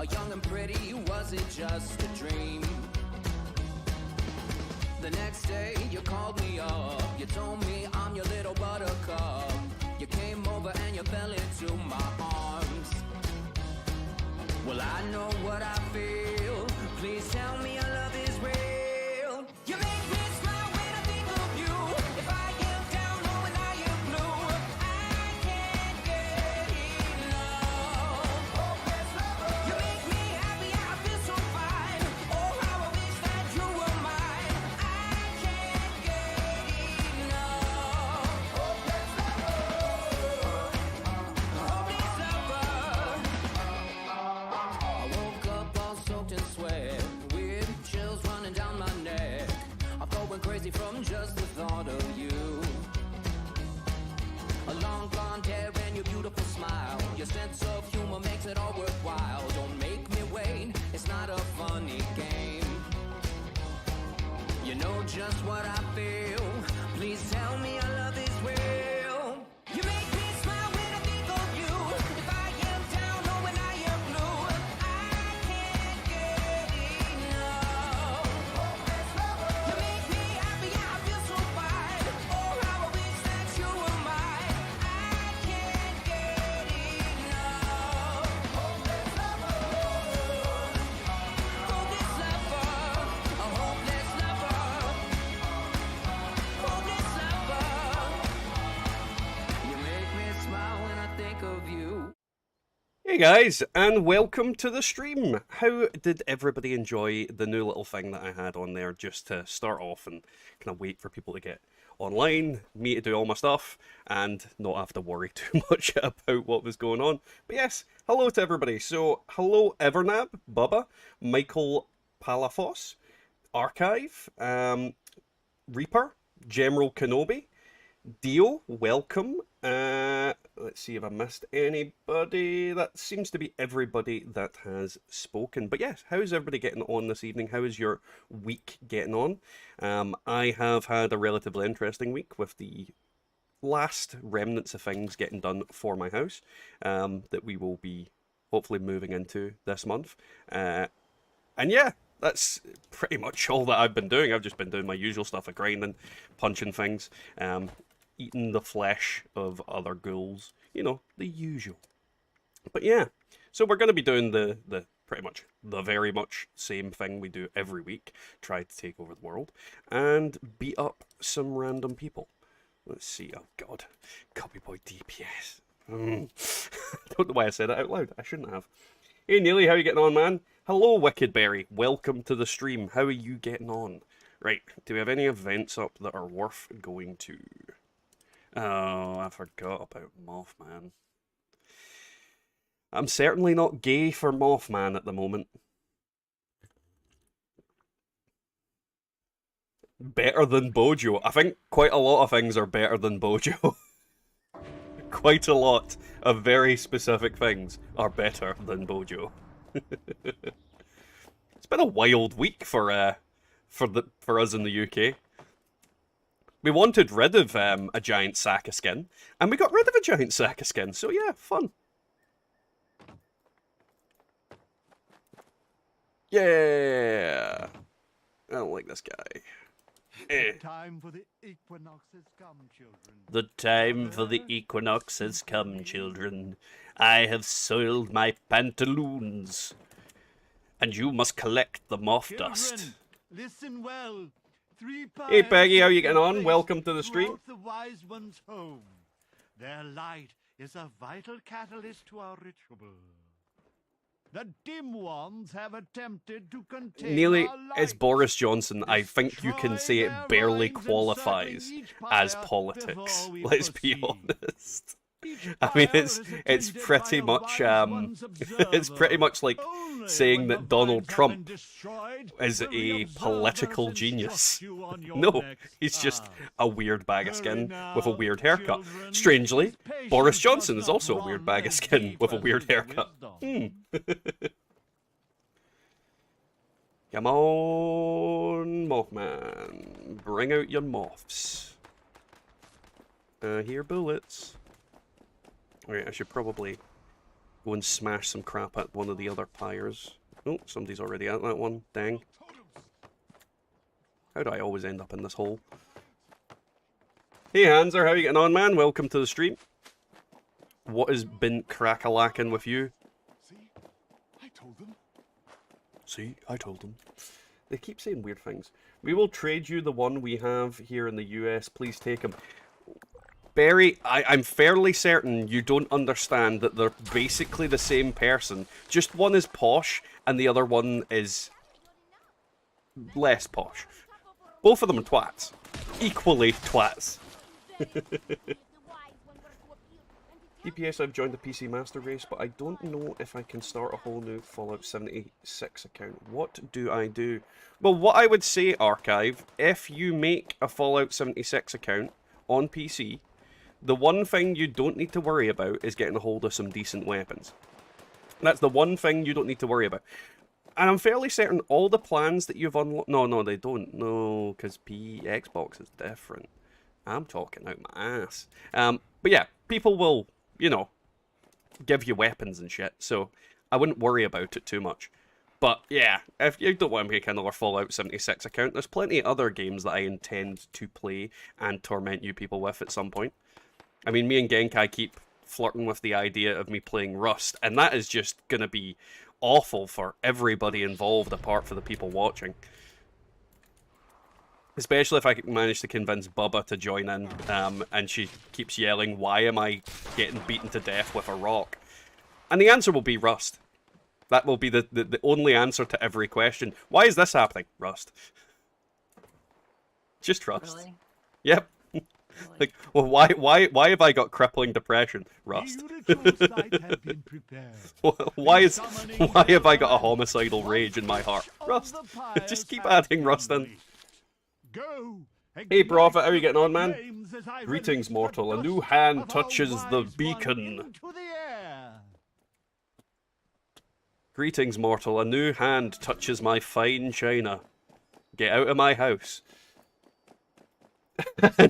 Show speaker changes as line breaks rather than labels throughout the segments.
young and pretty, was it just a dream? The next day you called me up, you told me I'm your little buttercup. You came over and you fell into my arms. Well, I know what I feel. Please tell me your love is real. You make me smile when I think of you. If I am down or when I am blue, I can't get enough. You make me happy, I feel so fine. Oh, how I wish that you were mine. I can't get enough. Hopeless lover. I woke up all soaked in sweat, with chills running down my neck. I'm going crazy from just the thought of you. A long blonde hair and your beautiful smile. Your sense of humor makes it all worthwhile. Don't make me wait, it's not a funny game. You know just what I feel. Please tell me your love is real. You make me smile when I think of you. If I am down or when I am blue, I can't get enough. You make me happy, I feel so fine. Oh, how I wish that you were mine. I can't get enough. Hopeless lover, a hopeless lover, hopeless lover. You make me smile when I think of you.
Hey guys, and welcome to the stream. How did everybody enjoy the new little thing that I had on there just to start off and kind of wait for people to get online, me to do all my stuff, and not have to worry too much about what was going on? But yes, hello to everybody. So, hello Evernab, Bubba, Michael Palafos, Archive, Reaper, General Kenobi, Dio, welcome. Let's see if I missed anybody. That seems to be everybody that has spoken. But yes, how's everybody getting on this evening? How is your week getting on? I have had a relatively interesting week with the last remnants of things getting done for my house that we will be hopefully moving into this month. And yeah, that's pretty much all that I've been doing. I've just been doing my usual stuff of grinding, punching things, eating the flesh of other ghouls. You know, the usual. But yeah, so we're going to be doing the pretty much the very much same thing we do every week. Try to take over the world and beat up some random people. Let's see. Oh god, Copy Boy DPS. I don't know why I said it out loud. I shouldn't have. Hey Neely, how are you getting on, man? Hello, Wicked Berry. Welcome to the stream. How are you getting on? Right, do we have any events up that are worth going to? Oh, I forgot about Mothman. I'm certainly not gay for Mothman at the moment. Better than Bojo. I think quite a lot of things are better than Bojo. Quite a lot of very specific things are better than Bojo. It's been a wild week for us in the UK. We wanted rid of a giant sack of skin, and we got rid of a giant sack of skin. So yeah, fun. Yeah. I don't like this guy.
The time for the equinox has come, children.
The time for the equinox has come, children. I have soiled my pantaloons, and you must collect the moth dust.
Children, listen well.
Hey Peggy, how you getting on? Welcome to the stream.
The wise one's home. Their light is a vital catalyst to our ritual. The dim ones have attempted to contain
Nearly,
our light.
it's Boris Johnson. I think you can say it barely qualifies as politics. Let's be honest. I mean, it's pretty much like saying that Donald Trump is a political genius. No, he's just a weird bag of skin with a weird haircut. Strangely, Boris Johnson is also a weird bag of skin with a weird haircut. Come on, Mothman. Bring out your moths. Here, bullets. Alright, I should probably Go and smash some crap at one of the other pyres. Oh, somebody's already at that one. Dang. How do I always end up in this hole? Hey Hanser, how you getting on, man? Welcome to the stream. What has been crack-a-lacking with you?
See? I told them.
See, I told them. They keep saying weird things. We will trade you the one we have here in the US. Please take him. Barry, I'm fairly certain you don't understand that they're basically the same person. Just one is posh, and the other one is less posh. Both of them are twats. Equally twats. DPS, I've joined the PC Master Race, but I don't know if I can start a whole new Fallout 76 account. What do I do? Well, what I would say, Archive, if you make a Fallout 76 account on PC, the one thing you don't need to worry about is getting a hold of some decent weapons. That's the one thing you don't need to worry about. And I'm fairly certain all the plans that you've unlocked... No, they don't. No, because Xbox is different. I'm talking out my ass. But yeah, people will, you know, give you weapons and shit, so I wouldn't worry about it too much. But yeah, if you don't want to make another Fallout 76 account, there's plenty of other games that I intend to play and torment you people with at some point. I mean, me and Genkai keep flirting with the idea of me playing Rust, and that is just going to be awful for everybody involved apart from the people watching. Especially if I manage to convince Bubba to join in, and she keeps yelling, why am I getting beaten to death with a rock? And the answer will be Rust. That will be the only answer to every question. Why is this happening? Rust. Just Rust.
Really?
Yep.
Really?
Like, well, why have I got crippling depression? Rust. why have I got a homicidal rage in my heart? Rust. Just keep adding Rust in. Hey Prophet, how are you getting on, man? Greetings, mortal. A new hand touches the beacon. Greetings, mortal. A new hand touches my fine china. Get out of my house.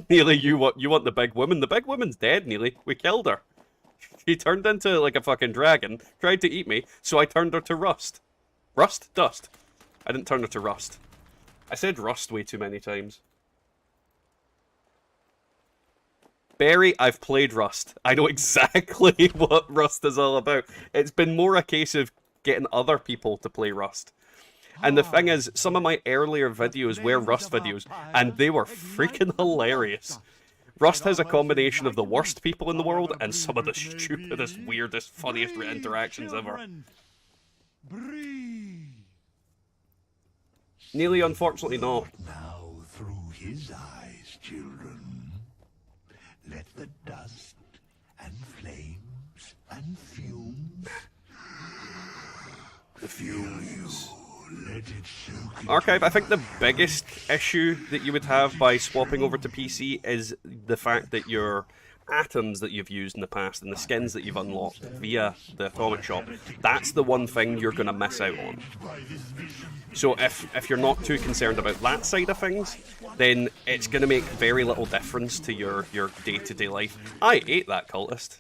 Neely, you want the big woman? The big woman's dead, Neely. We killed her. She turned into like a fucking dragon, tried to eat me, so I turned her to rust. Rust? Dust. I didn't turn her to rust. I said rust way too many times. Barry, I've played Rust. I know exactly what Rust is all about. It's been more a case of getting other people to play Rust. And the thing is, some of my earlier videos were Rust videos, and they were freaking hilarious. Rust has a combination of the worst people in the world and some of the stupidest, weirdest, funniest interactions ever. Nearly, unfortunately not.
Now through his eyes, children. Let the dust and flames and fumes fill you. Let it soak into
Archive, I think the biggest issue that you would have by swapping over to PC is the fact that your atoms that you've used in the past and the skins that you've unlocked via the Atomic Shop, that's the one thing you're going to miss out on. So if you're not too concerned about that side of things, then it's going to make very little difference to your day-to-day life. I ate that cultist.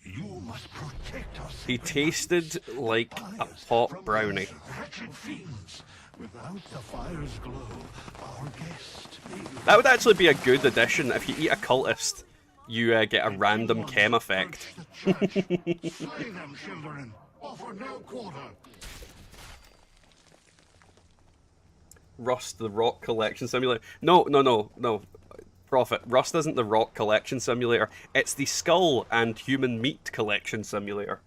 You must protect us.
He tasted like a pot brownie.
Without the fire's glow, our guest may
That would actually be a good addition. If you eat a cultist, you get a random chem effect.
slay them, children. Offer no quarter.
Rust, the rock collection simulator. No. Prophet, Rust isn't the rock collection simulator. It's the skull and human meat collection simulator.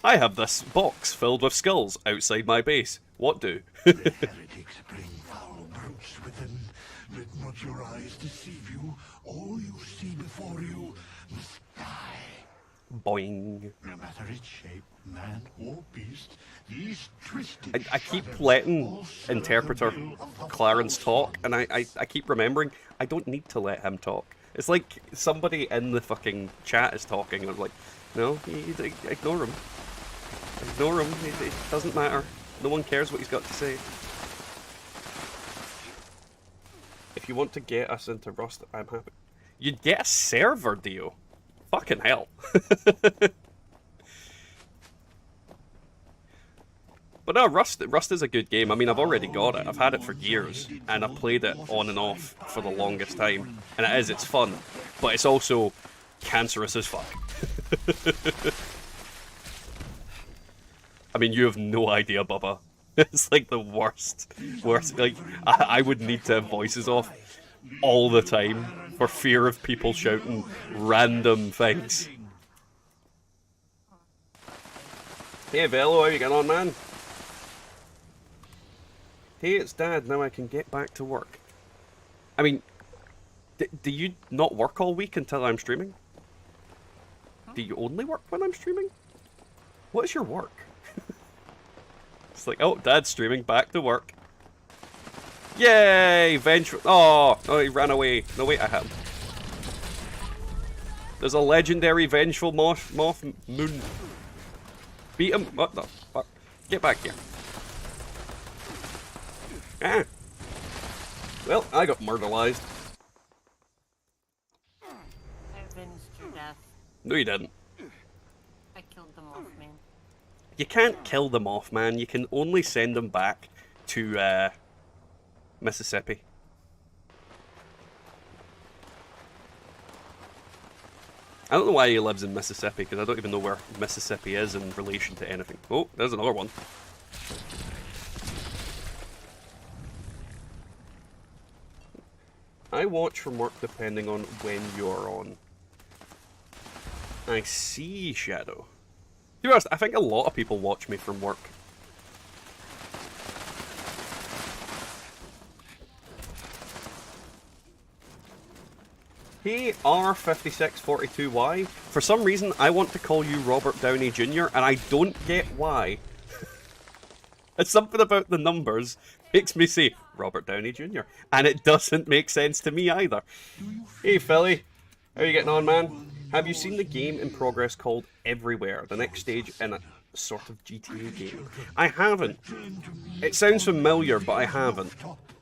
I have this box filled with skulls outside my base. What do?
The heretics bring foul brutes with them. Let not your eyes deceive you. All you see before you must die.
Boing.
No matter its shape, man or beast, these twisted
I keep letting interpreter Clarence talk, and I keep remembering I don't need to let him talk. It's like somebody in the fucking chat is talking, and I'm like, no, ignore him. Ignore him, it doesn't matter. No one cares what he's got to say. If you want to get us into Rust, I'm happy. You'd get a server deal? Fucking hell. But no, Rust is a good game. I mean, I've already got it. I've had it for years, and I've played it on and off for the longest time. And it's fun, but it's also cancerous as fuck. I mean, you have no idea, Bubba. It's like the worst. Like, I would need to have voices off all the time for fear of people shouting random things. Hey, Velo, how you getting on, man? Hey, it's Dad. Now I can get back to work. I mean, do you not work all week until I'm streaming? Do you only work when I'm streaming? What is your work? It's like, oh, Dad's streaming, back to work. Yay! Vengeful. Oh, he ran away. No, wait, I have him. There's a legendary vengeful moth moon. Beat him. What the fuck? Get back here. Ah. Well, I got murderized.
I avenged your death.
No, you didn't.
I killed them off, man.
You can't kill them off, man. You can only send them back to Mississippi. I don't know why he lives in Mississippi, because I don't even know where Mississippi is in relation to anything. Oh, there's another one. I watch from work depending on when you're on. I see, Shadow. To be honest, I think a lot of people watch me from work. Hey, R5642Y. For some reason, I want to call you Robert Downey Jr., and I don't get why. It's something about the numbers makes me say Robert Downey Jr., and it doesn't make sense to me either. Hey, Philly. How are you getting on, man? Have you seen the game in progress called Everywhere, the next stage in a sort of GTA game? I haven't. It sounds familiar, but I haven't.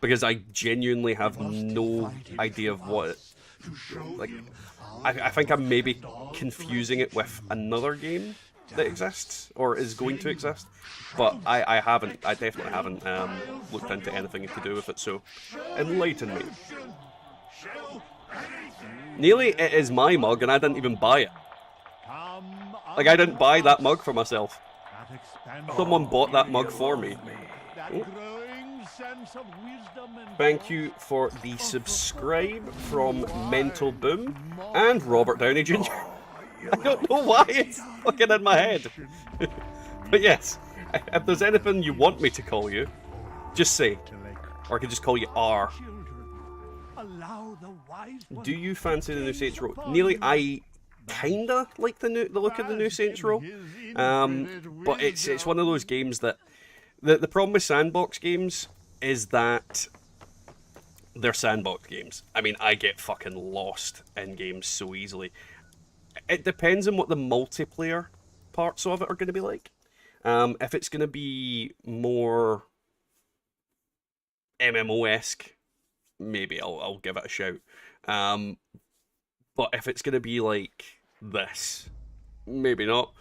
Because I genuinely have no idea of what it... Like, I think I'm maybe confusing it with another game that exists, or is going to exist. But I definitely haven't looked into anything to do with it, so enlighten me. Nearly, it is my mug, and I didn't even buy it. Like, I didn't buy that mug for myself. Someone bought that mug for me. Oh. Thank you for the subscribe from Mental Boom and Robert Downey Jr. I don't know why it's fucking in my head. But yes, if there's anything you want me to call you, just say. Or I could just call you R. Do you fancy the new Saints Row? Nearly, I kinda like the look of the new Saints Row. But it's one of those games that the problem with sandbox games is that they're sandbox games. I mean, I get fucking lost in games so easily. It depends on what the multiplayer parts of it are going to be like. If it's going to be more MMO-esque, maybe I'll give it a shout. But if it's going to be like this, maybe not.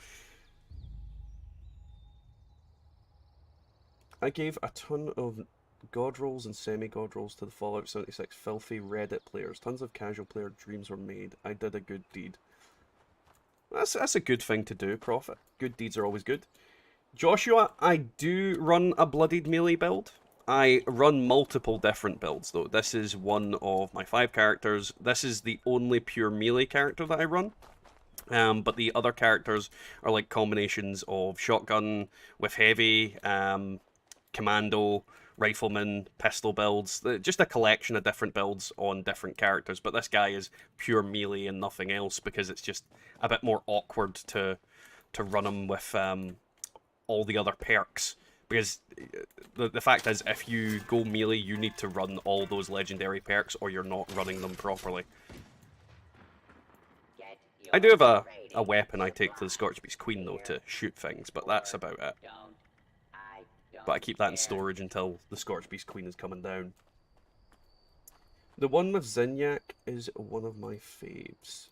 I gave a ton of god rolls and semi-god rolls to the Fallout 76 filthy Reddit players. Tons of casual player dreams were made. I did a good deed. That's a good thing to do, Prophet. Good deeds are always good. Joshua, I do run a bloodied melee build. I run multiple different builds, though. This is one of my 5 characters. This is the only pure melee character that I run. But the other characters are like combinations of shotgun with heavy, commando, rifleman, pistol builds. Just a collection of different builds on different characters. But this guy is pure melee and nothing else because it's just a bit more awkward to run him with all the other perks. Because the fact is, if you go melee, you need to run all those legendary perks or you're not running them properly. I do have a weapon I take to the Scorch Beast Queen, though, to shoot things, but that's about it. But I keep that in storage until the Scorch Beast Queen is coming down. The one with Zinyak is one of my faves.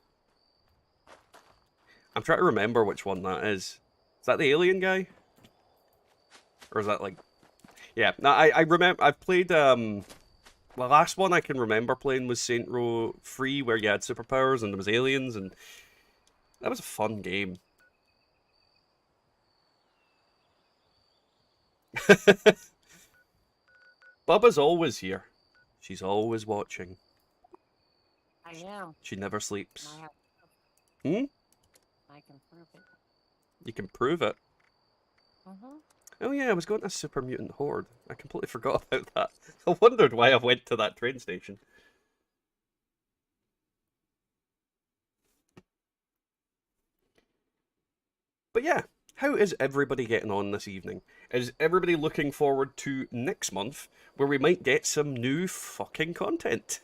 I'm trying to remember which one that is. Is that the alien guy? Or is that like... Yeah, no, I remember... I've played, The last one I can remember playing was Saint Row 3, where you had superpowers and there was aliens, and... That was a fun game. Bubba's always here. She's always watching.
I am.
She never sleeps.
I have.
Hmm?
I can prove it.
You can prove it.
Mm-hmm.
Oh yeah, I was going to Super Mutant Horde. I completely forgot about that. I wondered why I went to that train station. But yeah, how is everybody getting on this evening? Is everybody looking forward to next month, where we might get some new fucking content?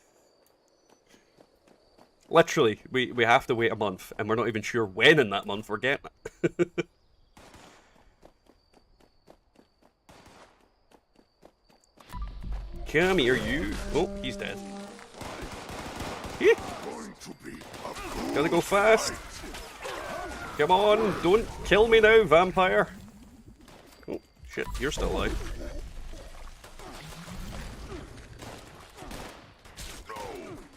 Literally, we have to wait a month, and we're not even sure when in that month we're getting it. Come here, you. Oh, he's dead. Yeah. Gotta go fast. Come on, don't kill me now, vampire. Oh, shit, you're still alive.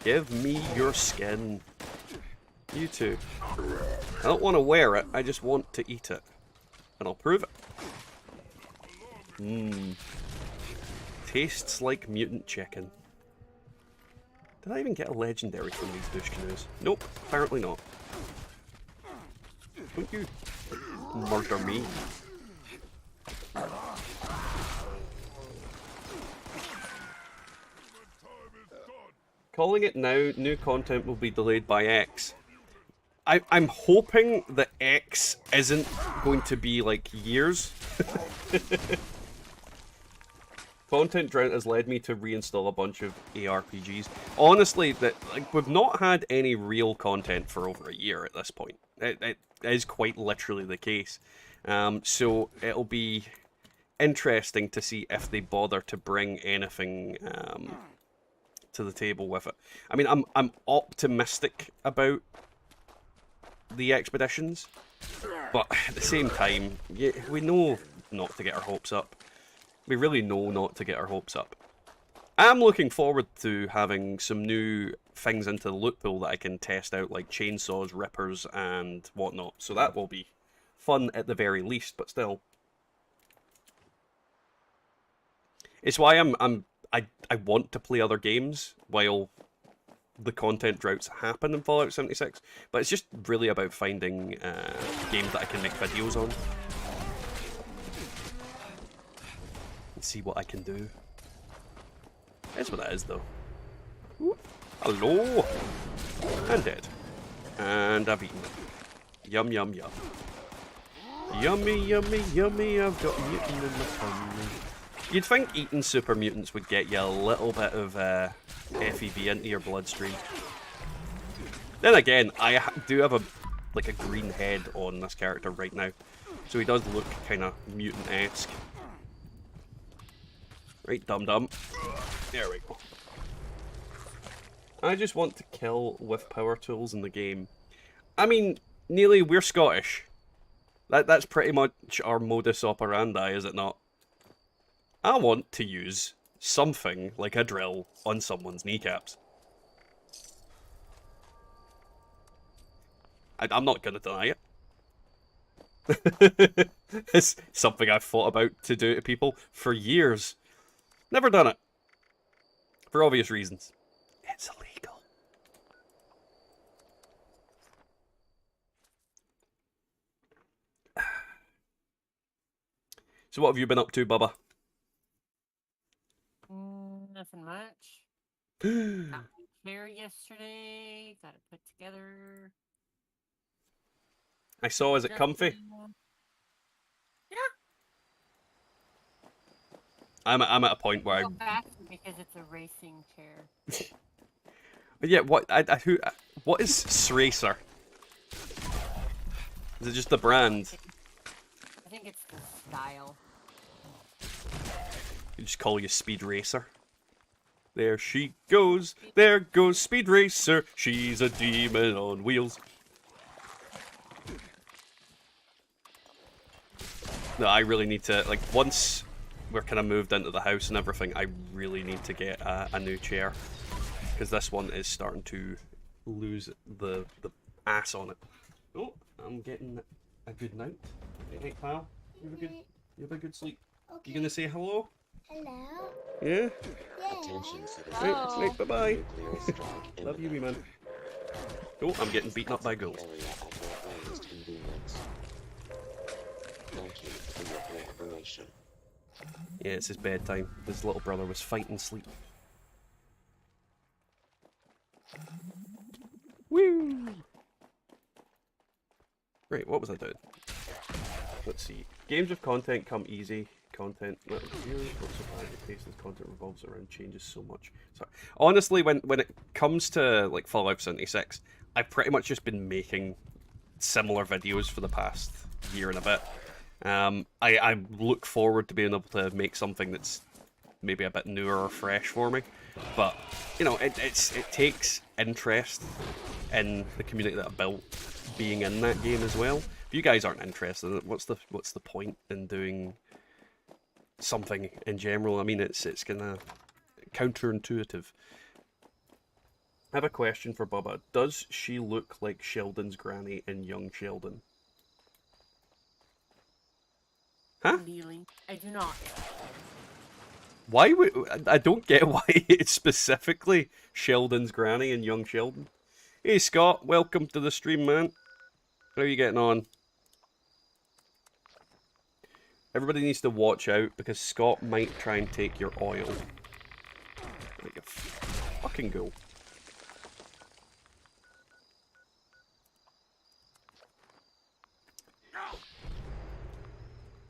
Give me your skin. You too. I don't want to wear it, I just want to eat it. And I'll prove it. Mmm. Tastes like mutant chicken. Did I even get a legendary from these douche canoes? Nope, apparently not. Don't you murder me. Calling it now, new content will be delayed by X. I'm hoping that X isn't going to be like years. Content drought has led me to reinstall a bunch of ARPGs. Honestly, we've not had any real content for over a year at this point. It is quite literally the case. So it'll be interesting to see if they bother to bring anything to the table with it. I mean, I'm optimistic about the expeditions, but at the same time, yeah, we know not to get our hopes up. We really know not to get our hopes up. I'm looking forward to having some new things into the loot pool that I can test out, like chainsaws, rippers, and whatnot. So that will be fun at the very least, but still. It's why I want to play other games while the content droughts happen in Fallout 76, but it's just really about finding games that I can make videos on. See what I can do. That's what that is, though. Ooh. Hello! And dead. And I've eaten it. Yum, yum, yum. Yummy, yummy, yummy, I've got mutant in my tummy. You'd think eating super mutants would get you a little bit of FEV into your bloodstream. Then again, I do have a green head on this character right now, so he does look kind of mutant-esque. Right, dum-dum. There we go. I just want to kill with power tools in the game. I mean, Neely, we're Scottish. That's pretty much our modus operandi, is it not? I want to use something like a drill on someone's kneecaps. I'm not going to deny it. It's something I've thought about to do to people for years. Never done it. For obvious reasons. It's illegal. So what have you been up to, Bubba?
Nothing much. Got my chair yesterday. Got it put together.
I saw, is it comfy?
Yeah.
I'm at a point where
Because it's a racing chair.
Yeah, what what is SRacer? Is it just the brand?
I think it's the style.
You just call you Speed Racer. There she goes. There goes Speed Racer. She's a demon on wheels. No, I really need to, like, once we're kind of moved into the house and everything, I really need to get a new chair. Because this one is starting to lose the ass on it. Oh, I'm getting a good night. Hey, pal. You have a good sleep. Okay. You gonna say hello?
Hello.
Yeah?
Attention citizens.
Right, bye-bye.
Nuclear strike
Love you, wee
imminent.
man. Oh, I'm getting beaten up by ghouls.
Area at your earliest convenience. Thank you for your cooperation.
Yeah, it's his bedtime. His little brother was fighting sleep. Woo! Right, what was I doing? Let's see. Games with content come easy. Content not viewers, not so bad. The taste of content revolves around changes so much. So honestly, when it comes to like Fallout 76, I've pretty much just been making similar videos for the past year and a bit. I look forward to being able to make something that's maybe a bit newer or fresh for me, but you know, it takes interest in the community that I built being in that game as well. If you guys aren't interested in it, what's the point in doing something in general? I mean, it's kind of counterintuitive. I have a question for Bubba. Does she look like Sheldon's granny in Young Sheldon? Huh?
Really? I do not.
Why would I don't get why it's specifically Sheldon's granny and Young Sheldon. Hey Scott, welcome to the stream, man. How are you getting on? Everybody needs to watch out because Scott might try and take your oil. Like a fucking go.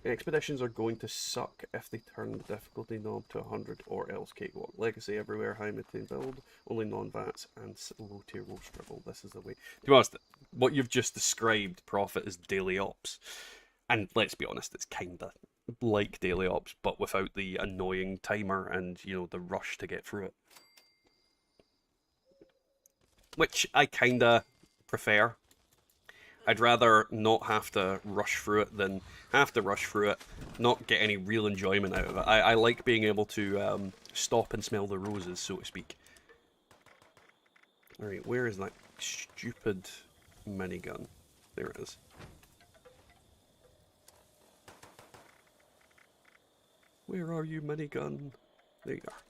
Expeditions are going to suck if they turn the difficulty knob to 100 or else cakewalk. Legacy everywhere, high maintained build, only non-vats and low tier will struggle. This is the way. To be honest, what you've just described, Prophet, is daily ops. And let's be honest, it's kinda like daily ops, but without the annoying timer and, you know, the rush to get through it. Which I kinda prefer. I'd rather not have to rush through it than have to rush through it, not get any real enjoyment out of it. I like being able to stop and smell the roses, so to speak. Alright, where is that stupid minigun? There it is. Where are you, minigun? There you are.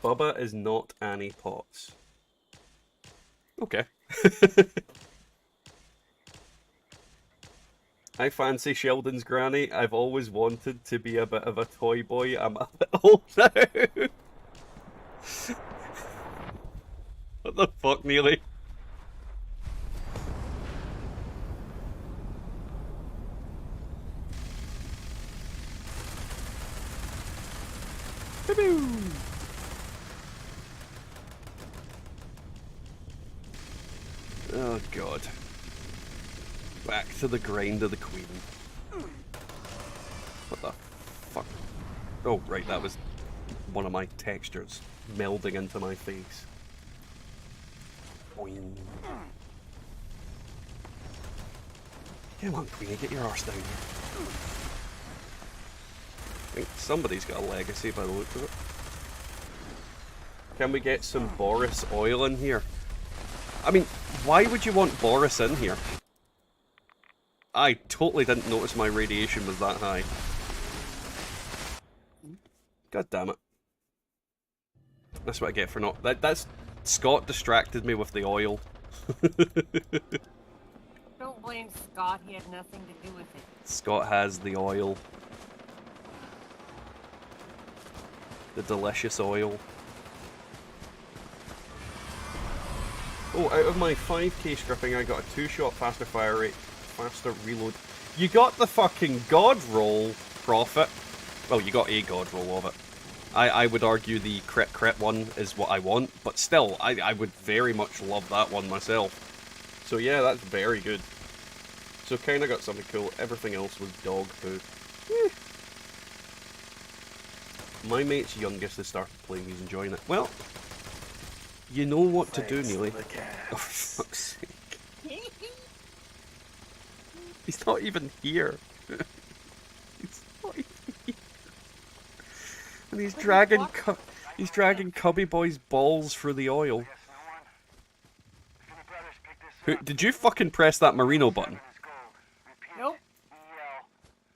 Bubba is not Annie Potts. Okay. I fancy Sheldon's granny. I've always wanted to be a bit of a toy boy. I'm a bit old now. What the fuck, Neely? Oh god. Back to the grind of the queen. What the fuck? Oh right, that was one of my textures melding into my face. Boing. Come on, Queenie, get your arse down here. I think somebody's got a legacy by the look of it. Can we get some Boris oil in here? I mean, why would you want Boris in here? I totally didn't notice my radiation was that high. God damn it. That's what I get for not... That's... Scott distracted me with the oil.
Don't blame Scott, he had nothing to do with it.
Scott has the oil. The delicious oil. Oh, out of my 5k scripting, I got a 2-shot faster fire rate, faster reload. You got the fucking god roll, Prophet. Well, you got a god roll of it. I would argue the crit one is what I want, but still, I would very much love that one myself. So yeah, that's very good. So kinda got something cool. Everything else was dog poo. My mate's youngest has started playing, he's enjoying it. Well, you know what to do, Neely. Oh, for fuck's sake. He's not even here. He's not even here. And he's dragging he's dragging Cubby Boy's balls for the oil. Who, did you fucking press that Marino button?
Nope.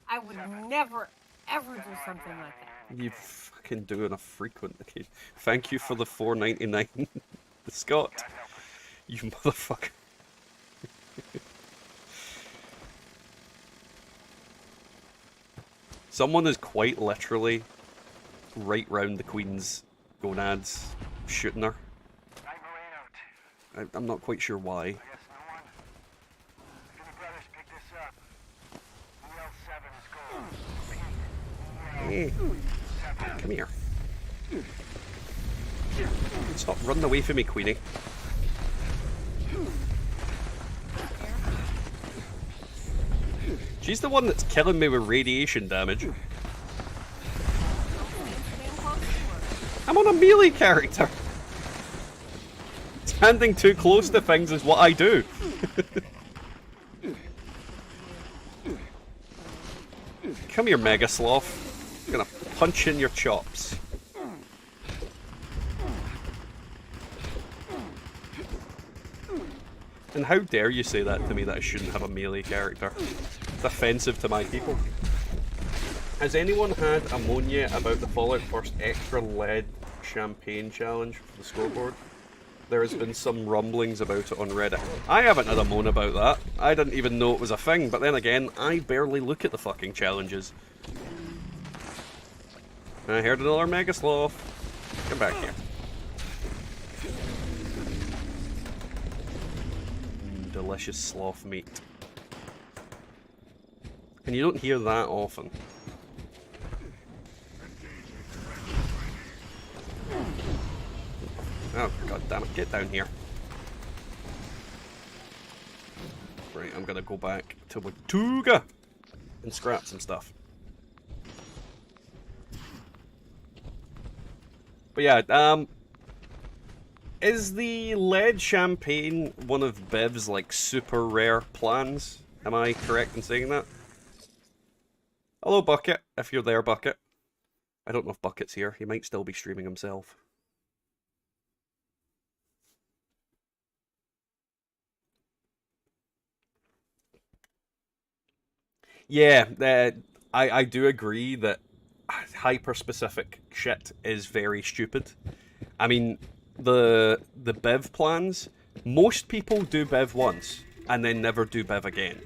I would never, ever do something like that.
You fucking do on a frequent occasion. Thank you for the $4.99, Scott. You motherfucker. Someone is quite literally right round the Queen's gonads, shooting her. I'm not quite sure why. Hey, come here. Stop running away from me, Queenie. She's the one that's killing me with radiation damage. I'm on a melee character. Standing too close to things is what I do. Come here, Mega Sloth. I'm gonna punch in your chops. And how dare you say that to me, that I shouldn't have a melee character? It's offensive to my people. Has anyone had ammonia about the Fallout First extra lead champagne challenge for the scoreboard? There has been some rumblings about it on Reddit. I haven't had a moan about that. I didn't even know it was a thing, but then again, I barely look at the fucking challenges. I heard another Mega Sloth. Come back here. Delicious sloth meat. And you don't hear that often. Oh, god damn it, get down here. Right, I'm gonna go back to Watuga and scrap some stuff. But yeah, is the lead champagne one of Bev's, like, super rare plans? Am I correct in saying that? Hello, Bucket, if you're there, Bucket. I don't know if Bucket's here. He might still be streaming himself. Yeah, I do agree that hyper-specific shit is very stupid. I mean, the Bev plans, most people do Bev once and then never do Bev again.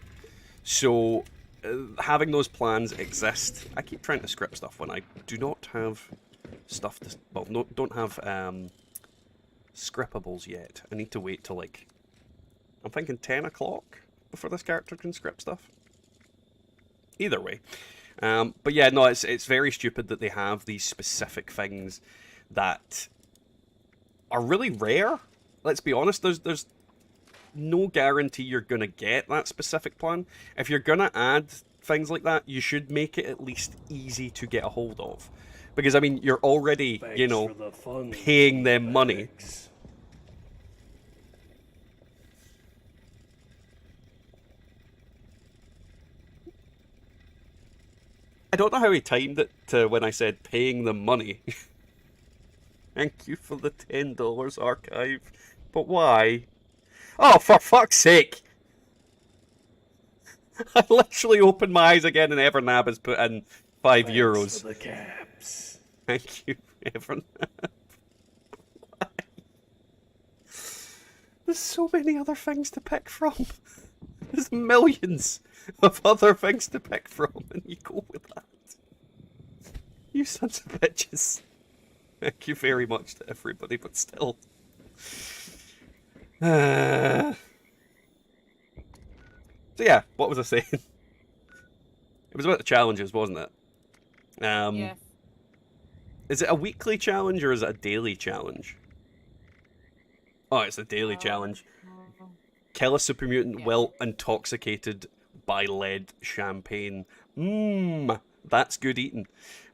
So having those plans exist, I keep trying to script stuff when I do not have stuff to, well, no, don't have scriptables yet. I need to wait till, like, I'm thinking 10 o'clock before this character can script stuff. Either way. But yeah, no, it's very stupid that they have these specific things that are really rare. Let's be honest, there's no guarantee you're going to get that specific plan. If you're going to add things like that, you should make it at least easy to get a hold of. Because, I mean, you're already, you know, paying them money. I don't know how he timed it to when I said paying them money. Thank you for the $10, Archive. But why? Oh, for fuck's sake! I literally opened my eyes again and Evernab has put in €5.
For the caps.
Thank you, Evernab. Why? There's so many other things to pick from. There's millions of other things to pick from, and you go with that. You sons of bitches. Thank you very much to everybody, but still. So yeah, what was I saying? It was about the challenges, wasn't it?
Yes.
Is it a weekly challenge or is it a daily challenge? Oh, it's a daily challenge. Kill a super mutant while intoxicated by lead champagne. That's good eating.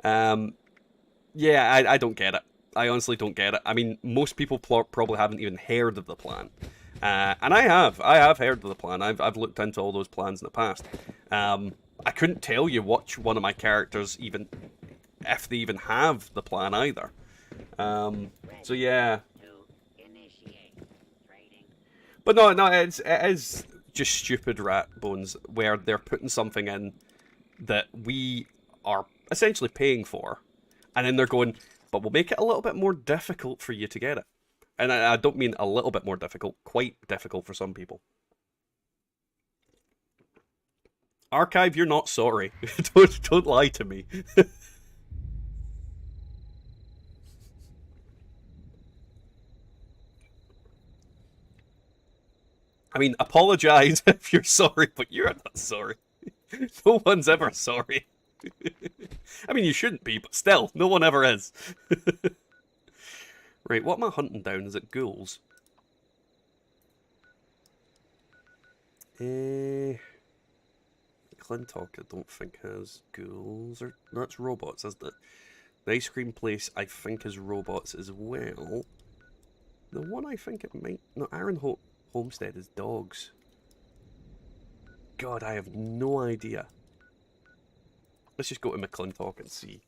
Yeah, I don't get it. I honestly don't get it. I mean, most people probably haven't even heard of the plan. And I have heard of the plan. I've looked into all those plans in the past. I couldn't tell you which one of my characters even, if they even have the plan either. So yeah. But no, it is just stupid rat bones where they're putting something in that we are essentially paying for, and then they're going, but we'll make it a little bit more difficult for you to get it. And I don't mean a little bit more difficult, quite difficult for some people. Archive, you're not sorry. Don't lie to me. I mean, apologize if you're sorry, but you're not sorry. No one's ever sorry. I mean, you shouldn't be, but still, no one ever is. Right, what am I hunting down? Is it ghouls? Clintock, I don't think has ghouls, or no, it's robots, isn't it? The ice cream place, I think, is robots as well. The one I think it might... No, Homestead is dogs. God, I have no idea. Let's just go to McClintock and see.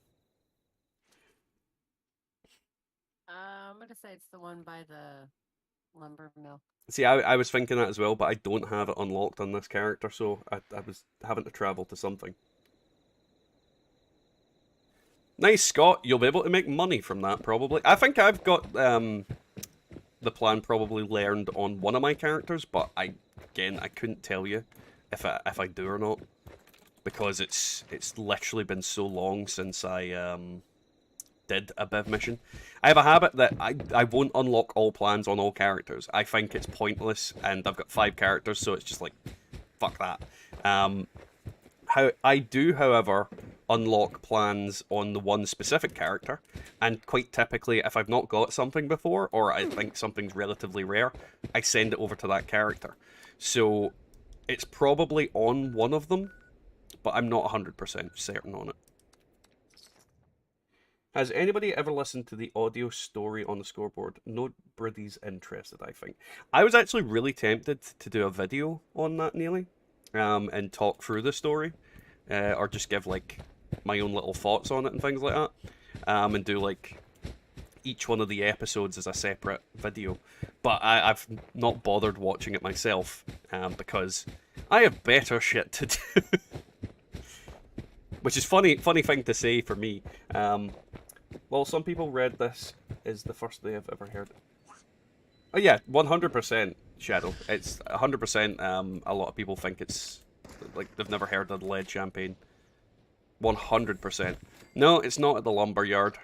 I'm gonna say it's the one by the lumber mill.
See, I was thinking that as well, but I don't have it unlocked on this character, so I was having to travel to something. Nice, Scott. You'll be able to make money from that, probably. I think I've got the plan probably learned on one of my characters, but I couldn't tell you if I do or not, because it's literally been so long since I did a Biv mission. I have a habit that I won't unlock all plans on all characters. I think it's pointless, and I've got 5 characters, so it's just like, fuck that. How I do, however, unlock plans on the one specific character, and quite typically, if I've not got something before, or I think something's relatively rare, I send it over to that character. So, it's probably on one of them, but I'm not 100% certain on it. Has anybody ever listened to the audio story on the scoreboard? Nobody's interested, I think. I was actually really tempted to do a video on that, Neely, and talk through the story, or just give, like, my own little thoughts on it and things like that, and do, like, each one of the episodes as a separate video. But I've not bothered watching it myself, because I have better shit to do. Which is funny thing to say for me. Well, some people read this is the first they have ever heard. Oh yeah, 100% Shadow. It's 100%. A lot of people think it's like they've never heard of the lead champagne. 100%. No, it's not at the lumber yard.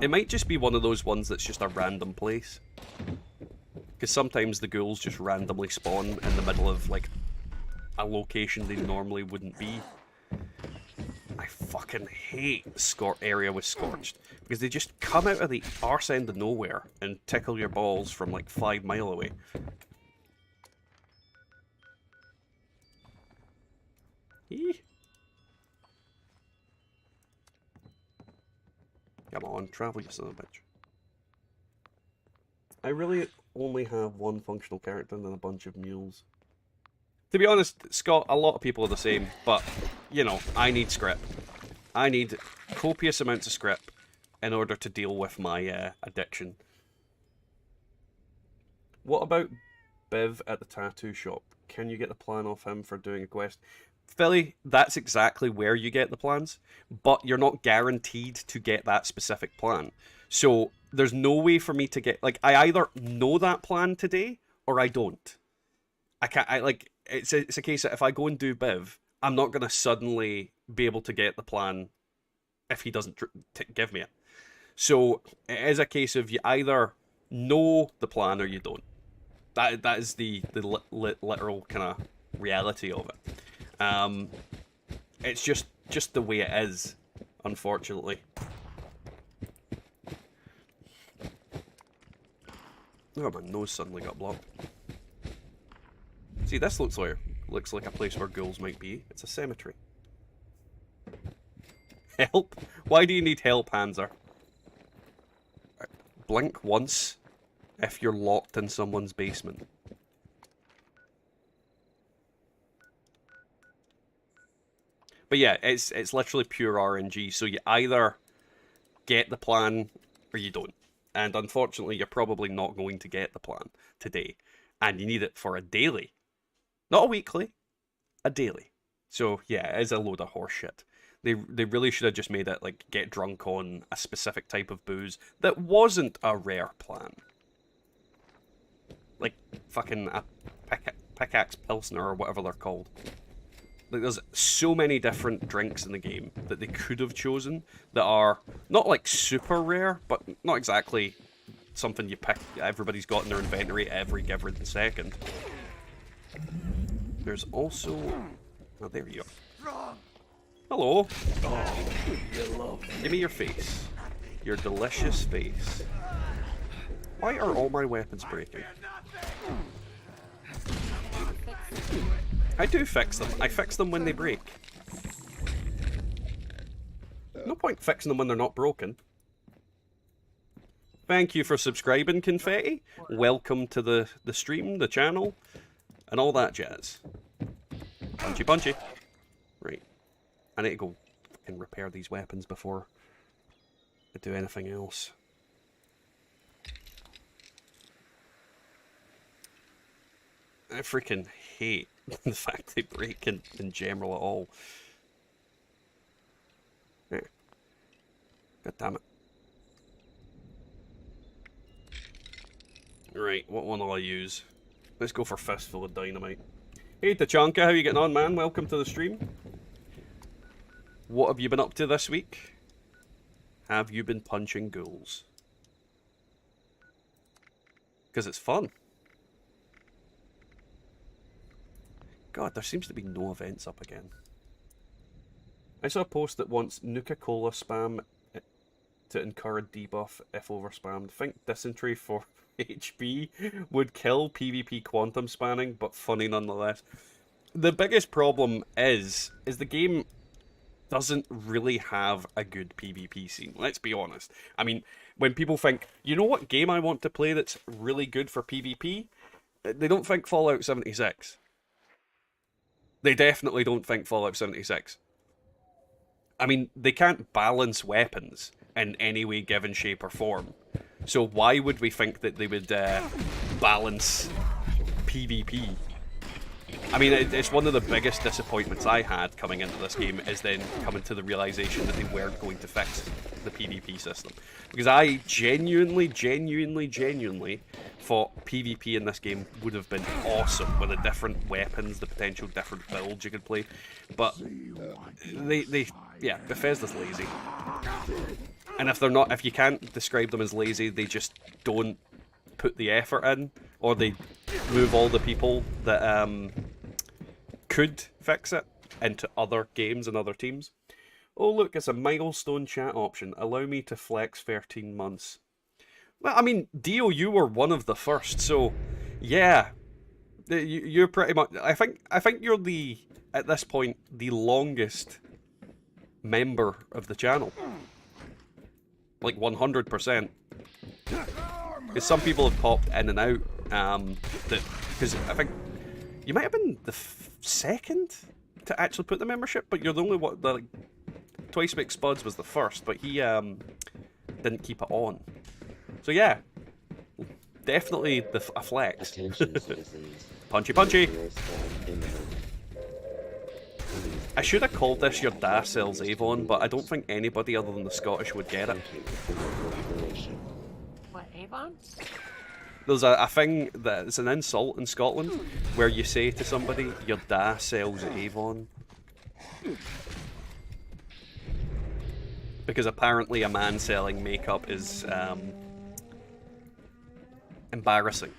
It might just be one of those ones that's just a random place. Because sometimes the ghouls just randomly spawn in the middle of, like, a location they normally wouldn't be. I fucking hate the area with Scorched. Because they just come out of the arse end of nowhere and tickle your balls from, like, 5 miles away. Eee. Come on, travel, you son of a bitch. I really only have one functional character and then a bunch of mules. To be honest, Scott, a lot of people are the same, but, you know, I need script. I need copious amounts of script in order to deal with my addiction. What about Biv at the tattoo shop? Can you get the plan off him for doing a quest? Philly, that's exactly where you get the plans, but you're not guaranteed to get that specific plan. So there's no way for me to get, like, I either know that plan today or I don't. I can't, it's a case that if I go and do Biv, I'm not going to suddenly be able to get the plan if he doesn't give me it. So it is a case of you either know the plan or you don't. That is the literal kind of reality of it. It's just the way it is, unfortunately. Oh, my nose suddenly got blocked. See, this looks like a place where ghouls might be. It's a cemetery. Help? Why do you need help, Hanser? blink once if you're locked in someone's basement. But yeah, it's literally pure RNG, so you either get the plan or you don't. And unfortunately, you're probably not going to get the plan today. And you need it for a daily. Not a weekly, a daily. So yeah, it is a load of horse shit. They really should have just made it like get drunk on a specific type of booze that wasn't a rare plan. Like fucking a pickaxe pilsner or whatever they're called. Like there's so many different drinks in the game that they could have chosen that are not like super rare, but not exactly something you pick. Everybody's got in their inventory every given second. There's also... Oh, there you go. Hello. Oh, give me your face. Your delicious face. Why are all my weapons breaking? I do fix them. I fix them when they break. No point fixing them when they're not broken. Thank you for subscribing, Confetti. Welcome to the stream, the channel, and all that jazz. Punchy punchy. Right. I need to go fucking repair these weapons before I do anything else. I freaking hate the fact they break in general at all. Yeah. God damn it. Right, what one will I use? Let's go for Fistful of Dynamite. Hey Tachanka, how you getting on, man? Welcome to the stream. What have you been up to this week? Have you been punching ghouls? Because it's fun. God, there seems to be no events up again. I saw a post that wants Nuka-Cola spam to incur a debuff if overspammed. Think dysentery for HP would kill PvP quantum spanning, but funny nonetheless. The biggest problem is the game doesn't really have a good PvP scene. Let's be honest. I mean, when people think, you know what game I want to play that's really good for PvP? They don't think Fallout 76. They definitely don't think Fallout 76. I mean, they can't balance weapons in any way, given shape or form. So why would we think that they would balance PvP? I mean, it's one of the biggest disappointments I had coming into this game, is then coming to the realization that they weren't going to fix the PvP system. Because I genuinely thought PvP in this game would have been awesome with the different weapons, the potential different builds you could play. But yeah, Bethesda's lazy. And if you can't describe them as lazy, they just don't put the effort in, or they move all the people that could fix it into other games and other teams. Oh look, it's a milestone chat option. Allow me to flex 13 months. Well, I mean, Dio, you were one of the first, so yeah, you're pretty much. I think you're at this point the longest member of the channel. Like 100%. Because some people have popped in and out. Because I think you might have been the second to actually put the membership, but you're the only one. Like, Twice Big Spuds was the first, but he didn't keep it on. So yeah, definitely a flex.
Attention, citizens.
Punchy punchy.
Your spawn imminent.
I should have called this your Da sells Avon, but I don't think anybody other than the Scottish would get it.
Thank you for your information.
What, Avon?
There's a thing that's an insult in Scotland where you say to somebody, your Da sells Avon. Because apparently a man selling makeup is embarrassing.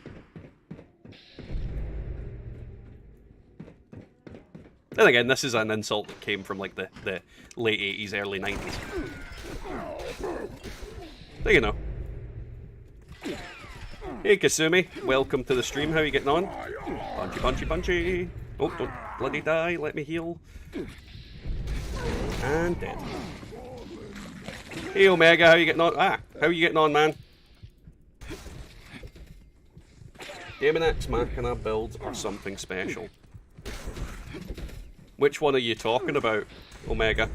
Then again, this is an insult that came from like the late 80s, early 90s. So you know. Hey Kasumi, welcome to the stream. How are you getting on? Punchy, punchy, punchy. Oh, don't bloody die. Let me heal. And dead. Hey Omega, how are you getting on? How are you getting on, man? Demon X Machina builds are something special. Which one are you talking about, Omega?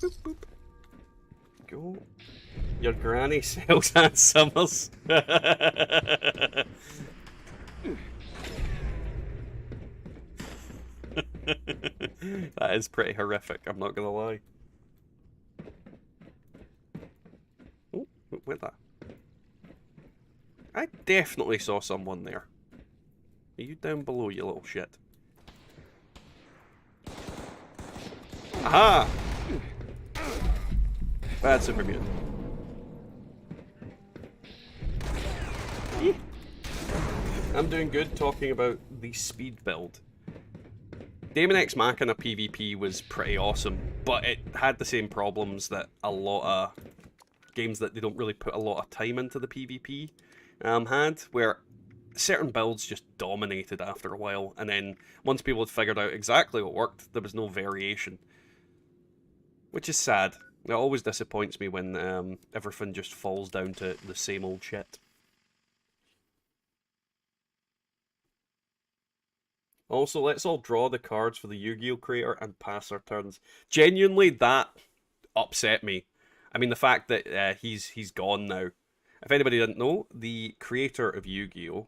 Boop, boop. Go. Your granny sells Ann Summers. That is pretty horrific, I'm not gonna lie. Oh, what was that? I definitely saw someone there. Are you down below, you little shit? Aha! Bad super mutant. Eeh. I'm doing good talking about the speed build. Daemon X Machina PvP was pretty awesome, but it had the same problems that a lot of games that they don't really put a lot of time into the PvP had, where certain builds just dominated after a while, and then once people had figured out exactly what worked, there was no variation. Which is sad. It always disappoints me when everything just falls down to the same old shit. Also, let's all draw the cards for the Yu-Gi-Oh! Creator and pass our turns. Genuinely, that upset me. I mean, the fact that he's gone now. If anybody didn't know, the creator of Yu-Gi-Oh!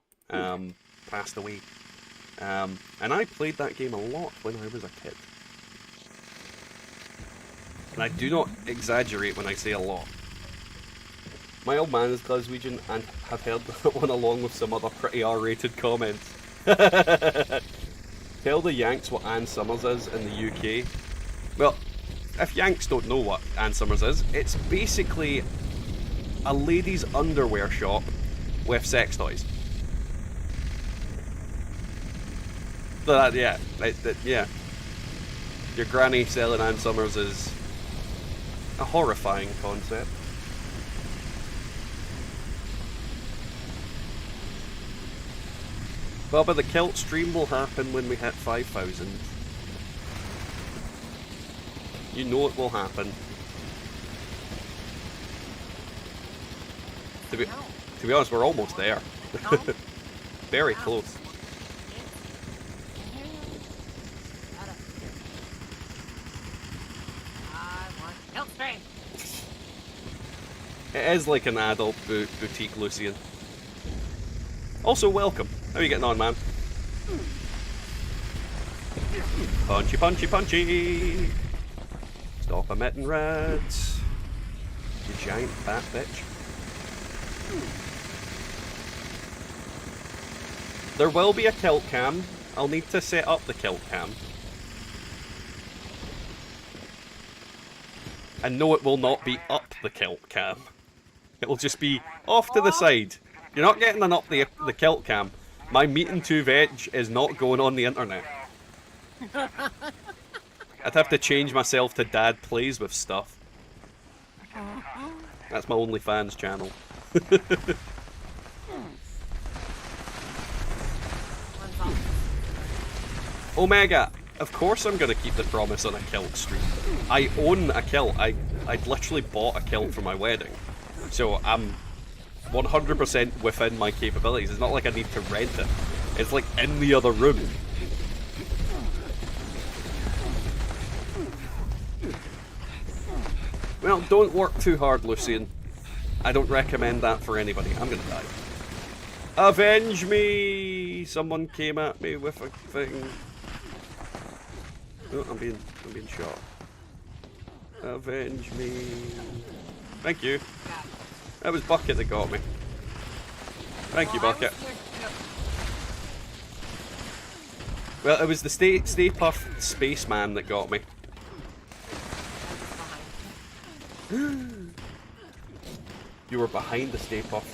Passed away. And I played that game a lot when I was a kid. And I do not exaggerate when I say a lot. My old man is Glaswegian and have heard that one along with some other pretty R-rated comments. Tell the Yanks what Ann Summers is in the UK. Well, if Yanks don't know what Ann Summers is, it's basically a ladies' underwear shop with sex toys. So that, yeah, yeah. Your granny selling Ann Summers is a horrifying concept. Bubba, the kilt stream will happen when we hit 5,000. You know it will happen. To be honest, we're almost there. Very close. It is like an adult boutique Lucian. Also, welcome. How are you getting on, man? Punchy, punchy, punchy! Stop emitting reds. You giant fat bitch. There will be a kilt cam. I'll need to set up the kilt cam. And no, it will not be up the kilt cam. It will just be off to the side. You're not getting an up the kilt cam. My meat and two veg is not going on the internet. I'd have to change myself to Dad Plays with Stuff. That's my OnlyFans channel. Omega, of course I'm going to keep the promise on a kilt stream. I own a kilt. I literally bought a kilt for my wedding. So I'm 100% within my capabilities. It's not like I need to rent it. It's like in the other room. Well, don't work too hard, Lucian. I don't recommend that for anybody. I'm gonna die. Avenge me! Someone came at me with a thing. Oh, I'm being shot. Avenge me. Thank you. That was Bucket that got me. Thank you, Bucket. Well, it was the Stay Puft Spaceman that got me. You were behind the Stay Puft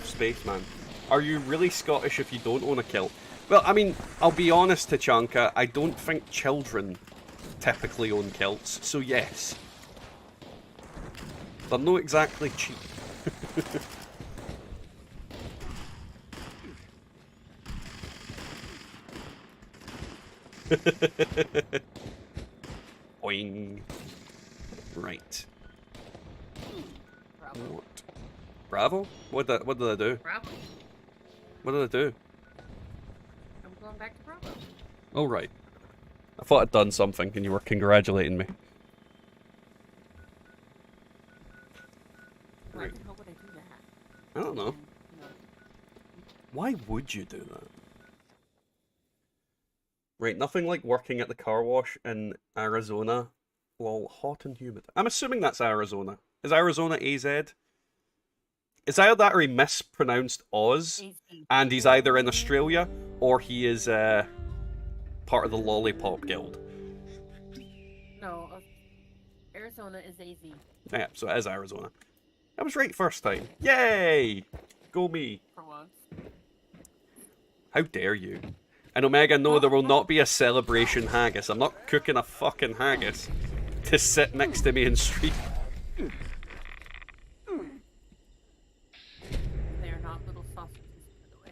Spaceman. Are you really Scottish if you don't own a kilt? Well, I mean, I'll be honest, Tachanka, I don't think children typically own kilts, so yes. They're not exactly cheap. Boing. Right.
Bravo.
What? Bravo? What did I do?
Bravo.
What did I do?
I'm going back to Bravo.
Oh, right. I thought I'd done something and you were congratulating me.
Why
Right.
the hell would I do that?
I don't know.
And, you know,
Why would you do that? Right, nothing like working at the car wash in Arizona. Well, hot and humid. I'm assuming that's Arizona. Is Arizona AZ? It's either that or he mispronounced Oz,
AC.
and he's either in Australia or he is part of the Lollipop Guild.
No, Arizona is AZ.
Yeah, so it is Arizona. I was right first time. Yay! Go me.
For once.
How dare you? And Omega, no, there will not be a celebration haggis. I'm not cooking a fucking haggis to sit next to me and stream.
They are not little sausages, by the way.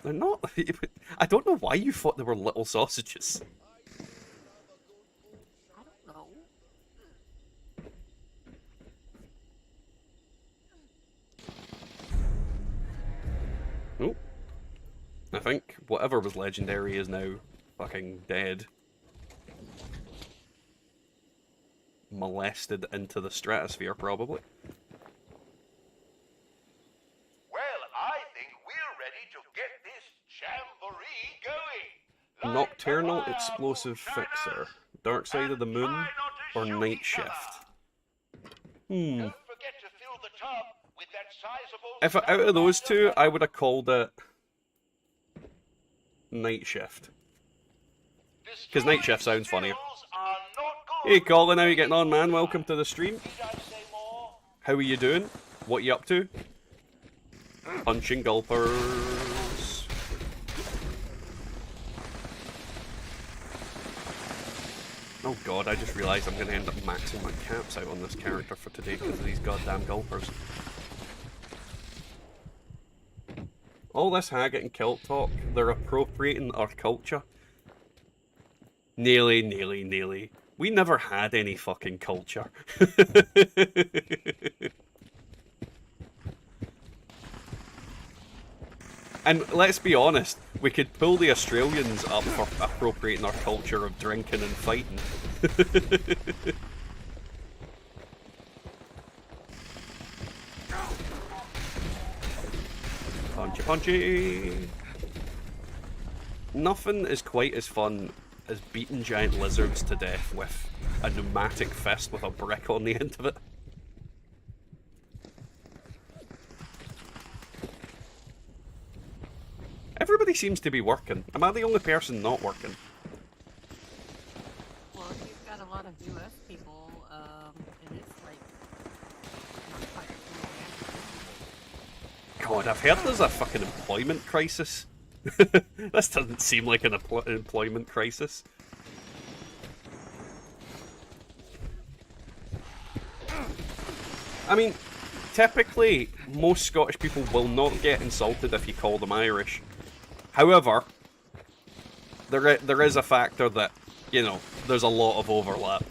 They're not. I don't know why you thought they were little sausages.
I don't know.
Oh. I think whatever was legendary is now fucking dead. Molested into the stratosphere, probably.
Well, I think we're ready to get this jamboree going.
Nocturnal Explosive Fixer. Dark Side of the Moon or Night Shift? Hmm.
Don't forget to fill the tub with that sizable
If out of those two, I would have called it Night Shift. Because Night Shift sounds funnier. Hey Colin, how you getting on, man? Welcome to the stream. How are you doing? What you up to? Punching gulpers. Oh god, I just realised I'm going to end up maxing my caps out on this character for today because of these goddamn gulpers. All this haggit and kilt talk, they're appropriating our culture. Nearly. We never had any fucking culture. And let's be honest, we could pull the Australians up for appropriating our culture of drinking and fighting. Punchy. Nothing is quite as fun as beating giant lizards to death with a pneumatic fist with a brick on the end of it. Everybody seems to be working. Am I the only person not working?
Well, you've got a lot of US people, and it's like not quite
God, I've heard there's a fucking employment crisis. This doesn't seem like an employment crisis. I mean, typically, most Scottish people will not get insulted if you call them Irish. However, there is a factor that, you know, there's a lot of overlap.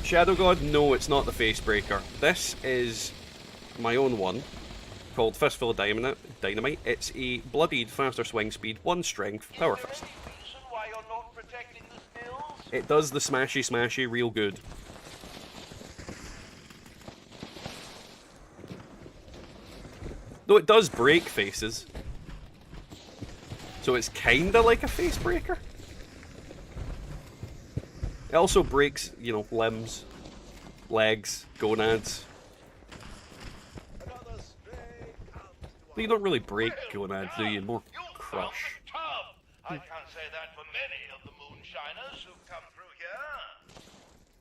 Shadow God, no, it's not the Facebreaker. This is my own one, called Fistful of Dynamite. It's a bloodied, faster swing speed, 1 strength, power fist. It does the smashy real good. Though it does break faces. So it's kinda like a face breaker. It also breaks, you know, limbs, legs, gonads. But you don't really break gonads, do you? More crush.
I can't say that for many of the moonshiners who've come through here.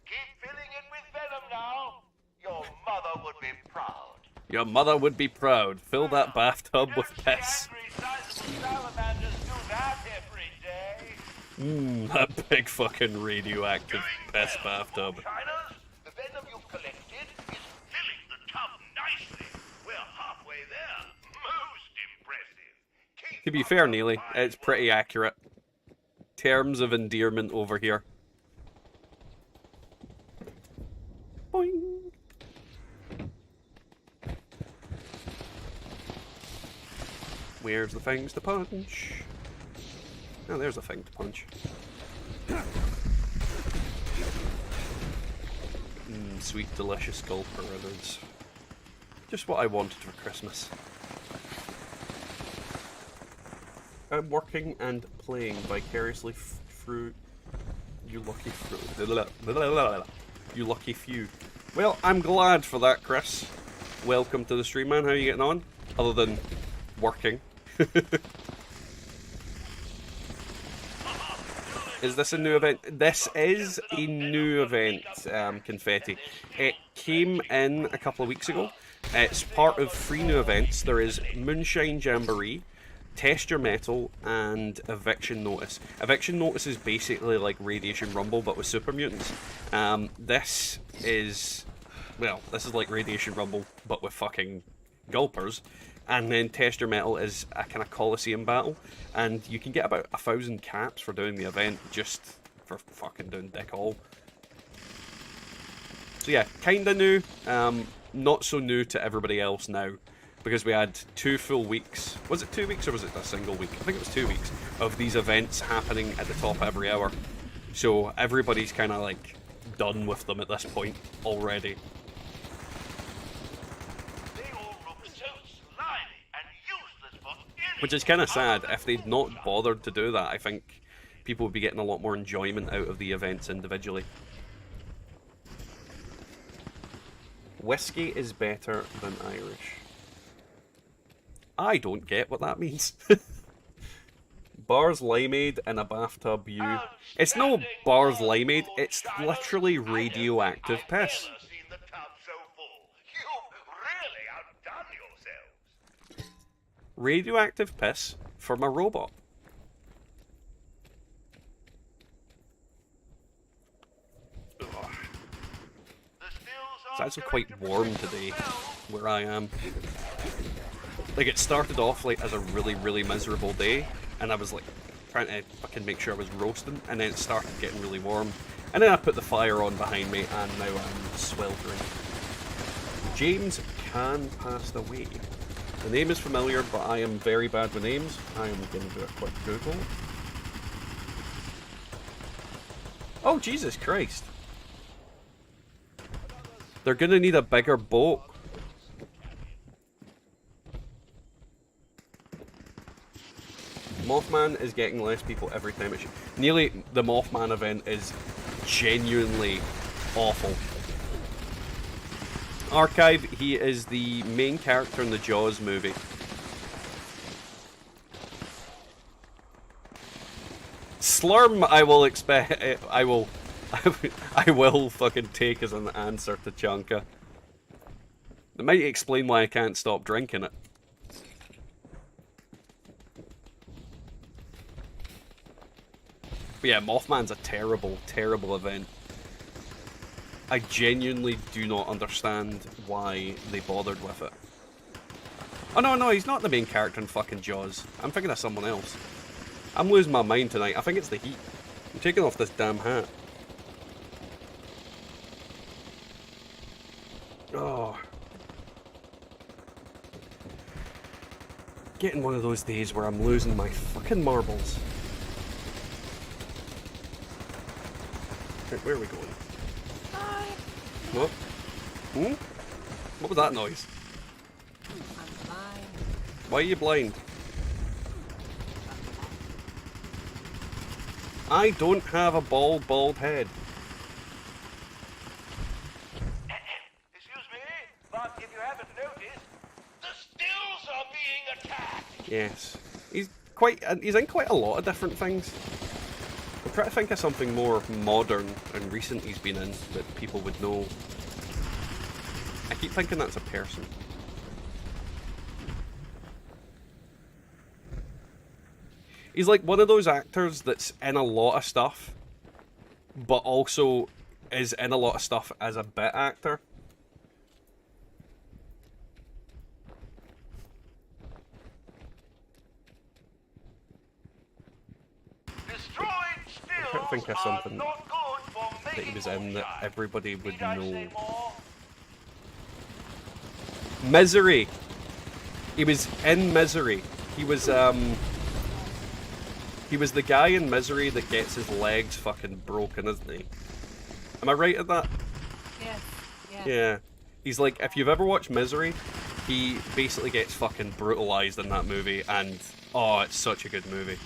Keep filling it with venom now. Your mother would be proud.
Your mother would be proud. Fill that bathtub with piss. That big fucking radioactive piss bathtub.
The venom you've collected is filling the tub nicely. We're halfway there. Most impressive.
To be fair, Neely, it's pretty accurate. Terms of endearment over here. Boing. Where's the things to punch? Oh, there's a thing to punch. Sweet, delicious gulper ribbons. Just what I wanted for Christmas. I'm working and playing vicariously through you lucky you lucky few. Well, I'm glad for that, Chris. Welcome to the stream, man. How are you getting on? Other than working. Is this a new event? This is a new event, Confetti. It came in a couple of weeks ago. It's part of 3 new events. There is Moonshine Jamboree, Test Your Metal, and Eviction Notice. Eviction Notice is basically like Radiation Rumble, but with super mutants. This is like Radiation Rumble, but with fucking gulpers. And then Test Your Metal is a kind of Coliseum battle, and you can get about 1,000 caps for doing the event, just for fucking doing dick all. So yeah, kinda new, not so new to everybody else now, because we had 2 full weeks. Was it 2 weeks or was it a single week? I think it was 2 weeks of these events happening at the top every hour. So everybody's kind of like done with them at this point already. Which is kind of sad. If they'd not bothered to do that, I think people would be getting a lot more enjoyment out of the events individually. Whiskey is better than Irish. I don't get what that means. Bars limeade in a bathtub you... It's no bars limeade, it's literally radioactive piss. Radioactive piss from a robot. It's actually quite warm today, where I am. Like, it started off like as a really, really miserable day, and I was like trying to fucking make sure I was roasting, and then it started getting really warm. And then I put the fire on behind me, and now I'm sweltering. James Can passed away. The name is familiar, but I am very bad with names. I am going to do a quick Google. Oh, Jesus Christ. They're going to need a bigger boat. Mothman is getting less people every time it should. Nearly the Mothman event is genuinely awful. Archive, he is the main character in the Jaws movie. Slurm, I will expect. I will fucking take as an answer to Chanka. It might explain why I can't stop drinking it. But yeah, Mothman's a terrible, terrible event. I genuinely do not understand why they bothered with it. Oh no, he's not the main character in fucking Jaws. I'm thinking of someone else. I'm losing my mind tonight. I think it's the heat. I'm taking off this damn hat. Oh. Getting one of those days where I'm losing my fucking marbles. Right, where are we going? What? Hmm? What was that noise?
I'm blind.
Why are you blind? I don't have a bald head.
Excuse me, but if you haven't noticed, the stills are being attacked.
Yes. He's in quite a lot of different things. I'm trying to think of something more modern and recent he's been in that people would know. I keep thinking that's a person. He's like one of those actors that's in a lot of stuff, but also is in a lot of stuff as a bit actor.
Destroyed
I think of
stills are
something.
not good for
that he was in that everybody would
Need I say
know?
more?
Misery. He was in Misery. He was the guy in Misery that gets his legs fucking broken, isn't he? Am I right at that?
Yes. Yeah.
Yeah. He's like, if you've ever watched Misery, he basically gets fucking brutalized in that movie, and oh, it's such a good movie.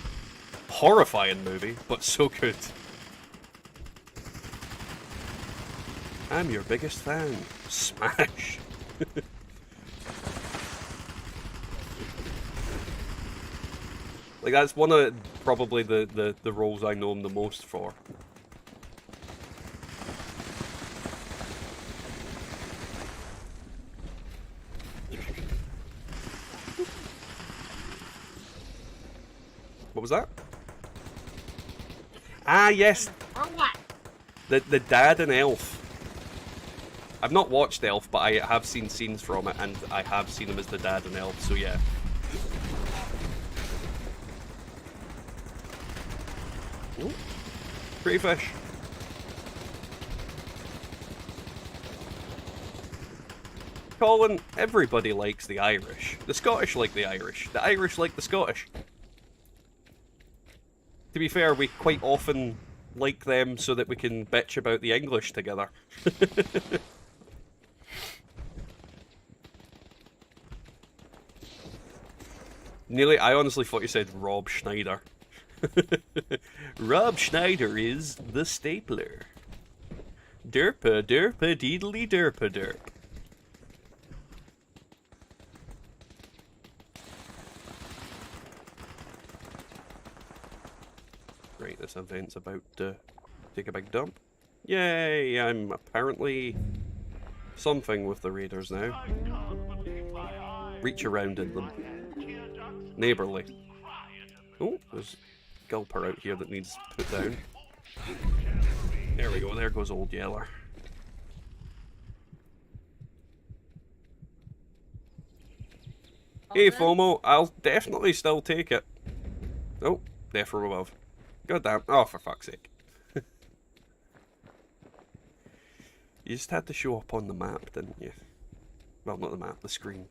Horrifying movie, but so good. I'm your biggest fan. Smash. Like, that's one of probably the roles I know him the most for. What was that? Ah, yes,
Or what?
the dad in Elf. I've not watched Elf, but I have seen scenes from it, and I have seen him as the dad in Elf, so yeah. Ooh, pretty fish. Colin, everybody likes the Irish. The Scottish like the Irish. The Irish like the Scottish. To be fair, we quite often like them so that we can bitch about the English together. Nearly, I honestly thought you said Rob Schneider. Rob Schneider is the stapler. Derpa, derpa, deedly derpa derp. Right, this event's about to take a big dump. Yay, I'm apparently something with the raiders now.
I can't believe my eyes.
Reach around in them.
I had tear ducts
Neighbourly.
crying at the
Oh, there's a gulper out here that needs put down. There we go, there goes Old Yeller. Hey FOMO, I'll definitely still take it. Oh, there from above. God damn. Oh, for fuck's sake. You just had to show up on the map, didn't you? Well, not the map, the screen.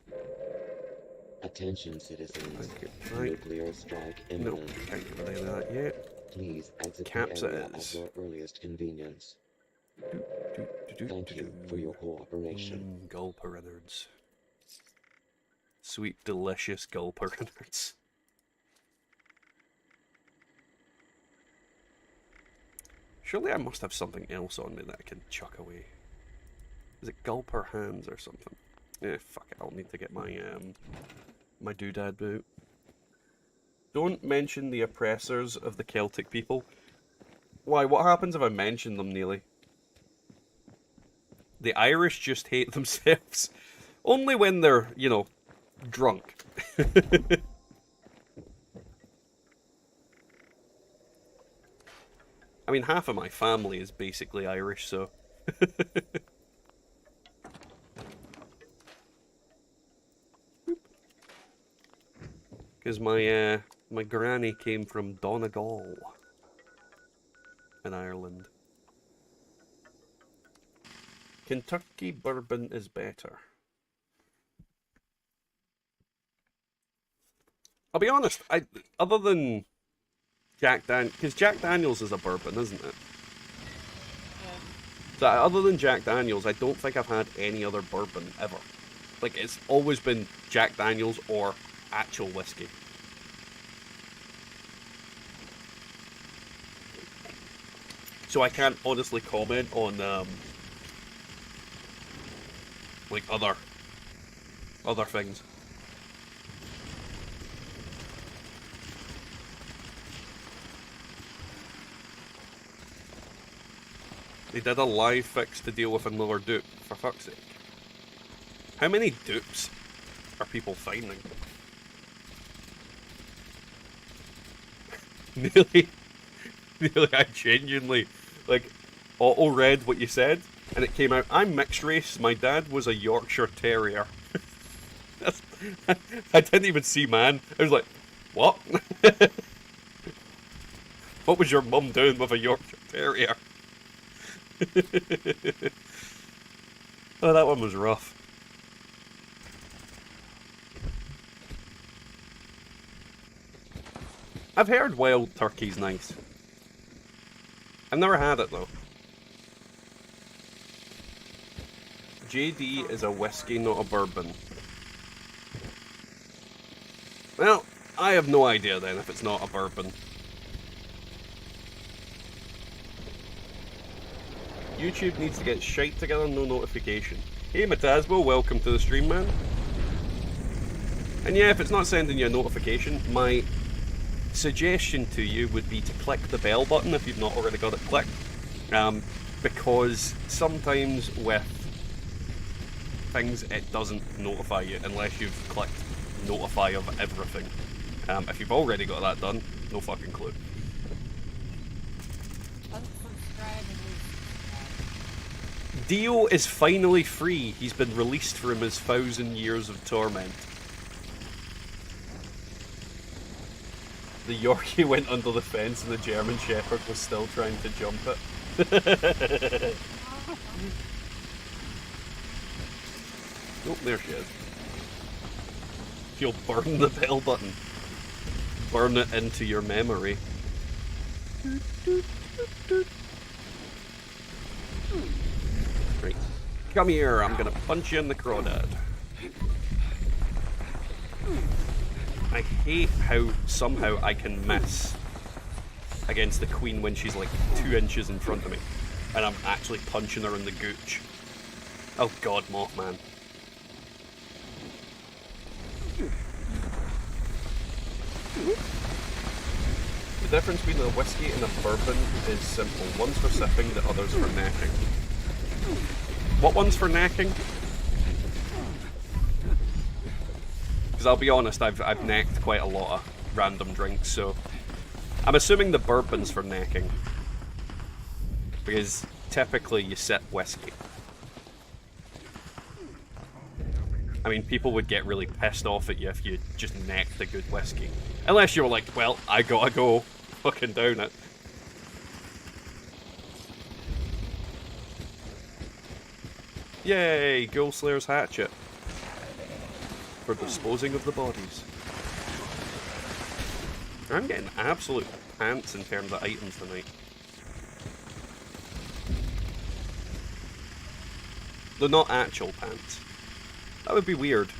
Attention, citizens.
Thank you. Right.
Nuclear strike
No,
imminent.
can't give it any of that yet.
Please exit
Caps
the
it
area
is.
at your earliest convenience.
Do,
Thank you for your cooperation.
Gulper innards. Sweet, delicious gulper innards. Surely I must have something else on me that I can chuck away. Is it gulper hands or something? Yeah, fuck it. I'll need to get my my doodad boot. Don't mention the oppressors of the Celtic people. Why? What happens if I mention them, Neely? The Irish just hate themselves. Only when they're, you know, drunk. I mean, half of my family is basically Irish, so... Because my granny came from Donegal in Ireland. Kentucky bourbon is better. I'll be honest, other than because Jack Daniels is a bourbon, isn't it?
Yeah.
So other than Jack Daniels, I don't think I've had any other bourbon ever. Like, it's always been Jack Daniels or actual whiskey. So I can't honestly comment on like other things. They did a live fix to deal with another dupe, for fuck's sake. How many dupes are people finding? Nearly, I genuinely, like, auto-read what you said, and it came out, I'm mixed race, my dad was a Yorkshire Terrier. I didn't even see man. I was like, what? What was your mum doing with a Yorkshire Terrier? Oh, that one was rough. I've heard wild turkey's nice. I've never had it though. JD is a whiskey, not a bourbon. Well, I have no idea then if it's not a bourbon. YouTube needs to get shite together, no notification. Hey Matasbo, welcome to the stream, man. And yeah, if it's not sending you a notification, my suggestion to you would be to click the bell button if you've not already got it clicked. Because sometimes with things it doesn't notify you unless you've clicked notify of everything. If you've already got that done, no fucking clue.
Unsubscribe and resubscribe.
Dio is finally free. He's been released from his 1,000 years of torment. The Yorkie went under the fence and the German Shepherd was still trying to jump it. Oh, there she is. You'll burn the bell button. Burn it into your memory. Right. Come here, I'm gonna punch you in the crawdad. I hate how somehow I can miss against the queen when she's like 2 inches in front of me. And I'm actually punching her in the gooch. Oh god, Mothman. The difference between a whiskey and a bourbon is simple. One's for sipping, the other's for necking. What one's for necking? Because I'll be honest, I've necked quite a lot of random drinks, so I'm assuming the bourbon's for necking. Because typically you sip whiskey. I mean, people would get really pissed off at you if you just necked a good whiskey. Unless you were like, well, I gotta go fucking down it. Yay, Ghoulslayer's hatchet. For disposing of the bodies. I'm getting absolute pants in terms of items tonight. They're not actual pants. That would be weird.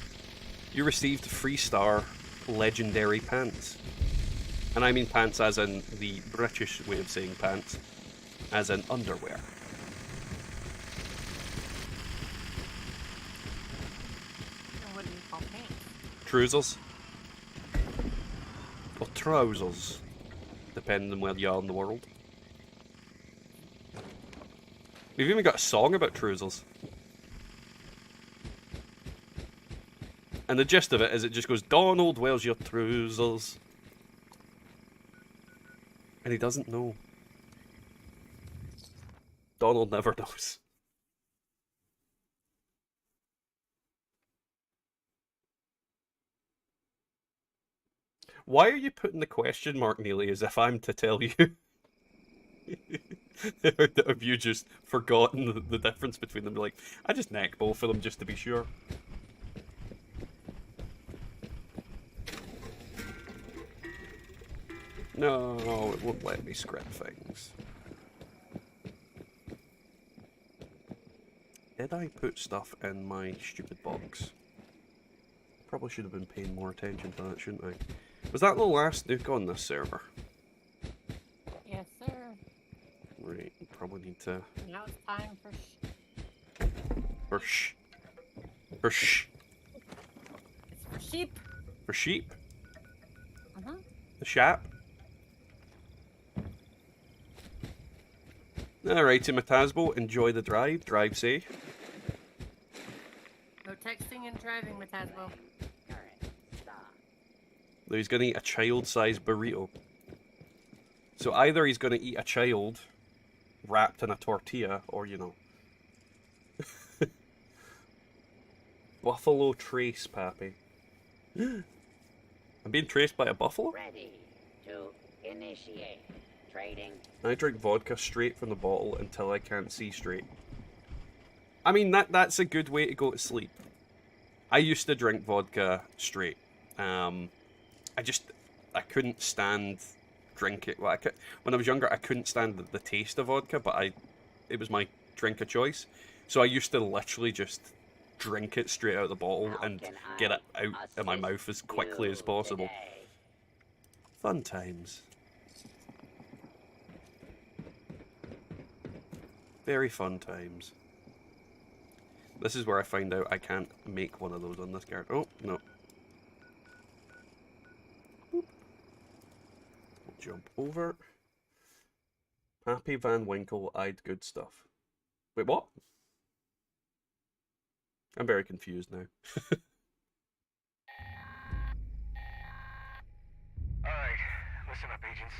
You received 3-star legendary pants. And I mean pants as in the British way of saying pants. As in underwear.
What do you call pants?
Trousers. Or trousers. Depending on where you are in the world. We've even got a song about trousers. And the gist of it is it just goes, Donald, where's your trousers? And he doesn't know. Donald never knows. Why are you putting the question mark, Neely, as if I'm to tell you? Have you just forgotten the difference between them? Like, I just neck both of them just to be sure. No, it won't let me script things. Did I put stuff in my stupid box? Probably should have been paying more attention to that, shouldn't I? Was that the last nuke on this server?
Yes, sir.
Right, probably need to...
Now it's time for
For sh... For sh...
It's for sheep.
For sheep?
Uh-huh.
The shap? Alrighty, Matasbo, enjoy the drive. Drive safe.
No texting and driving, Matasbo. Alright, stop.
Though he's gonna eat a child-sized burrito. So either he's gonna eat a child wrapped in a tortilla, or, you know. Buffalo trace, Pappy. I'm being traced by a buffalo?
Ready to initiate
I drink vodka straight from the bottle until I can't see straight. I mean, that's a good way to go to sleep. I used to drink vodka straight. I couldn't stand drink it. Well, when I was younger, I couldn't stand the taste of vodka, but it was my drink of choice. So I used to literally just drink it straight out of the bottle and get it out of my mouth as quickly as possible. Fun times. Very fun times. This is where I find out I can't make one of those on this card. Oh, no. Boop. Jump over. Happy Van Winkle eyed good stuff. Wait, what? I'm very confused now.
Alright, listen up, agents.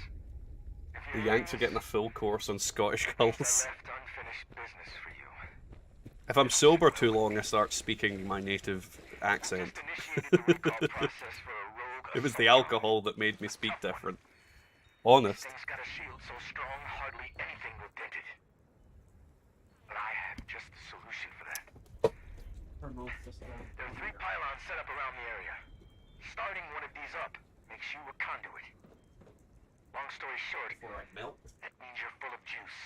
The Yanks are getting a full course on Scottish cults.
left unfinished business for you.
If I'm sober too long, I start speaking my native accent.
Just initiated the recall process for a rogue.
It was the alcohol that made me speak different. Honest.
Thing's got a shield so strong, hardly anything will dent it. But I have just the solution for that.
Remove this guy.
There are 3 pylons set up around the area. Starting one of these up makes you a conduit. Long story short, that means you're full of juice.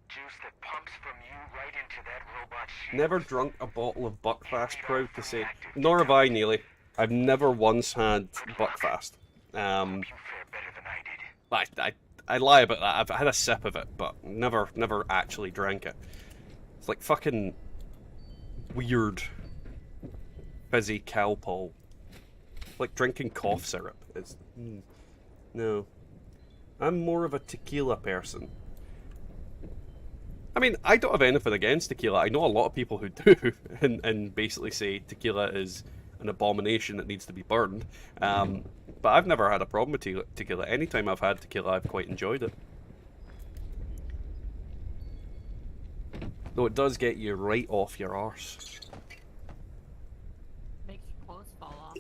Juice that pumps from you right into that robot shield.
Never drunk a bottle of Buckfast, proud to say. Nor have I, Neely. I've never once had Buckfast.
You fare better than I did.
I lie about that. I've had a sip of it, but never actually drank it. It's like fucking weird fizzy cowpole. Like drinking cough syrup. It's no. I'm more of a tequila person. I mean, I don't have anything against tequila. I know a lot of people who do, and basically say tequila is an abomination that needs to be burned. But I've never had a problem with tequila. Anytime I've had tequila, I've quite enjoyed it. Though it does get you right off your arse.
Makes your clothes fall off.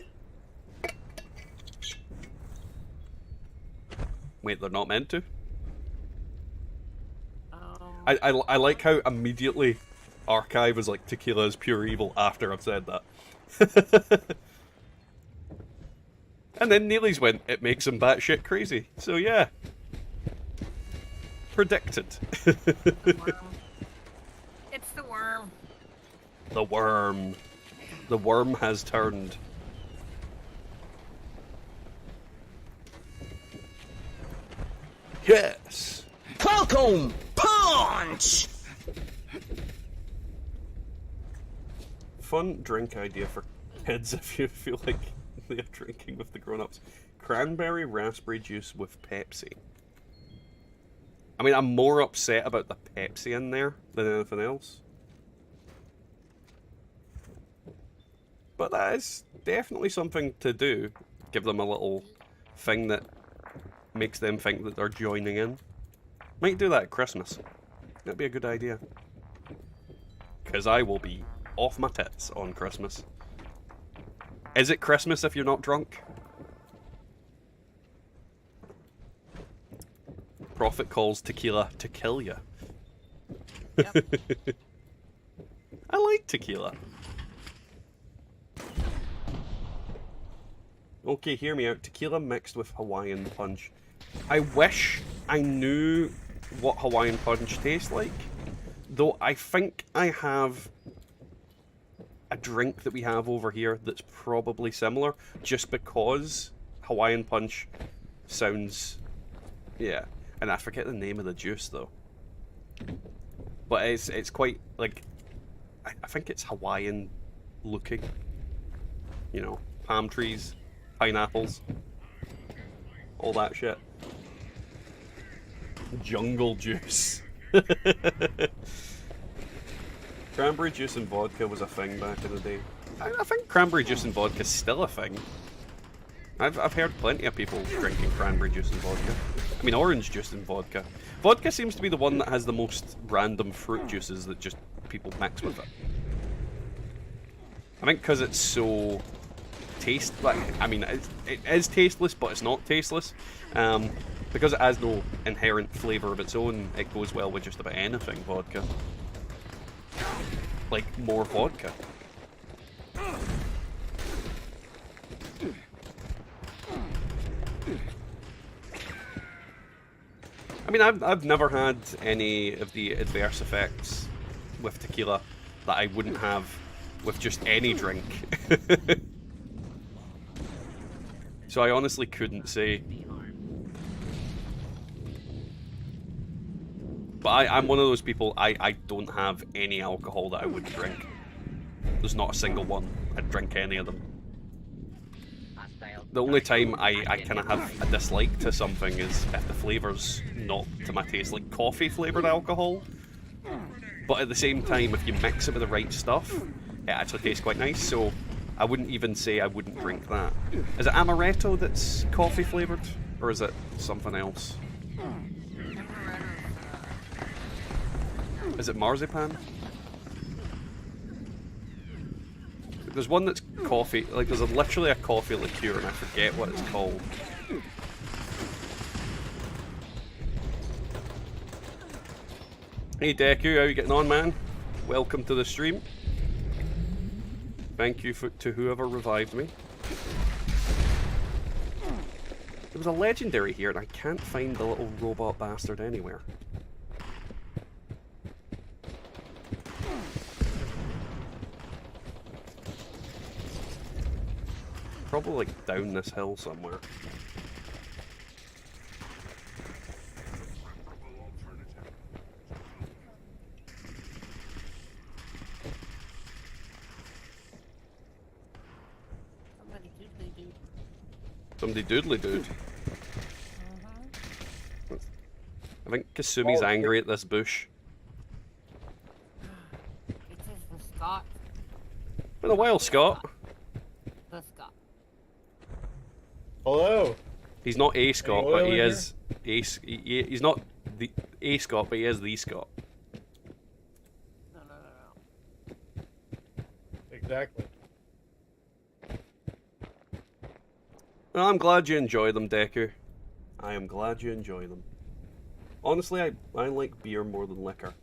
Wait, they're not meant to?
Oh.
I like how immediately Archive was like, tequila is pure evil after I've said that. And then Neely's went, it makes him batshit crazy. So yeah. Predicted.
The worm. It's the worm.
The worm. The worm has turned. Yes!
Falcon Punch!
Fun drink idea for kids if you feel like they're drinking with the grown-ups. Cranberry raspberry juice with Pepsi. I mean, I'm more upset about the Pepsi in there than anything else. But that is definitely something to do. Give them a little thing that makes them think that they're joining in. Might do that at Christmas. That'd be a good idea. Because I will be off my tits on Christmas. Is it Christmas if you're not drunk? Prophet calls tequila to kill ya.
Yep.
I like tequila. Okay, hear me out. Tequila mixed with Hawaiian punch. I wish I knew what Hawaiian punch tastes like. Though I think I have a drink that we have over here that's probably similar. Just because Hawaiian punch sounds... Yeah. And I forget the name of the juice though. But it's quite, like... I think it's Hawaiian looking. You know, palm trees, pineapples, all that shit. Jungle juice. Cranberry juice and vodka was a thing back in the day. I think cranberry juice and vodka is still a thing. I've heard plenty of people drinking cranberry juice and vodka. I mean, orange juice and vodka. Vodka seems to be the one that has the most random fruit juices that just people mix with it. I think because it's so I mean, it is tasteless, but it's not tasteless. Because it has no inherent flavour of its own, it goes well with just about anything vodka. Like, more vodka. I mean, I've never had any of the adverse effects with tequila that I wouldn't have with just any drink. So I honestly couldn't say. But I'm one of those people, I don't have any alcohol that I wouldn't drink. There's not a single one. I'd drink any of them. The only time I kind of have a dislike to something is if the flavour's not to my taste, like coffee flavoured alcohol. But at the same time, if you mix it with the right stuff, it actually tastes quite nice, so I wouldn't even say I wouldn't drink that. Is it amaretto that's coffee flavoured? Or is it something else? Is it marzipan? There's one that's coffee, like there's literally a coffee liqueur and I forget what it's called. Hey Deku, how you getting on, man? Welcome to the stream. Thank you to whoever revived me. There was a legendary here and I can't find the little robot bastard anywhere. Probably like down this hill somewhere. Somebody doodly dude. I think Kasumi's angry at this bush.
It is the Scott.
Been a while, Scott.
The Scott.
Hello.
He's not a Scott,
Any
but
oil
he
in
is he's not the a Scott, but he is the Scott.
No.
Exactly.
Well, I'm glad you enjoy them, Deku. I am glad you enjoy them. Honestly, I like beer more than liquor.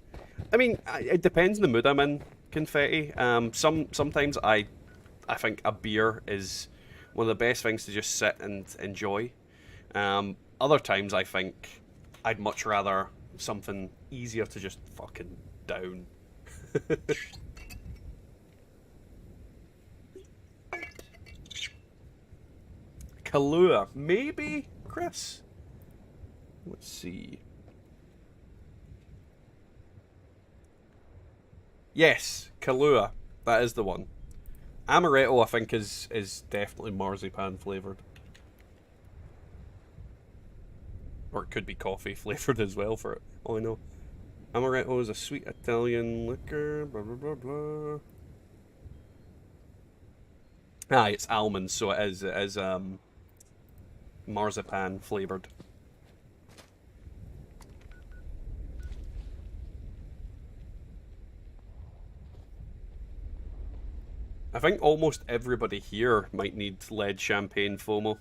I mean, it depends on the mood I'm in, Confetti. Sometimes I think a beer is one of the best things to just sit and enjoy. Other times I think I'd much rather something easier to just fucking down. Kahlua, maybe, Chris? Let's see. Yes, Kahlua. That is the one. Amaretto, I think, is definitely marzipan flavoured. Or it could be coffee flavoured as well, for all I know. Amaretto is a sweet Italian liquor, blah blah blah blah. Ah, it's almonds, so it is marzipan flavoured. I think almost everybody here might need lead champagne FOMO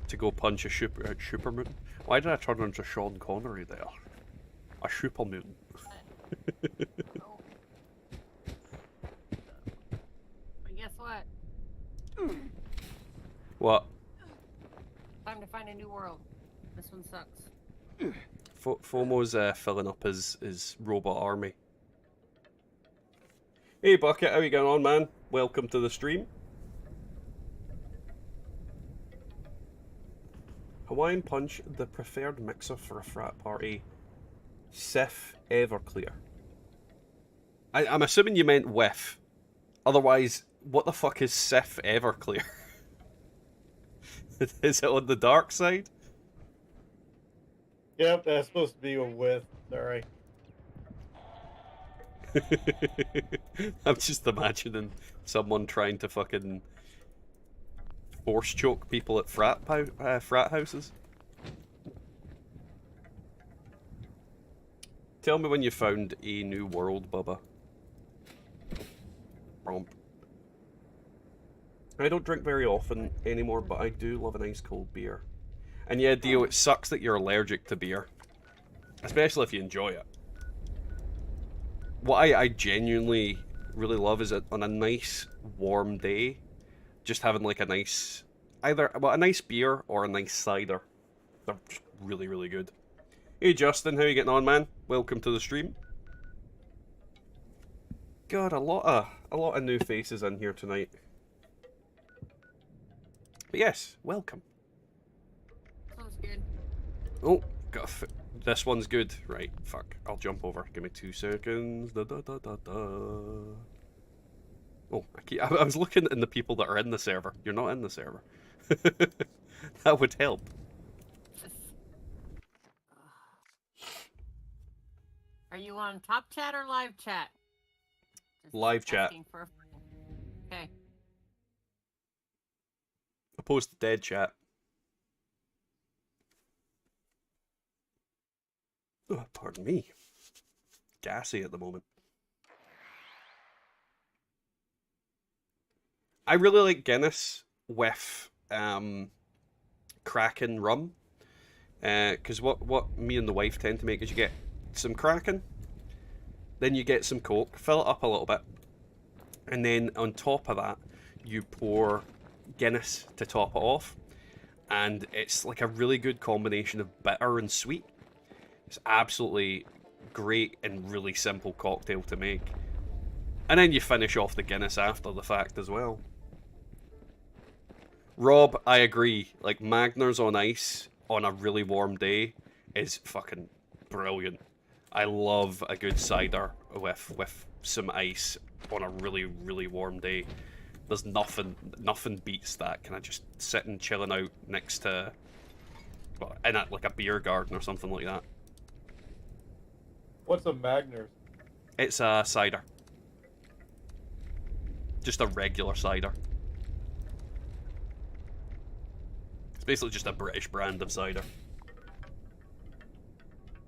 to go punch a Supermoon. Why did I turn into Sean Connery there? A Supermoon.
But guess what?
What?
Time to find a new world. This one sucks.
FOMO's filling up his robot army. Hey Bucket, how you going on, man? Welcome to the stream. Hawaiian Punch, the preferred mixer for a frat party. Sif Everclear. I'm assuming you meant with. Otherwise, what the fuck is Sif Everclear? Is it on the dark side?
Yep, that's supposed to be a with. Sorry.
I'm just imagining someone trying to fucking force choke people at frat houses. Tell me when you found a new world, Bubba. Romp. I don't drink very often anymore, but I do love a nice cold beer. And yeah, Dio, it sucks that you're allergic to beer. Especially if you enjoy it. What I genuinely really love is on a nice warm day, just having like a nice, either, well, a nice beer or a nice cider. They're just really, really good. Hey Justin, how you getting on, man? Welcome to the stream. God, a lot of new faces in here tonight. But yes, welcome.
Sounds good.
Oh, this one's good. Right, fuck. I'll jump over. Give me 2 seconds. Da, da, da, da, da. Oh, I was looking at the people that are in the server. You're not in the server. That would help.
Are you on top chat or live chat? Just
Live chat.
asking for... Okay.
Opposed to dead chat. Oh, pardon me. Gassy at the moment. I really like Guinness with Kraken rum. Because what me and the wife tend to make is you get some Kraken, then you get some Coke, fill it up a little bit, and then on top of that, you pour Guinness to top it off. And it's like a really good combination of bitter and sweet. It's absolutely great and really simple cocktail to make. And then you finish off the Guinness after the fact as well. Rob, I agree. Like, Magners on ice on a really warm day is fucking brilliant. I love a good cider with some ice on a really, really warm day. There's nothing beats that. Kind of just sitting, chilling out next to, well, in like a beer garden or something like that.
What's a Magners?
It's a cider. Just a regular cider. It's basically just a British brand of cider.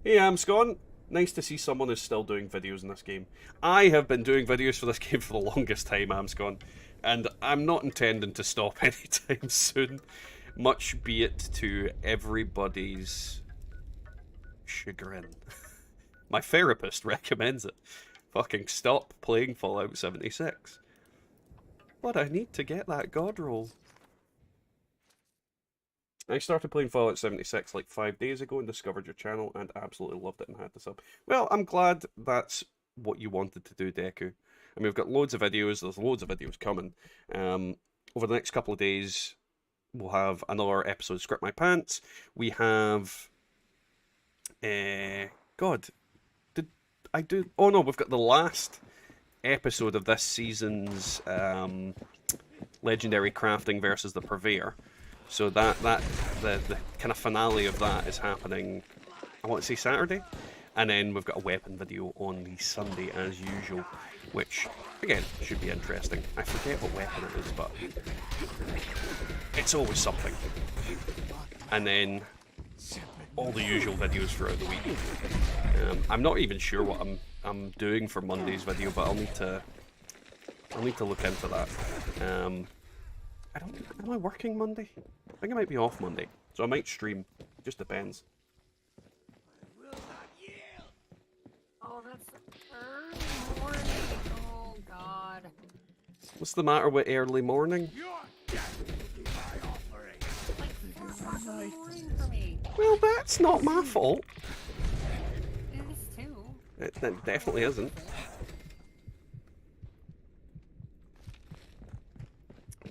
Hey, Amscon. Nice to see someone who's still doing videos in this game. I have been doing videos for this game for the longest time, Amscon, and I'm not intending to stop anytime soon. Much be it to everybody's chagrin. My therapist recommends it. Fucking stop playing Fallout 76. But I need to get that god roll. I started playing Fallout 76 like 5 days ago and discovered your channel and absolutely loved it and had to sub. Well, I'm glad that's what you wanted to do, Deku. I mean, we've got loads of videos. There's loads of videos coming. Over the next couple of days, we'll have another episode of Script My Pants. We have... God, did I do... Oh no, we've got the last episode of this season's Legendary Crafting versus the Purveyor. So the kind of finale of that is happening, I want to say Saturday, and then we've got a weapon video on the Sunday as usual, which again should be interesting. I forget what weapon it is, but it's always something. And then all the usual videos throughout the week. I'm not even sure what I'm doing for Monday's video, but I'll need to look into that. Am I working Monday? I think I might be off Monday, so I might stream. Just depends.
Oh, that's early morning. Oh, God.
What's the matter with early morning?
Like 4 o'clock in the morning for me.
Well, that's not my fault.
It is too.
It definitely isn't.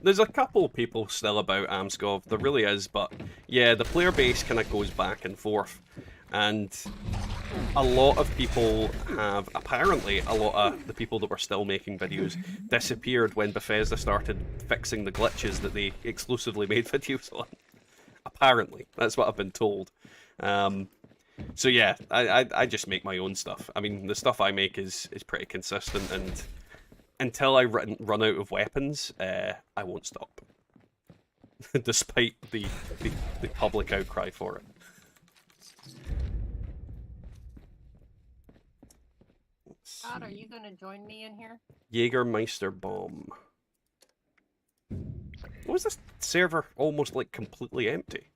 There's a couple of people still about Amskov, there really is, but yeah, the player base kind of goes back and forth. And a lot of people have, apparently, a lot of the people that were still making videos disappeared when Bethesda started fixing the glitches that they exclusively made videos on. Apparently, that's what I've been told. So yeah, I just make my own stuff. I mean, the stuff I make is pretty consistent, and until I run out of weapons, I won't stop. Despite the public outcry for it.
God, are you going to join me in here?
Jägermeister bomb. What was this server almost like completely empty?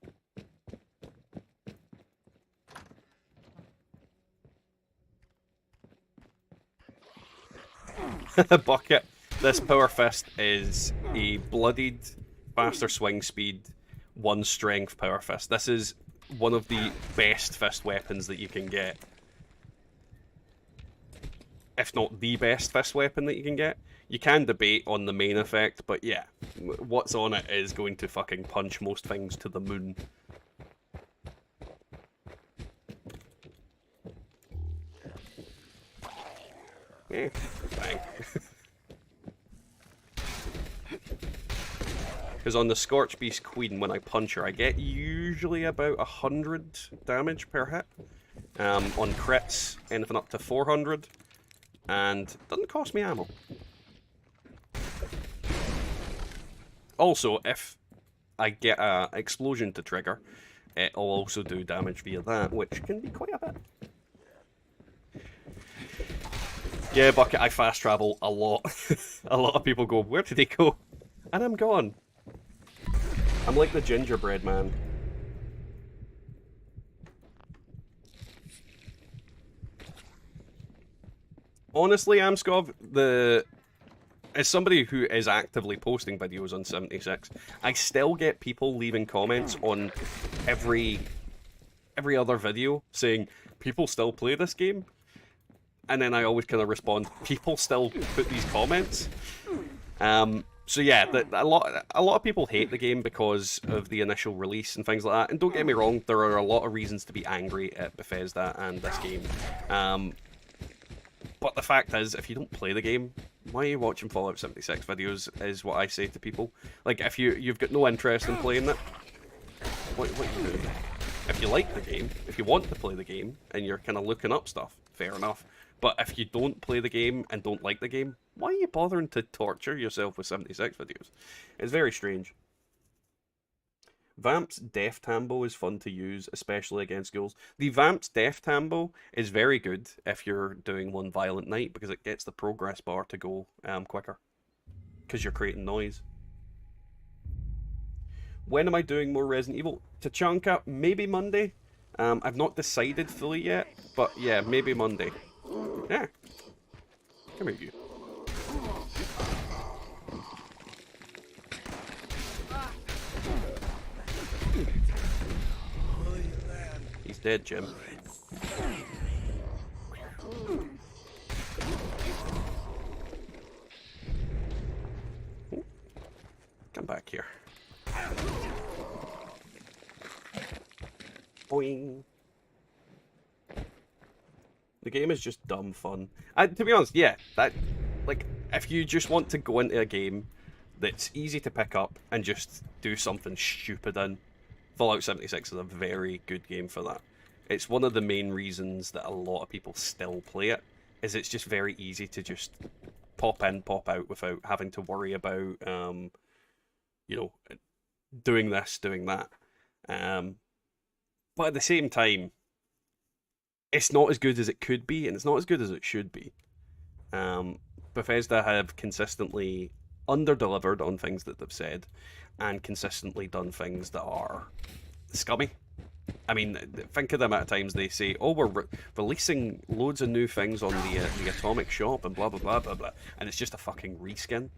Bucket. This Power Fist is a bloodied, faster swing speed, 1 strength Power Fist. This is one of the best fist weapons that you can get. If not the best fist weapon that you can get. You can debate on the main effect, but yeah, what's on it is going to fucking punch most things to the moon. Eh, bang. Because on the Scorch Beast Queen, when I punch her, I get usually about 100 damage per hit. On crits, anything up to 400. And it doesn't cost me ammo. Also, if I get an explosion to trigger, it'll also do damage via that, which can be quite a bit. Yeah, Bucket, I fast travel a lot. A lot of people go, where did he go? And I'm gone. I'm like the gingerbread man. Honestly, Amskov, as somebody who is actively posting videos on 76, I still get people leaving comments on every other video saying, people still play this game? And then I always kind of respond, people still put these comments? So yeah, a lot of people hate the game because of the initial release and things like that. And don't get me wrong, there are a lot of reasons to be angry at Bethesda and this game. But the fact is, if you don't play the game, why are you watching Fallout 76 videos, is what I say to people. Like, if you've got no interest in playing it, what are you doing? If you like the game, if you want to play the game, and you're kind of looking up stuff, fair enough. But if you don't play the game and don't like the game, why are you bothering to torture yourself with 76 videos? It's very strange. Vamp's Death Tambo is fun to use, especially against ghouls. The Vamp's Death Tambo is very good if you're doing one violent night, because it gets the progress bar to go quicker. Because you're creating noise. When am I doing more Resident Evil? Tachanka, maybe Monday. I've not decided fully yet, but yeah, maybe Monday. Yeah. Come here, you. He's dead, Jim. Come back here. Boing. The game is just dumb fun. And to be honest, yeah, like, if you just want to go into a game that's easy to pick up and just do something stupid in, Fallout 76 is a very good game for that. It's one of the main reasons that a lot of people still play it, is it's just very easy to just pop in, pop out without having to worry about, you know, doing this, doing that. But at the same time, it's not as good as it could be, and it's not as good as it should be. Bethesda have consistently under-delivered on things that they've said, and consistently done things that are scummy. I mean, think of the amount of times they say, oh, we're releasing loads of new things on the Atomic Shop, and blah, blah, blah, blah, blah, and it's just a fucking reskin.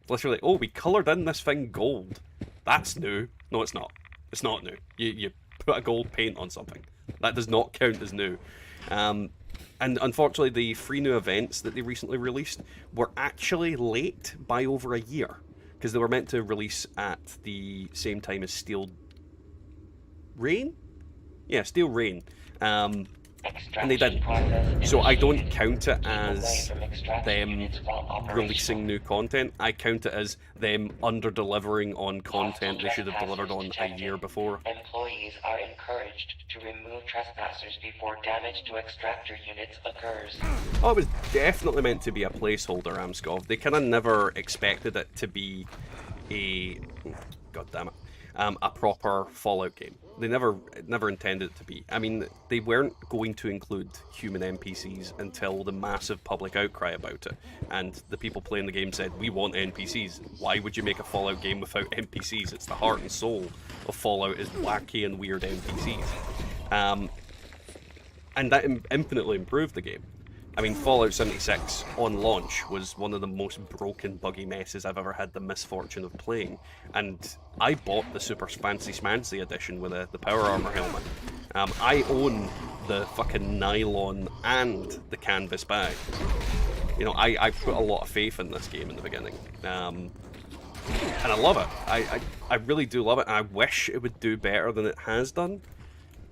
Literally, oh, we coloured in this thing gold. That's new. No, it's not. It's not new. You put a gold paint on something. That does not count as new. And unfortunately, the 3 new events that they recently released were actually late by over a year, because they were meant to release at the same time as Steel Rain? Yeah, Steel Rain. And they didn't. So I don't count it as them releasing new content. I count it as them under-delivering on content they should have delivered on a year before.
Employees are encouraged to remove trespassers before damage to extractor units occurs.
Oh, it was definitely meant to be a placeholder, Amskov. They kind of never expected it to be a... God damn it. A proper Fallout game. They never intended it to be. I mean, they weren't going to include human NPCs until the massive public outcry about it. And the people playing the game said, we want NPCs. Why would you make a Fallout game without NPCs? It's the heart and soul of Fallout is wacky and weird NPCs. And that infinitely improved the game. I mean, Fallout 76 on launch was one of the most broken, buggy messes I've ever had the misfortune of playing. And I bought the super fancy smancy edition with the power armor helmet. I own the fucking nylon and the canvas bag. You know, I put a lot of faith in this game in the beginning. And I love it. I really do love it. And I wish it would do better than it has done.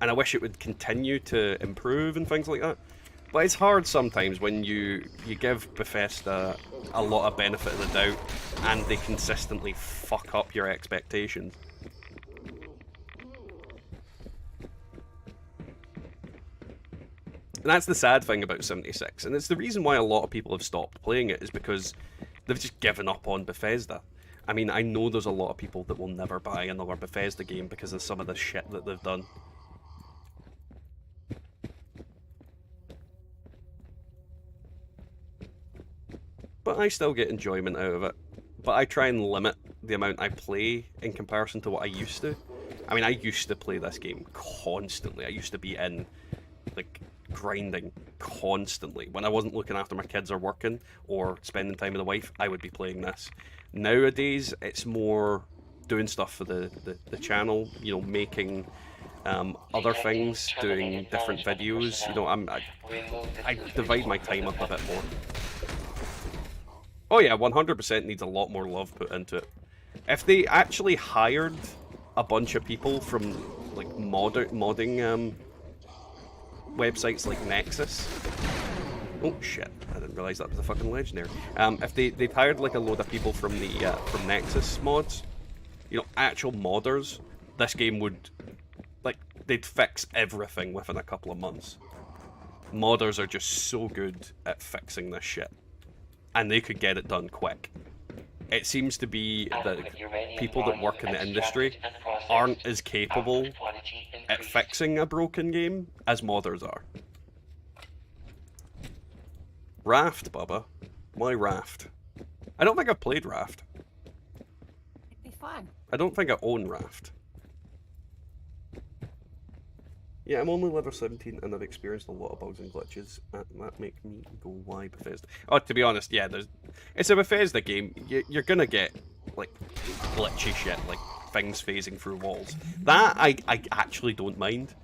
And I wish it would continue to improve and things like that. But it's hard sometimes when you give Bethesda a lot of benefit of the doubt and they consistently fuck up your expectations. And that's the sad thing about 76, and it's the reason why a lot of people have stopped playing it, is because they've just given up on Bethesda. I mean, I know there's a lot of people that will never buy another Bethesda game because of some of the shit that they've done. But I still get enjoyment out of it. But I try and limit the amount I play in comparison to what I used to. I mean, I used to play this game constantly. I used to be in, like, grinding constantly. When I wasn't looking after my kids or working or spending time with the wife, I would be playing this. Nowadays, it's more doing stuff for the channel, you know, making other things, doing different videos. You know, I divide my time up a bit more. Oh yeah, 100% needs a lot more love put into it. If they actually hired a bunch of people from like modding websites like Nexus. Oh shit! I didn't realize that was a fucking legendary. If they'd hired like a load of people from the from Nexus mods, you know, actual modders, this game would, like, they'd fix everything within a couple of months. Modders are just so good at fixing this shit. And they could get it done quick. It seems to be that people that work in the industry aren't as capable at fixing a broken game as modders are. Raft, Bubba. Why Raft? I don't think I've played Raft.
It'd be fun.
I don't think I own Raft. Yeah, I'm only level 17 and I've experienced a lot of bugs and glitches. That make me go, why Bethesda? Oh, to be honest, yeah, it's a Bethesda game. You're gonna get, like, glitchy shit, like things phasing through walls. That I actually don't mind.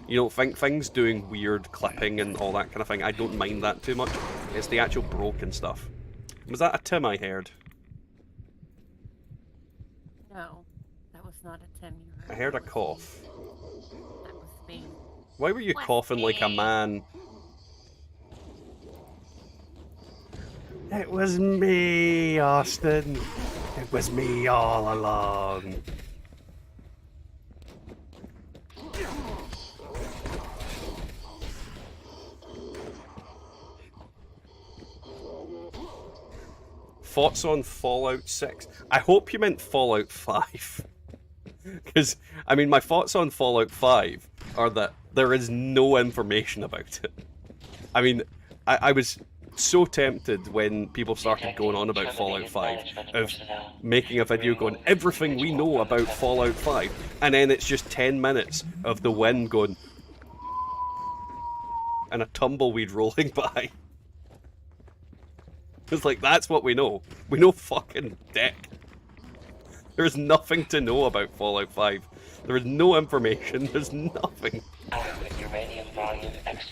You know, things doing weird clipping and all that kind of thing, I don't mind that too much. It's the actual broken stuff. Was that a Tim I heard?
No, that was not a Tim.
I heard a cough.
That was me.
Why were you coughing like a man? It was me, Austin. It was me all along. Thoughts on Fallout 6? I hope you meant Fallout 5. Because, I mean, my thoughts on Fallout 5 are that there is no information about it. I mean, I was so tempted when people started going on about Fallout 5 of making a video going, everything we know about Fallout 5, and then it's just 10 minutes of the wind going and a tumbleweed rolling by. It's like, that's what we know. We know fucking dick. There's nothing to know about Fallout 5. There is no information, there's nothing.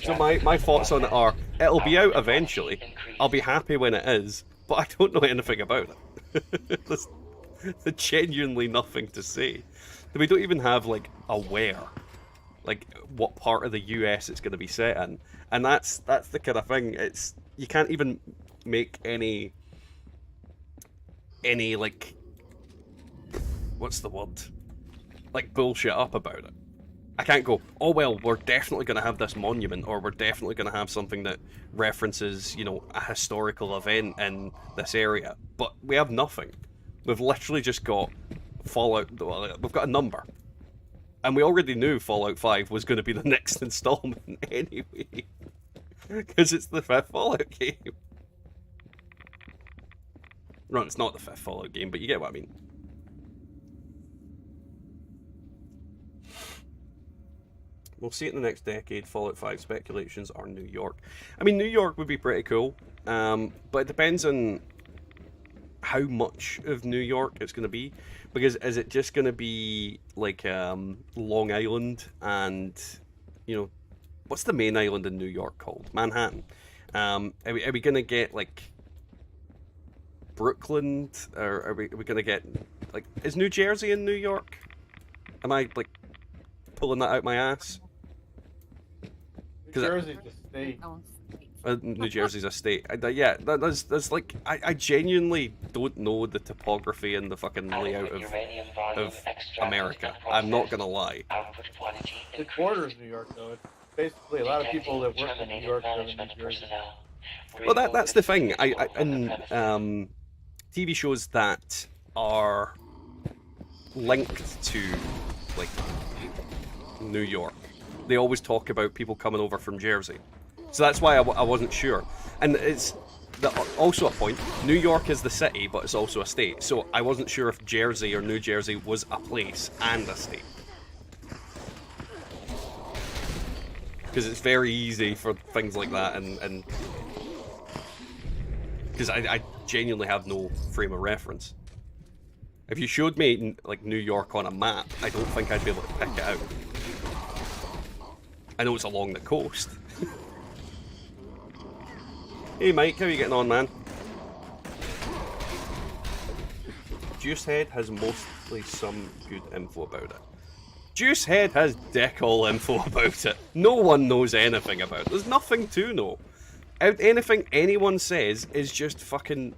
So my thoughts on it are, it'll be out eventually. I'll be happy when it is, but I don't know anything about it. There's genuinely nothing to say. We don't even have, like, a where. Like, what part of the US it's going to be set in. And that's the kind of thing, it's... You can't even make any, like... What's the word? Like, bullshit up about it. I can't go, oh well, we're definitely going to have this monument, or we're definitely going to have something that references, you know, a historical event in this area. But we have nothing. We've literally just got Fallout, we've got a number. And we already knew Fallout 5 was going to be the next installment anyway. Because it's the 5th Fallout game. No, it's not the 5th Fallout game, but you get what I mean. We'll see it in the next decade. Fallout 5 speculations are New York. I mean, New York would be pretty cool. But it depends on how much of New York it's going to be. Because is it just going to be like Long Island and, you know, what's the main island in New York called? Manhattan. Are we going to get like Brooklyn? Or are we going to get like, is New Jersey in New York? Am I like pulling that out my ass?
New Jersey's a state.
New Jersey's a state. Yeah, there's like I genuinely don't know the topography and the fucking layout of America. I'm not gonna lie.
It borders New York, though. It's basically a lot of people that work in New York live in New Jersey.
Well, that's the thing. I in TV shows that are linked to like New York, they always talk about people coming over from Jersey. So that's why I wasn't sure. And it's also a point, New York is the city, but it's also a state. So I wasn't sure if Jersey or New Jersey was a place and a state. Because it's very easy for things like that, and because I genuinely have no frame of reference. If you showed me like New York on a map, I don't think I'd be able to pick it out. I know it's along the coast. Hey Mike, how are you getting on, man? Juicehead has mostly some good info about it. Juicehead has dick all info about it. No one knows anything about it. There's nothing to know. Anything anyone says is just fucking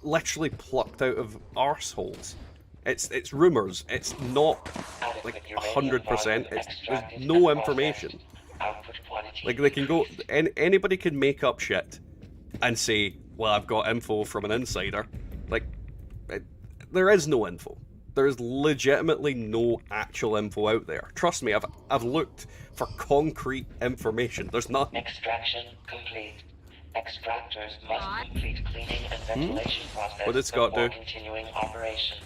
literally plucked out of arseholes. It's rumours. It's not like 100%. There's no information. Like they can go, anybody can make up shit and say, well, I've got info from an insider. Like, there is no info. There is legitimately no actual info out there. Trust me, I've looked for concrete information. There's nothing.
Extraction complete. Extractors must complete cleaning and ventilation process
What did Scott
before
do?
continuing operation.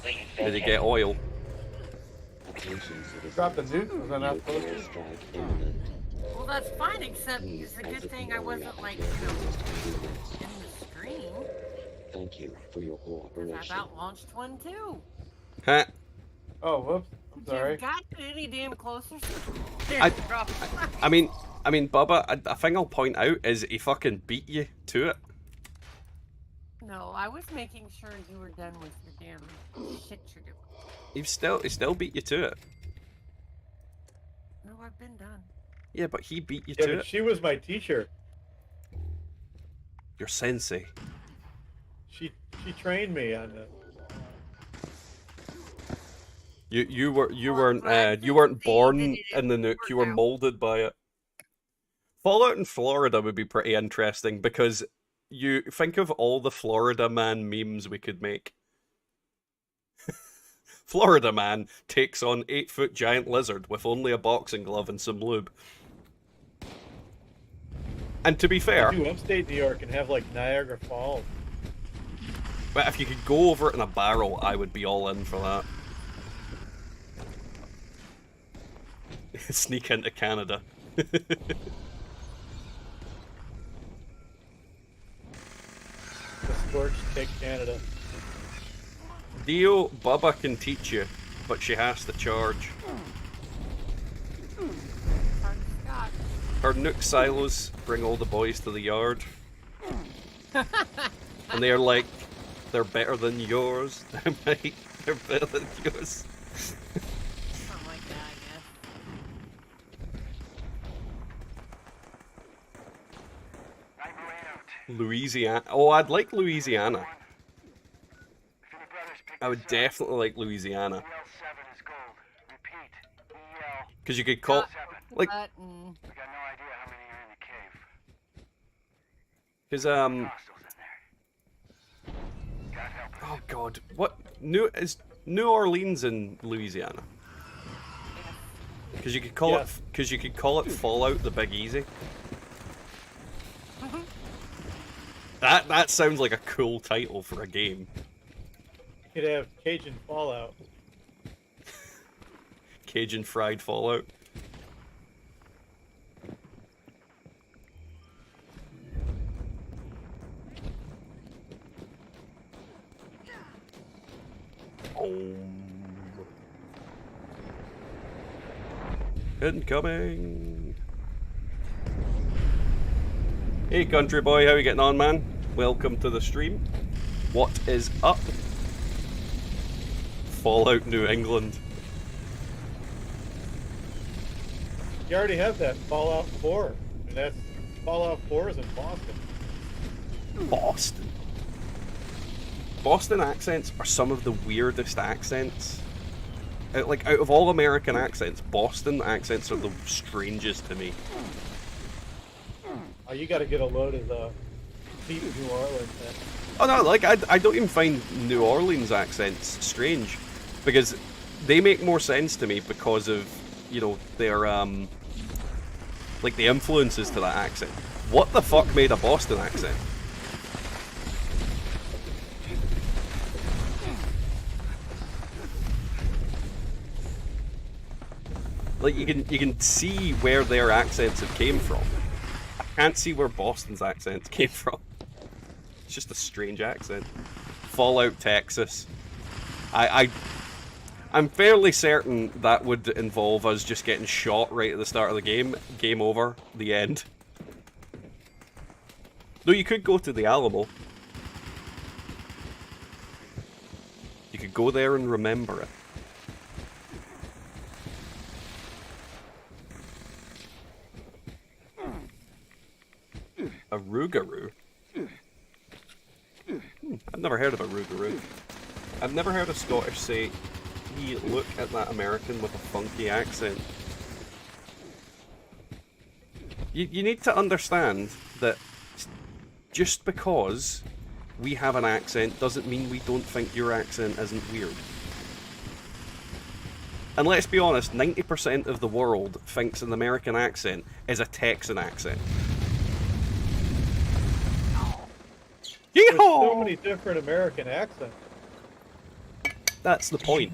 Please
Did he
vacate.
get oil?
Drop the nuke, was I not supposed to?
Airstrike imminent.
Well, that's fine, except it's a good thing I wasn't, like, in the stream.
Thank you for your
Because I
cooperation.
about launched one, too.
Huh?
Oh, whoops. I'm sorry.
You got any damn closer?
I mean, Bubba, a thing I'll point out is he fucking beat you to it.
No, I was making sure you were done with your damn shit you're doing.
He still beat you to it.
No, I've been done.
Yeah, but he beat you
Yeah,
to
but
it.
she was my teacher.
Your sensei.
She trained me on this.
You weren't
I
born
didn't
in the nuke.
work
You were
out.
molded by it. Fallout in Florida would be pretty interesting because you think of all the Florida Man memes we could make. Florida Man takes on 8-foot giant lizard with only a boxing glove and some lube. And to be fair,
Do upstate New York and have like Niagara Falls.
but if you could go over it in a barrel, I would be all in for that. Sneak into Canada.
The scorched kick Canada.
Dio, Bubba can teach you, but she has to charge.
Scott.
Her nuke silos bring all the boys to the yard. And they're like, they're better than yours. They're better than yours.
Something like that, I guess.
Night ran out.
Louisiana. Oh, I'd like Louisiana.
If any brothers pick
I would
this up,
definitely like Louisiana.
EL7 is gold. Repeat. EL7.
Because you could call, like,
Button.
We got no idea how many are in the cave.
because
Hostiles in there. God help us.
oh god, what New Orleans in Louisiana? Because you could call it Fallout the Big Easy. That sounds like a cool title for a game.
You could have Cajun Fallout.
Cajun fried Fallout. Incoming. Hey country boy, how you getting on, man? Welcome to the stream. What is up? Fallout New England.
You already have that Fallout 4. And that's Fallout 4 is in Boston.
Boston. Boston accents are some of the weirdest accents. Like, out of all American accents, Boston accents are the strangest to me.
Oh, you gotta get a load of the deep New Orleans then.
Oh no, like, I don't even find New Orleans accents strange. Because they make more sense to me because of, you know, their, like, the influences to that accent. What the fuck made a Boston accent? Like, you can see where their accents have came from. I can't see where Boston's accents came from. It's just a strange accent. Fallout, Texas. I'm fairly certain that would involve us just getting shot right at the start of the game. Game over. The end. Though you could go to the Alamo. You could go there and remember it. A Rougarou? I've never heard of a Rougarou. I've never heard a Scottish say, "Hey, look at that American with a funky accent." You need to understand that just because we have an accent doesn't mean we don't think your accent isn't weird. And let's be honest, 90% of the world thinks an American accent is a Texan accent.
There's so many different American accents.
That's the point.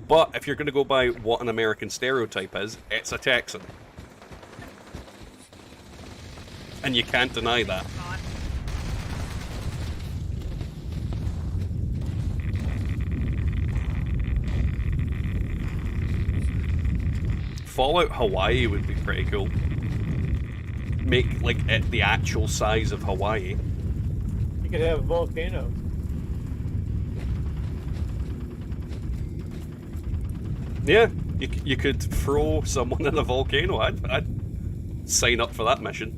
But if you're going to go by what an American stereotype is, it's a Texan. And you can't deny that. Fallout Hawaii would be pretty cool. Make, like, it the actual size of Hawaii.
You could have volcanoes.
Yeah, you could throw someone in a volcano. I'd sign up for that mission.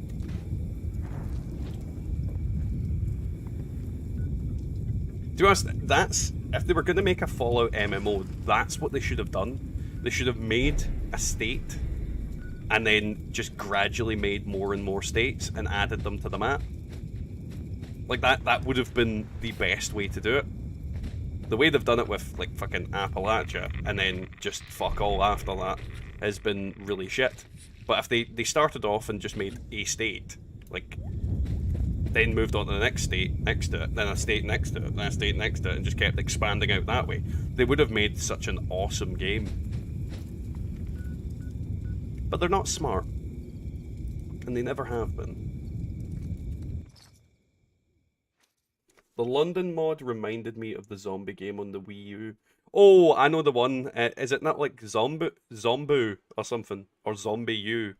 To be honest, that's, if they were going to make a Fallout MMO, that's what they should have done. They should have made a state and then just gradually made more and more states and added them to the map. Like, that would have been the best way to do it. The way they've done it with, like, fucking Appalachia, and then just fuck all after that, has been really shit. But if they started off and just made a state, like, then moved on to the next state next to it, then a state next to it, then a state next to it, and just kept expanding out that way, they would have made such an awesome game. But they're not smart. And they never have been. The London mod reminded me of the zombie game on the Wii U. Oh, I know the one. Is it not like Zombu or something? Or Zombie U?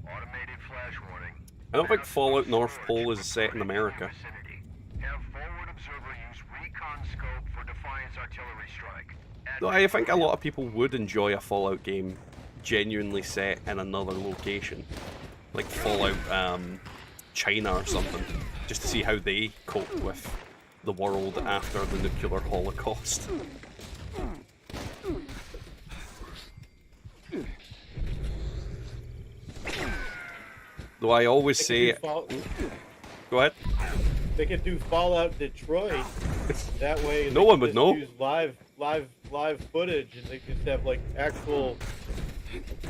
Automated flash warning.
I don't think Fallout North Pole is set in America.
Have forward observer use recon scope for Defiance artillery strike.
Though I think a lot of people would enjoy a Fallout game genuinely set in another location. Like Fallout, China or something, just to see how they cope with the world after the nuclear holocaust. Though I always say... Go ahead.
They could do Fallout Detroit That way,
No
they
one
can
would
just
know.
Use live footage, and they can just have like actual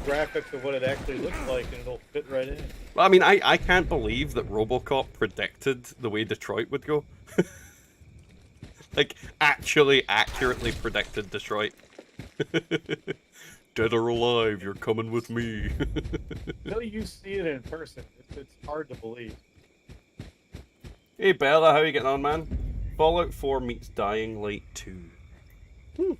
graphics of what it actually looks like, and it'll fit right in.
Well, I mean, I can't believe that RoboCop predicted the way Detroit would go. Like, actually accurately predicted Detroit. Dead or alive, you're coming with me.
Until you see it in person, it's hard to believe.
Hey Bella, how you getting on, man? Fallout 4 meets Dying Light 2.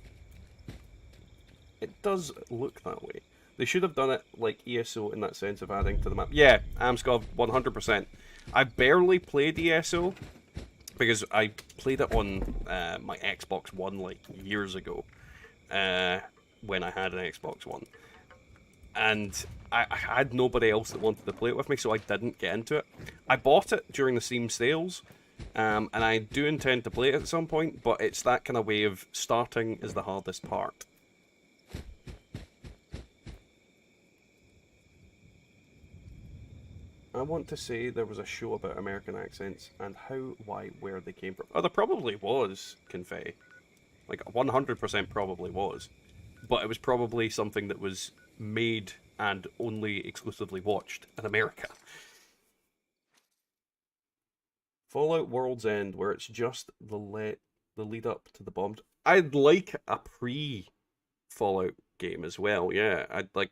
It does look that way. They should have done it like ESO in that sense of adding to the map. Yeah, Amscov, 100%. I barely played ESO because I played it on my Xbox One like years ago when I had an Xbox One. And I had nobody else that wanted to play it with me, so I didn't get into it. I bought it during the Steam sales, and I do intend to play it at some point, but it's that kind of way of starting is the hardest part. I want to say there was a show about American accents and how, why, where they came from. Oh, there probably was, Confetti. Like, 100% probably was. But it was probably something that was made and only exclusively watched in America. Fallout World's End, where it's just the lead up to the bombs. I'd like a pre-Fallout game as well, yeah. I'd like...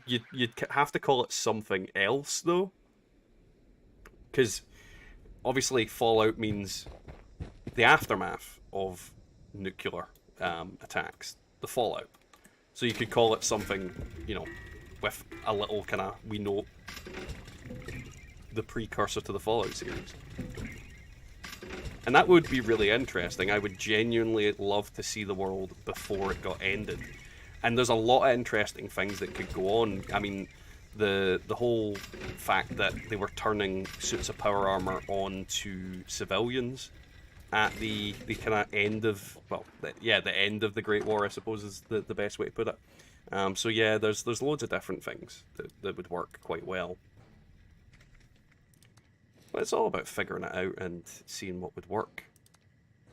You'd have to call it something else, though. Because, obviously, Fallout means the aftermath of nuclear attacks. The fallout. So you could call it something, you know, with a little kind of, we know, the precursor to the Fallout series. And that would be really interesting. I would genuinely love to see the world before it got ended. And there's a lot of interesting things that could go on. I mean, the whole fact that they were turning suits of power armor on to civilians at the kind of end of, well, the end of the Great War, I suppose, is the best way to put it. So yeah, there's loads of different things that would work quite well. But it's all about figuring it out and seeing what would work.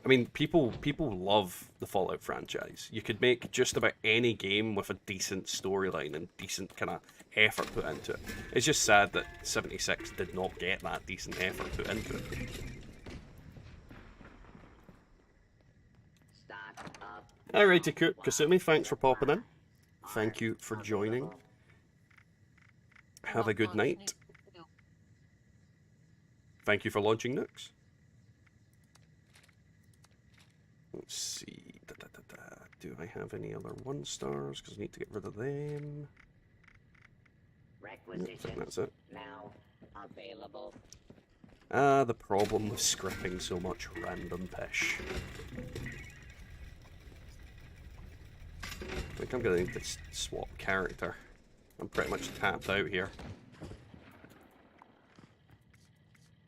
I mean, people love the Fallout franchise. You could make just about any game with a decent storyline and decent kind of effort put into it. It's just sad that 76 did not get that decent effort put into it. Alrighty, Kasumi, thanks for popping in. Thank you for joining. Have a good night. Thank you for launching nukes. Let's see. Do I have any other 1 stars? Because I need to get rid of them. Nope, I think that's it.
Now available.
The problem with scripting so much random pish. I think I'm gonna need to swap character. I'm pretty much tapped out here.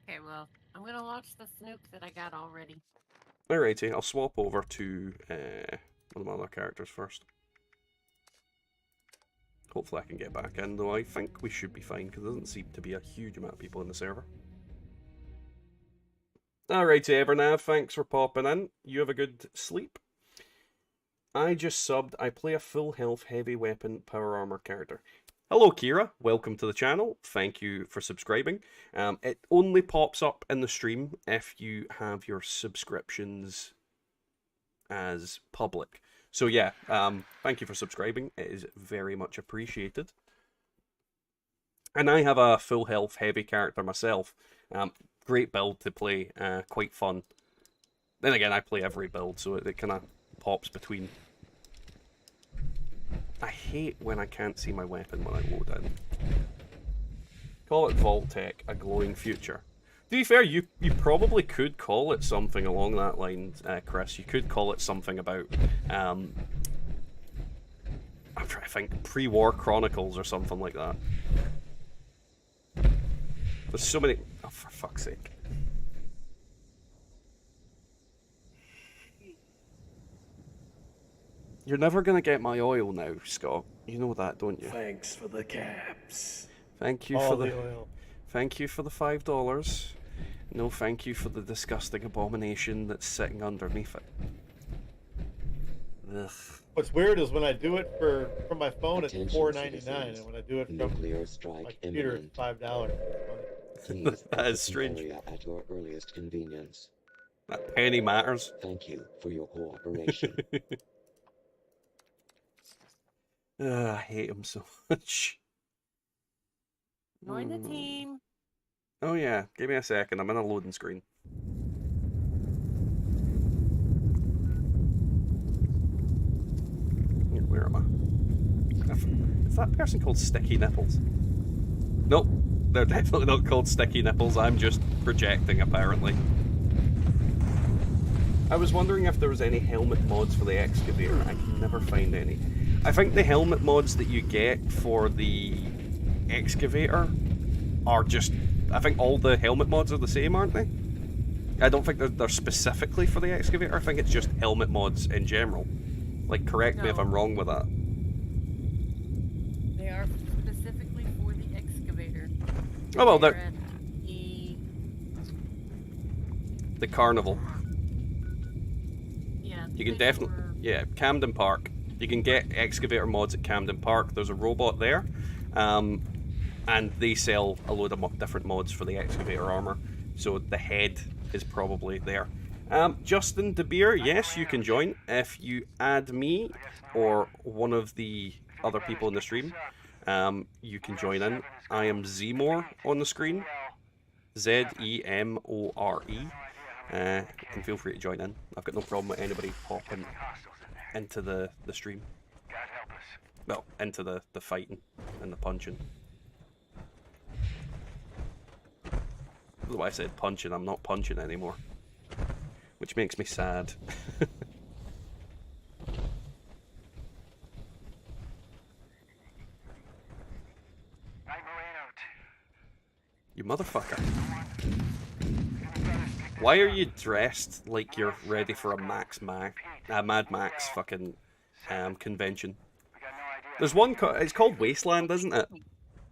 Okay, well, I'm gonna launch the snook that I got already.
Alrighty, I'll swap over to one of my other characters first. Hopefully I can get back in, though I think we should be fine, because there doesn't seem to be a huge amount of people in the server. Alrighty, Evernav, thanks for popping in. You have a good sleep. I just subbed. I play a full health heavy weapon power armor character. Hello Kira, welcome to the channel. Thank you for subscribing. It only pops up in the stream if you have your subscriptions as public. So yeah, thank you for subscribing. It is very much appreciated. And I have a full health heavy character myself. Great build to play, quite fun. Then again, I play every build, so it kind of pops between. I hate when I can't see my weapon when I load in. Call it Vault-Tec, a glowing future. To be fair, you probably could call it something along that line, Chris. You could call it something about, I'm trying to think, pre-war chronicles or something like that. There's so many... Oh, for fuck's sake. You're never going to get my oil now, Scott. You know that, don't you?
Thanks for the caps.
Thank you for the oil. Thank you for the $5. No, thank you for the disgusting abomination that's sitting underneath it. Ugh.
What's weird is when I do it from my phone, it's
Attention,
$4.99,
citizens.
and when I do it from
Nuclear
my
strike
computer,
imminent.
it's $5.
Please
That
exit
is
the
strange.
area at your earliest convenience.
That penny matters.
Thank you for your cooperation.
I hate him so much.
Join the team.
Oh yeah, give me a second. I'm in a loading screen. Where am I? Is that person called Sticky Nipples? Nope, they're definitely not called Sticky Nipples. I'm just projecting, apparently. I was wondering if there was any helmet mods for the excavator. I can never find any. I think the helmet mods that you get for the excavator are just... I think all the helmet mods are the same, aren't they? I don't think they're specifically for the excavator. I think it's just helmet mods in general. Like, correct me if I'm wrong with that.
They are specifically for the excavator.
Oh well,
They're
they're...
at
The carnival.
Yeah.
You can
they
definitely...
were-
Yeah, Camden Park. You can get excavator mods at Camden Park. There's a robot there. And they sell a load of different mods for the excavator armor. So the head is probably there. Justin De Beer, yes, you can join. If you add me or one of the other people in the stream, you can join in. I am Zemore on the screen. Zemore. And feel free to join in. I've got no problem with anybody popping into the stream. Well, into the fighting and the punching. That's why I said punching. I'm not punching anymore. Which makes me sad. You motherfucker. Why are you dressed like you're ready for a Mad Max fucking convention? There's one, it's called Wasteland, isn't it?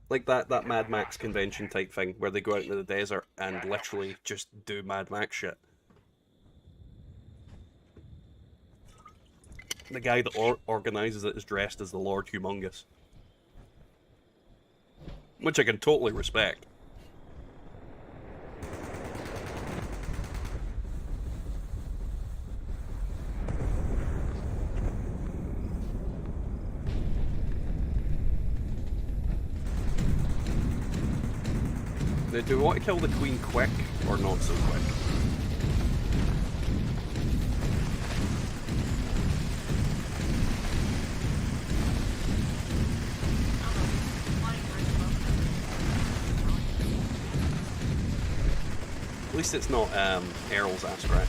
Like that Mad Max convention type thing, where they go out into the desert and literally just do Mad Max shit. The guy that organises it is dressed as the Lord Humongous. Which I can totally respect. Now, do we want to kill the Queen quick, or not so quick? At least it's not Errol's ass crack.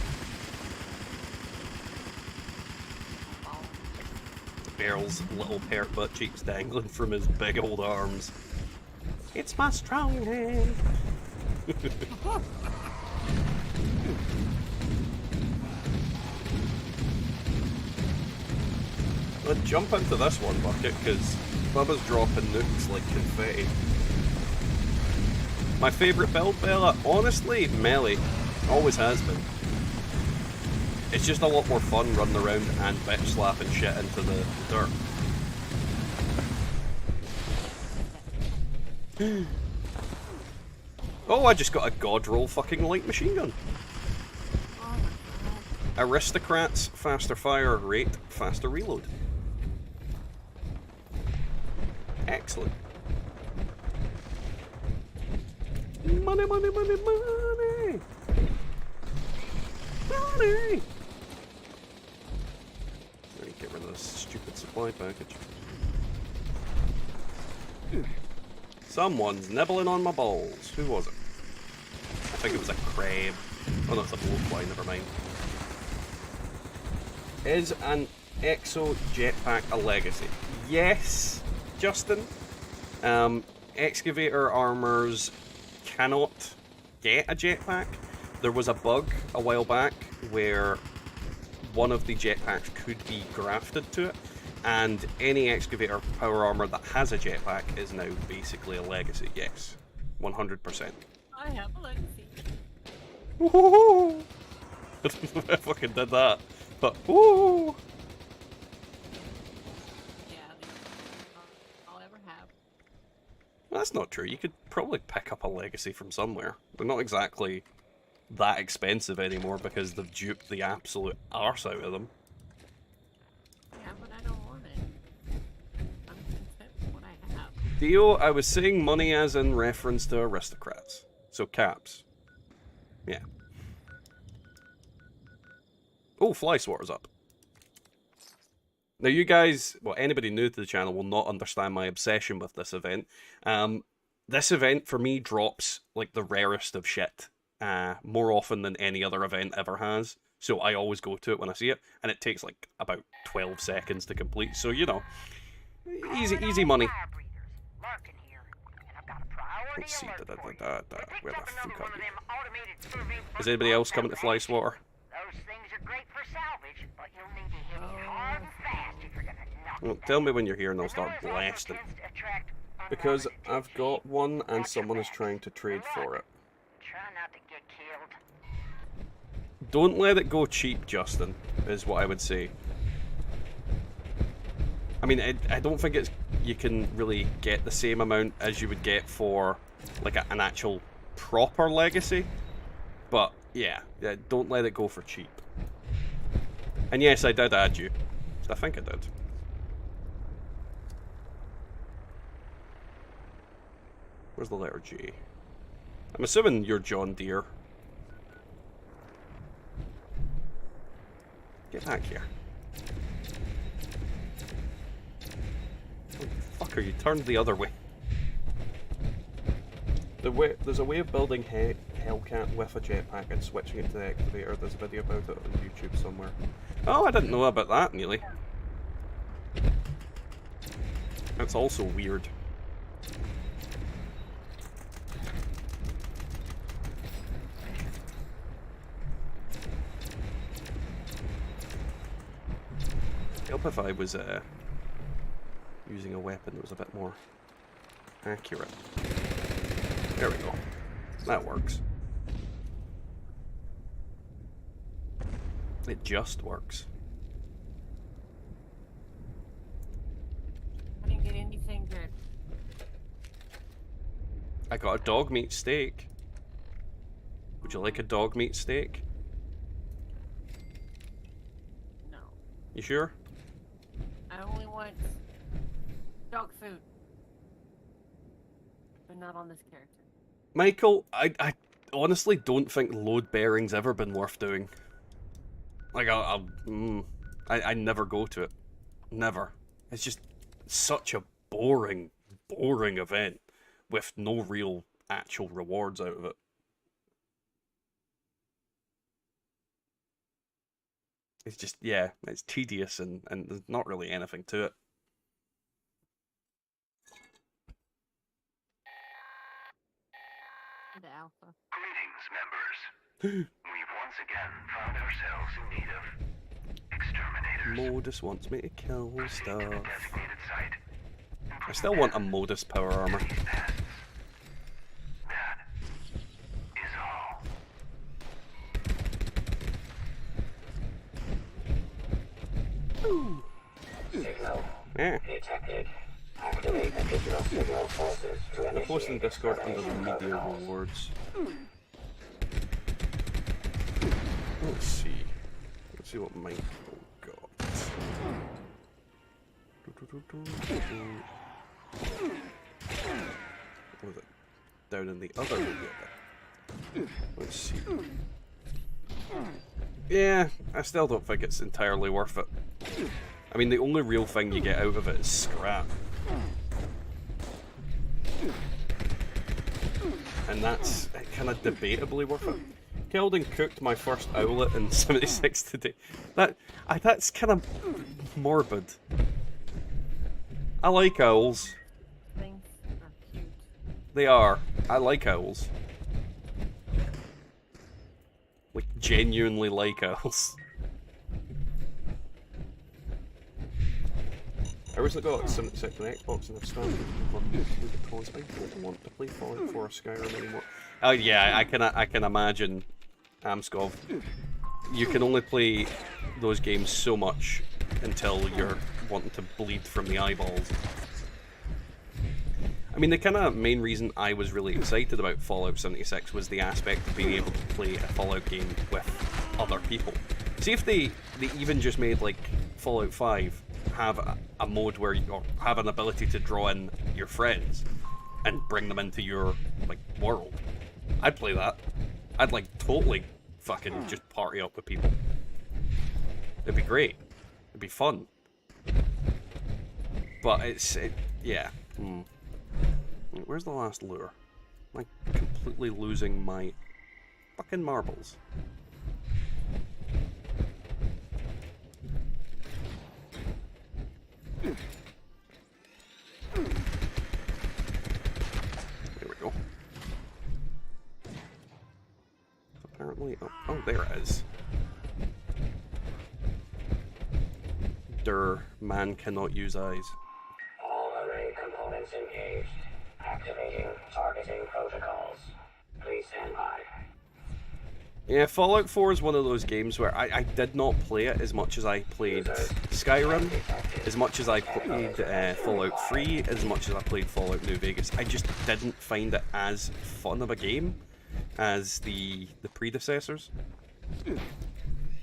Errol's little pert butt cheeks dangling from his big old arms. It's my strong hand. Let's jump into this one bucket, because Bubba's dropping nukes like confetti. My favourite build, Bella? Honestly, melee. Always has been. It's just a lot more fun running around and bitch slapping shit into the dirt. Oh, I just got a god roll fucking light machine gun. Aristocrats, faster fire rate, faster reload. Excellent. Money, money, money, money! Money! Let me get rid of this stupid supply package. Someone's nibbling on my balls. Who was it? I think it was a crab. Oh no, it's a blowfly, never mind. Is an exo jetpack a legacy? Yes, Justin. Excavator armors cannot get a jetpack. There was a bug a while back where one of the jetpacks could be grafted to it, and any excavator power armor that has a jetpack is now basically a legacy. Yes, 100%.
I have a legacy.
Woohoo! I don't know if I fucking did that, but woo!
Yeah, I'll ever have.
That's not true. You could probably pick up a legacy from somewhere. They're not exactly that expensive anymore because they've duped the absolute arse out of them.
Yeah, but I don't want it. I'm content with what I have.
Dio, I was saying money as in reference to aristocrats. So caps. Yeah. Oh, Fly Swatter's up. Now you guys, well, anybody new to the channel will not understand my obsession with this event. This event, for me, drops, like, the rarest of shit. More often than any other event ever has. So I always go to it when I see it. And it takes, like, about 12 seconds to complete. So, you know, easy money. Let's see, where the fuck are you? Is anybody else coming to Fly Swatter?
Those things are great for salvage, but you'll need to hit me hard and fast if you're gonna knock
Well, tell me when you're here and I'll start blasting. Because I've got one and someone is trying to trade for it.
Try not to get killed.
Don't let it go cheap, Justin, is what I would say. I mean, I don't think you can really get the same amount as you would get for like an actual proper legacy. But yeah, don't let it go for cheap. And yes, I did add you. I think I did. Where's the letter J? I'm assuming you're John Deere. Get back here. What the fuck are you turned the other way? There's a way of building Hellcat with a jetpack and switching it to the excavator. There's a video about it on YouTube somewhere. Oh, I didn't know about that, Neely. That's also weird. Help if I was using a weapon that was a bit more accurate. There we go. That works. It just works.
I didn't get anything good.
I got a dog meat steak. Would you like a dog meat steak?
No.
You sure?
I only want dog food. But not on this character.
Michael, I honestly don't think load bearing's ever been worth doing. Like, I never go to it. Never. It's just such a boring event with no real actual rewards out of it. It's just, yeah, it's tedious and there's not really anything to it.
The alpha.
Greetings, members. We've once again found ourselves in need of exterminators.
Modus wants me to kill stuff.
Designated site.
I still want a Modus power armor.
That is all.
Signal
Yeah.
detected. Activate additional signal sources to
The
initiate
post in Discord under the
extraction
media
process.
rewards. Let's see. Let's see what Michael got. What was it? Down in the other media. Let's see. Yeah, I still don't think it's entirely worth it. I mean, the only real thing you get out of it is scrap. And that's kind of debatably worth it. Killed and cooked my first owlet in 76 today. That's kind of morbid. I like owls.
Things are cute.
They are. I like owls. Like, genuinely like owls. I recently got 76 on Xbox and I've started to toys. I don't want to play Fallout 4 or Skyrim anymore. Oh yeah, I can imagine Amskov, you can only play those games so much until you're wanting to bleed from the eyeballs. I mean, the kind of main reason I was really excited about Fallout 76 was the aspect of being able to play a Fallout game with other people. See if they even just made, like, Fallout 5 have a mode where or have an ability to draw in your friends and bring them into your, like, world. I'd play that. I'd, like, totally fucking just party up with people. It'd be great. It'd be fun. But yeah. Where's the last lure? Am I completely losing my fucking marbles? There we go. Apparently, oh, there it is. Man cannot use eyes.
All array components engaged. Activating targeting protocols. Please stand by.
Yeah, Fallout 4 is one of those games where I did not play it as much as I played Skyrim, as much as I played Fallout 3, as much as I played Fallout New Vegas. I just didn't find it as fun of a game as the predecessors.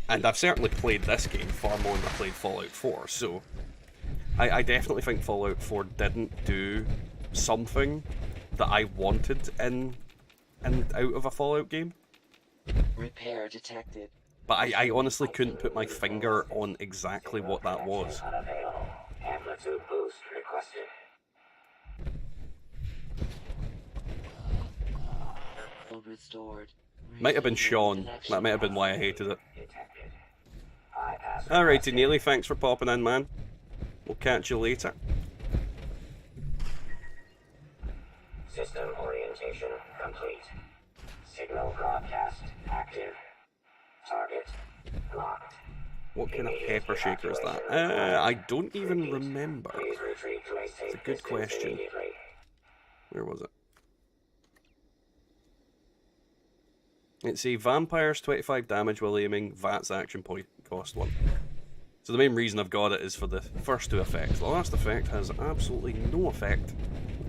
And I've certainly played this game far more than I played Fallout 4, so I definitely think Fallout 4 didn't do something that I wanted in and out of a Fallout game.
Repair detected.
But I honestly couldn't put my finger on exactly what that was.
Unavailable. Amplitude boost requested. Restored.
Might have been Sean. That might have been why I hated it. Alrighty, Neely, thanks for popping in, man. We'll catch you later.
System orientation complete. Signal broadcast active. Target locked.
What kind of pepper shaker is that? I don't even remember. It's a good question. Where was it? It's a vampires 25 damage while aiming, VATS action point, cost 1. So the main reason I've got it is for the first two effects. The last effect has absolutely no effect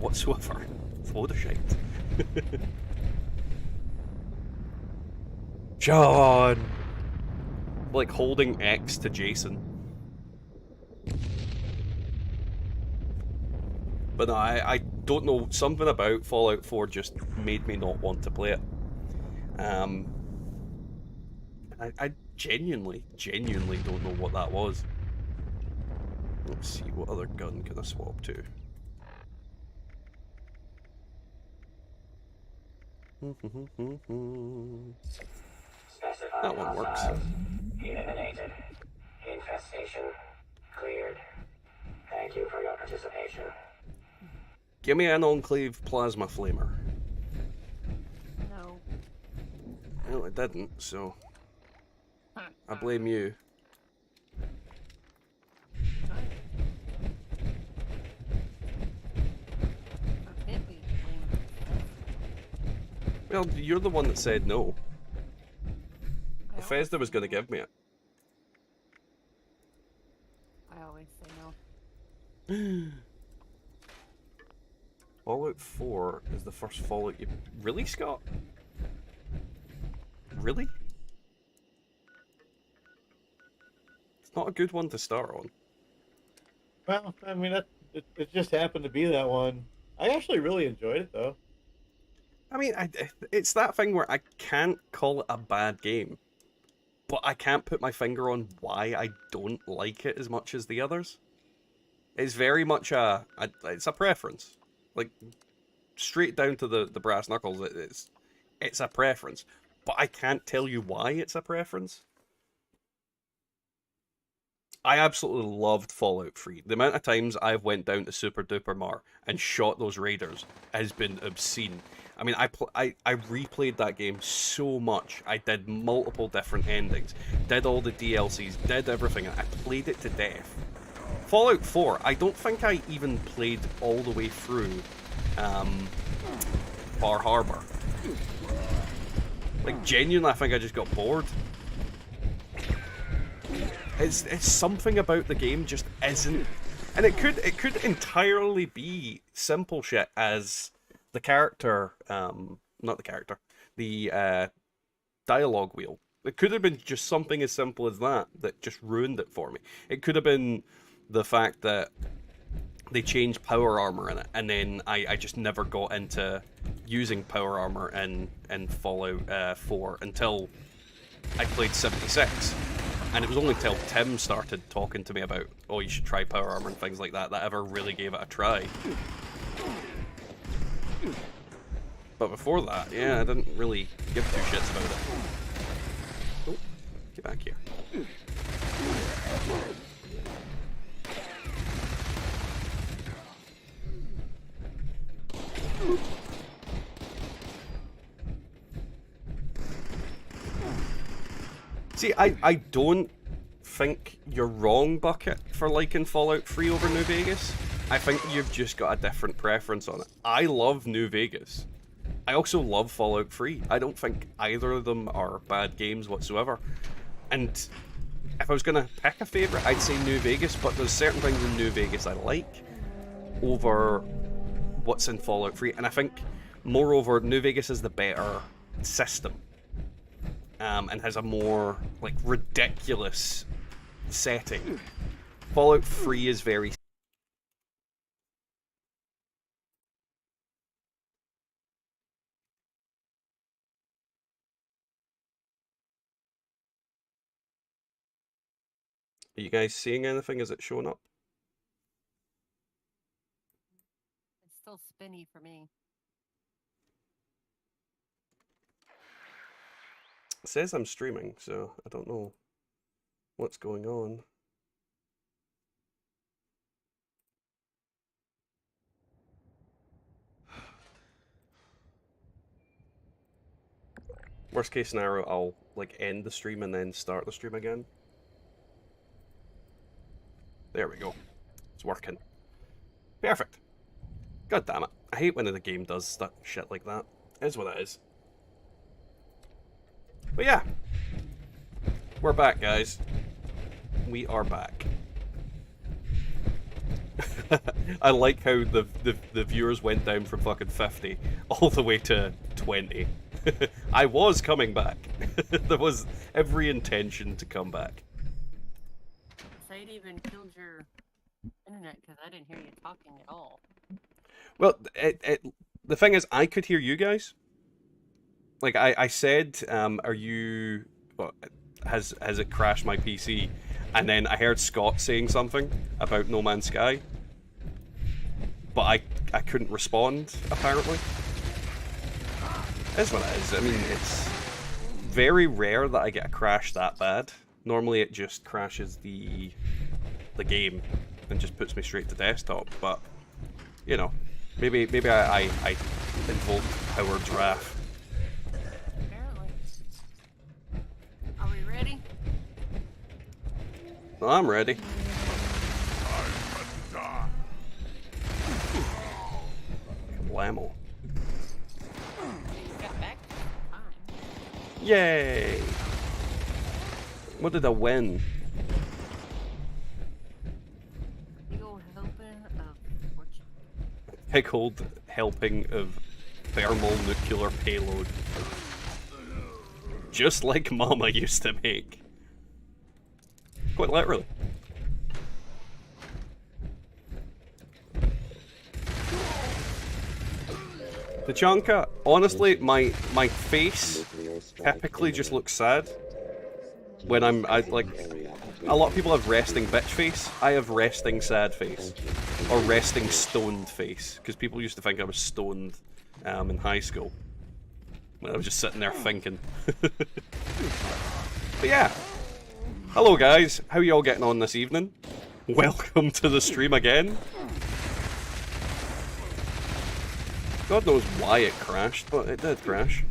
whatsoever. It's a load of shite. John! Like holding X to Jason. But no, I don't know, something about Fallout 4 just made me not want to play it. I genuinely don't know what that was. Let's see, what other gun can I swap to? That one works.
Eliminated. Infestation cleared. Thank you for your participation.
Give me an Enclave plasma flamer.
No.
Well, it didn't, so I blame you. Well, you're the one that said no. Bethesda was going to give me it.
I always say no.
Fallout 4 is the first Fallout you... Really, Scott? Really? It's not a good one to start on.
Well, I mean, it just happened to be that one. I actually really enjoyed it, though.
I mean, it's that thing where I can't call it a bad game, but I can't put my finger on why I don't like it as much as the others. It's very much it's a preference. Like, straight down to the brass knuckles, it's a preference. But I can't tell you why it's a preference. I absolutely loved Fallout 3. The amount of times I've went down to Super Duper Mar and shot those raiders has been obscene. I mean, I replayed that game so much. I did multiple different endings, did all the DLCs, did everything. I played it to death. Fallout 4, I don't think I even played all the way through Bar Harbor. Like, genuinely, I think I just got bored. It's something about the game just isn't, and it could entirely be simple shit as the character, not the character, the dialogue wheel. It could have been just something as simple as that just ruined it for me. It could have been the fact that they changed power armor in it, and then I just never got into using power armor in Fallout 4 until I played 76. And it was only till Tim started talking to me about, oh, you should try power armor and things like that, that I ever really gave it a try. But before that, yeah, I didn't really give two shits about it. Oh, get back here. See, I don't think you're wrong, Bucket, for liking Fallout 3 over New Vegas. I think you've just got a different preference on it. I love New Vegas. I also love Fallout 3. I don't think either of them are bad games whatsoever. And if I was going to pick a favourite, I'd say New Vegas, but there's certain things in New Vegas I like over what's in Fallout 3. And I think, moreover, New Vegas is the better system. And has a more, like, ridiculous setting. Fallout 3 is very... Are you guys seeing anything? Is it showing up?
It's still spinny for me.
It says I'm streaming, so I don't know what's going on. Worst case scenario, I'll like end the stream and then start the stream again. There we go. It's working. Perfect. God damn it. I hate when the game does stuff shit like that. It is what it is. But yeah. We're back, guys. We are back. I like how the viewers went down from fucking 50 all the way to 20. I was coming back. There was every intention to come back.
Site even killed your internet because I didn't hear you talking at all.
Well, the thing is, I could hear you guys. Like I said, are you? Well, has it crashed my PC? And then I heard Scott saying something about No Man's Sky, but I couldn't respond apparently. That's what it is. I mean, it's very rare that I get a crash that bad. Normally, it just crashes the game and just puts me straight to desktop. But you know, maybe I invoked Howard's wrath.
Apparently. Are we ready?
Well, I'm ready. Blammo.
You got back in time.
Yay! What did I win?
Big old helping of fortune.
Big old helping of thermal nuclear payload. Just like Mama used to make. Quite literally. Tachanka, honestly, my face typically just looks sad when I like. A lot of people have resting bitch face. I have resting sad face, or resting stoned face, because people used to think I was stoned in high school when I was just sitting there thinking. But yeah, hello guys, how you all getting on this evening? Welcome to the stream again. God knows why it crashed, but it did crash.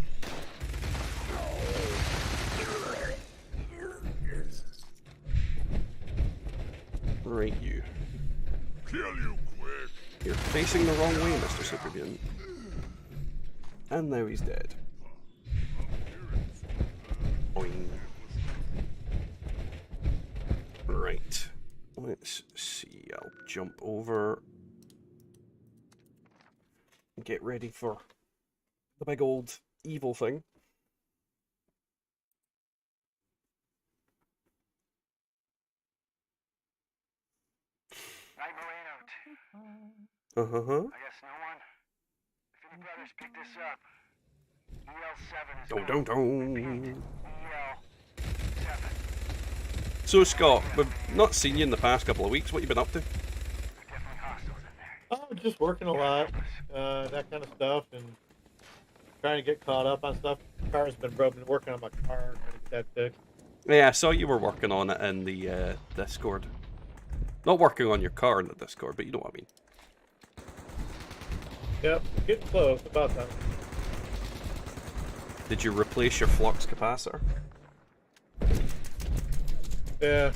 Right, you.
Kill you quick.
You're facing the wrong way, Mr. Supermutant. And now he's dead. let's see. I'll jump over and get ready for the big old evil thing.
Night Marine out.
Uh-huh.
I guess no one. If any brothers pick this up, EL7 is
Dun,
gone.
dun,
Repeat,
dun.
EL7.
So, Scott, we've not seen you in the past couple of weeks. What you been up to?
Definitely hostiles in there.
Oh, just working a lot, that kind of stuff, and trying to get caught up on stuff. Car's been broken. Working on my car, trying to get that fixed.
Yeah, I saw you were working on it in the Discord. Not working on your car in the Discord, but you know what I mean.
Yep, getting close. About time.
Did you replace your flux capacitor?
Yeah,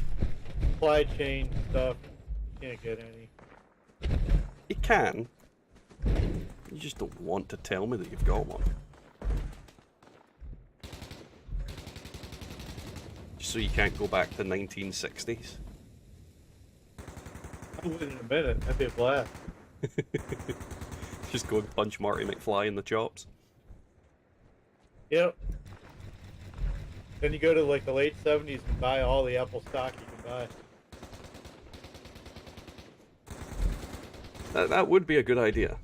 supply chain stuff. Can't get any.
You can. You just don't want to tell me that you've got one. Just so you can't go back to 1960s.
I would in a minute. That'd be a blast.
Just go and punch Marty McFly in the chops.
Yep. Then you go to like the late 70s and buy all the Apple stock you can buy.
That would be a good idea.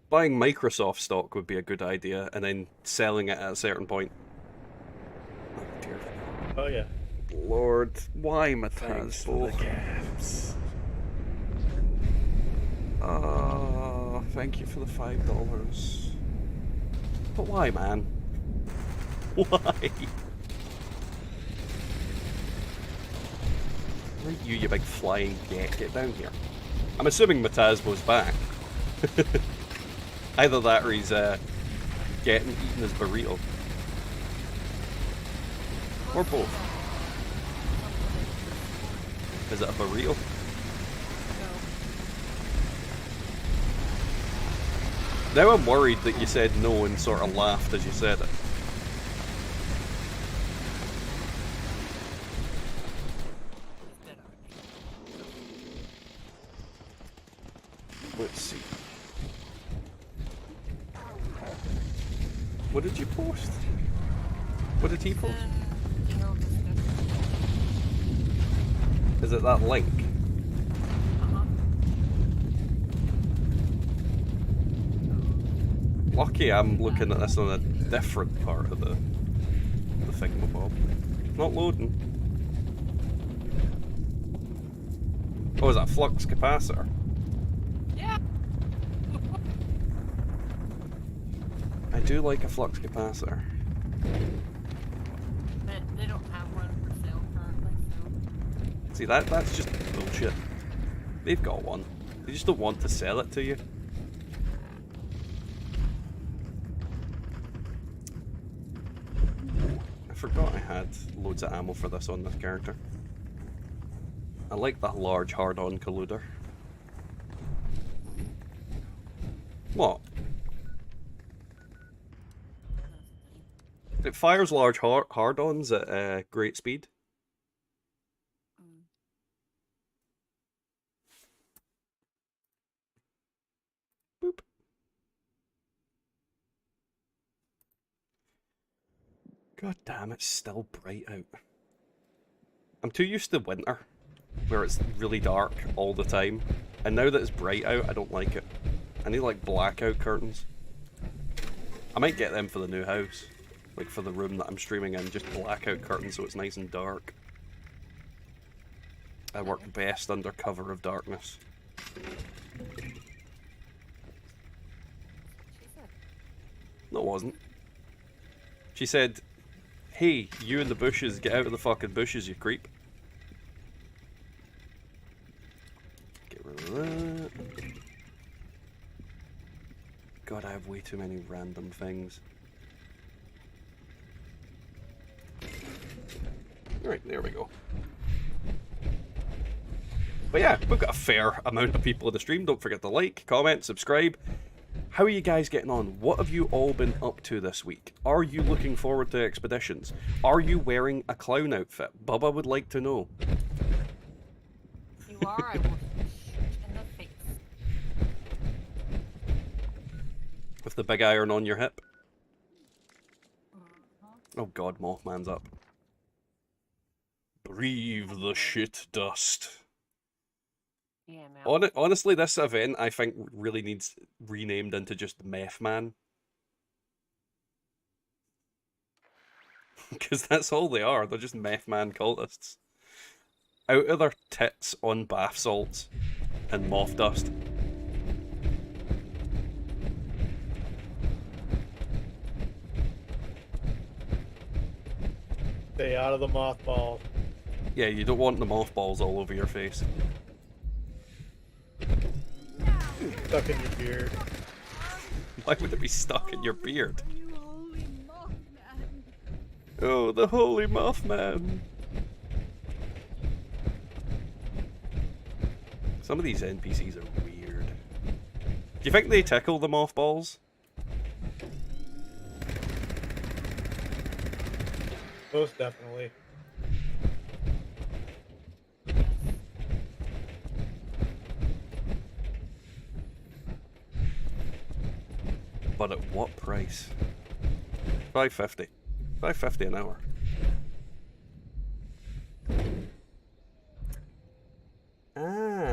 Buying Microsoft stock would be a good idea, and then selling it at a certain point. Oh dear
Oh yeah.
Lord, why Mataz? Thank you for the $5. But why, man? Why? Right, you big flying get down here. I'm assuming Matazbo's back. Either that or he's eating his burrito. Or both. Is it a burrito? Now I'm worried that you said no and sort of laughed as you said it. Let's see. What did you post? What did he post? Is it that link? Lucky I'm looking at this on a different part of the thingamabob. Not loading. Oh, is that flux capacitor?
Yeah.
I do like a flux capacitor.
But they don't have one for sale currently, so.
See, that's just bullshit. They've got one. They just don't want to sell it to you. I forgot I had loads of ammo for this on this character. I like that large hard-on colluder. What? It fires large hard-ons at great speed. Boop. God damn, it's still bright out. I'm too used to winter, where it's really dark all the time. And now that it's bright out, I don't like it. I need like blackout curtains. I might get them for the new house. Like for the room that I'm streaming in, just blackout curtains so it's nice and dark. I work best under cover of darkness. No, it wasn't. She said, "Hey, you in the bushes, get out of the fucking bushes, you creep." Get rid of that. God, I have way too many random things. Alright, there we go. But yeah, we've got a fair amount of people in the stream. Don't forget to like, comment, subscribe. How are you guys getting on? What have you all been up to this week? Are you looking forward to expeditions? Are you wearing a clown outfit? Bubba would like to know.
You you are, I will shoot in the face.
With the big iron on your hip.
Mhm.
Oh god, Mothman's up. Breathe the shit dust.
Yeah, man.
Honestly, this event I think really needs renamed into just Meth Man. Because that's all they are. They're just Meth Man cultists. Out of their tits on bath salts and moth dust.
Stay out of the mothballs.
Yeah, you don't want the mothballs all over your face.
Stuck in your beard.
Why would it be stuck in your beard? Oh, the holy Mothman. Some of these NPCs are weird. Do you think they tickle the mothballs?
Most definitely.
But at what price? $5.50. $5.50 an hour.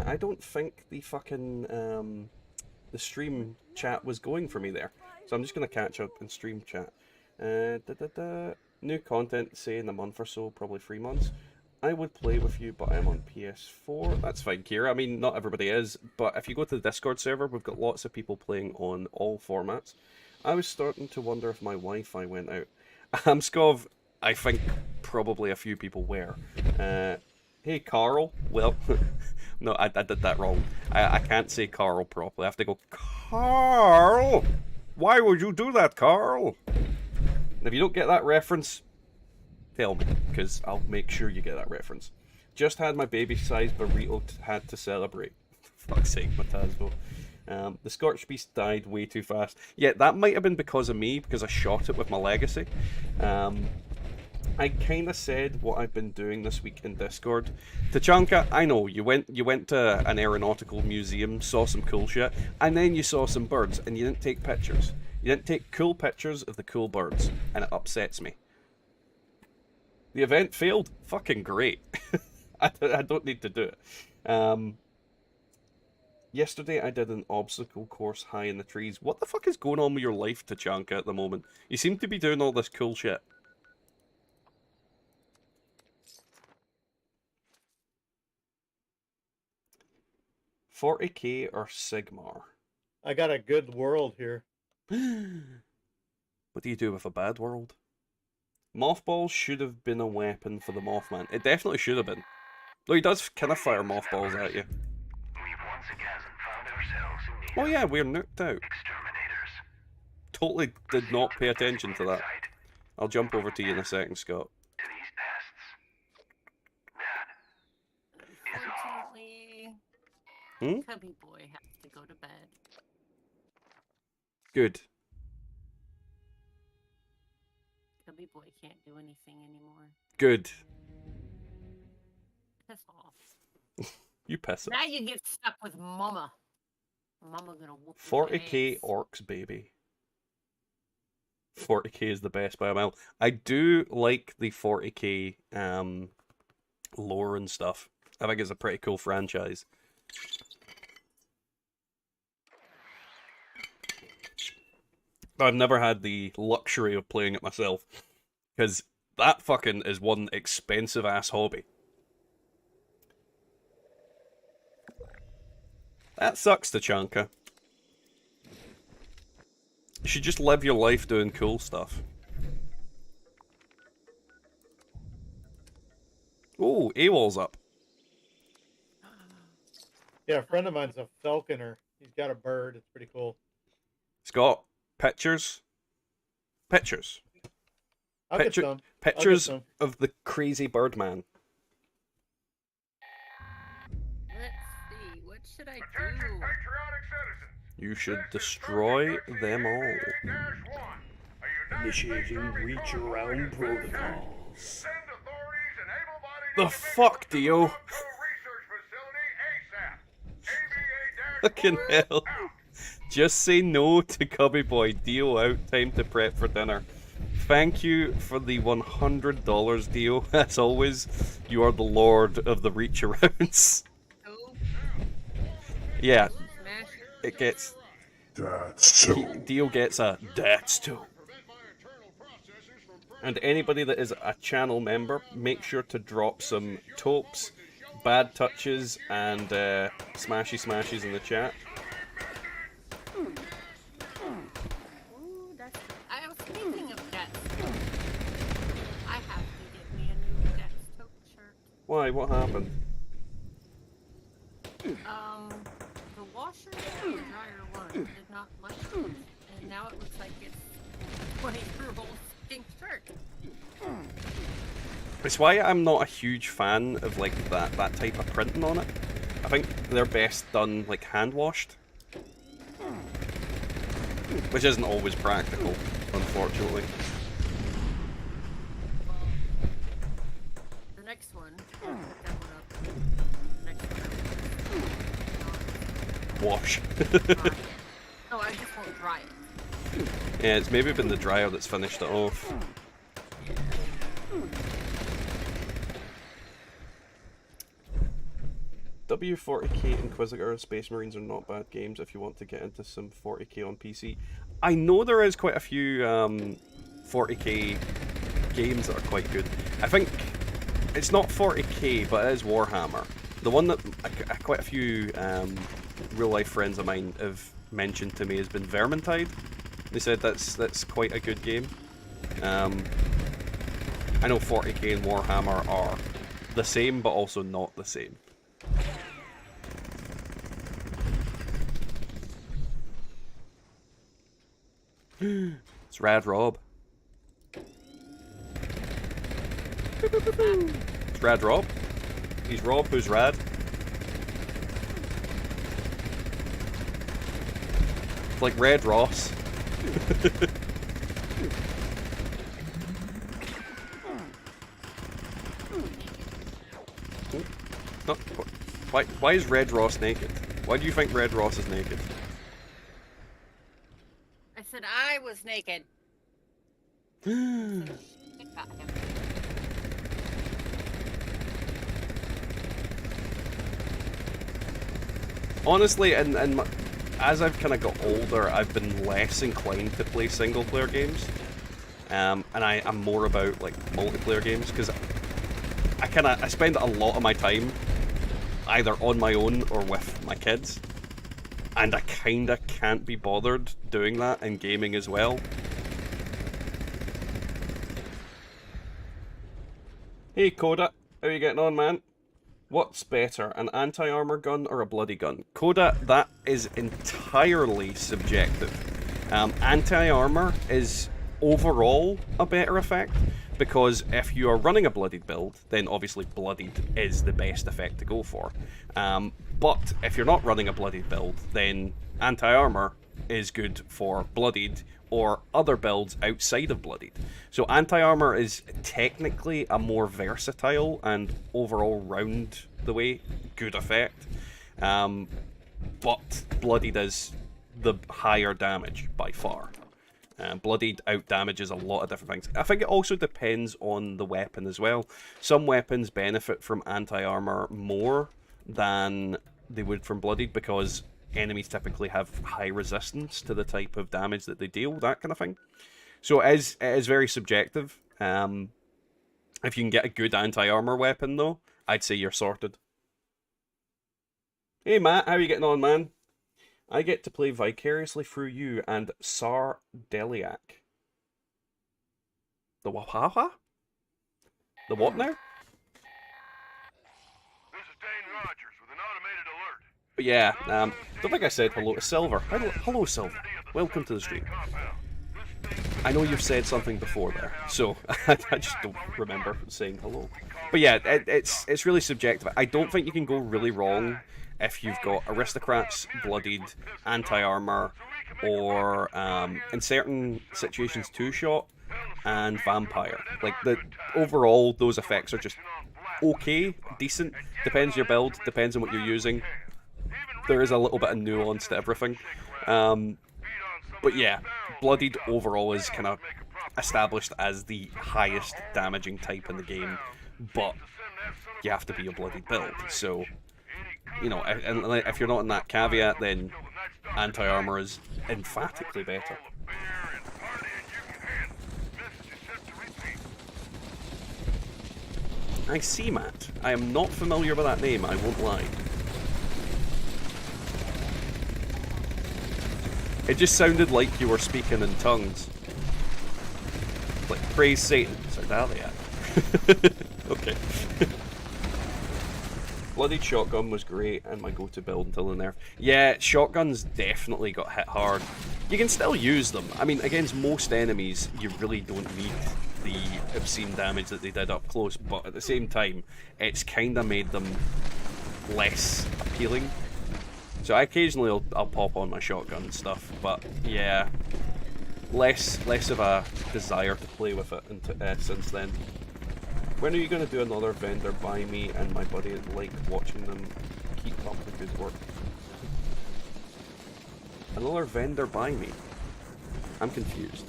I don't think the fucking the stream chat was going for me there, so I'm just gonna catch up in stream chat. New content, say in a month or so, probably 3 months. I would play with you, but I'm on PS4. That's fine, Kira. I mean, not everybody is, but if you go to the Discord server, we've got lots of people playing on all formats. I was starting to wonder if my Wi-Fi went out. Skov, I think probably a few people were. Hey, Carl. Well, no, I did that wrong. I can't say Carl properly. I have to go, Carl! Why would you do that, Carl? And if you don't get that reference, tell me, because I'll make sure you get that reference. Just had my baby-sized burrito, had to celebrate. For fuck's sake, Matasvo. The Scorched Beast died way too fast. Yeah, that might have been because of me, because I shot it with my legacy. I kind of said what I've been doing this week in Discord. Tachanka, I know, you went to an aeronautical museum, saw some cool shit, and then you saw some birds, and you didn't take pictures. You didn't take cool pictures of the cool birds, and it upsets me. The event failed? Fucking great. I don't need to do it. Yesterday I did an obstacle course high in the trees. What the fuck is going on with your life, Tachanka, at the moment? You seem to be doing all this cool shit. $40k or Sigmar?
I got a good world here.
What do you do with a bad world? Mothballs should have been a weapon for the Mothman. It definitely should have been. Though he does kind of fire mothballs at you.
We've once again found ourselves in need
Oh yeah, we're nuked out.
exterminators.
Totally did not pay attention to that.
Inside
I'll jump over to you in a second, Scott.
to these pests. That is all.
Unfortunately,
Hmm?
Cubby Boy has to go to bed.
Good.
Cubby Boy can't do anything anymore.
Good.
Piss off.
You piss it.
Now you get stuck with Mama. Mama gonna whoop your
40k
ass.
orcs, baby. 40k is the best by a mile. I do like the 40k lore and stuff. I think it's a pretty cool franchise. But I've never had the luxury of playing it myself. Because that fucking is one expensive ass hobby. That sucks, Tachanka. You should just live your life doing cool stuff. Oh, AWOL's up.
Yeah, a friend of mine's a falconer. He's got a bird. It's pretty cool.
Scott, pictures? Pictures.
I'll
Picture-
get some.
Pictures
some.
of the crazy Birdman.
Let's see. What should I
Attention
do?
patriotic citizens.
You should
This is
destroy
Subject
them all.
88-1, a United States
Initiating
Army
reach
Corps
around
British military.
protocols.
Send authorities and able-bodied
The
individuals
fuck,
to
Dio?
Toronto Research Facility
Fucking hell. Just say no to Cubby Boy. Deal out. Time to prep for dinner. Thank you for the $100, Dio. As always, you are the lord of the reach arounds.
Oh,
Yeah,
smash.
it gets.
That's two.
Dio gets a that's two. And anybody that is a channel member, make sure to drop some topes, bad touches, and smashy smashes in the chat.
Ooh, that's. I was thinking of that. I have to get me a new Deathstroke shirt.
Why? What happened?
The washer and the dryer one did not like it, and now it looks like it's 20-year-old pink shirt.
It's why I'm not a huge fan of like that type of printing on it. I think they're best done like hand washed, which isn't always practical, unfortunately.
The next one, that one up. Next one.
Wash.
Dry it. No, I just won't dry it.
Yeah, it's maybe been the dryer that's finished it off. W40K Inquisitor and Space Marines are not bad games if you want to get into some 40k on PC. I know there is quite a few 40k games that are quite good. I think it's not 40k, but it is Warhammer. The one that quite a few real life friends of mine have mentioned to me has been Vermintide. They said that's quite a good game. I know 40k and Warhammer are the same, but also not the same. It's Rad Rob. It's Rad Rob. He's Rob, who's Rad. It's like Red Ross. No, why is Red Ross naked? Why do you think Red Ross is naked?
I said I was naked. Got him.
Honestly, and as I've kind of got older, I've been less inclined to play single player games, and I'm more about like multiplayer games because I spend a lot of my time either on my own or with my kids, and I kinda can't be bothered doing that in gaming as well. Hey Coda, how you getting on, man? What's better, an anti-armor gun or a bloody gun? Coda, that is entirely subjective. Anti-armor is overall a better effect, because if you are running a bloodied build, then obviously bloodied is the best effect to go for. But if you're not running a bloodied build, then anti-armor is good for bloodied or other builds outside of bloodied. So anti-armor is technically a more versatile and overall round the way good effect. But bloodied is the higher damage by far. Bloodied out damages a lot of different things. I think it also depends on the weapon as well. Some weapons benefit from anti-armor more than they would from bloodied because enemies typically have high resistance to the type of damage that they deal, that kind of thing. So it is very subjective. If you can get a good anti-armor weapon though, I'd say you're sorted. Hey Matt, how are you getting on, man? I get to play vicariously through you and Sar Deliac. The Wahaha? The what now?
This is Dane Rogers with an automated alert.
But yeah, don't think I said hello to Silver. Hello Silver. Welcome to the stream. I know you've said something before there, so I just don't remember saying hello. But yeah, it's really subjective. I don't think you can go really wrong if you've got aristocrats, bloodied, anti-armor, or in certain situations two-shot and vampire. Like overall, those effects are just okay, decent. Depends your build, depends on what you're using. there is a little bit of nuance to everything. But yeah, Bloodied overall is kind of established as the highest damaging type in the game, but you have to be a Bloodied build. So, you know, and if you're not in that caveat, then anti-armor is emphatically better. I see, Matt. I am not familiar with that name, I won't lie. It just sounded like you were speaking in tongues. Like, praise Satan. Sardalia. Okay. Bloody Shotgun was great and my go-to build until the nerf. Yeah, shotguns definitely got hit hard. You can still use them. I mean, against most enemies, you really don't need the obscene damage that they did up close, but at the same time, it's kind of made them less appealing. So occasionally I'll pop on my shotgun and stuff, but yeah, less of a desire to play with it since then. When are you going to do another vendor by me and my buddy? Like watching them. Keep up the good work. Another vendor by me? I'm confused.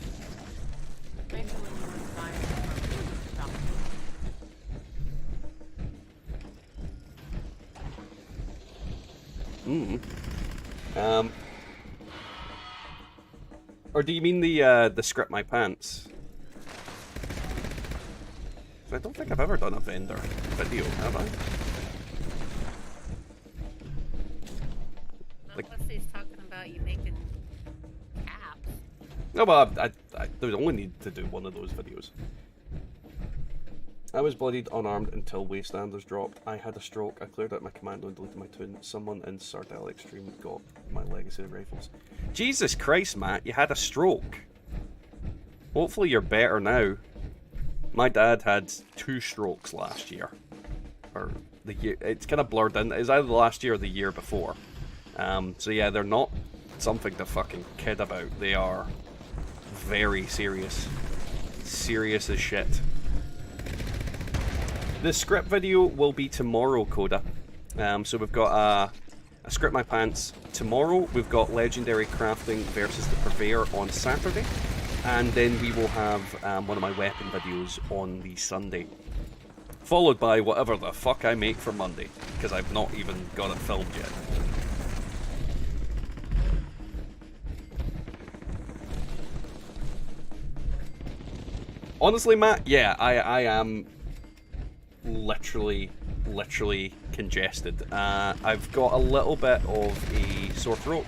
Maybe when you were buying
Or do you mean the script my pants? I don't think I've ever done a vendor video, have I?
Like, unless he's talking about you making caps.
No, well, I only need to do one of those videos. I was bloodied unarmed until wastlanders dropped. I had a stroke. I cleared out my commando and deleted my tune. Someone in Sardell Extreme got my legacy rifles. Jesus Christ, Matt, you had a stroke. Hopefully you're better now. My dad had 2 strokes last year. Or the year, it's kind of blurred in. It's either last year or the year before. So yeah, they're not something to fucking kid about. They are very serious. Serious as shit. The script video will be tomorrow, Coda. So we've got a script my pants tomorrow. We've got legendary crafting versus the purveyor on Saturday. And then we will have one of my weapon videos on the Sunday. Followed by whatever the fuck I make for Monday. Because I've not even got it filmed yet. Honestly, Matt, yeah, I am literally congested. I've got a little bit of a sore throat.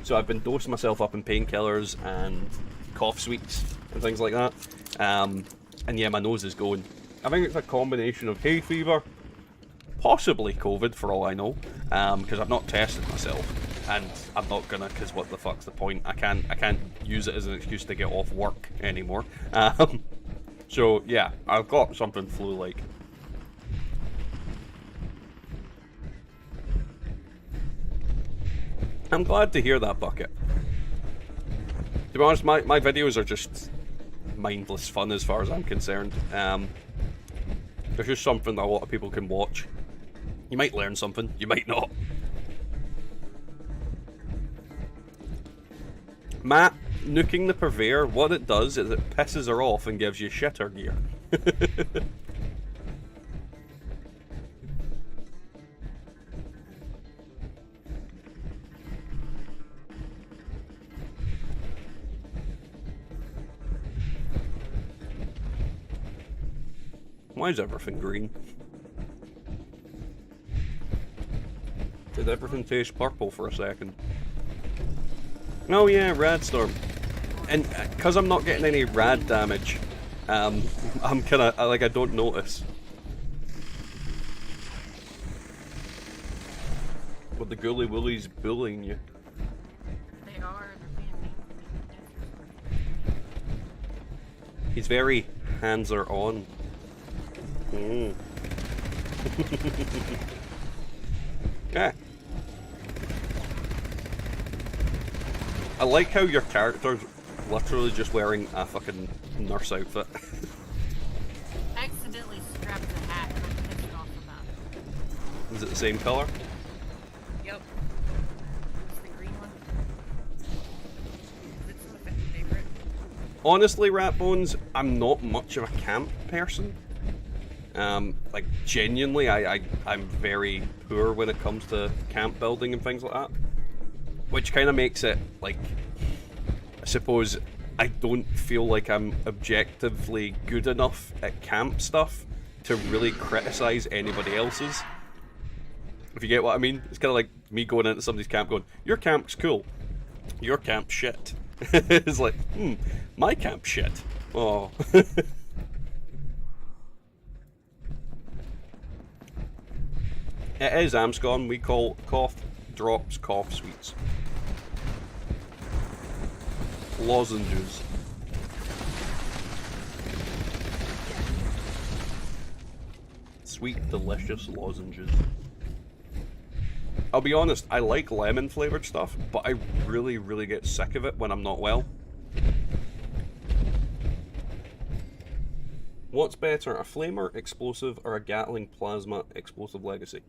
So I've been dosing myself up in painkillers and cough sweets and things like that. And yeah, my nose is going. I think it's a combination of hay fever, possibly COVID for all I know, because I've not tested myself, and I'm not gonna, because what the fuck's the point? I can't use it as an excuse to get off work anymore. So yeah, I've got something flu-like. I'm glad to hear that, Bucket. To be honest, my videos are just mindless fun as far as I'm concerned. It's just something that a lot of people can watch. You might learn something, you might not. Matt, nuking the purveyor, what it does is it pisses her off and gives you shitter gear. Why is everything green? Did everything taste purple for a second? Oh yeah, Radstorm. And because I'm not getting any rad damage, I'm kinda, like, I don't notice. But the ghoulie woolies bullying you.
They are, and they're being mean.
He's very hands are on. Yeah. I like how your character's literally just wearing a fucking nurse outfit.
I accidentally strapped the hat and I'm pissed off about it.
Is it the same color?
Yep.
honestly, Ratbones, I'm not much of a camp person. Like, genuinely, I'm very poor when it comes to camp building and things like that. Which kind of makes it, like, I suppose I don't feel like I'm objectively good enough at camp stuff to really criticize anybody else's. If you get what I mean? It's kind of like me going into somebody's camp going, your camp's cool, your camp's shit. It's like, my camp's shit. Oh. It is Amscon. We call cough drops cough sweets. Lozenges. Sweet, delicious lozenges. I'll be honest, I like lemon flavored stuff, but I really, really get sick of it when I'm not well. What's better, a flamer explosive or a Gatling plasma explosive legacy?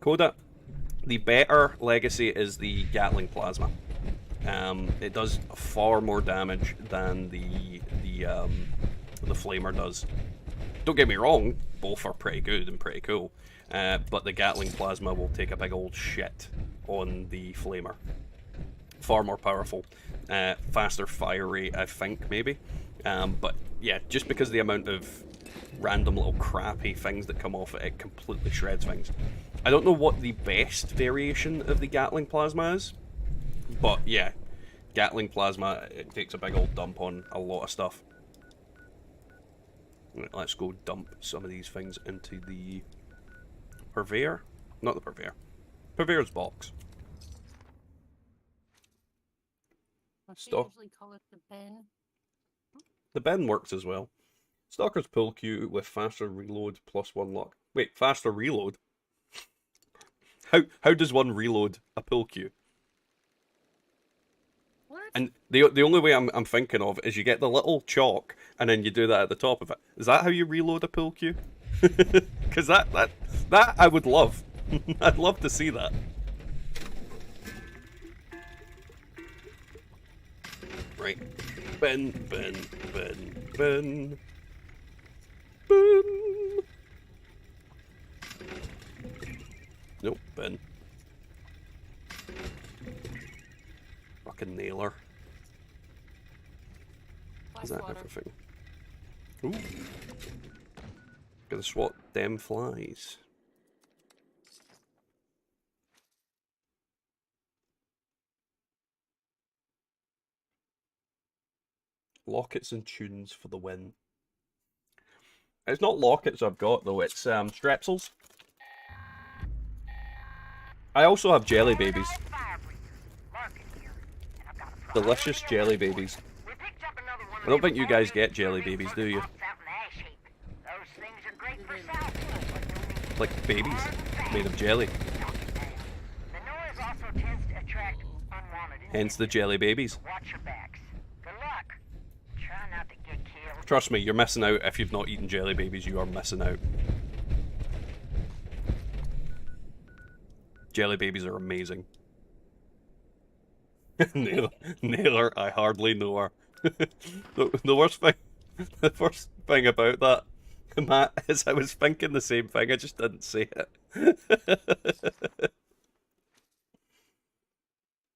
Coda, the better legacy is the Gatling plasma. It does far more damage than the flamer does. Don't get me wrong, both are pretty good and pretty cool, but the Gatling plasma will take a big old shit on the flamer. Far more powerful, faster fire rate, I think, maybe. But yeah, just because of the amount of random little crappy things that come off it, it completely shreds things. I don't know what the best variation of the Gatling plasma is, but yeah, Gatling plasma, it takes a big old dump on a lot of stuff. Right, let's go dump some of these things into the purveyor. Not the purveyor. Purveyor's box.
I
Stock.
usually call it the bin.
The bin works as well. Stalker's pull queue with faster reload +1 luck. Wait, faster reload? How does one reload a pull queue?
What?
And the only way I'm thinking of is you get the little chalk and then you do that at the top of it. Is that how you reload a pull queue? Because that I would love. I'd love to see that. Right. Bin, bin, bin, bin. Bin. Nope, bin. Fucking nailer. Is that everything? Ooh. Gotta swat them flies. Lockets and tunes for the win. It's not lockets I've got though, it's strepsils. I also have jelly babies. Delicious jelly babies. I don't think you guys get jelly babies, do you? Like babies made of jelly. Hence the jelly babies. Trust me, you're missing out if you've not eaten jelly babies. You are missing out. Jelly babies are amazing. Nailer, I hardly know her. The worst thing about that, Matt, is I was thinking the same thing, I just didn't say it.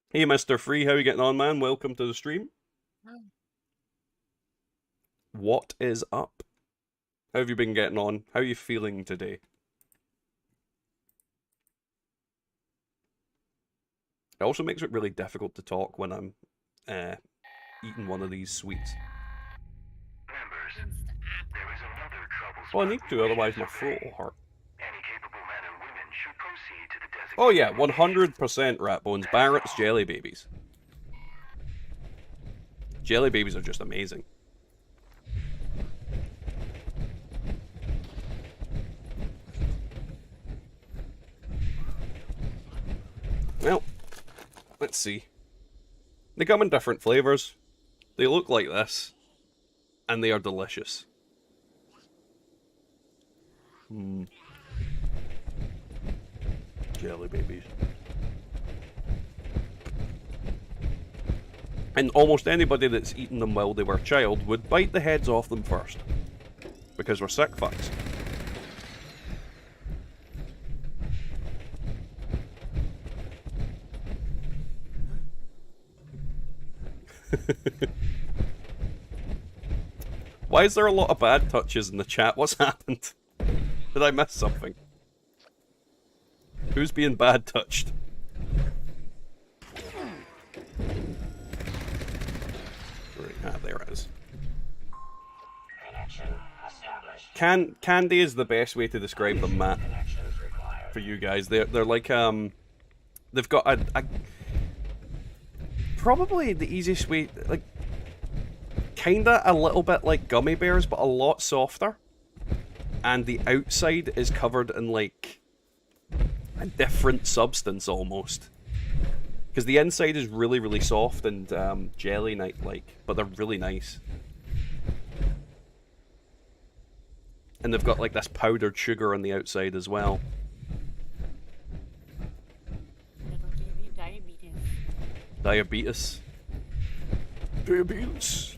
Hey Mr. Free, how you getting on, man? Welcome to the stream. What is up? How have you been getting on? How are you feeling today? It also makes it really difficult to talk when I'm eating one of these sweets. Oh, I need to, otherwise my throat will hurt. Oh yeah, 100% Ratbones. Barrett's Jelly Babies. Jelly Babies are just amazing. Well, let's see. They come in different flavours. They look like this. And they are delicious. Jelly babies. And almost anybody that's eaten them while they were a child would bite the heads off them first. Because we're sick fucks. Why is there a lot of bad touches in the chat? What's happened? Did I miss something? Who's being bad touched? There it is. Candy is the best way to describe them, Matt. For you guys, they're like they've got a probably the easiest way, like kinda a little bit like gummy bears, but a lot softer. And the outside is covered in like a different substance almost. Because the inside is really, really soft and jelly-like, but they're really nice. And they've got like this powdered sugar on the outside as well.
It'll give you diabetes.
Diabetes. Diabetes.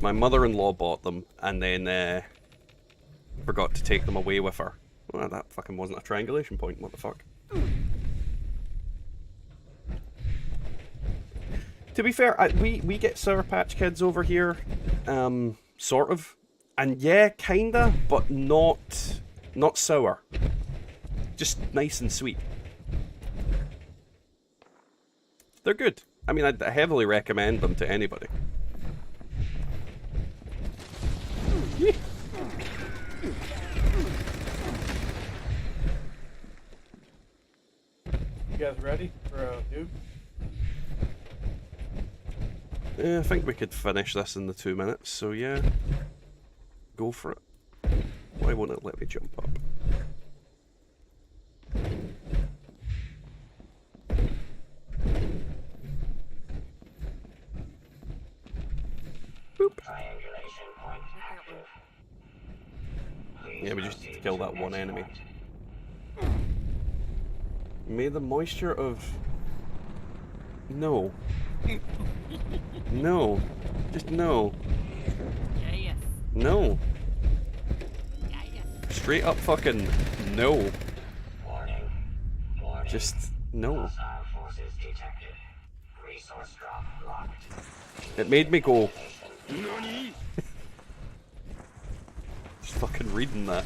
My mother-in-law bought them and then forgot to take them away with her. Well, that fucking wasn't a triangulation point. What the fuck? To be fair, we get Sour Patch Kids over here, sort of, and yeah, kinda, but not sour. Just nice and sweet. They're good. I mean, I'd heavily recommend them to anybody. Yeah.
You guys ready for a nuke?
Yeah, I think we could finish this in the 2 minutes, so yeah. Go for it. Why won't it let me jump up? Boop. Yeah, we just killed that one enemy. May the moisture of... No. No. Just no.
Yeah, yes.
No.
Yeah, yes.
Straight up fucking no.
Warning.
Just no.
Hostile forces detected. Resource drop locked.
It made me go... NANI? Just fucking reading that.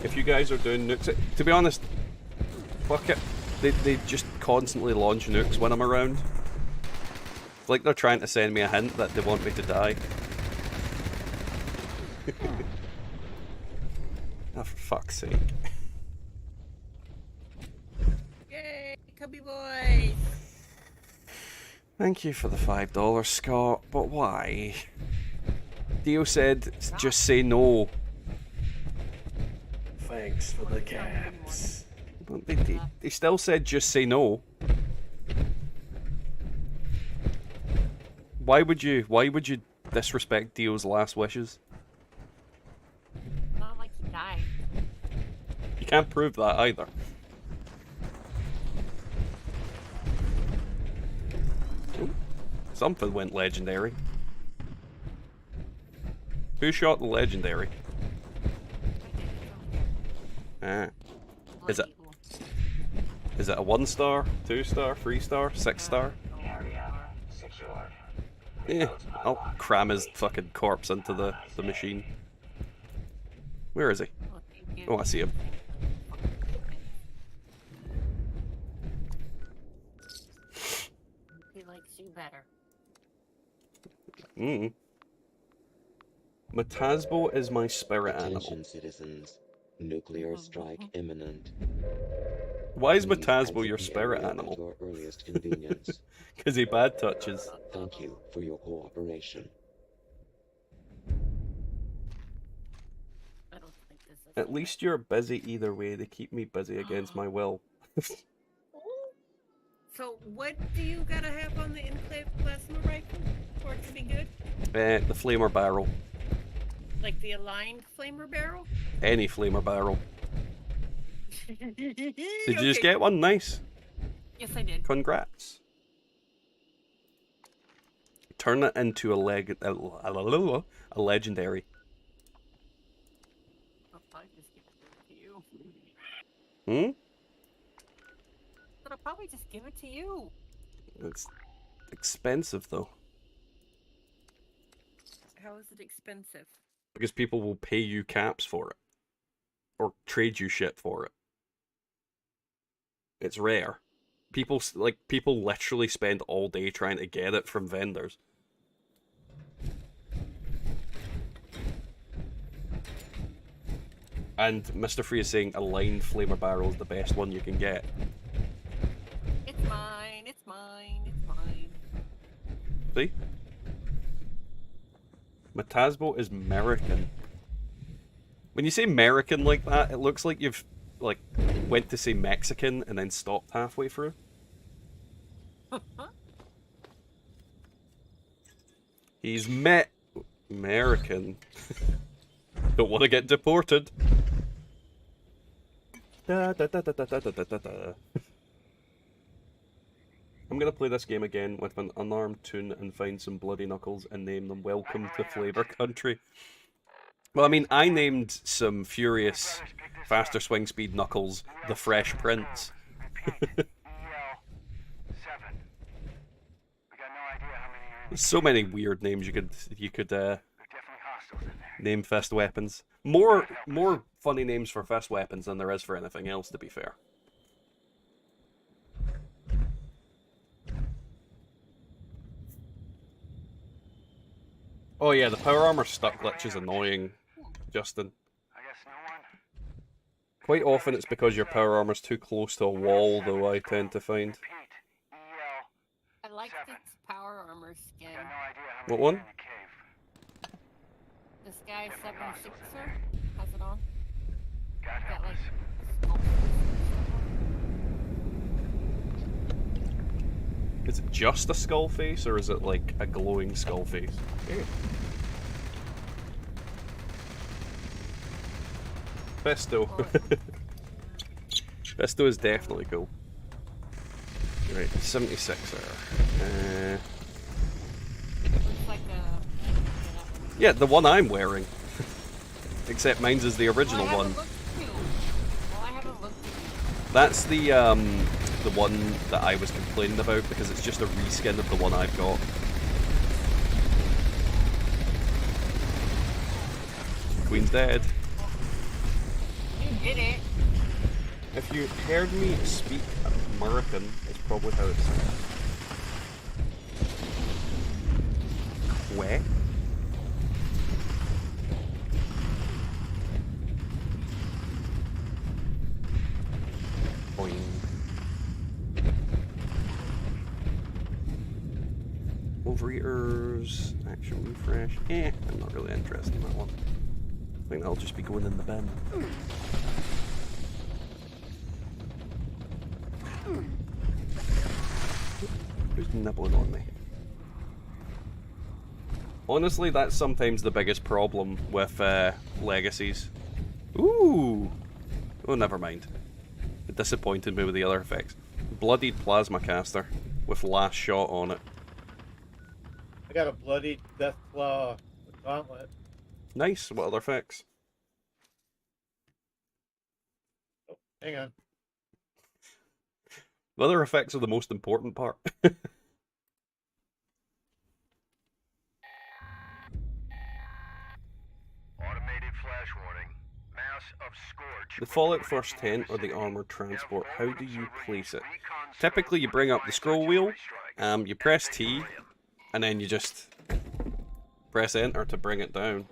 If you guys are doing nukes, to be honest, fuck it. They just constantly launch nukes when I'm around. It's like they're trying to send me a hint that they want me to die. Oh, for fuck's sake.
Yay, Cubby Boys!
Thank you for the $5, Scott, but why? Dio said, just say no. Thanks for the caps. But they still said just say no. Why would you disrespect Dio's last wishes?
Not like he died.
You can't prove that either. Ooh, something went legendary. Who shot the legendary? Ah. Is it a 1-star, 2-star, 3-star, 6-star?
Area secured.
Yeah, I'll cram his fucking corpse into the machine. Where is he? Oh, I see him.
He likes you better.
Matasbo is my spirit animal.
Attention, citizens. Nuclear strike imminent.
Why is
Please
Matasbo
exit
your
the
spirit
area at
animal?
your earliest convenience.
Because he bad touches.
Thank you for your cooperation.
I don't think this is.
At least you're busy either way. They keep me busy against my will.
So, what do you gotta have on the Enclave plasma rifle for it to be good?
The flamer barrel.
Like the aligned flamer barrel?
Any flamer barrel. Did you just get one? Nice.
Yes, I did.
Congrats. Turn it into a legendary.
I'll probably just give it to you. But I'll probably just give it to you.
It's expensive though.
How is it expensive?
Because people will pay you caps for it. Or trade you shit for it. It's rare. People literally spend all day trying to get it from vendors. And Mr. Free is saying a lined flamer barrel is the best one you can get.
It's mine, it's mine, it's mine.
See? Matasbo is American. When you say American like that, it looks like you've went to say Mexican and then stopped halfway through. He's American. Don't want to get deported. Da, da, da, da, da, da, da, da, da. I'm gonna play this game again with an unarmed toon and find some bloody knuckles and name them Welcome to Flavor Country. Well, I mean, I named some furious, faster swing speed knuckles the Fresh Prince. There's so many weird names you could name fist weapons. More funny names for fist weapons than there is for anything else, to be fair. Oh yeah, the power armor stuck glitch is annoying, Justin. Quite often it's because your power armor's too close to a wall, though, I tend to find.
I like this power armor skin.
What one?
This guy 7-6er has it on. Got like
Is it just a skull face, or is it like a glowing skull face? Yeah. Festo. Festo is definitely cool. Right, 76er.
looks like a
Yeah, the one I'm wearing. Except mine's is the original one. That's the one that I was complaining about because it's just a reskin of the one I've got. Queen's dead.
You did it.
If you heard me speak American, it's probably how it's said. Quack? Boing. Overeaters, action refresh. I'm not really interested in that one. I think that'll just be going in the bin. Who's nibbling on me? Honestly, that's sometimes the biggest problem with legacies. Ooh! Oh, never mind. It disappointed me with the other effects. Bloodied plasma caster with last shot on it.
I got a bloodied death claw gauntlet.
Nice. What other effects?
Oh, hang on.
The other effects are the most important part.
Automated flash warning. Mass of scorch.
The Fallout First tent or the armored transport, how do you place it? Typically you bring up the scroll wheel, you press T, and then you just press enter to bring it down.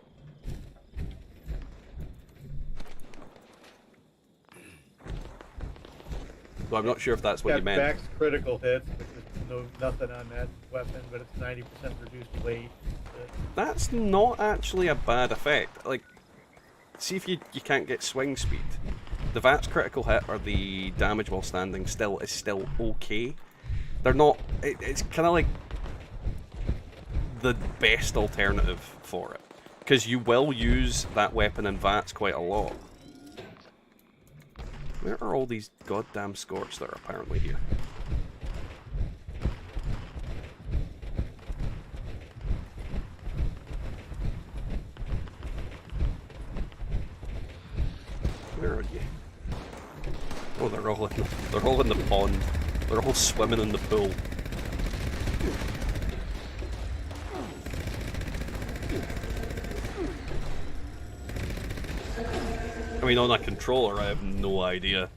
So I'm not sure if that's what you meant.
Max critical hits, which is nothing on that weapon, but it's 90% reduced weight.
That's not actually a bad effect. Like, see if you can't get swing speed. The VATS critical hit or the damage while standing still is still okay. They're not. It's kind of like the best alternative for it. because you will use that weapon in VATS quite a lot. Where are all these goddamn scorts that are apparently here? Where are you? Oh, they're all in the pond. They're all swimming in the pool. I mean, on a controller, I have no idea,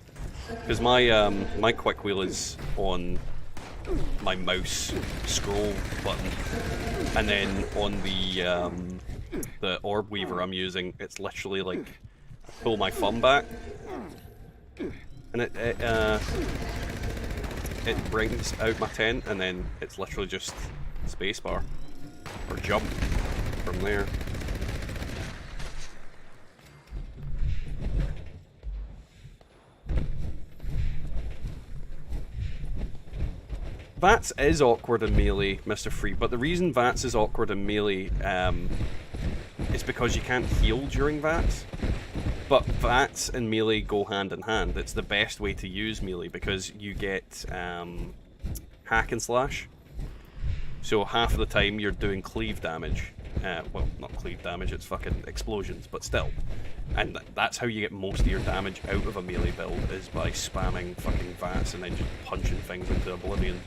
because my quick wheel is on my mouse scroll button, and then on the orb weaver I'm using, it's literally like I pull my thumb back, and it brings out my tent, and then it's literally just spacebar or jump from there. VATS is awkward in Melee, Mr. Free, but the reason VATS is awkward in Melee is because you can't heal during VATS. But VATS and Melee go hand in hand. It's the best way to use Melee because you get hack and slash. So half of the time you're doing cleave damage. Well, not cleave damage, it's fucking explosions, but still. And that's how you get most of your damage out of a melee build, is by spamming fucking VATS and then just punching things into oblivion.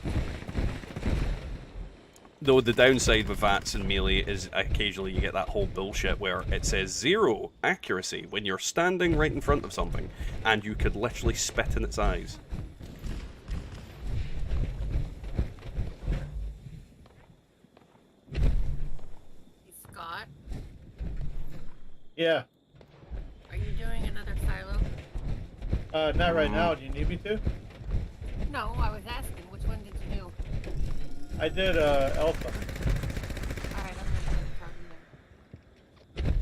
Though the downside with VATS and melee is occasionally you get that whole bullshit where it says 0 accuracy when you're standing right in front of something, and you could literally spit in its eyes.
Scott?
Yeah.
Are you doing another silo?
Not right now. Do you need me to?
No, I was asking, which one did you do?
I did, Alpha.
Alright, I'm gonna put there.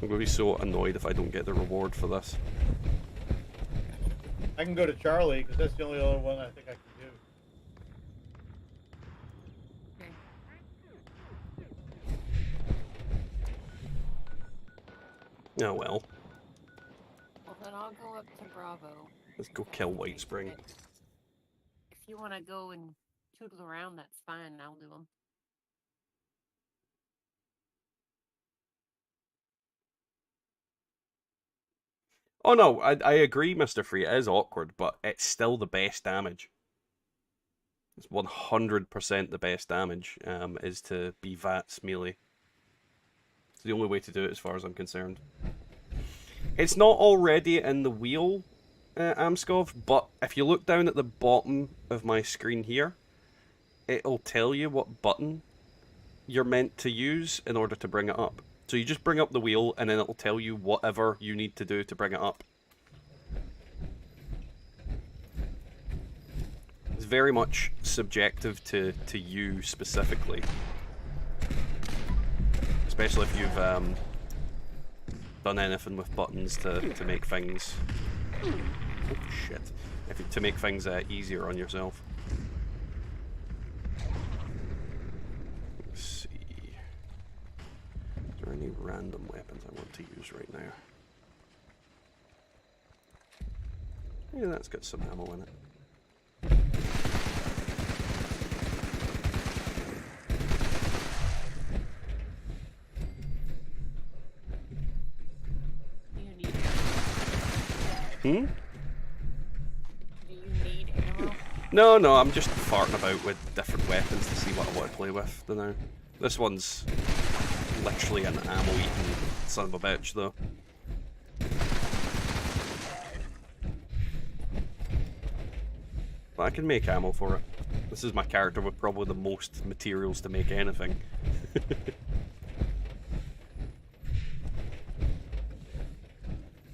I'm gonna be so annoyed if I don't get the reward for this.
I can go to Charlie, because that's the only other one I think I can do.
Oh well.
Well, then I'll go up to Bravo.
Let's go kill White Spring.
If you want to go and tootle around, that's fine. I'll do them.
Oh no, I agree, Mr. Free, it is awkward, but it's still the best damage. It's 100% the best damage, is to be VATS melee. It's the only way to do it as far as I'm concerned. It's not already in the wheel, Amskov, but if you look down at the bottom of my screen here, it'll tell you what button you're meant to use in order to bring it up. So you just bring up the wheel, and then it'll tell you whatever you need to do to bring it up. It's very much subjective to you specifically. Especially if you've done anything with buttons to make things... Oh shit. To make things easier on yourself. Let's see. Is there any random weapons I want to use right now? Yeah, that's got some ammo in it. Hmm?
Do you need ammo?
No, I'm just farting about with different weapons to see what I want to play with. Don't know. This one's literally an ammo-eating son of a bitch, though. But I can make ammo for it. This is my character with probably the most materials to make anything.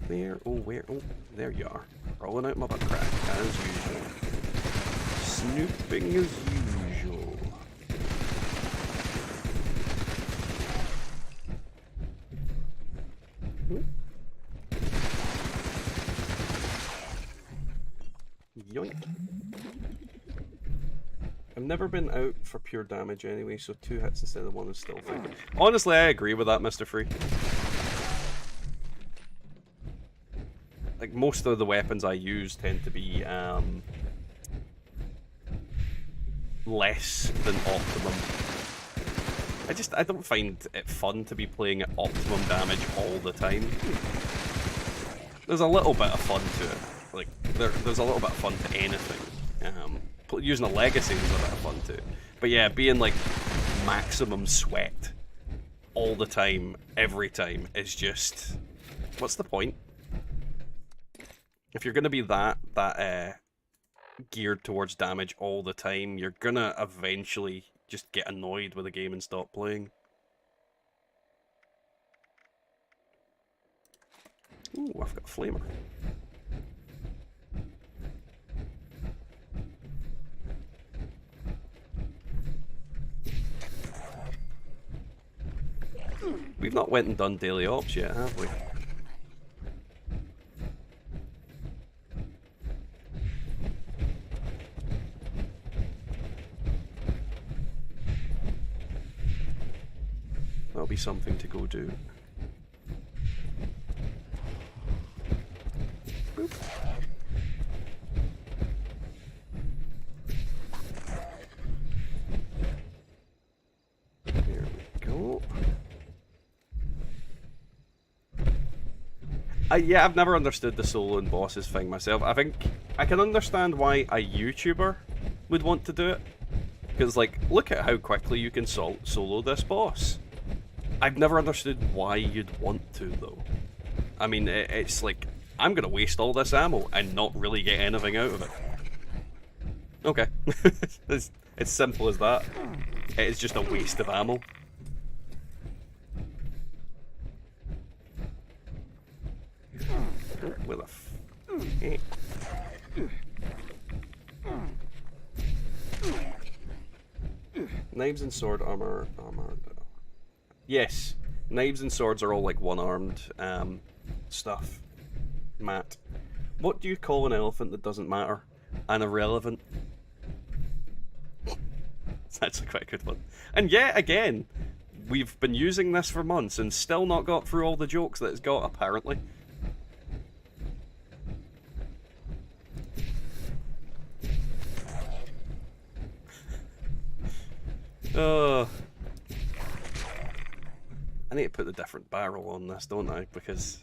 There, oh, where? Oh, there you are. Rolling out my butt crack, as usual. Snooping as usual. Yoink. I've never been out for pure damage anyway, so 2 hits instead of 1 is still fine. Honestly, I agree with that, Mr. Free. Like, most of the weapons I use tend to be, less than optimum. I don't find it fun to be playing at optimum damage all the time. There's a little bit of fun to it. Like, there's a little bit of fun to anything. Using a legacy is a bit of fun too. But yeah, being like maximum sweat all the time, every time, is just... What's the point? If you're gonna be that geared towards damage all the time, you're gonna eventually just get annoyed with the game and stop playing. Ooh, I've got a flamer. We've not went and done daily ops yet, have we? That'll be something to go do. Boop. There we go. Yeah, I've never understood the soloing bosses thing myself. I think I can understand why a YouTuber would want to do it. Because, like, look at how quickly you can solo this boss. I've never understood why you'd want to, though. I mean, it's like, I'm gonna waste all this ammo and not really get anything out of it. Okay. It's simple as that. It's just a waste of ammo. With a knives and sword armor. Yes, knives and swords are all like one-armed stuff. Matt, what do you call an elephant that doesn't matter? An irrelevant. It's actually quite a good one. And yet again, we've been using this for months and still not got through all the jokes that it's got, apparently. I need to put the different barrel on this, don't I? Because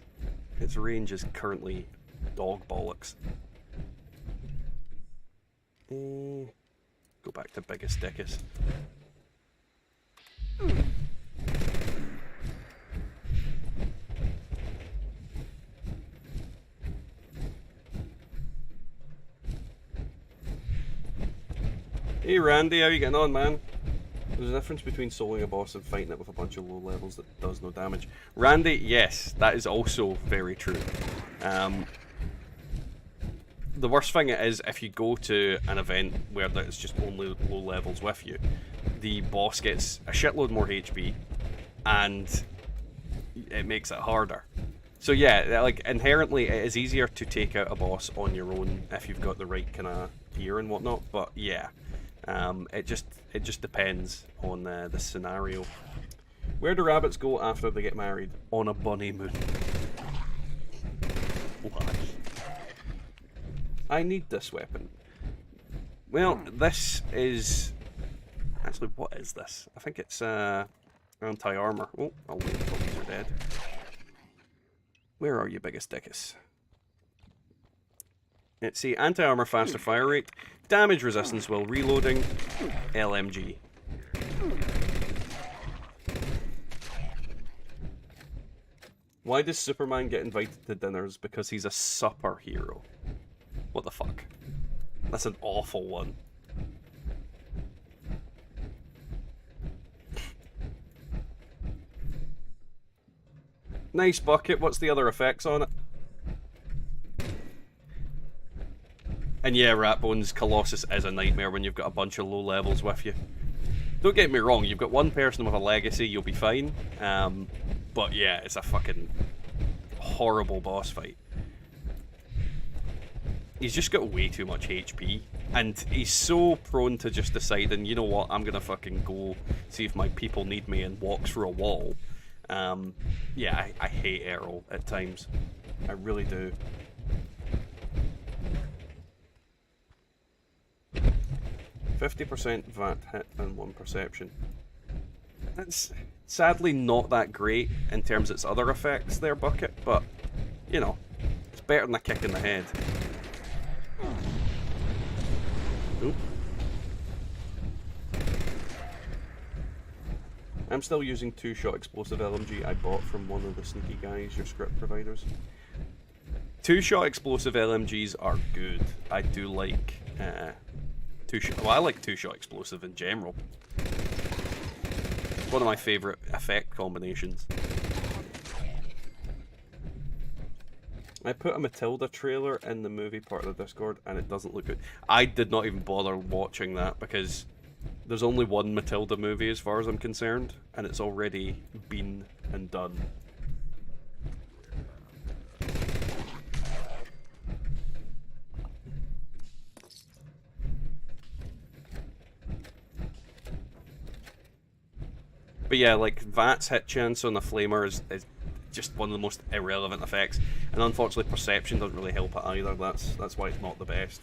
its range is currently dog bollocks. Go back to biggest dickest. Hey Randy, how you getting on, man? There's a difference between soloing a boss and fighting it with a bunch of low levels that does no damage. Randy, yes, that is also very true. The worst thing it is if you go to an event where there's just only low levels with you, the boss gets a shitload more HP, and it makes it harder. So yeah, like inherently it is easier to take out a boss on your own if you've got the right kind of gear and whatnot. But yeah, it just depends on the scenario. Where do rabbits go after they get married? On a bunny moon. Why? I need this weapon. Well, this is... Actually, what is this? I think it's anti-armor. Oh, I'll wait until these are dead. Where are you, biggest dickus? Let's see, anti-armor, faster fire rate, damage resistance while reloading, LMG. Why does Superman get invited to dinners? Because he's a supper hero. What the fuck? That's an awful one. Nice bucket, what's the other effects on it? And yeah, Ratbones, Colossus is a nightmare when you've got a bunch of low levels with you. Don't get me wrong, you've got one person with a legacy, you'll be fine. But yeah, it's a fucking horrible boss fight. he's just got way too much HP, and he's so prone to just deciding, you know what, I'm gonna fucking go see if my people need me, and walks through a wall. Yeah, I hate Errol at times. I really do. %50 VAT hit and 1 perception. That's sadly not that great in terms of its other effects there, Bucket, but, you know, it's better than a kick in the head. Oop. I'm still using 2-shot explosive LMG I bought from one of the sneaky guys, your script providers. 2-shot explosive LMGs are good. I do like well, I like 2-shot explosive in general. It's one of my favourite effect combinations. I put a Matilda trailer in the movie part of the Discord and it doesn't look good. I did not even bother watching that because there's only one Matilda movie as far as I'm concerned, and it's already been and done. But yeah, like, VAT's hit chance on the Flamer is just one of the most irrelevant effects, and unfortunately perception doesn't really help it either. That's why it's not the best.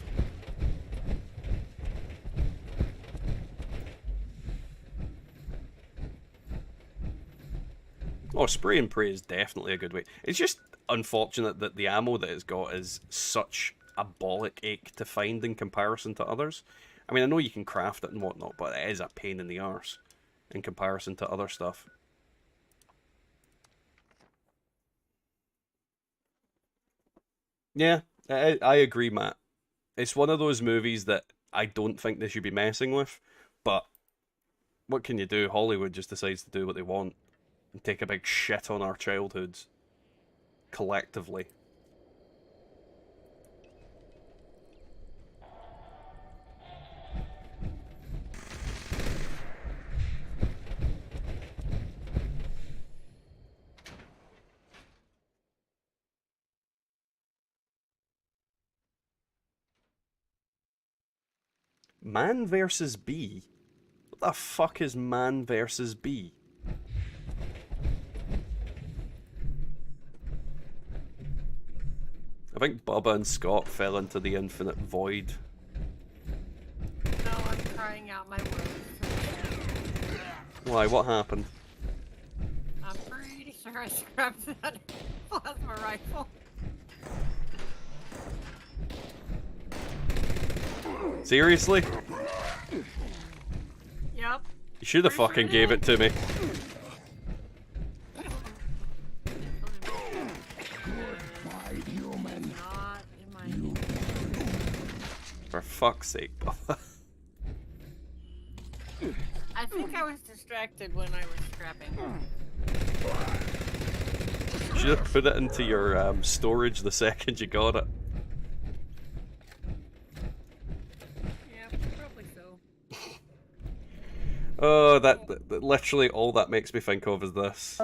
Oh, spray and pray is definitely a good way. It's just unfortunate that the ammo that it's got is such a bollock ache to find in comparison to others. I mean, I know you can craft it and whatnot, but it is a pain in the arse in comparison to other stuff. Yeah, I agree, Matt. It's one of those movies that I don't think they should be messing with, but what can you do? Hollywood just decides to do what they want and take a big shit on our childhoods collectively. Man versus bee? What the fuck is man versus bee? I think Bubba and Scott fell into the infinite void.
No, I'm crying out my wounds.
Why? What happened?
I'm pretty sure I scrapped that plasma rifle.
Seriously?
Yep.
You should have fucking gave it to me. For fuck's sake, Bubba.
I think I was distracted when I was scrapping.
You should have put it into your storage the second you got it.
Yeah, probably so.
Oh, that literally all that makes me think of is this.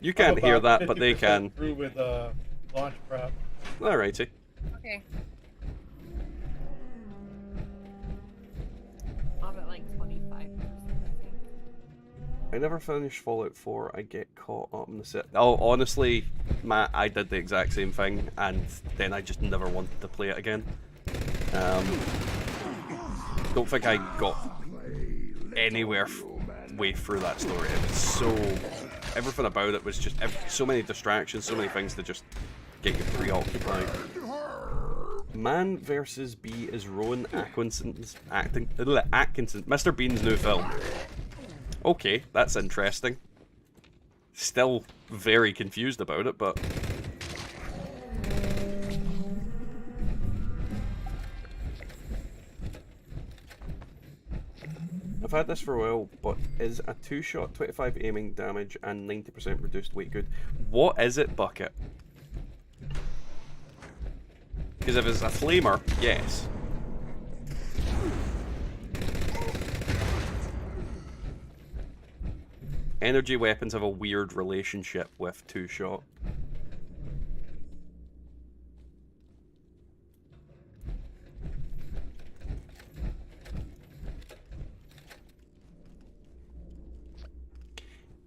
You can't hear that, but they can.
Through with launch prep.
Alrighty.
Okay. I'm at like 25%, I think.
I never finished Fallout 4. I get caught up in the set. Oh, honestly, Matt, I did the exact same thing, and then I just never wanted to play it again. Don't think I got anywhere way through that story. It was so... Everything about it was just so many distractions, so many things to just get you preoccupied. Man versus Bee is Rowan Atkinson's Mr. Bean's new film. Okay, that's interesting. Still very confused about it, but... I've had this for a while, but is a 2-shot 25 aiming damage and 90% reduced weight good? What is it, Bucket? Because if it's a flamer, yes. Energy weapons have a weird relationship with 2-shot.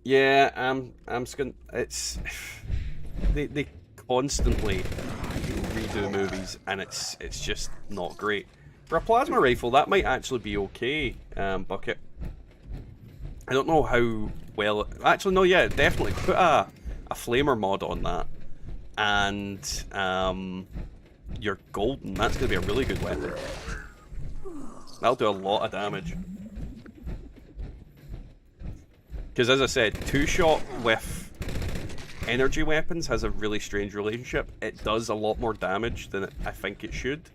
Yeah, I'm just gonna. It's they constantly redo movies, and it's just not great. For a plasma rifle, that might actually be okay, Bucket. I don't know how well. Actually, no, yeah, definitely put a flamer mod on that, and you're golden. That's gonna be a really good weapon. That'll do a lot of damage. Because as I said, two-shot with energy weapons has a really strange relationship. It does a lot more damage than I think it should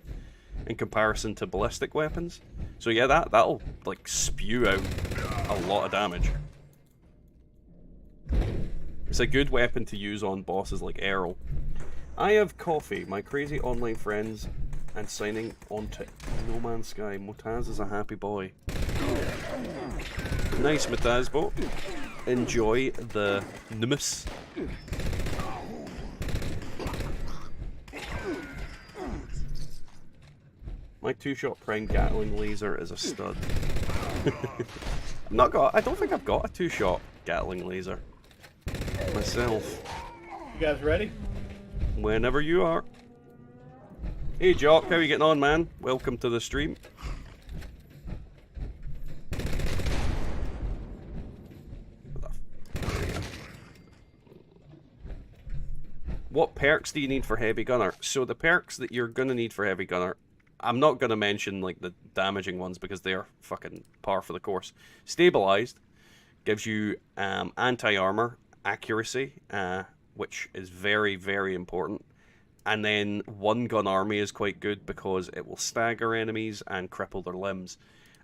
in comparison to ballistic weapons. So yeah, that'll like spew out a lot of damage. It's a good weapon to use on bosses like Errol. I have coffee, my crazy online friends, and signing on to No Man's Sky. Motaz is a happy boy. Nice, Matazbo. Enjoy the numus. My two-shot prime Gatling laser is a stud. I don't think I've got a two-shot Gatling laser myself.
You guys ready?
Whenever you are. Hey Jock, how are you getting on, man? Welcome to the stream. What perks do you need for Heavy Gunner? So the perks that you're going to need for Heavy Gunner, I'm not going to mention like the damaging ones because they are fucking par for the course. Stabilized gives you anti-armor, accuracy, which is very, very important. And then one gun army is quite good because it will stagger enemies and cripple their limbs.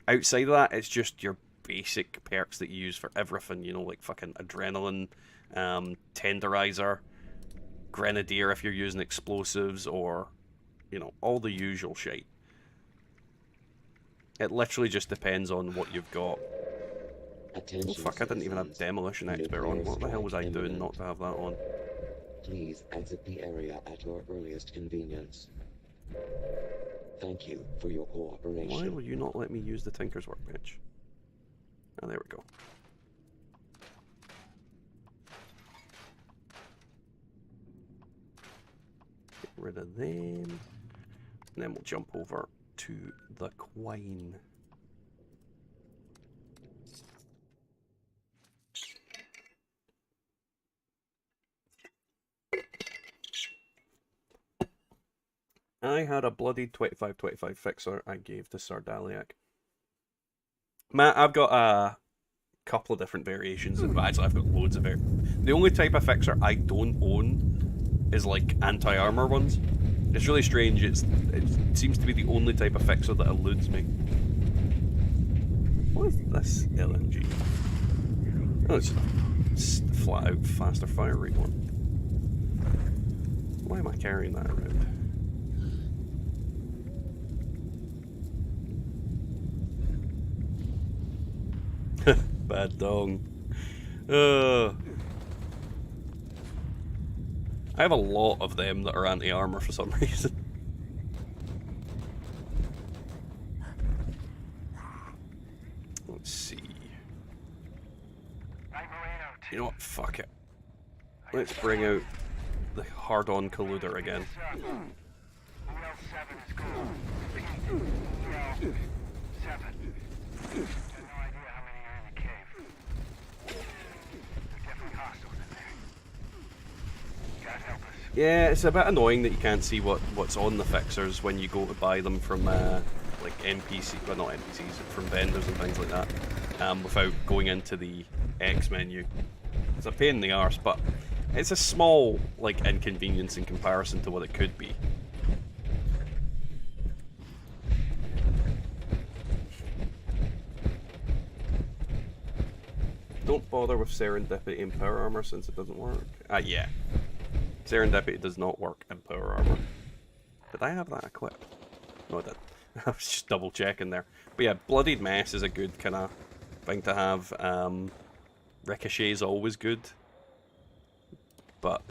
Outside of that, it's just your basic perks that you use for everything, you know, like fucking adrenaline, tenderizer, grenadier if you're using explosives, or, you know, all the usual shit. It literally just depends on what you've got.
Attention,
oh fuck, I didn't even have Demolition Expert on. What the hell was I doing not to have that on?
Please exit the area at your earliest convenience. Thank you for your cooperation.
Why will you not let me use the Tinker's Workbench? Oh, there we go. Get rid of them. And then we'll jump over to the Quine. I had a bloody 25-25 fixer I gave to Sardaliac. Matt, I've got a couple of different variations. Actually, I've got loads of it. The only type of fixer I don't own is like anti-armor ones. It's really strange. It seems to be the only type of fixer that eludes me. What is this LMG? Oh, it's just a flat out faster fire rate one. Why am I carrying that around? Bad dong. I have a lot of them that are anti-armor for some reason. Let's see. You know what? Fuck it. Let's bring out the hard-on colluder again. Yeah, it's a bit annoying that you can't see what's on the fixers when you go to buy them from like NPC, well not NPCs, from vendors and things like that, without going into the X menu. It's a pain in the arse, but it's a small like inconvenience in comparison to what it could be. Don't bother with Serendipity and Power Armor since it doesn't work. Yeah. Serendipity does not work in Power Armor. Did I have that equipped? No, I didn't. I was just double checking there. But yeah, Bloodied Mess is a good kind of thing to have. Ricochet is always good. But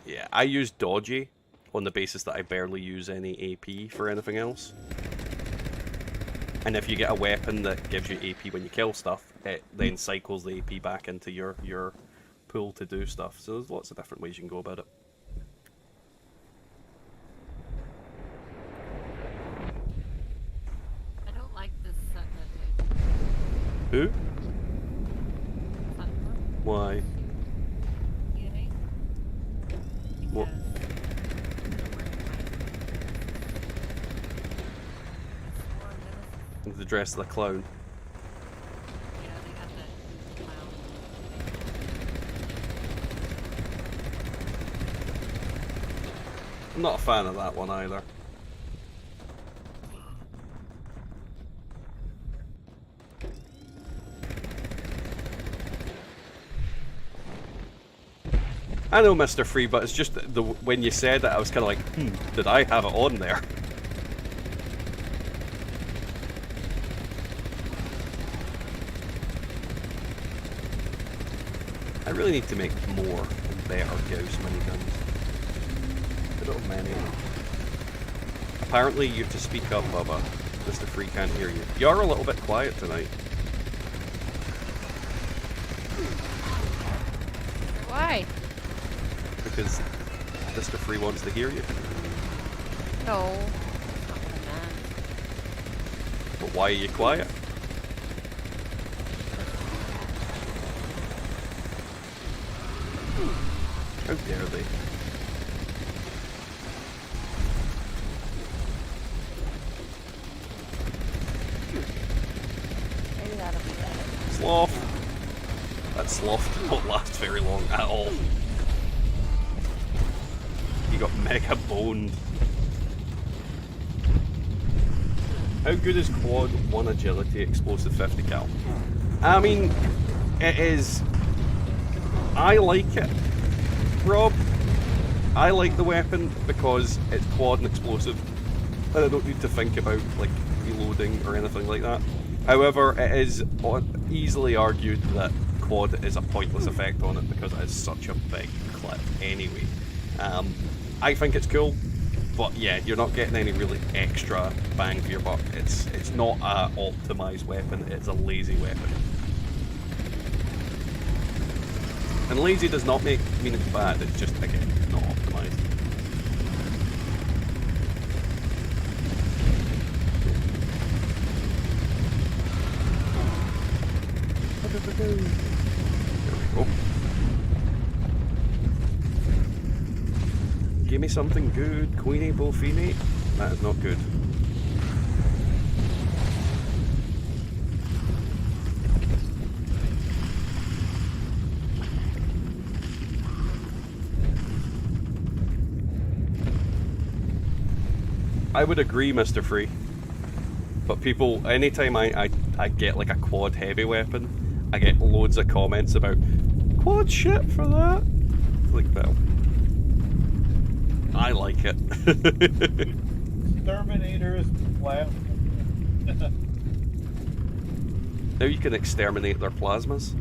yeah, I use Dodgy on the basis that I barely use any AP for anything else. And if you get a weapon that gives you AP when you kill stuff, it then cycles the AP back into your pool to do stuff. So there's lots of different ways you can go about it.
I don't like this set that
Who?
Sutler.
Why?
DNA.
What? The dress of the clown.
Yeah, they got that clown.
I'm not a fan of that one either. I know, Mr. Free, but it's just the when you said it, I was kind of like, did I have it on there? I really need to make more and better Gauss miniguns. I don't have many. Apparently you have to speak up, Bubba. Mr. Free can't hear you. You're a little bit quiet tonight.
Why?
Because Mr. Free wants to hear you.
No. That's not what I meant.
But why are you quiet? How dare they?
Maybe that'll be better.
Sloth. That sloth did not last very long at all. He got mega boned. How good is quad 1 agility explosive 50 cal? I mean, it is. I like it, Rob. I like the weapon because it's quad and explosive, and I don't need to think about like reloading or anything like that. However, it is easily argued that quad is a pointless effect on it because it is such a big clip anyway. I think it's cool, but yeah, you're not getting any really extra bang for your buck. It's not a optimized weapon, it's a lazy weapon. And lazy does not mean it's bad, it's just, again, not optimized. There we go. Give me something good, Queenie Bofini. That is not good. I would agree, Mr. Free. But people, anytime I get like a quad heavy weapon, I get loads of comments about quad shit for that. It's like, well, I like it.
Exterminators plasma.
Now you can exterminate their plasmas.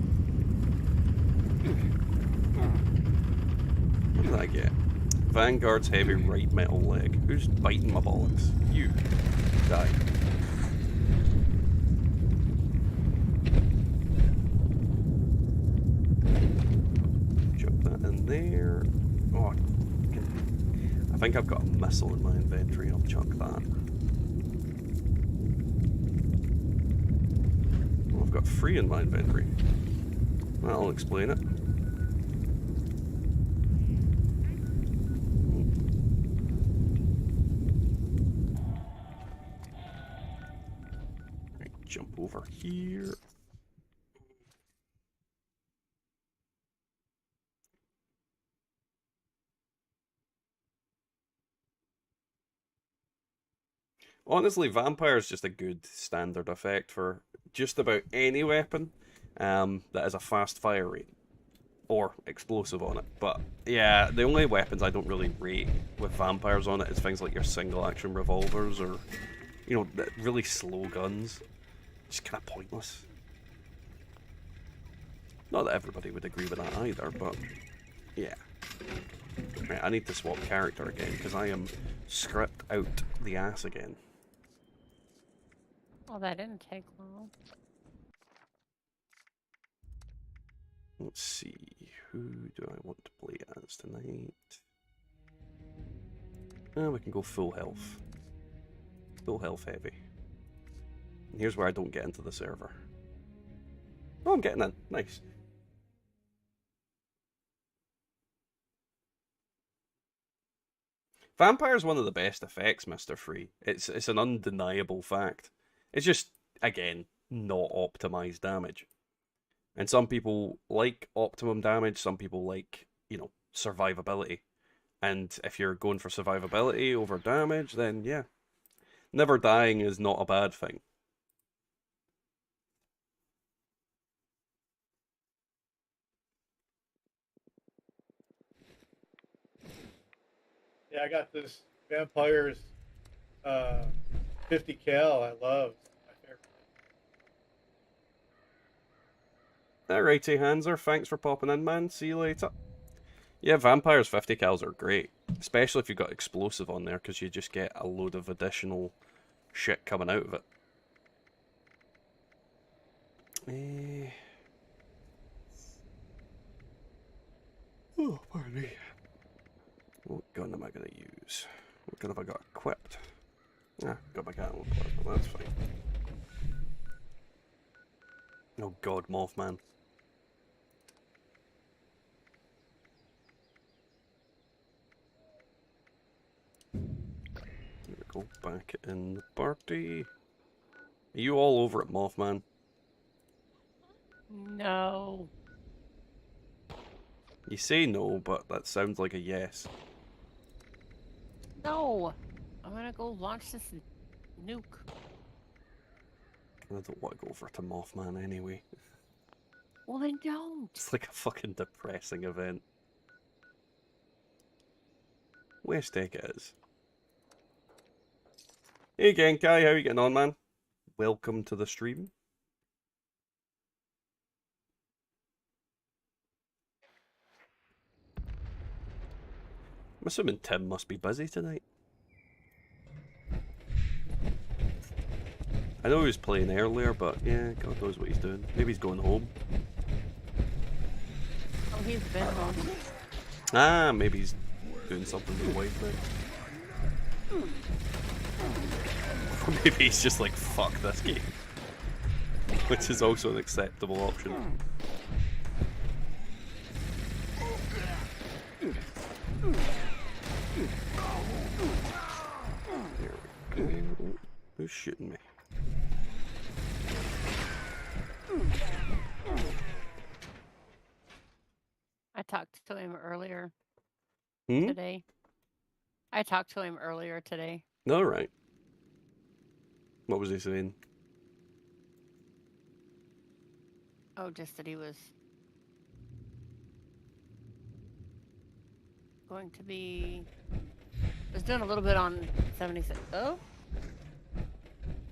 What did I get? Vanguard's heavy right metal leg. Who's biting my bollocks? You. Die. Jump that in there. Oh, I think I've got a missile in my inventory. I'll chuck that. Oh, I've got 3 in my inventory. That'll explain it. Right, jump over here. Honestly, Vampire is just a good standard effect for just about any weapon that has a fast fire rate or explosive on it. But yeah, the only weapons I don't really rate with vampires on it is things like your single action revolvers or, you know, really slow guns. Just kind of pointless. Not that everybody would agree with that either, but yeah. Right, I need to swap character again because I am script out the ass again.
Well, that didn't take long.
Let's see, who do I want to play as tonight? We can go full health. Full health heavy. And here's where I don't get into the server. Oh, I'm getting in. Nice. Vampire is one of the best effects, Mr. Free. It's an undeniable fact. It's just, again, not optimized damage. And some people like optimum damage, some people like, you know, survivability. And if you're going for survivability over damage, then yeah. Never dying is not a bad thing.
Yeah, I got this Vampires 50 cal I love. My favorite.
Alrighty, Hanser, thanks for popping in, man. See you later. Yeah, Vampires 50 cals are great. Especially if you've got explosive on there, because you just get a load of additional shit coming out of it. Oh, pardon me. What gun am I going to use? What gun have I got equipped? Ah, got my gun equipped, but that's fine. Oh god, Mothman. There we go, back in the party. Are you all over it, Mothman?
No.
You say no, but that sounds like a yes.
No. I'm gonna go launch this nuke.
I don't want to go over to Mothman anyway.
Well, then don't.
It's like a fucking depressing event. West Egg it is. Hey Genkai, how you getting on, man? Welcome to the stream. I'm assuming Tim must be busy tonight. I know he was playing earlier, but yeah, God knows what he's doing. Maybe he's going home.
Oh, he's been home.
Ah, maybe he's doing something with the wife now. Maybe he's just like, fuck this game. Which is also an acceptable option. There we go. Who's shooting me?
I talked to him earlier
Hmm?
today. I talked to him earlier today.
All right. What was he saying?
Oh, just that he was going to be... was doing a little bit on 76. Oh?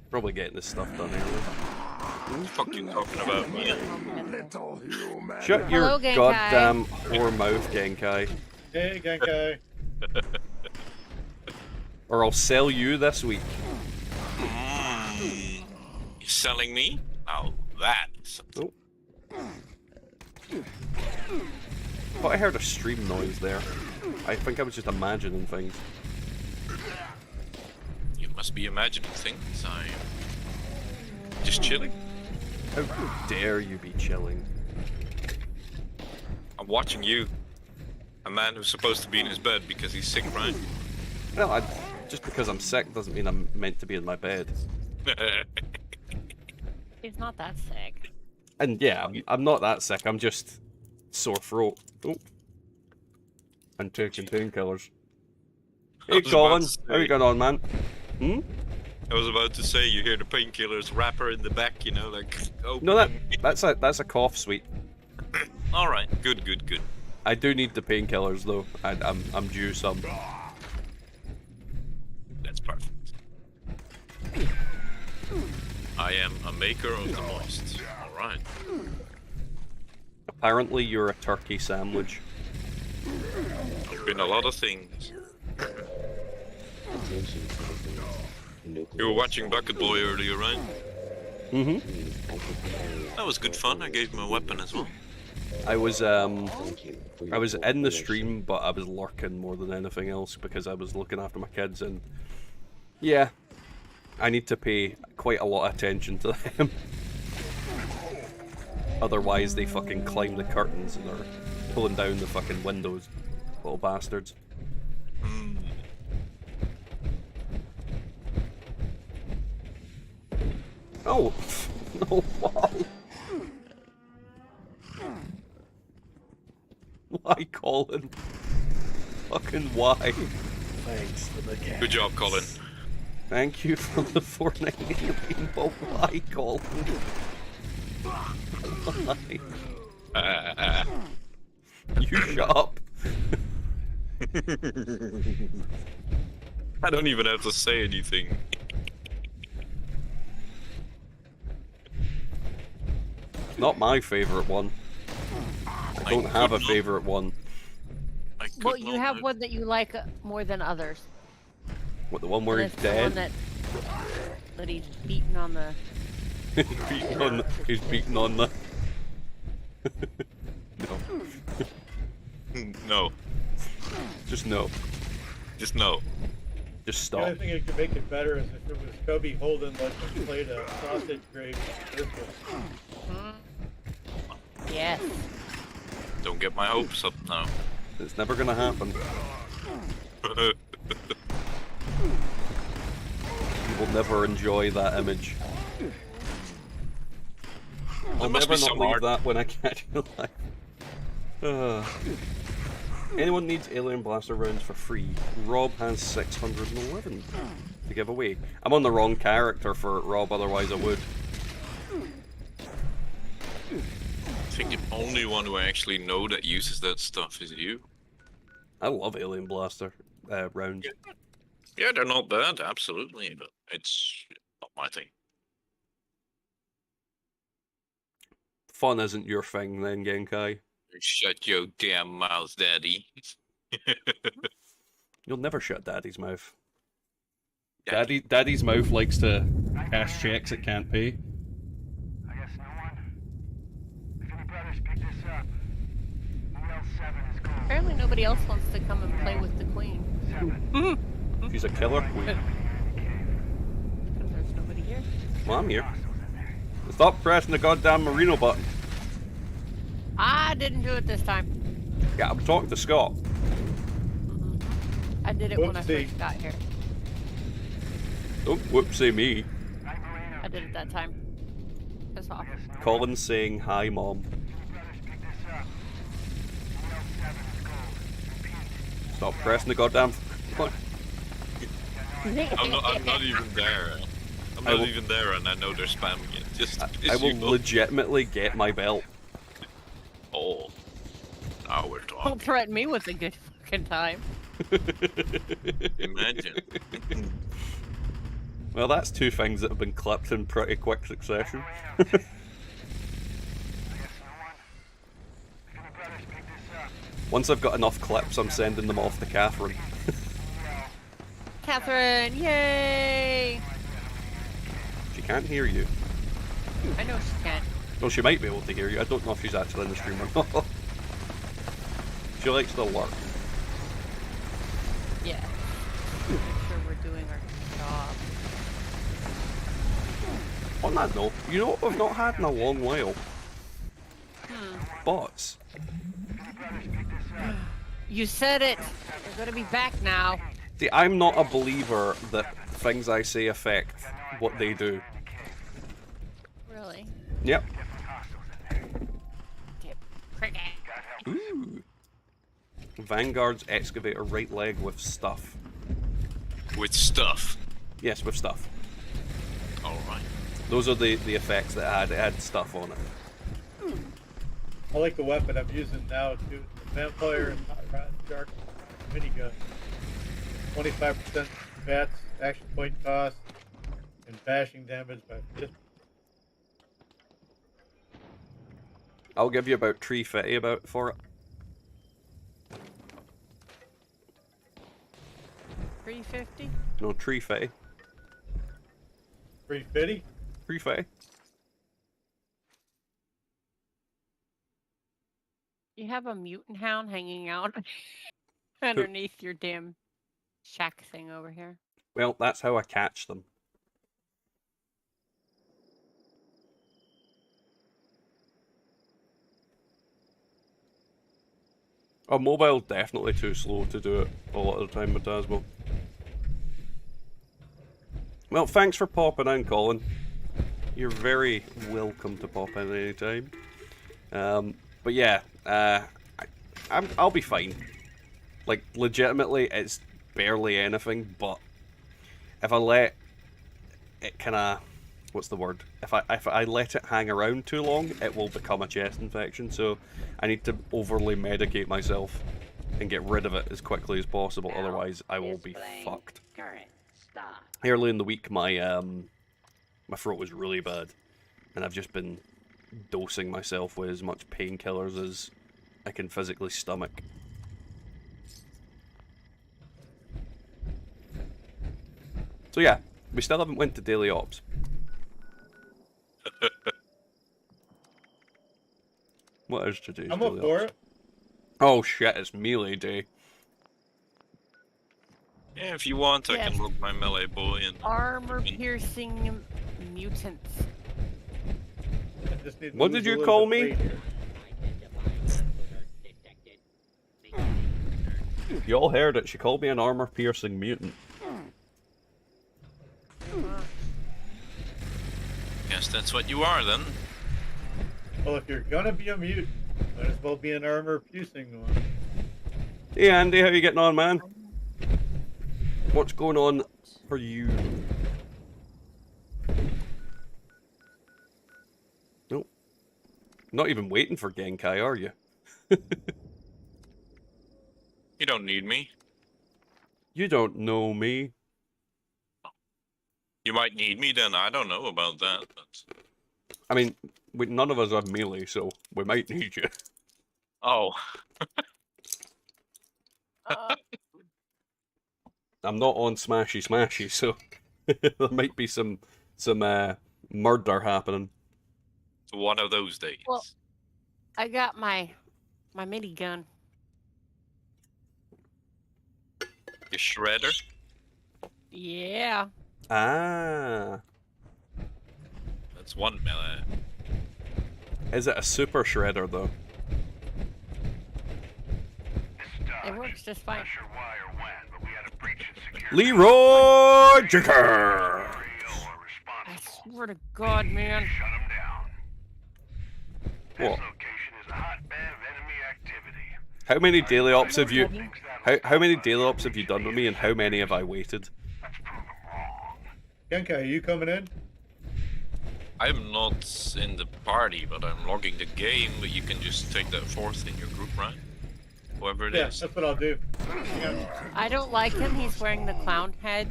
Probably getting this stuff done early.
What the fuck you talking about, man?
Shut your
Hello, Genkai.
goddamn whore mouth, Genkai.
Hey, Genkai.
Or I'll sell you this week.
You're selling me? Now that is something.
Oh. Thought I heard a stream noise there. I think I was just imagining things.
You must be imagining things. I'm just chilling.
How dare you be chilling?
I'm watching you. A man who's supposed to be in his bed because he's sick, right?
Well, just because I'm sick doesn't mean I'm meant to be in my bed.
He's not that sick.
And yeah, I'm not that sick, I'm just sore throat. Oh. And taking painkillers. Hey Colin, how you going on, man? Hmm?
I was about to say, you hear the painkillers wrapper in the back, you know, like... Oh.
No, that's a cough sweet.
Alright, good, good, good.
I do need the painkillers though. I'm due some.
That's perfect. I am a maker of the moist. Alright.
Apparently you're a turkey sandwich.
I've been a lot of things.
Attention citizens.
You were watching Bucket Boy earlier, right?
Mm-hmm.
Please exit the area.
That was good fun. I gave him a weapon as well.
I was
Thank you for your
in the
cooperation.
stream, but I was lurking more than anything else because I was looking after my kids, and yeah, I need to pay quite a lot of attention to them. Otherwise, they fucking climb the curtains and are pulling down the fucking windows, little bastards. Oh, no, wow. Why, Colin? Fucking why?
Thanks for the cat.
Good job, Colin.
Thank you for the 499, but why, Colin? Why? You shut up.
I don't even have to say anything.
Not my favourite one. I don't have a favourite one.
Well, you have one that you like more than others.
What, the one where
And
he's
it's the one
dead?
that he's beating on the...
He's beating on the... No.
No.
Just no.
Just no.
Just
The
stop.
only thing that could make it better is if it was Kobe holding like a plate of sausage gravy. This one.
Yes.
Don't get my hopes up now.
It's never gonna happen. You will never enjoy that image. I'll
must
never
be
not
some
leave
art.
that when I catch you alive. Anyone needs alien blaster rounds for free? Rob has 611 to give away. I'm on the wrong character for Rob, otherwise I would.
I think the only one who I actually know that uses that stuff is you.
I love alien blaster rounds.
Yeah, they're not bad, absolutely, but it's not my thing.
Fun isn't your thing then, Genkai.
Shut your damn mouth, Daddy.
You'll never shut Daddy's mouth. Daddy's mouth likes to cash checks it can't pay.
I guess no one. If any brothers pick this up, UL7 is gone.
Apparently nobody else wants to come and play with the queen.
She's a killer queen.
Because there's nobody here.
Well, I'm here. Stop pressing the goddamn Marino button.
I didn't do it this time.
Yeah, I'm talking to Scott.
I did it when I
Whoopsie.
first got here.
Don't whoopsie me.
I did it that time. Piss off.
Colin's saying hi, Mom. Stop pressing the goddamn button.
I'm not even there. I'm
I
not
will-
even there, and I know they're spamming it. Just
I will legitimately get my belt.
Oh, now we're
Don't
talking.
threaten me with a good fucking time.
Imagine.
Well, that's two things that have been clipped in pretty quick succession. Once I've got enough clips, I'm sending them off to Catherine.
Catherine, yay!
She can't hear you.
I know she can't.
Well, she might be able to hear you. I don't know if she's actually in the stream or not. She likes to lurk.
Yeah. Make sure we're doing our job.
On that note, you know what we've not had in a long while? Bots.
You said it! They're gonna be back now.
See, I'm not a believer that things I say affect what they do.
Really?
Yep.
Cricket.
Ooh. Vanguard's excavator right leg with stuff.
With stuff.
Yes, with stuff.
Alright.
Those are the effects that it had stuff on it.
I like the weapon I'm using now too. The Vampire and Hot Rod Shark minigun. 25% bats, action point cost, and bashing damage by 50.
I'll give you about 350 about for it.
350?
No, 350.
350?
350.
have a mutant hound hanging out underneath your damn shack thing over here.
Well, that's how I catch them. Oh, mobile definitely too slow to do it a lot of the time with Dasmo. Well, thanks for popping in, Colin. You're very welcome to pop in anytime. But yeah, I'll be fine. Like, legitimately, it's barely anything, but if I let it kind of, what's the word? If I let it hang around too long, it will become a chest infection. So I need to overly medicate myself and get rid of it as quickly as possible. Otherwise, I will be fucked. Early in the week, my throat was really bad, and I've just been dosing myself with as much painkillers as I can physically stomach. So yeah, we still haven't went to daily ops. What is today's
I'm
daily
up for
ops?
it.
Oh shit, it's melee day.
Yeah, if you want, I
Yes.
can look my melee boy and...
Armor-piercing mutants.
I just need to
What
lose
did
a
you
little
call
bit
me?
of weight here.
You all heard it, she called me an armor-piercing mutant.
Guess that's what you are, then.
Well, if you're gonna be a mutant, might as well be an armor-piercing one.
Hey Andy, how you getting on, man? What's going on for you? Nope. Not even waiting for Genkai, are you?
You don't need me.
You don't know me.
You might need me then, I don't know about that. But...
I mean, none of us have melee, so we might need you.
Oh.
I'm not on Smashy Smashy, so there might be some murder happening.
One of those days.
Well, I got my minigun.
Your shredder?
Yeah.
Ah.
That's one melee.
Is it a super shredder, though?
It works just fine.
Leroy Jenkins!
I swear to God, man.
What? How many daily ops have you... How many daily ops have you done with me, and how many have I waited?
Genkai, are you coming in?
I'm not in the party, but I'm logging the game, but you can just take that forth in your group, right? Whoever it
Yeah,
is.
that's what I'll do.
I don't like him. He's wearing the clown head.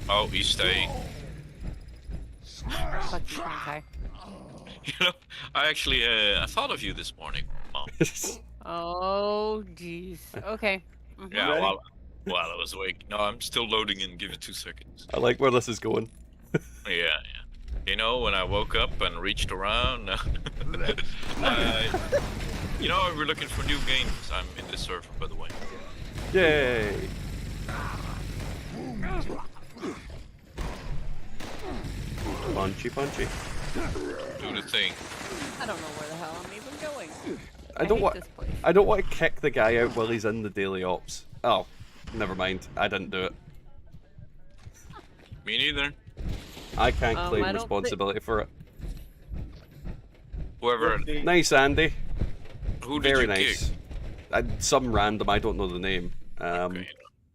Oh, he's staying.
Fuck you, okay.
You know, I actually, I thought of you this morning, Mom.
Oh, jeez. Okay. Mm-hmm.
Yeah, while I was awake. No, I'm still loading in. Give it 2 seconds.
I like where this is going.
Yeah. You know, when I woke up and reached around, you know, we're looking for new games. I'm in this server, by the way.
Yay! Punchy, punchy.
Do the thing.
I don't know where the hell I'm even going.
I don't
hate
want.
this place.
I don't want to kick the guy out while he's in the daily ops. Oh, never mind. I didn't do it.
Me neither.
I can't claim
I don't
responsibility for it.
Whoever.
Nice, Andy.
Who did
Very
you
nice.
kick?
Some random. I don't know the name.
Okay.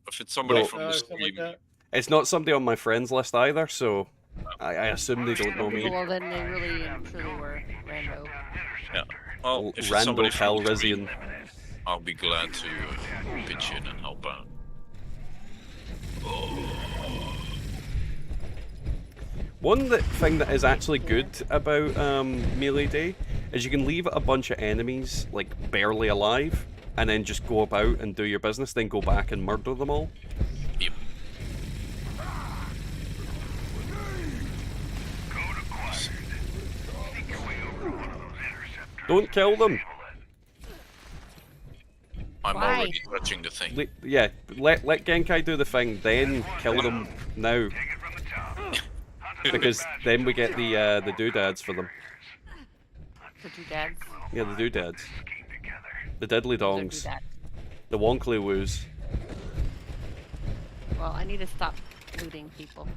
If it's somebody
no,
from the stream,
it's not somebody on my friends list either. So I assume they don't know me.
Well, then they really and truly were rando.
yeah. Well, if it's
Rando
somebody from the
Calrissian.
stream, I'll be glad to pitch in and help out.
One thing that is actually good about Melee Day is you can leave a bunch of enemies like barely alive, and then just go about and do your business, then go back and murder them all.
Yep.
Don't kill them.
I'm
Why?
already touching the thing.
Yeah, let Genkai do the thing, then kill them now. Because then we get the doodads for them.
The doodads.
Yeah, the doodads. The diddly dongs.
Doodads.
The wonkly woos.
Well, I need to stop looting people.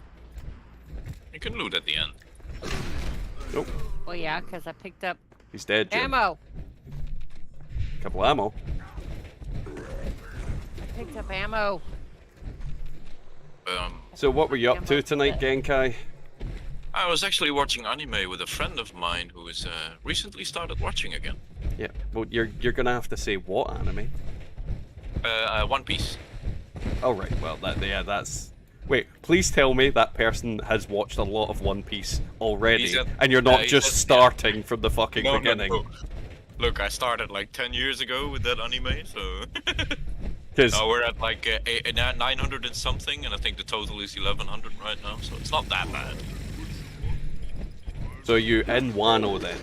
You can loot at the end.
Nope.
Well, yeah, because I picked up
He's dead, Jim.
ammo.
Couple ammo.
I picked up ammo.
So what were you up to tonight, Genkai?
I was actually watching anime with a friend of mine who is recently started watching again.
Yeah, well, you're gonna have to say what anime?
One Piece.
Oh right, well that's. Wait, please tell me that person has watched a lot of One Piece already, and you're not just starting from the fucking beginning.
No. Look, I started like 10 years ago with that anime, so. We're at like 900 and something, and I think the total is 1100 right now, so it's not that bad.
So you in Wano then?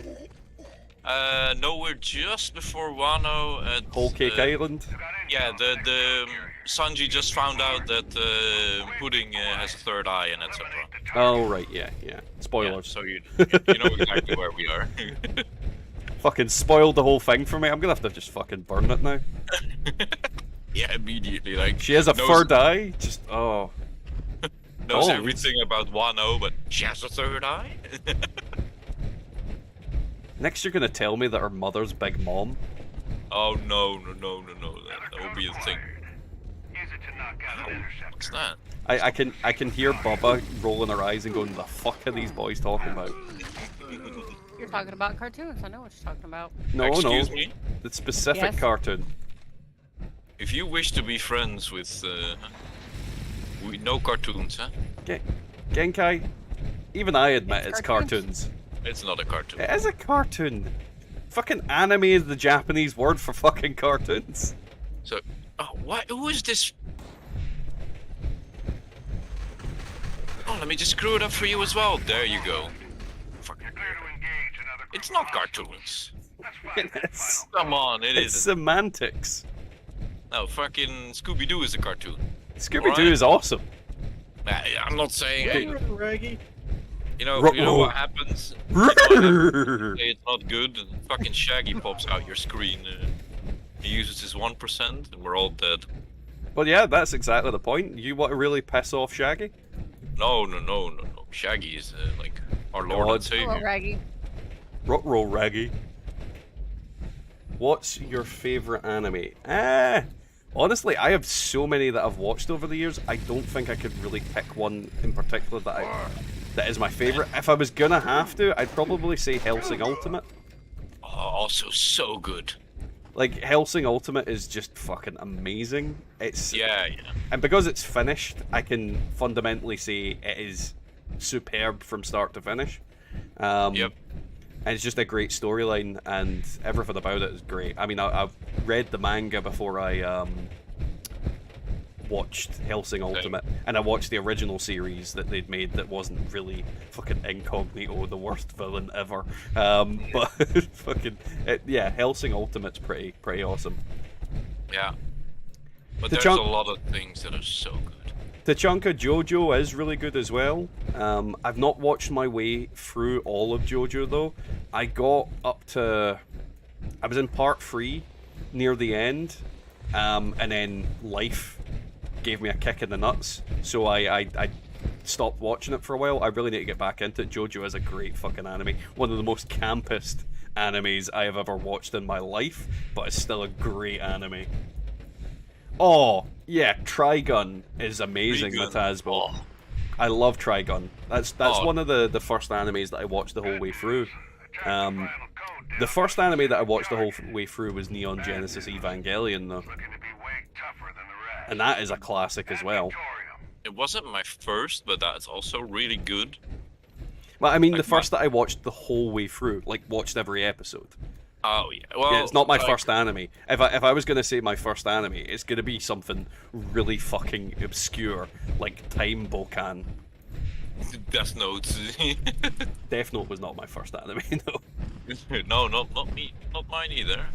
No, we're just before Wano at
Whole Cake Island.
Yeah, the Sanji just found out that Pudding has a third eye and etc.
Oh right, yeah. Spoilers.
Yeah, so you know exactly where we are.
Fucking spoiled the whole thing for me. I'm gonna have to just fucking burn it now.
Yeah, immediately. Like
she has a third eye. Just oh.
Knows everything about Wano, but she has a third eye.
Next, you're gonna tell me that her mother's Big Mom.
Oh no! That will be the thing. What's that?
I can hear Bubba rolling her eyes and going, "The fuck are these boys talking about?"
You're talking about cartoons. I know what you're talking about.
No,
Excuse me?
The specific cartoon.
If you wish to be friends with, no cartoons, huh?
Genkai, even I admit it's cartoons.
It's not a cartoon.
It is a cartoon. Fucking anime is the Japanese word for fucking cartoons.
So, what? Who is this? Oh, let me just screw it up for you as well. There you go. Fucking it's not cartoons.
It is.
Come on,
It's
isn't.
semantics.
No, fucking Scooby-Doo is a cartoon.
Scooby-Doo is awesome.
I'm not saying.
Raggy.
You know what happens? It's not good, and fucking Shaggy pops out your screen. He uses his 1%, and we're all dead.
Well, yeah, that's exactly the point. You want to really piss off Shaggy?
No. Shaggy is like our Lord and Savior.
Hello, Raggy.
Ruh-roh, Raggy. What's your favorite anime? Honestly, I have so many that I've watched over the years. I don't think I could really pick one in particular that is my favorite. If I was gonna have to, I'd probably say Hellsing Ultimate.
Oh, also so good.
Like Hellsing Ultimate is just fucking amazing. It's
yeah.
And because it's finished, I can fundamentally say it is superb from start to finish.
Yep.
And it's just a great storyline, and everything about it is great. I mean, I've read the manga before I watched Hellsing Ultimate, and I watched the original series that they'd made that wasn't really fucking Incognito, the worst villain ever. But fucking Hellsing Ultimate's pretty awesome.
Yeah. But
The
there's a lot of things that are so good.
Tachanka JoJo is really good as well. I've not watched my way through all of JoJo though. I got up to... I was in part 3 near the end, and then life gave me a kick in the nuts, so I stopped watching it for a while. I really need to get back into it. JoJo is a great fucking anime. One of the most campest animes I have ever watched in my life, but it's still a great anime. Oh, yeah, Trigun is amazing, Matasbo.
Oh.
I love Trigun. That's one of the first animes that I watched the whole way through. The first anime that I watched the whole way through was Neon Genesis Evangelion, though. And that is a classic as well.
It wasn't my first, but that's also really good.
Well, I mean, the first that I watched the whole way through, like, watched every episode.
Oh, yeah. Well,
yeah, it's not my first anime. If I was going to say my first anime, it's going to be something really fucking obscure, like Time Bokan.
Death Note.
Death Note was not my first anime, though.
No, not me. Not mine either.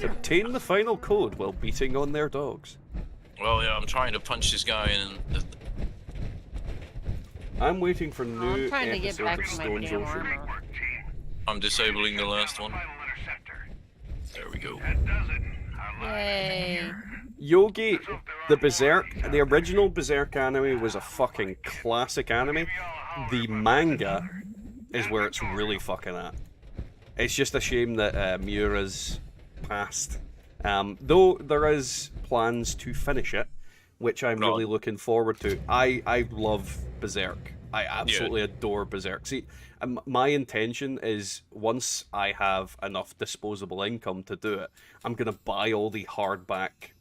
Obtain the final code while beating on their dogs.
Well, yeah, I'm trying to punch this guy in.
I'm waiting for new
I'm trying to get
episodes
back
of
to my
Stone's
damn
Ocean.
armor.
I'm disabling the last one. There we go.
Yay.
Yogi, the Berserk, the original Berserk anime was a fucking classic anime. The manga is where it's really fucking at. It's just a shame that Miura's passed. Though there is plans to finish it, which I'm really looking forward to. I love Berserk. I absolutely adore Berserk. See, my intention is once I have enough disposable income to do it, I'm gonna buy all the hardback,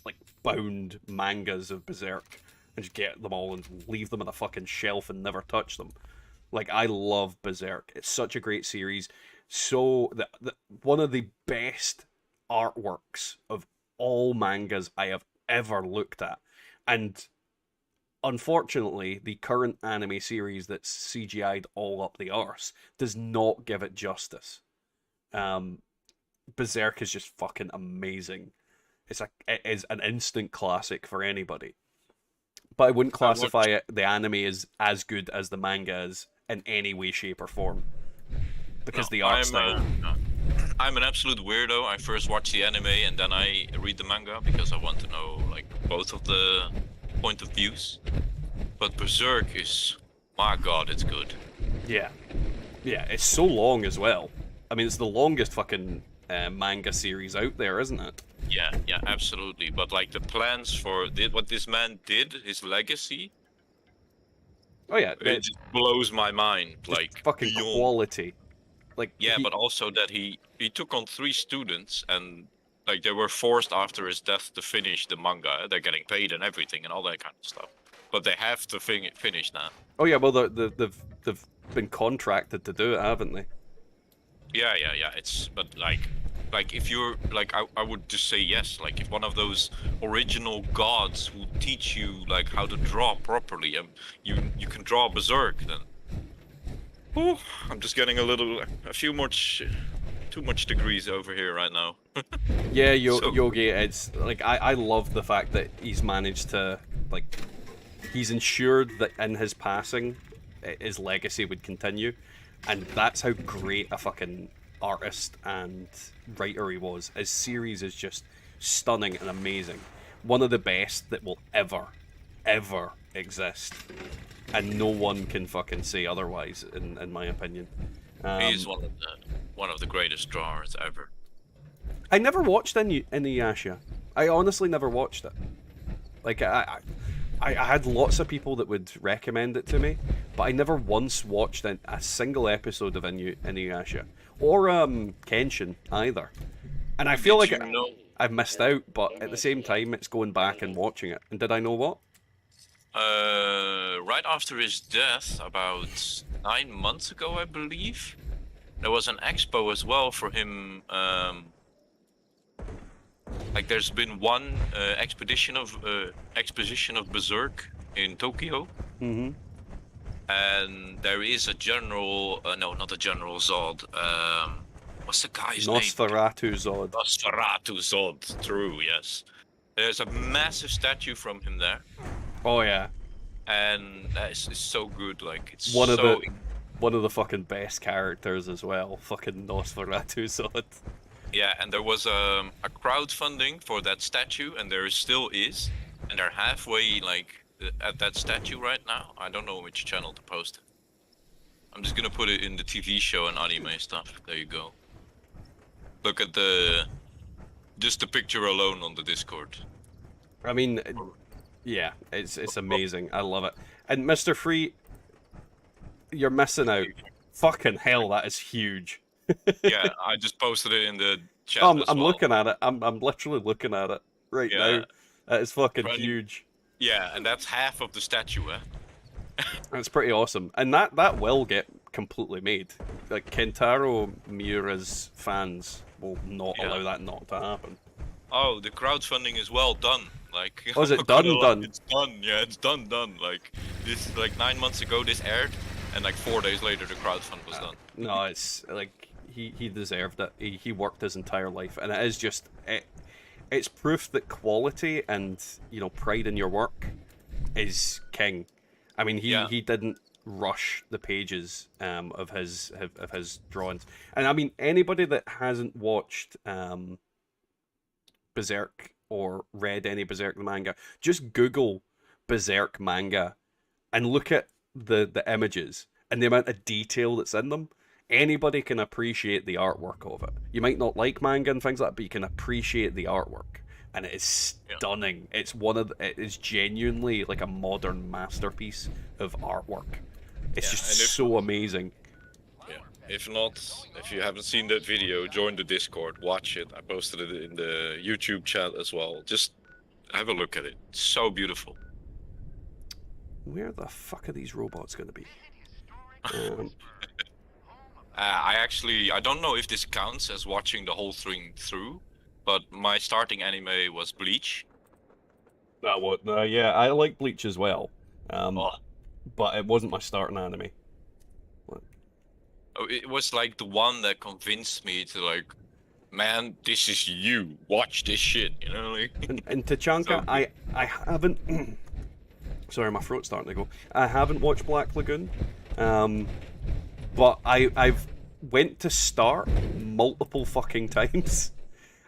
like bound mangas of Berserk and just get them all and leave them on a fucking shelf and never touch them. Like, I love Berserk. It's such a great series. So one of the best artworks of all mangas I have ever looked at, and unfortunately, the current anime series that's CGI'd all up the arse does not give it justice. Berserk is just fucking amazing. It is an instant classic for anybody. But I wouldn't classify the anime as good as the manga is in any way, shape, or form. Because the art style.
I'm an absolute weirdo. I first watch the anime and then I read the manga because I want to know like both of the point of views. But Berserk is, my god, it's good.
Yeah. Yeah, it's so long as well. I mean, it's the longest fucking manga series out there, isn't it?
Yeah, absolutely. But like the plans for what this man did, his legacy.
Oh yeah,
it just blows my mind. Like
fucking
beyond.
Quality. Like
yeah, but also that he took on 3 students and like they were forced after his death to finish the manga. They're getting paid and everything and all that kind of stuff. But they have to finish now.
Oh yeah, well they've been contracted to do it, haven't they?
Yeah. It's but like if you're like I would just say yes. Like if one of those original gods who teach you like how to draw properly, you can draw Berserk, then. Ooh, I'm just getting too much degrees over here right now.
Yeah, Yogi, it's like I love the fact that he's managed to like he's ensured that in his passing his legacy would continue, and that's how great a fucking artist and writer he was. His series is just stunning and amazing. One of the best that will ever exist. And no one can fucking say otherwise, in my opinion.
He's one of the greatest drawers ever.
I never watched Inuyasha. I honestly never watched it. Like I had lots of people that would recommend it to me, but I never once watched a single episode of Inuyasha or Kenshin either. And I feel like I've missed out, but at the same time, it's going back and watching it. And did I know what?
Right after his death, about 9 months ago, I believe, there was an expo as well for him. Like, there's been one exposition of Berserk in Tokyo.
Mm-hmm.
And there is a general, no, not a General Zod. What's the guy's name?
Zod.
Nosferatu Zod. True, yes. There's a massive statue from him there.
Oh yeah.
And that is so good. Like it's
one of the fucking best characters as well. Fucking Nosferatu Zod.
Yeah, and there was a crowdfunding for that statue, and there still is, and they're halfway like at that statue right now. I don't know which channel to post it. I'm just gonna put it in the TV show and anime stuff. There you go. Look at just the picture alone on the Discord.
I mean, yeah, it's amazing. I love it. And Mr. Free, you're missing out. Fucking hell, that is huge.
Yeah, I just posted it in the chat.
I'm looking at it. I'm literally looking at it right now. That is fucking huge.
Yeah, and that's half of the statue. Eh?
That's pretty awesome, and that will get completely made. Like Kentaro Miura's fans will not allow that not to happen.
Oh, the crowdfunding is well done. Like,
oh, is it done?
It's done. Yeah, it's done. Like this, like 9 months ago, this aired, and like 4 days later, the crowdfund was done.
No, it's like he deserved it. He worked his entire life, and it is just it's proof that quality and pride in your work is king. I mean, he didn't rush the pages of his drawings, and I mean anybody that hasn't watched Berserk or read any Berserk the manga, just Google Berserk manga and look at the images and the amount of detail that's in them. Anybody can appreciate the artwork of it. You might not like manga and things like that, but you can appreciate the artwork, and it is stunning. It is genuinely like a modern masterpiece of artwork. It's just so amazing.
Yeah. If not, if you haven't seen that video, join the Discord, watch it. I posted it in the YouTube chat as well. Just have a look at it. It's so beautiful.
Where the fuck are these robots going to be?
I don't know if this counts as watching the whole thing through, but my starting anime was Bleach.
That what? Yeah, I like Bleach as well, but it wasn't my starting anime.
Oh, it was like the one that convinced me to like, man, this is you. Watch this shit, you know. Like.
And Tachanka, I haven't. Sorry, my throat's starting to go. I haven't watched Black Lagoon, but I've went to start multiple fucking times,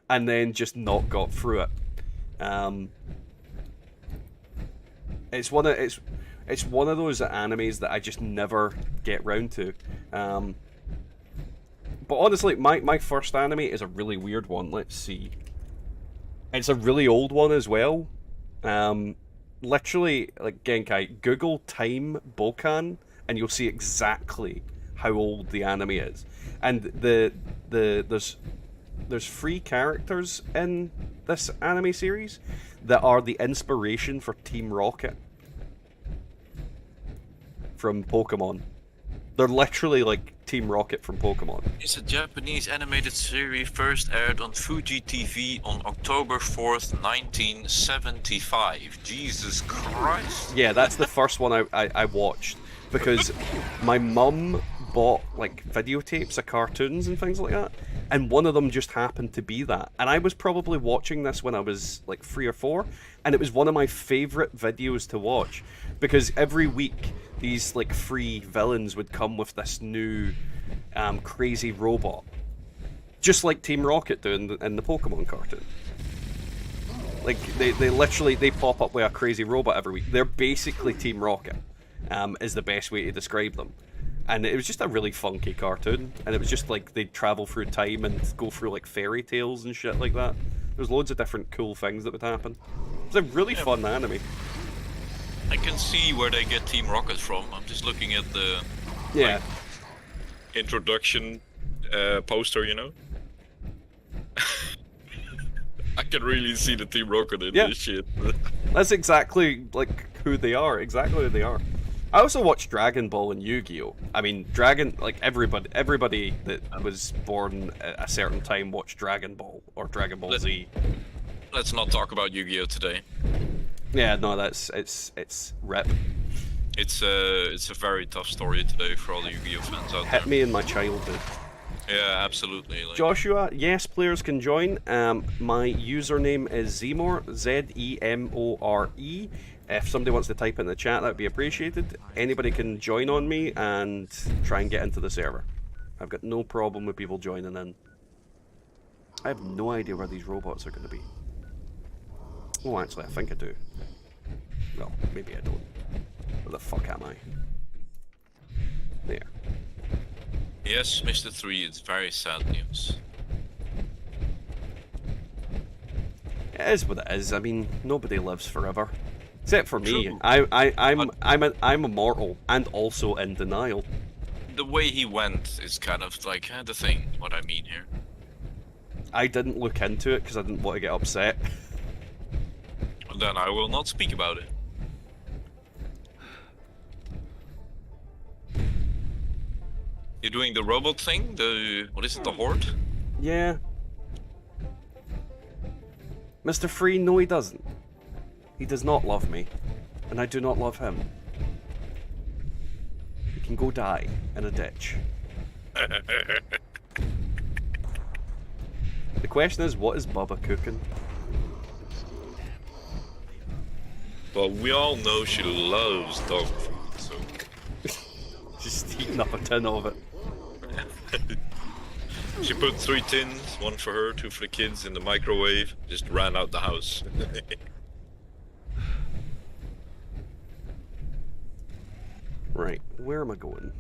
and then just not got through it. It's one of those animes that I just never get round to. But honestly, my first anime is a really weird one. Let's see. It's a really old one as well. Literally, like Genkai, Google Time Bokan, and you'll see exactly how old the anime is. And there's 3 characters in this anime series that are the inspiration for Team Rocket from Pokemon. They're literally like Team Rocket from Pokemon.
It's a Japanese animated series first aired on Fuji TV on October 4th, 1975. Jesus Christ.
Yeah, that's the first one I watched, because my mum bought like videotapes of cartoons and things like that, and one of them just happened to be that. And I was probably watching this when I was like 3 or 4, and it was one of my favourite videos to watch, because every week these like 3 villains would come with this new crazy robot, just like Team Rocket do in the Pokemon cartoon. Like they literally pop up with a crazy robot every week. They're basically Team Rocket, is the best way to describe them. And it was just a really funky cartoon, and it was just like they'd travel through time and go through like fairy tales and shit like that. There's loads of different cool things that would happen. It's a really fun anime.
I can see where they get Team Rocket from. I'm just looking at the introduction poster, you know. I can really see the Team Rocket in this shit.
That's exactly like who they are. Exactly who they are. I also watched Dragon Ball and Yu-Gi-Oh! I mean, everybody that was born at a certain time watched Dragon Ball or Dragon Ball Z.
Let's not talk about Yu-Gi-Oh! Today.
Yeah, no, it's rip.
It's a very tough story today for all the Yu-Gi-Oh! Fans out there.
Hit me in my childhood.
Yeah, absolutely. Like...
Joshua, yes, players can join. My username is Zemore, Zemore. If somebody wants to type in the chat, that would be appreciated. Anybody can join on me and try and get into the server. I've got no problem with people joining in. I have no idea where these robots are going to be. Oh, actually, I think I do. Well, maybe I don't. Where the fuck am I? There.
Yes, Mr. 3, it's very sad news.
It is what it is. I mean, nobody lives forever. Except for me. I'm immortal and also in denial.
The way he went is kind of like the thing, what I mean here.
I didn't look into it because I didn't want to get upset.
Then I will not speak about it. You're doing the robot thing? What is it, the Horde?
Yeah. Mr. Free, no he doesn't. He does not love me, and I do not love him. He can go die in a ditch. The question is, what is Bubba cooking?
Well, we all know she loves dog food, so...
Just eating up a tin of it.
She put 3 tins, one for her, 2 for the kids, in the microwave, just ran out the house.
Right, where am I going?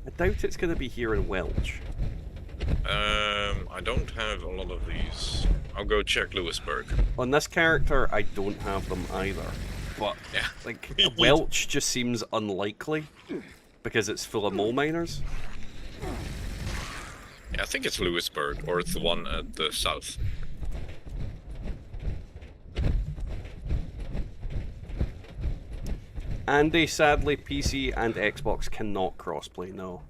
I doubt it's going to be here in Welch.
I don't have a lot of these. I'll go check Lewisburg.
On this character, I don't have them either. But,
Yeah.
like, Welch just seems unlikely, because it's full of mole miners.
Yeah, I think it's Lewisburg, or it's the one at the south.
Andy, sadly, PC and Xbox cannot crossplay, no.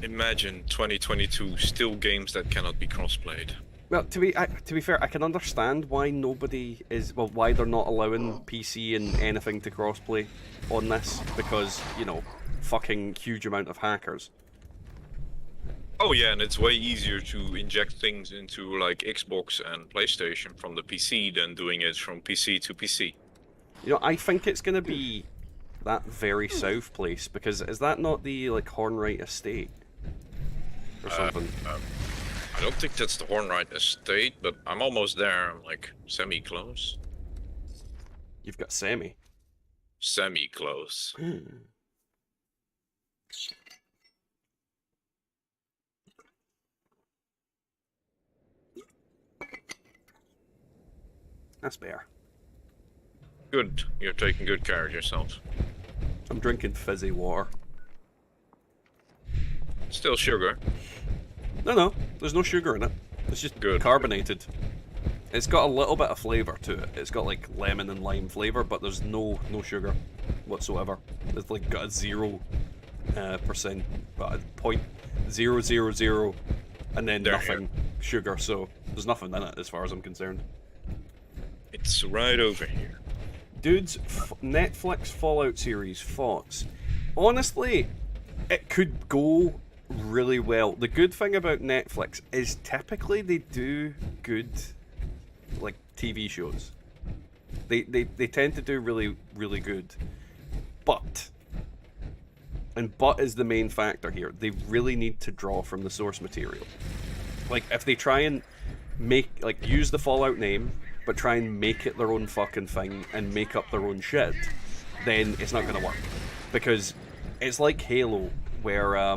Imagine 2022, still games that cannot be crossplayed.
Well, to be fair, I can understand why nobody is, well, why they're not allowing PC and anything to crossplay on this, because, you know, fucking huge amount of hackers.
Oh yeah, and it's way easier to inject things into like Xbox and PlayStation from the PC than doing it from PC to PC.
You know, I think it's going to be that very south place, because is that not the, like, Hornwright Estate? Or something?
I don't think that's the Hornwright Estate, but I'm almost there. I'm like semi-close.
You've got semi.
Semi-close.
That's better.
Good. You're taking good care of yourself.
I'm drinking fizzy water.
Still sugar.
No, there's no sugar in it. It's just
Good.
carbonated. It's got a little bit of flavour to it. It's got like lemon and lime flavour, but there's no sugar whatsoever. It's like got a 0%, but a 0.000, and then nothing sugar. So there's nothing in it as far as I'm concerned.
It's right over here.
Dude's Netflix Fallout series thoughts. Honestly, it could go really well. The good thing about Netflix is typically they do good, like, TV shows. They tend to do really, really good. But, and but is the main factor here, they really need to draw from the source material. Like, if they try and use the Fallout name, but try and make it their own fucking thing and make up their own shit, then it's not gonna work. Because it's like Halo, where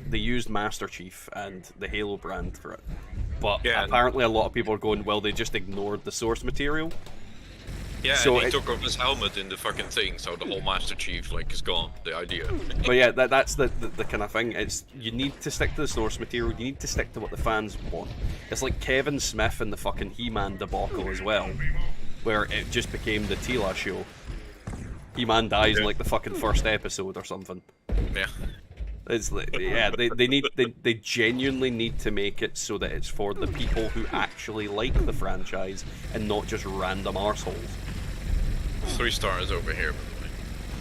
they used Master Chief and the Halo brand for it. But apparently a lot of people are going, well, they just ignored the source material.
Yeah,
so
and he took off his helmet in the fucking thing, so the whole Master Chief, like, is gone, the idea.
But yeah, that's the kind of thing. It's, you need to stick to the source material, you need to stick to what the fans want. It's like Kevin Smith and the fucking He-Man debacle as well, where it just became the Tila show. He-Man dies in like the fucking first episode or something.
Yeah.
It's like, yeah, they genuinely need to make it so that it's for the people who actually like the franchise and not just random arseholes.
3 stars over here, by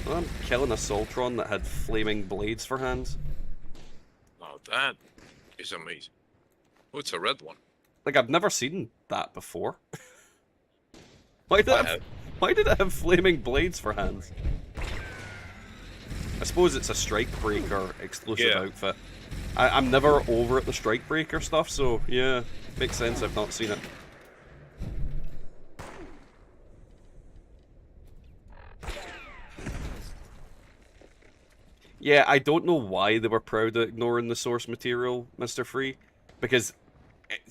the way.
I'm killing a Soltron that had flaming blades for hands.
Now that is amazing. Oh, it's a red one.
Like, I've never seen that before. Why did it have flaming blades for hands? I suppose it's a Strikebreaker exclusive outfit. I'm never over at the Strikebreaker stuff, so yeah, makes sense I've not seen it. Yeah, I don't know why they were proud of ignoring the source material, Mr. Free, because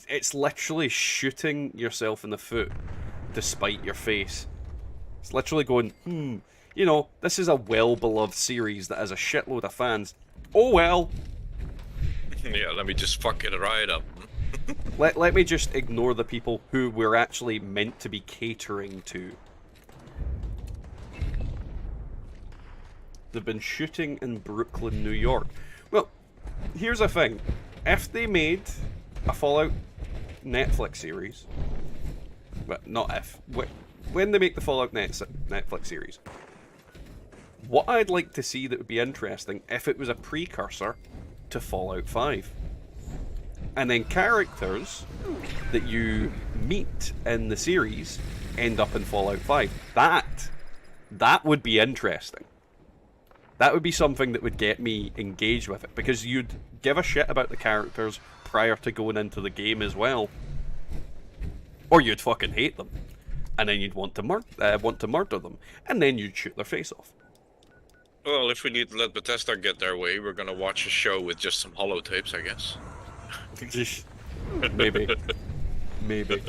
it's literally shooting yourself in the foot to spite your face. It's literally going, you know, this is a well-beloved series that has a shitload of fans. Oh well!
Yeah, let me just fuck it right up.
let me just ignore the people who we're actually meant to be catering to. They've been shooting in Brooklyn, New York. Well, here's the thing. If they made a Fallout Netflix series... Well, not if. When they make the Fallout Netflix series, what I'd like to see that would be interesting if it was a precursor to Fallout 5. and then characters that you meet in the series end up in Fallout 5. That would be interesting. That would be something that would get me engaged with it, because you'd give a shit about the characters prior to going into the game as well. Or you'd fucking hate them. And then you'd want to murder them. And then you'd shoot their face off.
Well, if we need to let Bethesda get their way, we're gonna watch a show with just some holotapes, I guess.
Maybe. Maybe.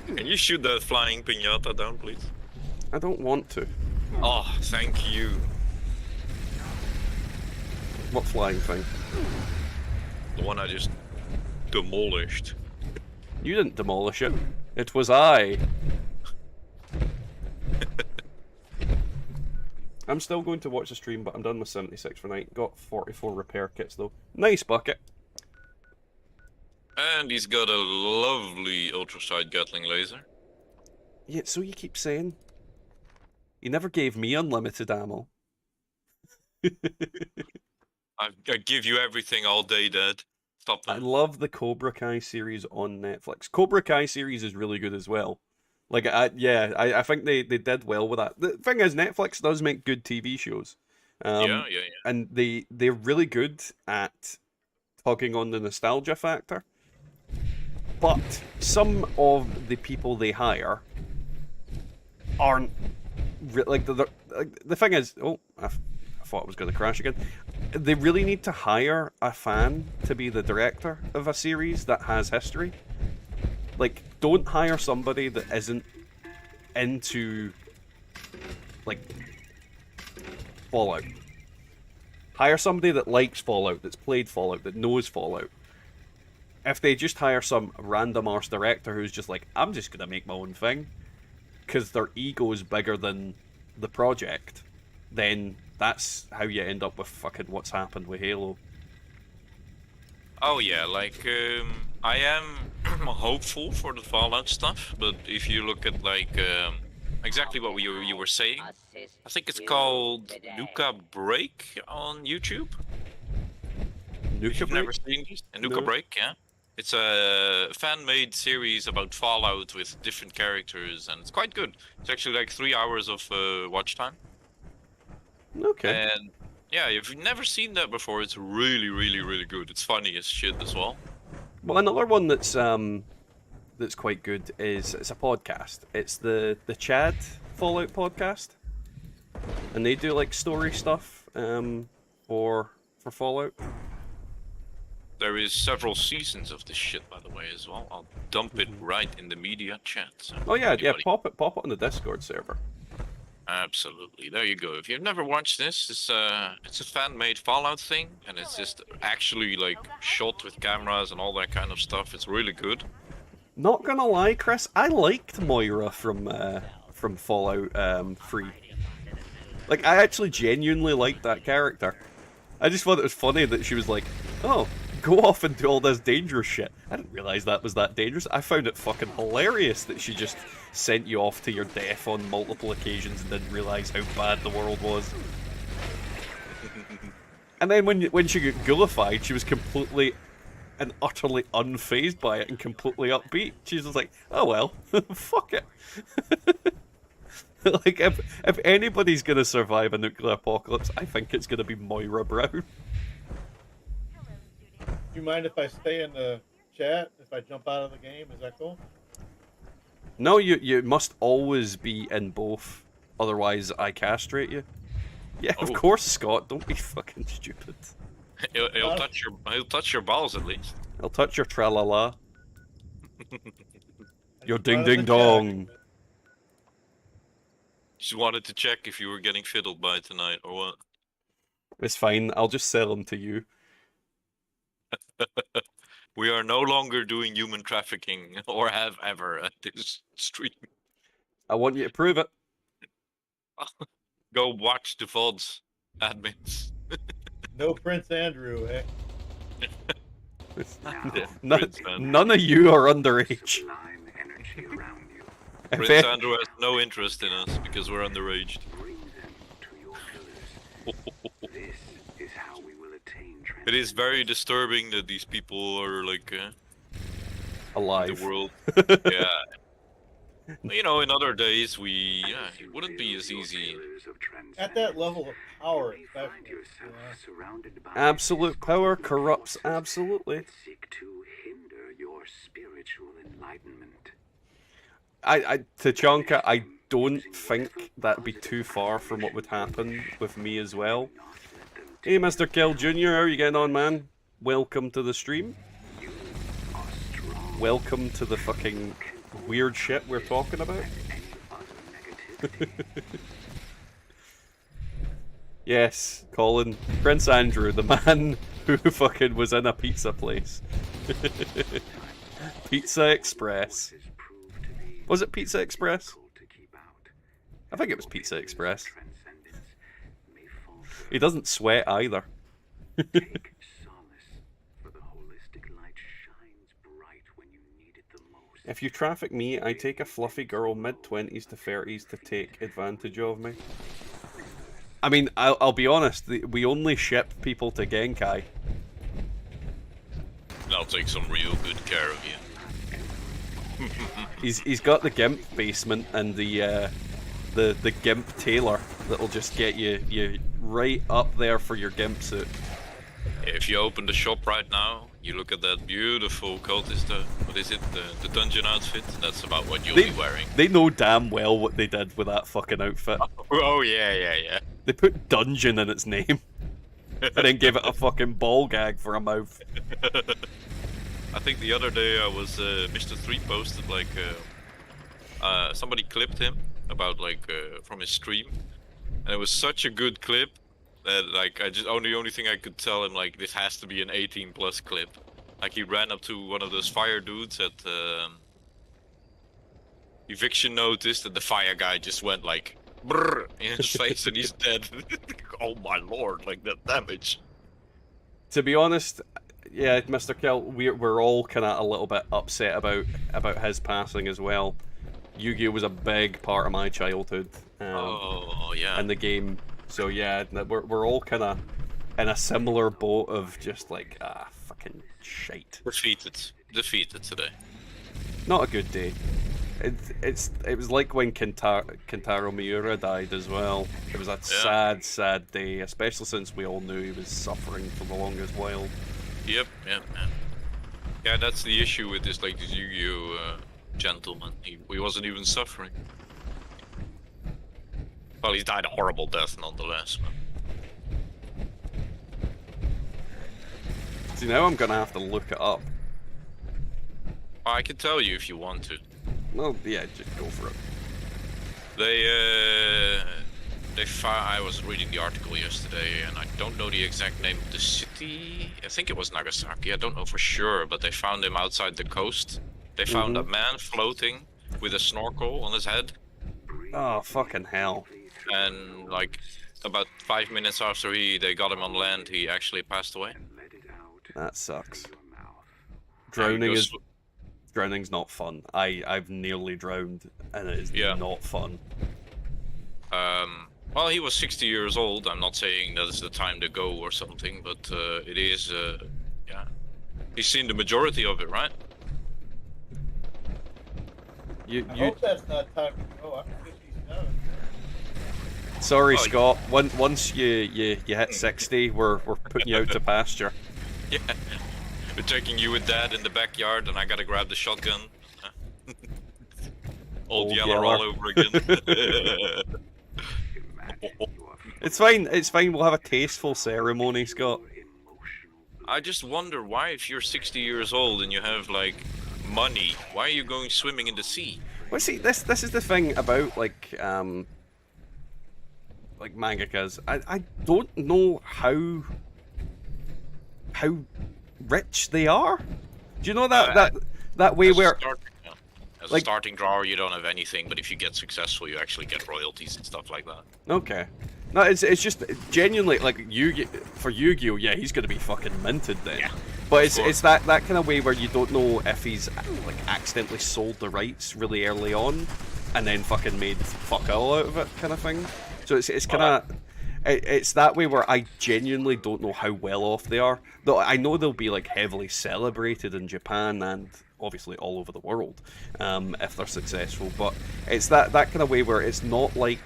Can you shoot that flying piñata down, please?
I don't want to.
Oh, thank you.
What flying thing?
The one I just demolished.
You didn't demolish it. It was I. I'm still going to watch the stream, but I'm done with 76 for night. Got 44 repair kits though. Nice bucket.
And he's got a lovely ultra-side Gatling laser.
Yeah, so you keep saying. You never gave me unlimited ammo.
I give you everything all day, Dad. Stop that.
I love the Cobra Kai series on Netflix. Cobra Kai series is really good as well. Like, I think they did well with that. The thing is, Netflix does make good TV shows.
Yeah.
And they're really good at tugging on the nostalgia factor. But some of the people they hire aren't like the thing is. Oh, I thought it was going to crash again. They really need to hire a fan to be the director of a series that has history. Like, don't hire somebody that isn't into, like, Fallout. Hire somebody that likes Fallout, that's played Fallout, that knows Fallout. If they just hire some random arse director who's just like, I'm just gonna make my own thing, because their ego is bigger than the project, then that's how you end up with fucking what's happened with Halo.
Oh yeah, like, I am hopeful for the Fallout stuff, but if you look at, like, exactly what you were saying, I think it's called Nuka Break on YouTube.
Nuka Break?
Never seen this? Nuka Break, yeah. It's a fan-made series about Fallout with different characters, and it's quite good. It's actually like 3 hours of watch time.
Okay.
And yeah, if you've never seen that before, it's really, really, really good. It's funny as shit as well.
Well, another one that's quite good is it's a podcast. It's the Chad Fallout podcast, and they do like story stuff for Fallout.
There is several seasons of this shit, by the way, as well. I'll dump it right in the media chat. So
Oh yeah,
anybody-
pop it on the Discord server.
Absolutely. There you go. If you've never watched this, it's a fan-made Fallout thing, and it's just actually like shot with cameras and all that kind of stuff. It's really good.
Not gonna lie, Chris, I liked Moira from Fallout 3. Like, I actually genuinely liked that character. I just thought it was funny that she was like, oh, go off and do all this dangerous shit. I didn't realize that was that dangerous. I found it fucking hilarious that she just sent you off to your death on multiple occasions and didn't realize how bad the world was. And then when she got ghoulified, she was completely and utterly unfazed by it and completely upbeat. She's just like, oh well, fuck it. Like, if anybody's gonna survive a nuclear apocalypse, I think it's gonna be Moira Brown.
Do you mind if I stay in the chat? If I jump out of the game, is that cool?
No, you must always be in both, otherwise I castrate you. Yeah, of course, Scott. Don't be fucking stupid.
He'll touch your balls at least.
He'll touch your tra-la-la. Your ding-ding-dong.
Just wanted to check if you were getting fiddled by tonight or what.
It's fine. I'll just sell them to you.
We are no longer doing human trafficking, or have ever at this stream.
I want you to prove it.
Go watch the VODs, admins.
No Prince Andrew, eh?
None of you are underage.
Prince Andrew has no interest in us because we're underaged.
This is how we will attain
It is very disturbing that these people are like
Alive.
in the world. Yeah. You know, in other days, it wouldn't be as easy.
At that level of power, especially. Yeah.
Absolute power corrupts absolutely.
Seek to hinder your spiritual enlightenment.
Tachanka, I don't think that'd be too far from what would happen with me as well. Hey, Mr. Kill Jr., how are you getting on, man? Welcome to the stream. Welcome to the fucking weird shit we're talking about. Yes, Colin. Prince Andrew, the man who fucking was in a pizza place. Pizza Express. Was it Pizza Express? I think it was Pizza Express. He doesn't sweat either. If you traffic me, I take a fluffy girl mid-20s to 30s to take advantage of me. I mean, I'll be honest, we only ship people to Genkai.
I'll take some real good care of you.
He's got the Gimp basement and the Gimp tailor that'll just get you right up there for your Gimp suit.
If you open the shop right now, you look at that beautiful cultist, what is it, the dungeon outfit, that's about what you'll be wearing.
They know damn well what they did with that fucking outfit.
Oh yeah.
They put dungeon in its name. And then gave it a fucking ball gag for a mouth.
I think the other day I was, Mr. 3 posted like, somebody clipped him about like, from his stream. And it was such a good clip that like, the only thing I could tell him like, this has to be an 18+ clip. Like he ran up to one of those fire dudes at, eviction notice, and the fire guy just went like, brrr, in his face and he's dead. Oh my lord, like that damage.
To be honest, yeah, Mr. Kill, we're all kind of a little bit upset about his passing as well. Yu-Gi-Oh was a big part of my childhood.
Oh yeah.
And the game, so yeah, we're all kind of in a similar boat of just like fucking shite.
Defeated today.
Not a good day. It was like when Kentaro Miura died as well. It was a sad day, especially since we all knew he was suffering for the longest while.
Yep. Yeah, that's the issue with this, like, this Yu-Gi-Oh gentleman. He wasn't even suffering. Well, he died a horrible death nonetheless.
See, now I'm gonna have to look it up.
I can tell you if you want to.
Well, yeah, just go for it.
I was reading the article yesterday, and I don't know the exact name of the city. I think it was Nagasaki. I don't know for sure, but they found him outside the coast. They found a man floating with a snorkel on his head.
Oh, fucking hell.
And like about 5 minutes after they got him on land, he actually passed away.
That sucks. Drowning's not fun. I've nearly drowned, and it is not fun.
Well, he was 60 years old. I'm not saying that is the time to go or something, but it is, yeah. He's seen the majority of it, right?
I hope that's not time to go. I'm 57.
Sorry, Scott. Once you hit 60, we're putting you out to pasture.
Yeah. We're taking you with Dad in the backyard, and I gotta grab the shotgun. Old Yeller all over again.
It's fine. We'll have a tasteful ceremony, Scott.
I just wonder why, if you're 60 years old and you have like money, why are you going swimming in the sea?
Well, see, this is the thing about like mangakas. I don't know how rich they are. Do you know that way where
as a starting drawer you don't have anything, but if you get successful you actually get royalties and stuff like that.
Okay. No, it's just genuinely like for Yu-Gi-Oh, yeah, he's gonna be fucking minted then. Yeah, but it's that kind of way where you don't know if he's like accidentally sold the rights really early on and then fucking made fuck all out of it kind of thing. So it's kind of it's that way where I genuinely don't know how well off they are. Though I know they'll be like heavily celebrated in Japan and obviously all over the world if they're successful. But it's that kind of way where it's not like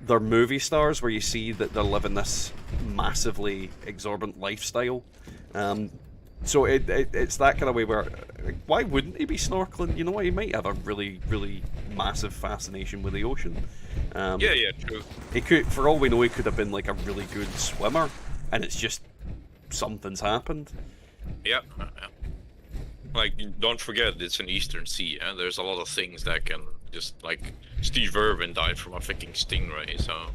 they're movie stars where you see that they're living this massively exorbitant lifestyle. So it's that kind of way where, why wouldn't he be snorkeling? You know what? He might have a really, really massive fascination with the ocean.
Yeah, true.
He could, for all we know, he could have been like a really good swimmer, and it's just something's happened.
Yeah. Like, don't forget, it's an Eastern Sea, and there's a lot of things that can just, like, Steve Irwin died from a freaking stingray, so...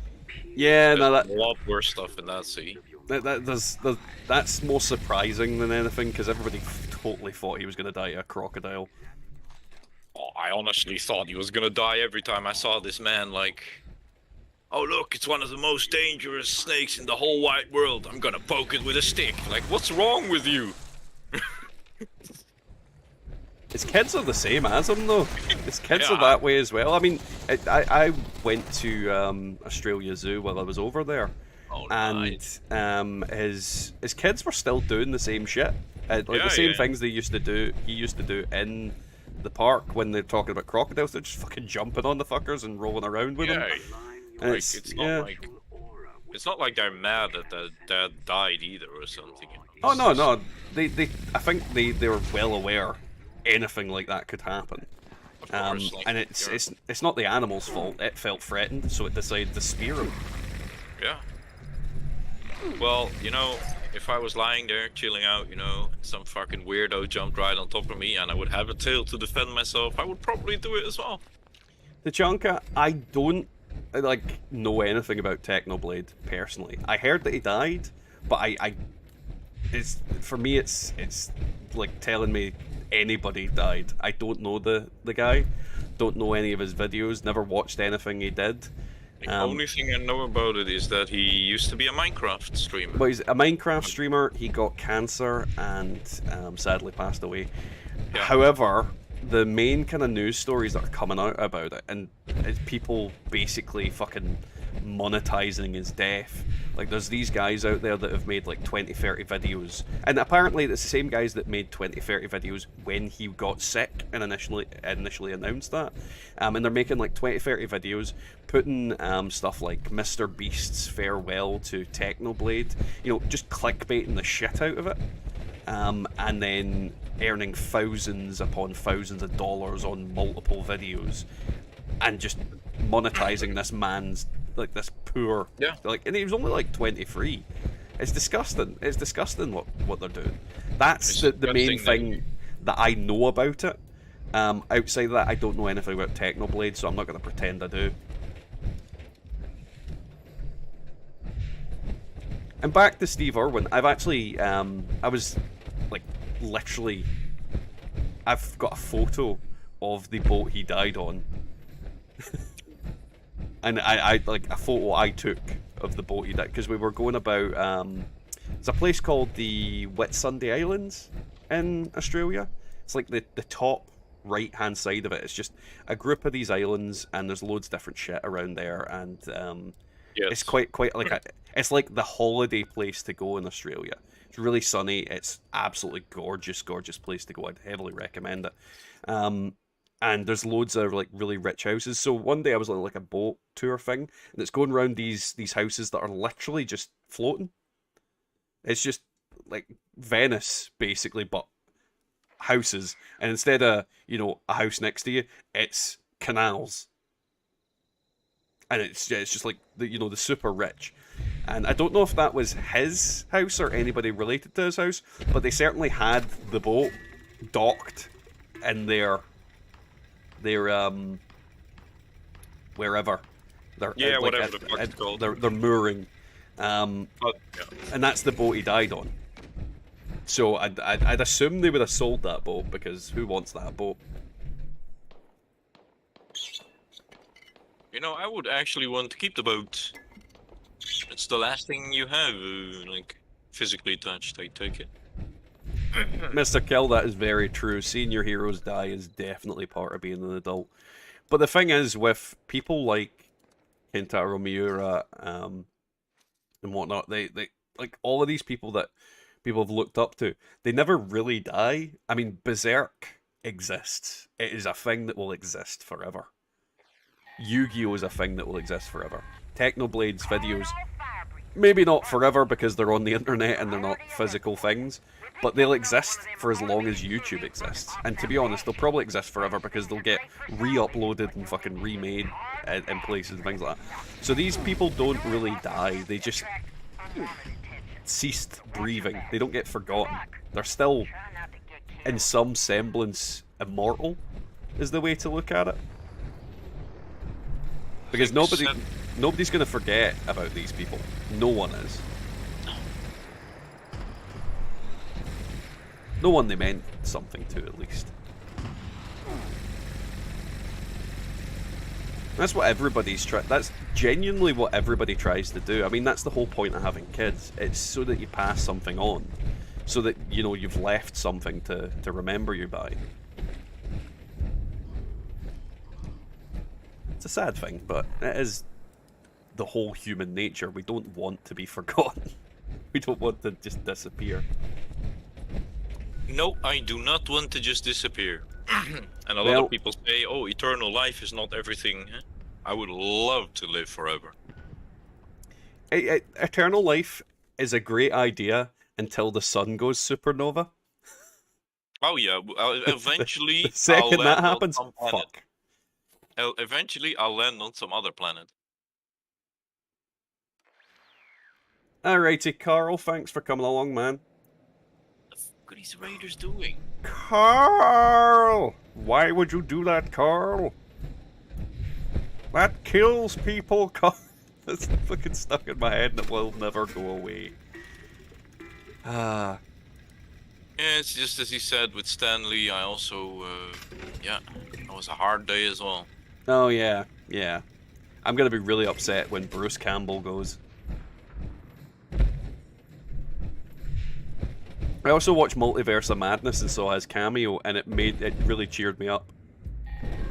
Yeah,
there's
no, that...
a lot worse stuff in that sea.
That's more surprising than anything, because everybody totally thought he was going to die of a crocodile.
Oh, I honestly thought he was gonna die every time I saw this man, like... Oh look, it's one of the most dangerous snakes in the whole wide world. I'm gonna poke it with a stick. Like, what's wrong with you?
His kids are the same as him, though. His kids are that way as well. I mean, I went to Australia Zoo while I was over there, and his kids were still doing the same shit, like the same things they used to do. He used to do in the park when they're talking about crocodiles. They're just fucking jumping on the fuckers and rolling around with them. And
Like, it's not like they're mad that their dad died either or something.
Oh no, I think they were well aware anything like that could happen.
Course,
and it's not the animal's fault. It felt threatened, so it decided to spear him.
Yeah. Well, you know, if I was lying there chilling out, you know, some fucking weirdo jumped right on top of me and I would have a tail to defend myself, I would probably do it as well.
Tachanka, I don't know anything about Technoblade personally. I heard that he died, but it's for me it's like telling me anybody died. I don't know the guy, don't know any of his videos, never watched anything he did.
The only thing I know about it is that he used to be a Minecraft streamer.
Well, he's a Minecraft streamer. He got cancer and sadly passed away. Yeah. However, the main kind of news stories that are coming out about it, and it's people basically fucking monetizing his death. Like, there's these guys out there that have made like 20, 30 videos, and apparently it's the same guys that made 20, 30 videos when he got sick and initially announced that. And they're making like 20, 30 videos, putting stuff like Mr. Beast's farewell to Technoblade, you know, just clickbaiting the shit out of it, and then earning thousands upon thousands of dollars on multiple videos, and just monetizing this man's, like, this poor, like, and he was only like 23. It's disgusting. It's disgusting what they're doing. That's the main thing that I know about it. Outside of that, I don't know anything about Technoblade, so I'm not going to pretend I do. And back to Steve Irwin, I've actually, I was, like, literally, I've got a photo of the boat he died on. And I like a photo I took of the boat he died, because we were going about, there's a place called the Whitsunday Islands in Australia. It's like the top right hand side of it. It's just a group of these islands, and there's loads of different shit around there, and it's quite like it's like the holiday place to go in Australia. It's really sunny. It's absolutely gorgeous place to go. I'd heavily recommend it. And there's loads of like really rich houses. So one day I was on like a boat tour thing, and it's going around these houses that are literally just floating. It's just like Venice basically, but houses. And instead of, you know, a house next to you, it's canals. And it's just like the super rich. And I don't know if that was his house or anybody related to his house, but they certainly had the boat docked in their wherever they're
whatever the fuck it's called.
They're mooring, and that's the boat he died on. So I'd assume they would have sold that boat, because who wants that boat?
You know, I would actually want to keep the boat. It's the last thing you have, like, physically touched, I take it.
Mr. Kill, that is very true. Seeing your heroes die is definitely part of being an adult. But the thing is, with people like Kentaro Miura, and whatnot. They like all of these people that people have looked up to. They never really die. I mean, Berserk exists. It is a thing that will exist forever. Yu-Gi-Oh is a thing that will exist forever. Technoblade's videos, maybe not forever because they're on the internet and they're not physical things, but they'll exist for as long as YouTube exists. And to be honest, they'll probably exist forever because they'll get re-uploaded and fucking remade in places and things like that. So these people don't really die. They just ceased breathing. They don't get forgotten. They're still, in some semblance, immortal, is the way to look at it. Because nobody's going to forget about these people. No one is. No one they meant something to, at least. That's what everybody's that's genuinely what everybody tries to do. I mean, that's the whole point of having kids. It's so that you pass something on. So that, you know, you've left something to remember you by. It's a sad thing, but it is the whole human nature. We don't want to be forgotten. We don't want to just disappear.
No, I do not want to just disappear. And a lot of people say, oh, eternal life is not everything. I would love to live forever.
Eternal life is a great idea until the sun goes supernova.
Oh yeah, eventually
The second that happens, fuck.
Eventually I'll land on some other planet.
Alrighty, Carl, thanks for coming along, man.
What are these raiders doing?
Carl! Why would you do that, Carl? That kills people, Carl. That's fucking stuck in my head and it will never go away. Ah.
Yeah, it's just as he said with Stanley, I also, yeah, it was a hard day as well.
Oh yeah, yeah. I'm gonna be really upset when Bruce Campbell goes. I also watched Multiverse of Madness and saw his cameo, and it really cheered me up.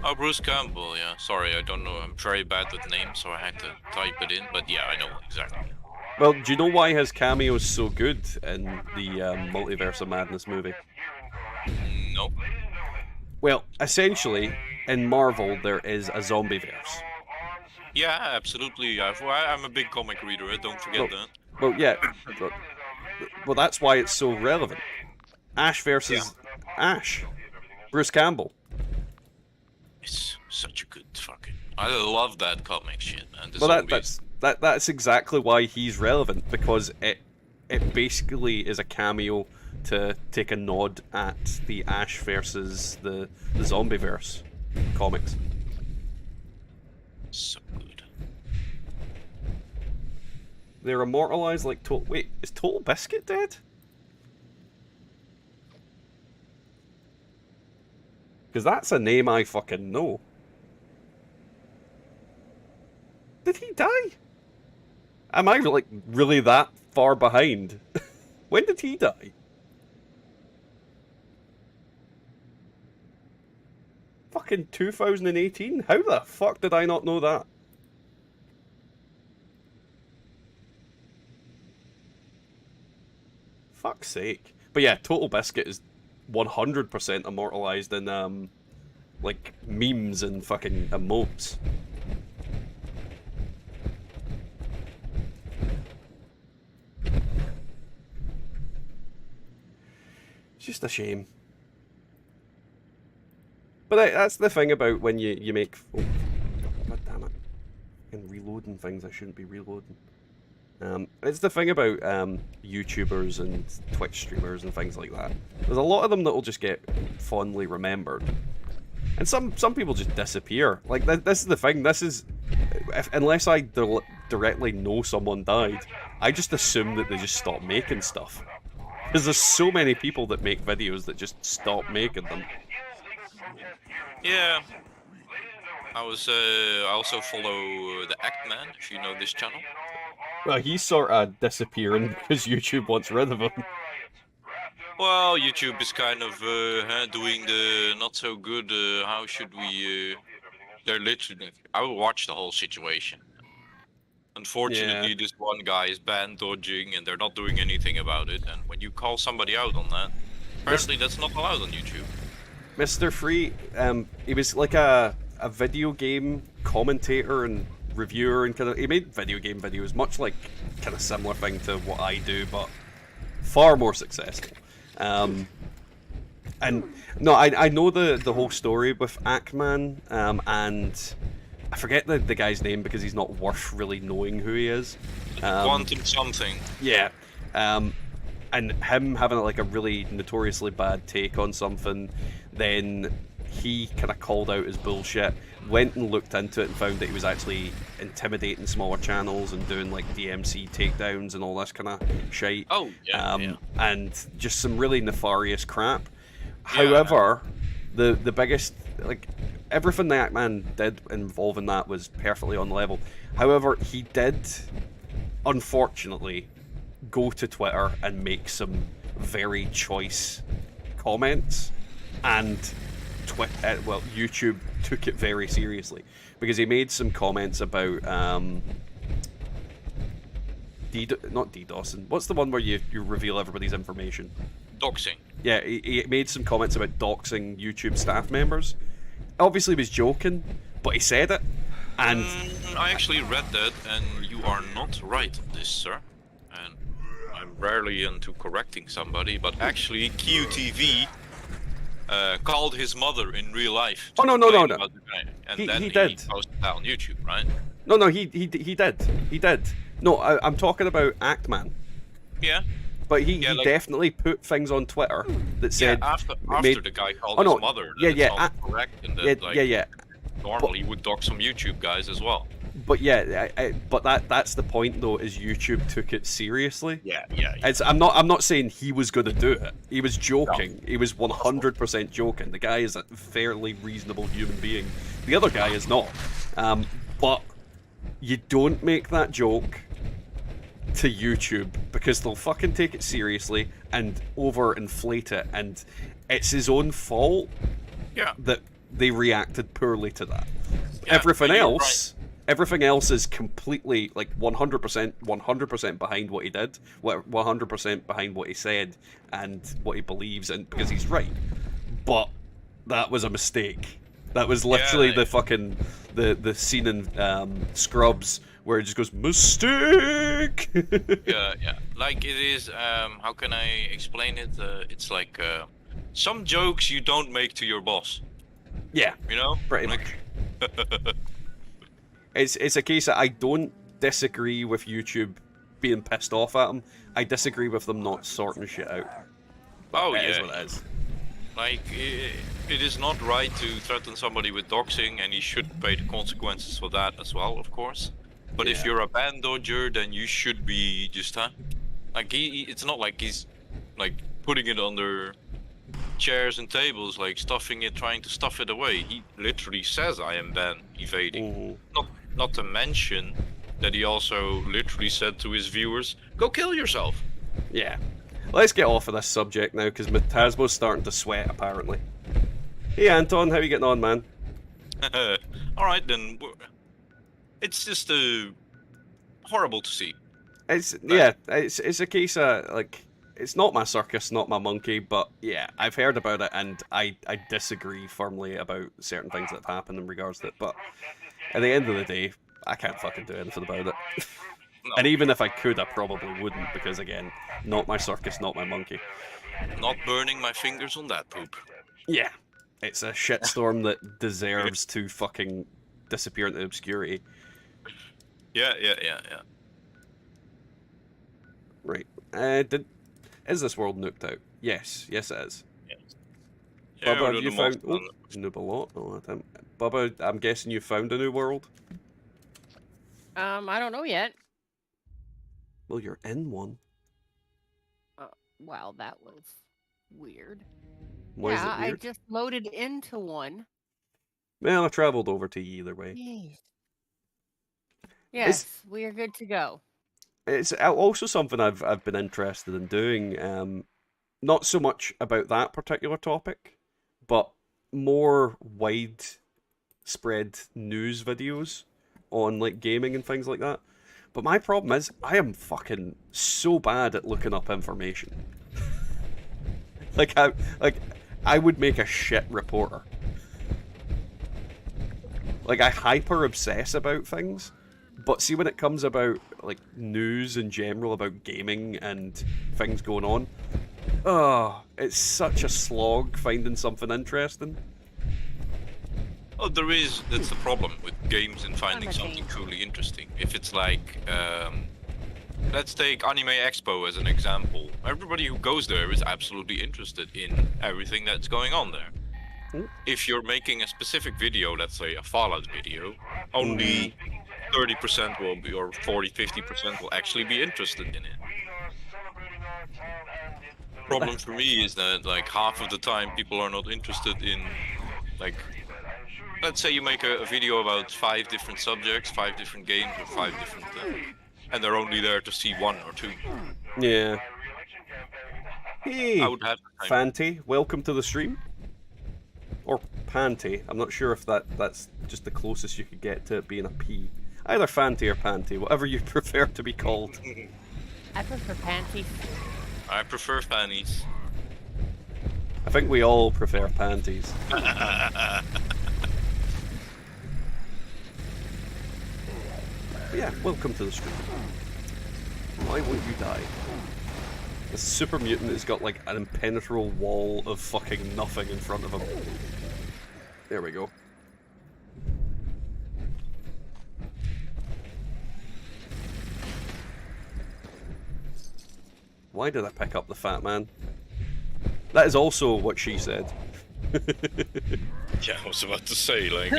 Oh, Bruce Campbell, yeah. Sorry, I don't know. I'm very bad with names, so I had to type it in. But yeah, I know exactly.
Well, do you know why his cameo is so good in the Multiverse of Madness movie?
No.
Well, essentially, in Marvel, there is a zombieverse.
Yeah, absolutely. I'm a big comic reader, don't forget that.
Well, yeah. Well, that's why it's so relevant. Ash versus Ash. Bruce Campbell.
It's such a good fucking... I love that comic shit, man.
Well, that's exactly why he's relevant, because it basically is a cameo to take a nod at the Ash versus the Zombieverse comics.
So good.
They're immortalized like Total... Wait, is Total Biscuit dead? Because that's a name I fucking know. Did he die? Am I like really that far behind? When did he die? Fucking 2018? How the fuck did I not know that? Fuck's sake. But yeah, Total Biscuit is 100% immortalized in like memes and fucking emotes. It's just a shame. But that's the thing about when you make... Oh, God damn it. I'm reloading things I shouldn't be reloading. It's the thing about YouTubers and Twitch streamers and things like that. There's a lot of them that will just get fondly remembered. And some people just disappear. Like, this is the thing. This is... unless I directly know someone died, I just assume that they just stop making stuff. Because there's so many people that make videos that just stop making them.
Yeah. I also follow the Act Man, if you know this channel.
Well, he's sort of disappearing because YouTube wants rid of him.
Well, YouTube is kind of doing the not so good, how should we... they're literally... I will watch the whole situation. Unfortunately, this one guy is ban dodging, and they're not doing anything about it. And when you call somebody out on that, apparently that's not allowed on YouTube.
Mr. Free, he was like a video game commentator and reviewer, and he made video game videos, much like kind of similar thing to what I do, but far more successful. And no, I know the whole story with Ackman, and I forget the guy's name because he's not worth really knowing who he is.
Quantum something.
Yeah. And him having like a really notoriously bad take on something, then he kind of called out his bullshit, went and looked into it and found that he was actually intimidating smaller channels and doing like DMC takedowns and all this kind of shite.
Oh, yeah,
And just some really nefarious crap. However, the biggest, like, everything that Ackman did involving that was perfectly on level. However, he did, unfortunately, go to Twitter and make some very choice comments, and YouTube took it very seriously because he made some comments about not DDoSing. What's the one where you reveal everybody's information?
Doxing.
Yeah, he made some comments about doxing YouTube staff members. Obviously, he was joking, but he said it, and
I actually read that, and you are not right on this, sir. And I'm rarely into correcting somebody, but actually, QTV called his mother in real life.
Oh no.
And
He
then
did.
posted that on YouTube, right?
No, he did. No, I'm talking about Ackman.
Yeah.
But he
like,
definitely put things on Twitter that said
after the guy called his mother. It's not correct, and that, normally would dox some YouTube guys as well.
But but that's the point though, is YouTube took it seriously.
Yeah.
I'm not saying he was going to do it. He was joking. No. He was 100% joking. The guy is a fairly reasonable human being. The other guy is not. But you don't make that joke to YouTube because they'll fucking take it seriously and overinflate it, and it's his own fault that they reacted poorly to that. Everything else is completely like 100% behind what he did, 100% behind what he said and what he believes, and because he's right. But that was a mistake. That was literally the fucking the scene in Scrubs where it just goes mistake.
yeah. Like it is. How can I explain it? It's like some jokes you don't make to your boss.
Yeah.
You know.
Pretty much. It's a case that I don't disagree with YouTube being pissed off at him. I disagree with them not sorting shit out. But it is what it is.
Like, it is not right to threaten somebody with doxing, and he should pay the consequences for that as well, of course. But if you're a ban dodger, then you should be just, like, it's not like he's, like, putting it under chairs and tables, like, stuffing it, trying to stuff it away. He literally says, I am ban evading. Not to mention that he also literally said to his viewers, go kill yourself.
Yeah. Let's get off of this subject now, because Matasmo's starting to sweat, apparently. Hey, Anton, how you getting on, man?
Alright, then. It's just horrible to see.
It's a case of, like, it's not my circus, not my monkey, but yeah, I've heard about it, and I disagree firmly about certain things that have happened in regards to it, but at the end of the day, I can't fucking do anything about it.
No.
And even if I could, I probably wouldn't, because again, not my circus, not my monkey.
Not burning my fingers on that poop.
Yeah. It's a shitstorm that deserves to fucking disappear into obscurity.
Yeah.
Right. Is this world nuked out? Yes it is.
Yes.
Bubba, have you found... Oh, noob a lot. Oh, Bubba, I'm guessing you found a new world?
I don't know yet.
Well, you're in one.
Wow, that was weird.
Why is it weird?
I just loaded into one.
Well, I travelled over to you either way.
Yes, we are good to go.
It's also something I've been interested in doing. Not so much about that particular topic, but more widespread news videos on like gaming and things like that. But my problem is, I am fucking so bad at looking up information. I would make a shit reporter. Like, I hyper obsess about things, but see when it comes about like news in general about gaming and things going on, oh, it's such a slog finding something interesting.
Oh, that's the problem with games and finding something truly interesting. If it's like, let's take Anime Expo as an example. Everybody who goes there is absolutely interested in everything that's going on there. If you're making a specific video, let's say a Fallout video, only 30% will be, or 40-50% will actually be interested in it. Problem for me is that like half of the time people are not interested in, like, let's say you make a video about 5 different subjects, 5 different games, or 5 different, and they're only there to see 1 or 2.
Yeah. Hey,
I would have
Fanty, welcome to the stream. Or Panty. I'm not sure if that's just the closest you could get to it being a P. Either Fanty or Panty, whatever you prefer to be called.
I prefer panties.
I prefer fannies.
I think we all prefer panties. Yeah, welcome to the stream. Why won't you die? This super mutant has got like an impenetrable wall of fucking nothing in front of him. There we go. Why did I pick up the fat man? That is also what she said.
Yeah, I was about to say, like,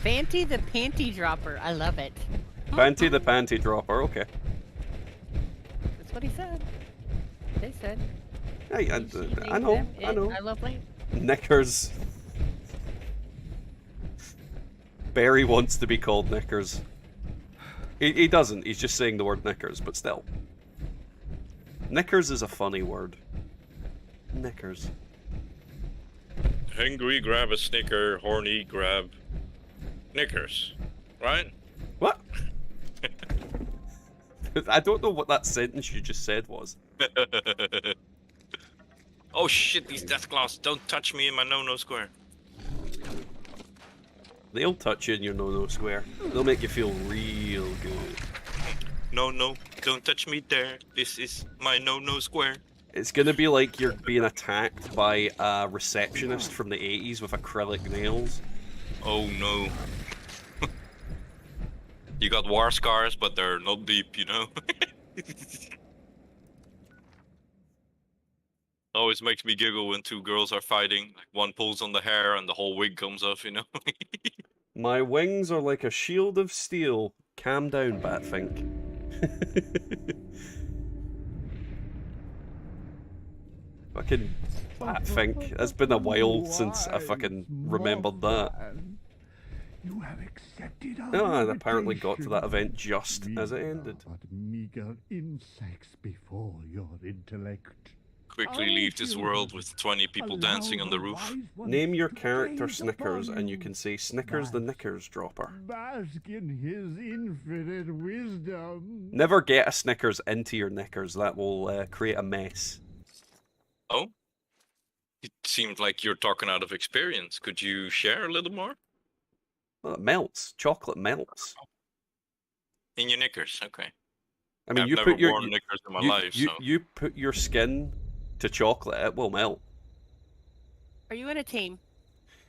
Fanty the panty dropper. I love it.
Fanty the panty dropper, okay.
That's what he said. They said.
Hey, I know.
I love it.
Knickers. Barry wants to be called Knickers. He doesn't, he's just saying the word Knickers, but still. Knickers is a funny word. Knickers.
Hungry, grab a Snicker. Horny, grab Knickers. Right?
What? I don't know what that sentence you just said was.
Oh shit, these death claws. Don't touch me in my no-no square.
They'll touch you in your no-no square. They'll make you feel real good.
No, don't touch me there. This is my no-no square.
It's gonna be like you're being attacked by a receptionist from the 80s with acrylic nails.
Oh no. You got war scars, but they're not deep, you know? Always makes me giggle when 2 girls are fighting. Like one pulls on the hair and the whole wig comes off, you know?
My wings are like a shield of steel. Calm down, Batfink. Fucking Batfink. It's been a while since I fucking remembered that.
You have accepted our
No, I apparently got to that event just
We
as it ended.
are but meager insects before your intellect.
Quickly leave this world with 20 people dancing on the roof.
Name your character Snickers and you can say Snickers the Knickers dropper.
Bask in his infinite wisdom.
Never get a Snickers into your knickers, that will create a mess.
Oh? It seemed like you're talking out of experience. Could you share a little more?
Well, it melts. Chocolate melts.
In your knickers, okay.
I mean,
I've
you
never
put your
worn knickers in my life, so...
you put your skin to chocolate, it will melt.
Are you in a team?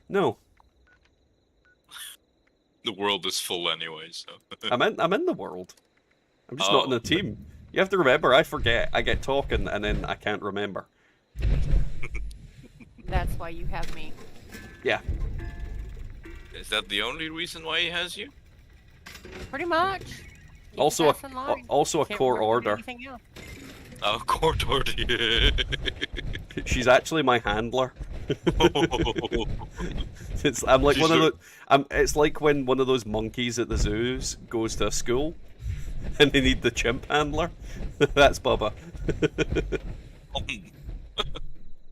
No,
The world is full anyway, so...
I'm in the world. I'm just not in
Oh.
the team. You have to remember, I forget. I get talking and then I can't remember.
That's why you have me.
Yeah.
Is that the only reason why he has you?
Pretty much. You
Also
pass in line.
also a
Can't
court
work with
order.
anything else.
Oh, court order.
She's actually my handler. I'm like one of the. It's like when one of those monkeys at the zoos goes to a school, and they need the chimp handler. That's Bubba.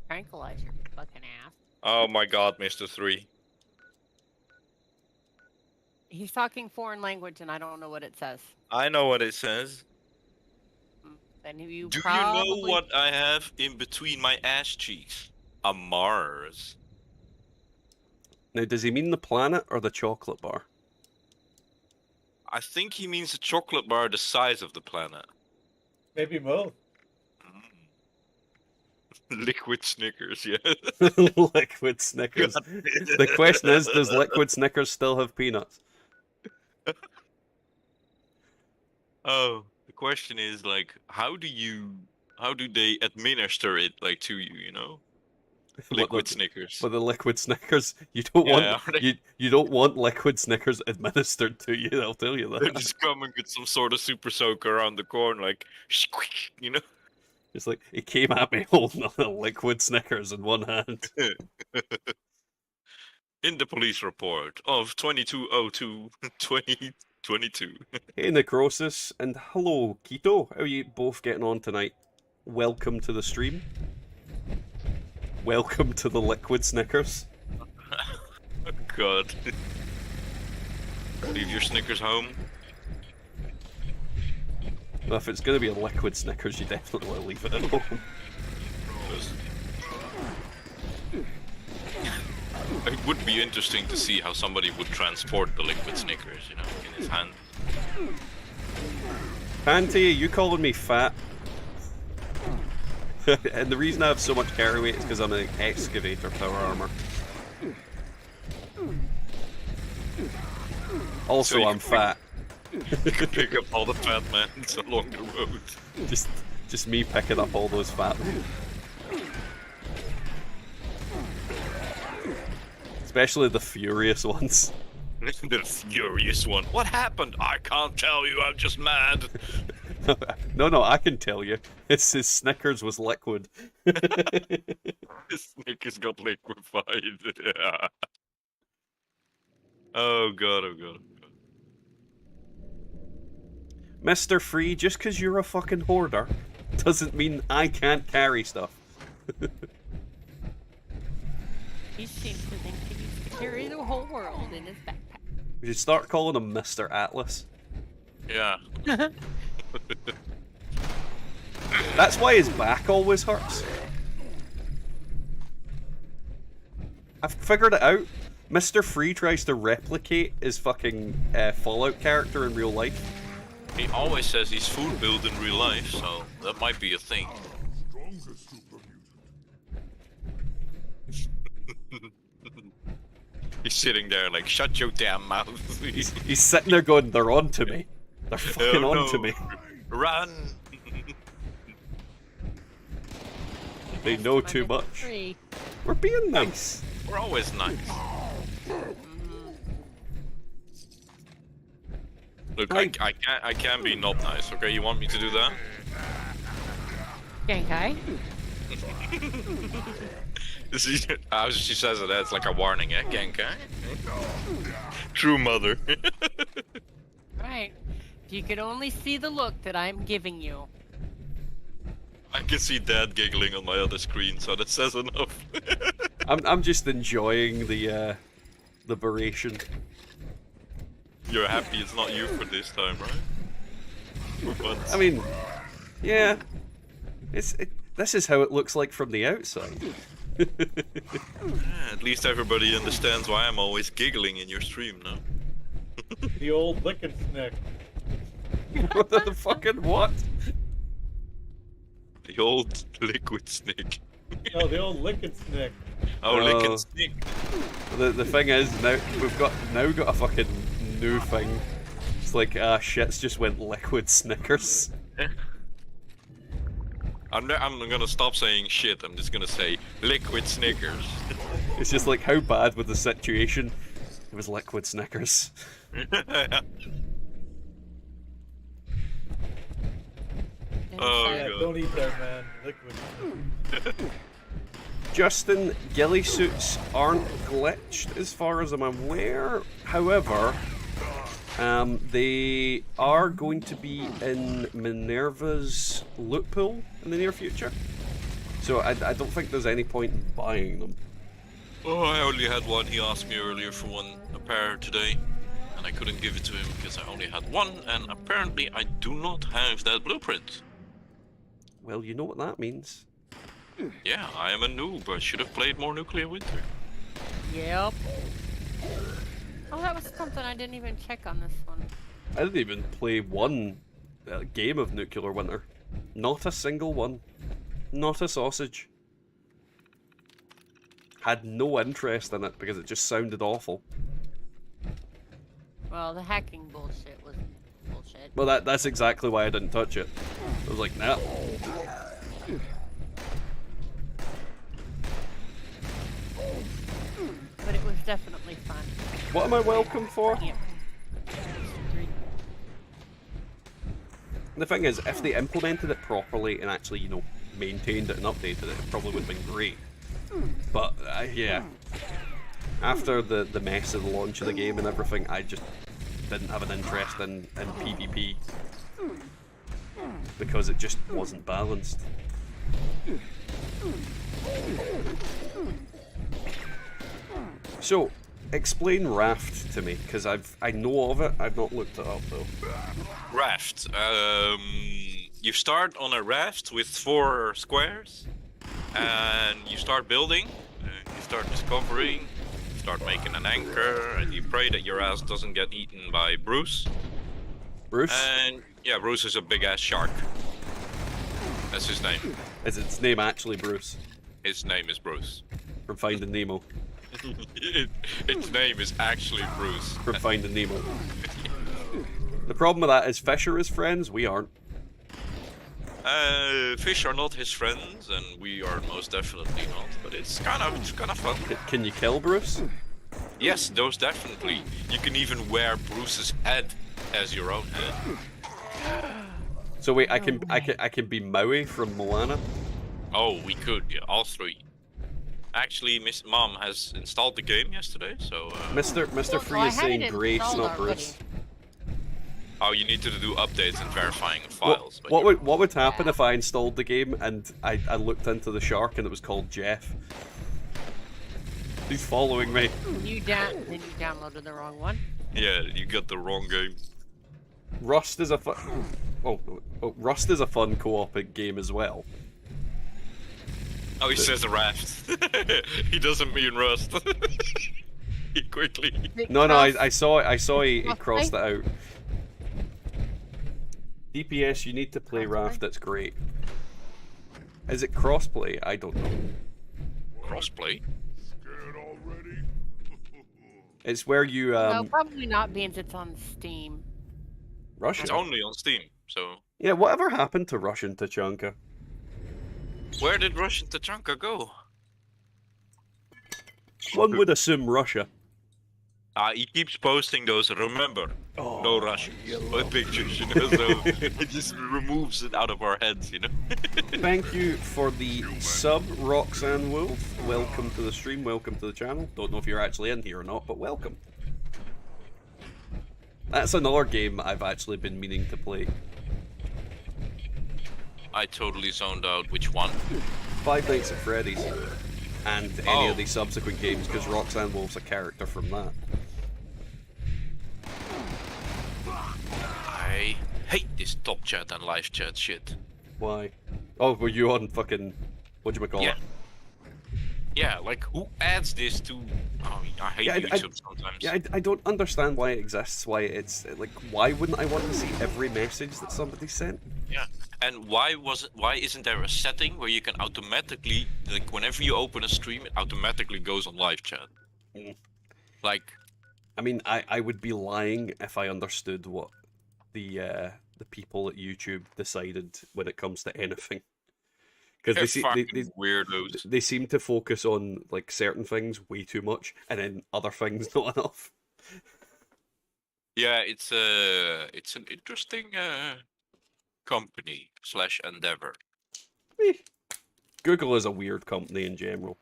Tranquilize your fucking ass.
Oh my god, Mr. 3.
He's talking foreign language, and I don't know what it says.
I know what it says.
And you
Do
probably...
you know what I have in between my ass cheeks? A Mars.
Now, does he mean the planet or the chocolate bar?
I think he means a chocolate bar the size of the planet.
Maybe both.
Liquid Snickers, yeah.
Liquid Snickers. The question is, does Liquid Snickers still have peanuts?
Oh, the question is like, how do they administer it like to you? You know, liquid Snickers.
For the Liquid Snickers, you don't want you don't want Liquid Snickers administered to you. I'll tell you that.
They just come and get some sort of super soaker around the corner, like, squick, you know.
It's like he came at me holding a Liquid Snickers in one hand.
In the police report of 2202-2022.
Hey Necrosis, and hello Keto. How are you both getting on tonight? Welcome to the stream. Welcome to the Liquid Snickers.
God. Leave your Snickers home.
Well, if it's going to be a Liquid Snickers, you definitely want to leave it at home.
It would be interesting to see how somebody would transport the Liquid Snickers, you know, in his hand.
Panty, you calling me fat? And the reason I have so much carry weight is because I'm an excavator power armor. Also, I'm fat.
You can pick up all the fat men along the road.
Just me picking up all those fat men. Especially the furious ones.
The furious one. What happened? I can't tell you, I'm just mad.
No, I can tell you. It's his Snickers was liquid.
His Snickers got liquefied. Yeah. Oh god, oh god.
Mr. Free, just because you're a fucking hoarder doesn't mean I can't carry stuff.
He seems to think he needs to carry the whole world in his backpack.
We should start calling him Mr. Atlas.
Yeah.
That's why his back always hurts. I've figured it out. Mr. Free tries to replicate his fucking Fallout character in real life.
He always says he's food built in real life, so that might be a thing. He's sitting there like, shut your damn mouth.
He's sitting there going, they're on to me. They're fucking on to me.
Run!
They know too much. We're being nice.
We're always nice. Look, I can be not nice, okay? You want me to do that?
Genkai?
How she says it, that's like a warning, eh? Genkai? True mother.
Right. If you could only see the look that I'm giving you.
I can see Dad giggling on my other screen, so that says enough.
I'm just enjoying the beration.
You're happy it's not you for this time, right? For once.
I mean, yeah. This is how it looks like from the outside.
Yeah, at least everybody understands why I'm always giggling in your stream now.
The old licking snick.
What the fucking what?
The old liquid snick.
No, the old licking snick.
Oh, licking snick.
The thing is, now we've got a fucking new thing. It's like, shit's just went Liquid Snickers.
I'm gonna stop saying shit, I'm just gonna say liquid Snickers.
It's just like, how bad was the situation? It was Liquid Snickers.
Oh,
yeah,
God.
don't eat that, man. Liquid.
Justin, ghillie suits aren't glitched as far as I'm aware. However, they are going to be in Minerva's loot pool in the near future. So I don't think there's any point in buying them.
Oh, I only had one. He asked me earlier for a pair today. and I couldn't give it to him because I only had one, and apparently I do not have that blueprint.
Well, you know what that means.
Yeah, I am a noob. I should have played more Nuclear Winter.
Yep. Oh, that was something I didn't even check on this one.
I didn't even play one game of Nuclear Winter. Not a single one. Not a sausage. Had no interest in it because it just sounded awful.
Well, the hacking bullshit was bullshit.
Well, that's exactly why I didn't touch it. I was like, nah.
But it was definitely fun.
What am I welcome for?
Yeah.
The thing is, if they implemented it properly and actually, you know, maintained it and updated it, it probably would have been great. But, yeah. After the mess of the launch of the game and everything, I just didn't have an interest in PvP. Because it just wasn't balanced. So, explain Raft to me, because I know of it, I've not looked it up though.
Raft. You start on a raft with 4 squares, and you start building, you start discovering, you start making an anchor, and you pray that your ass doesn't get eaten by Bruce.
Bruce?
And yeah, Bruce is a big ass shark. That's his name.
Is its name actually Bruce?
His name is Bruce.
From Finding Nemo.
Its name is actually Bruce.
From Finding Nemo. The problem with that is fish are his friends, we aren't.
Fish are not his friends, and we are most definitely not. But it's kind of fun.
Can you kill Bruce?
Yes, those definitely. You can even wear Bruce's head as your own head.
So wait, I can be Maui from Moana?
Oh, we could, yeah, all 3. Actually, Miss Mom has installed the game yesterday, so.
Mr. Free is saying Graves, not Bruce.
Oh, you need to do updates and verifying of files.
What would happen if I installed the game and I looked into the shark and it was called Jeff? He's following me.
Then you downloaded the wrong one.
Yeah, you got the wrong game.
Rust is a fun. Rust is a fun co-op game as well.
Oh, he says a raft. He doesn't mean Rust. He quickly.
No, I saw he crossed it out. DPS, you need to play Raft. That's great. Is it crossplay? I don't know.
Crossplay?
It's where you
No, probably not, being it's on Steam.
Russian.
It's only on Steam, so.
Yeah, whatever happened to Russian Tachanka?
Where did Russian Tachanka go?
One would assume Russia.
He keeps posting those, remember, no Russians, but pictures, you know, so it just removes it out of our heads, you know.
Thank you for the sub, Roxanne Wolf. Welcome to the stream, welcome to the channel. Don't know if you're actually in here or not, but welcome. That's another game I've actually been meaning to play.
I totally zoned out. Which one?
Five Nights at Freddy's. And any of the subsequent games, because Roxanne Wolf's a character from that.
I hate this top chat and live chat shit.
Why? Oh, were you on fucking... whatchamacallit?
Yeah, like, who adds this to... Oh, I hate YouTube sometimes.
Yeah, I don't understand why it exists, why it's... Like, why wouldn't I want to see every message that somebody sent?
Yeah, and why isn't there a setting where you can automatically... Like, whenever you open a stream, it automatically goes on live chat? Like...
I mean, I would be lying if I understood what the people at YouTube decided when it comes to anything. Because they seem to focus on like certain things way too much, and then other things not enough.
Yeah, it's an interesting company / endeavor.
Google is a weird company in general.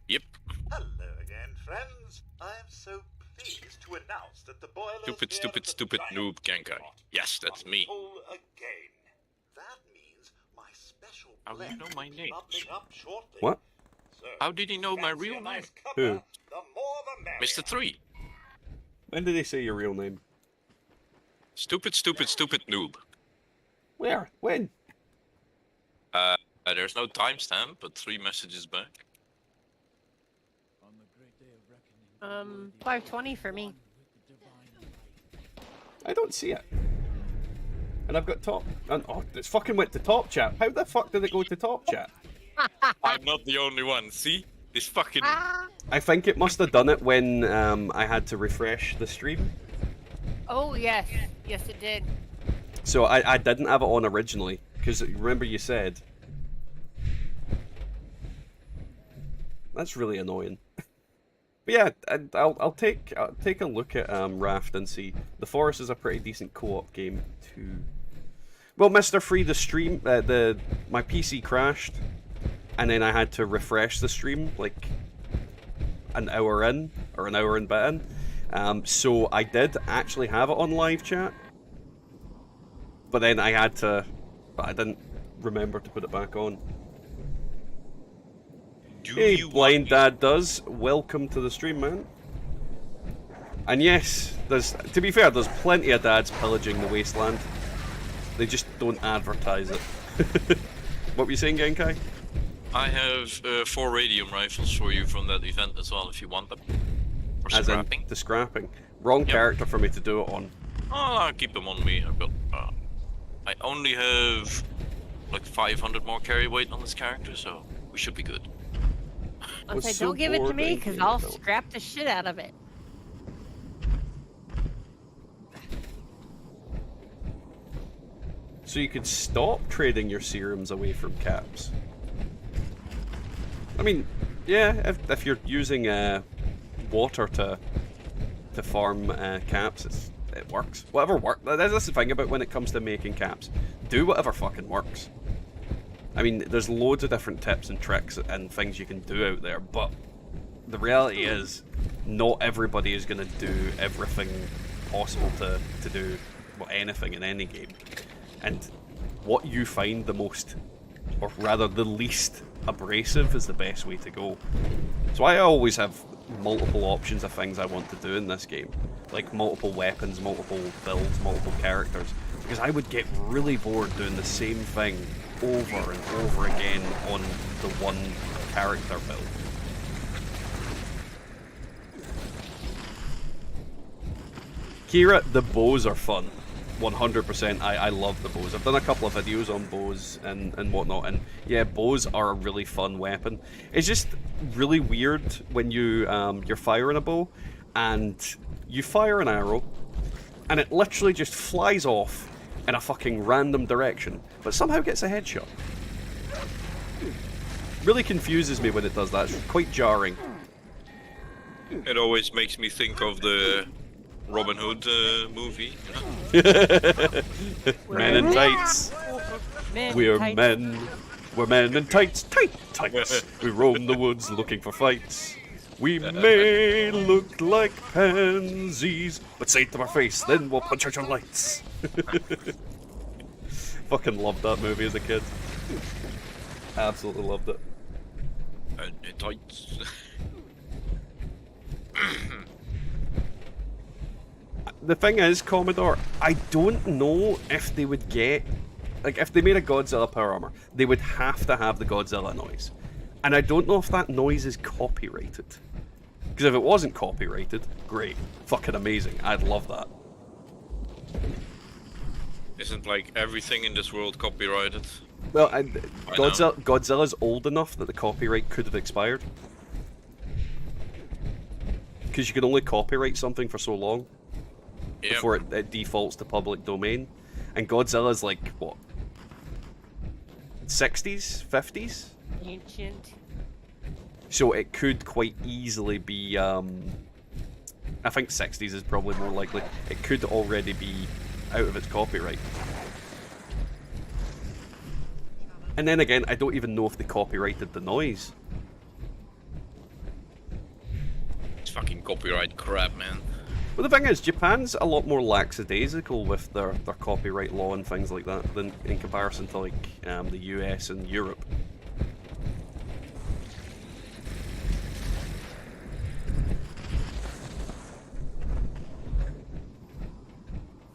Yep.
Hello again, friends. I am so pleased to announce that the boilers
Stupid noob Genkai. Yes, that's me.
Again. That means my special
How do you know my name?
What?
How did he know my real name?
Who?
Mr. 3.
When did they say your real name?
Stupid, stupid, stupid noob.
Where? When?
There's no timestamp, but 3 messages back.
5:20 for me.
I don't see it. And I've got top. And, oh, it's fucking went to top chat. How the fuck did it go to top chat?
I'm not the only one. See? This fucking...
I think it must have done it when I had to refresh the stream.
Oh, yes. Yes, it did.
So I didn't have it on originally. Because remember you said... That's really annoying. But yeah, I'll take a look at Raft and see. The Forest is a pretty decent co-op game too. Well, Mr. Free, the stream, my PC crashed, and then I had to refresh the stream like an hour in, or an hour and bit in. So I did actually have it on live chat, but then I didn't remember to put it back on. Hey, Blind Dad does. Welcome to the stream, man. And yes, to be fair, there's plenty of dads pillaging the wasteland. They just don't advertise it. What were you saying, Genkai?
I have 4 radium rifles for you from that event as well, if you want them. For
As
scrapping.
in the scrapping. Wrong character for me to do it on.
Oh, I'll keep them on me. I've got... I only have like 500 more carry weight on this character, so we should be good.
I'll say, don't give it to me, because I'll scrap the shit out of it.
So you could stop trading your serums away from caps. I mean, yeah, if you're using water to farm caps, it works. Whatever works. That's the thing about when it comes to making caps. Do whatever fucking works. I mean, there's loads of different tips and tricks and things you can do out there, but the reality is, not everybody is going to do everything possible to do anything in any game. And what you find the most, or rather the least abrasive, is the best way to go. So I always have multiple options of things I want to do in this game. Like multiple weapons, multiple builds, multiple characters. Because I would get really bored doing the same thing over and over again on the one character build. Kira, the bows are fun. 100%. I love the bows. I've done a couple of videos on bows and whatnot, and yeah, bows are a really fun weapon. It's just really weird when you're firing a bow, and you fire an arrow, and it literally just flies off in a fucking random direction, but somehow gets a headshot. Really confuses me when it does that. It's quite jarring.
It always makes me think of the Robin Hood movie.
Men in tights. We're men. We're men in tights. Tights. We roam the woods looking for fights. We may look like pansies, but say it to our face, then we'll punch out your lights. Fucking loved that movie as a kid. Absolutely loved it.
Tights.
The thing is, Commodore, I don't know if they would get... Like, if they made a Godzilla power armor, they would have to have the Godzilla noise. And I don't know if that noise is copyrighted. Because if it wasn't copyrighted, great. Fucking amazing. I'd love that.
Isn't like everything in this world copyrighted?
Well, Godzilla's old enough that the copyright could have expired. Because you can only copyright something for so long. Yep. Before it defaults to public domain. And Godzilla's like, what? 60s? 50s?
Ancient.
So it could quite easily be, I think 60s is probably more likely. It could already be out of its copyright. And then again, I don't even know if they copyrighted the noise.
It's fucking copyright crap, man.
But the thing is, Japan's a lot more lackadaisical with their copyright law and things like that than in comparison to like the US and Europe.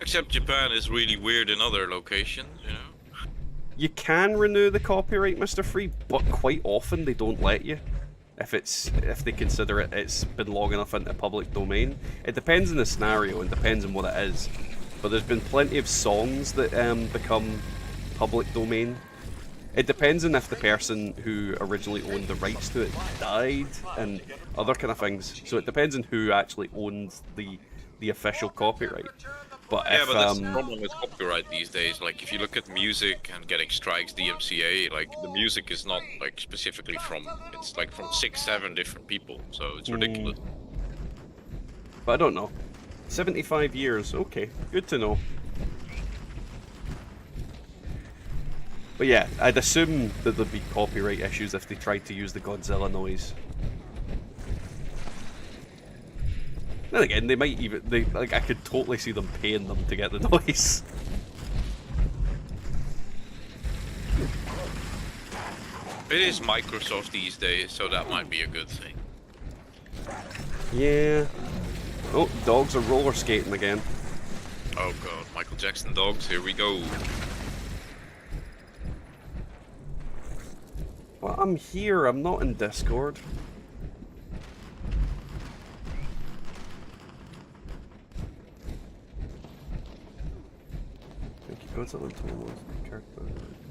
Except Japan is really weird in other locations, you know?
You can renew the copyright, Mr. Free, but quite often they don't let you. If they consider it's been long enough into public domain. It depends on the scenario and depends on what it is. But there's been plenty of songs that become public domain. It depends on if the person who originally owned the rights to it died and other kind of things. So it depends on who actually owns the official copyright. But
Yeah,
if,
but that's the problem with copyright these days. Like, if you look at music and getting strikes, DMCA, like, the music is not, like, specifically from... It's, like, from 6, 7 different people, so it's ridiculous.
But I don't know. 75 years, okay. Good to know. But yeah, I'd assume that there'd be copyright issues if they tried to use the Godzilla noise. Then again, they might even... like, I could totally see them paying them to get the noise.
It is Microsoft these days, so that might be a good thing.
Yeah. Oh, dogs are roller skating again.
Oh god, Michael Jackson dogs, here we go.
Well, I'm here, I'm not in Discord. Thank you, Godzilla and Tom was the character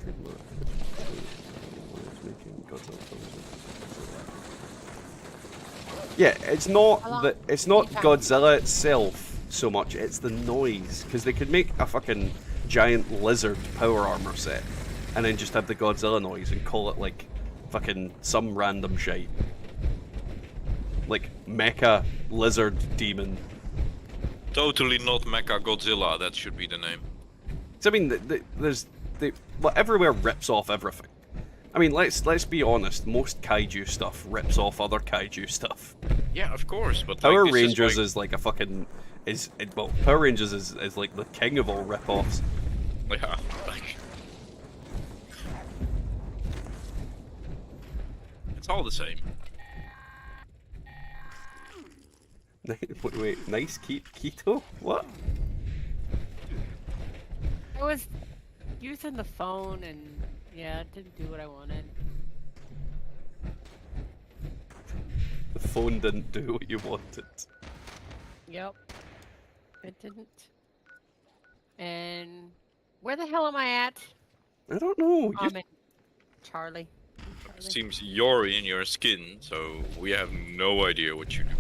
trademark. Yeah, it's not Godzilla itself so much, it's the noise. Because they could make a fucking giant lizard power armor set and then just have the Godzilla noise and call it like fucking some random shite. Like Mecha Lizard Demon.
Totally not Mecha Godzilla, that should be the name.
So, I mean, well, everywhere rips off everything. I mean, let's be honest. Most kaiju stuff rips off other kaiju stuff.
Yeah, of course, but
Power
like,
Rangers is like a fucking well, Power Rangers is like the king of all rip-offs.
Yeah, like it's all the same.
Wait, nice keto? What?
I was using the phone and yeah, it didn't do what I wanted.
The phone didn't do what you wanted.
Yep. It didn't. And where the hell am I at?
I don't know.
I'm in Charlie.
It seems you're in your skin, so we have no idea what you do.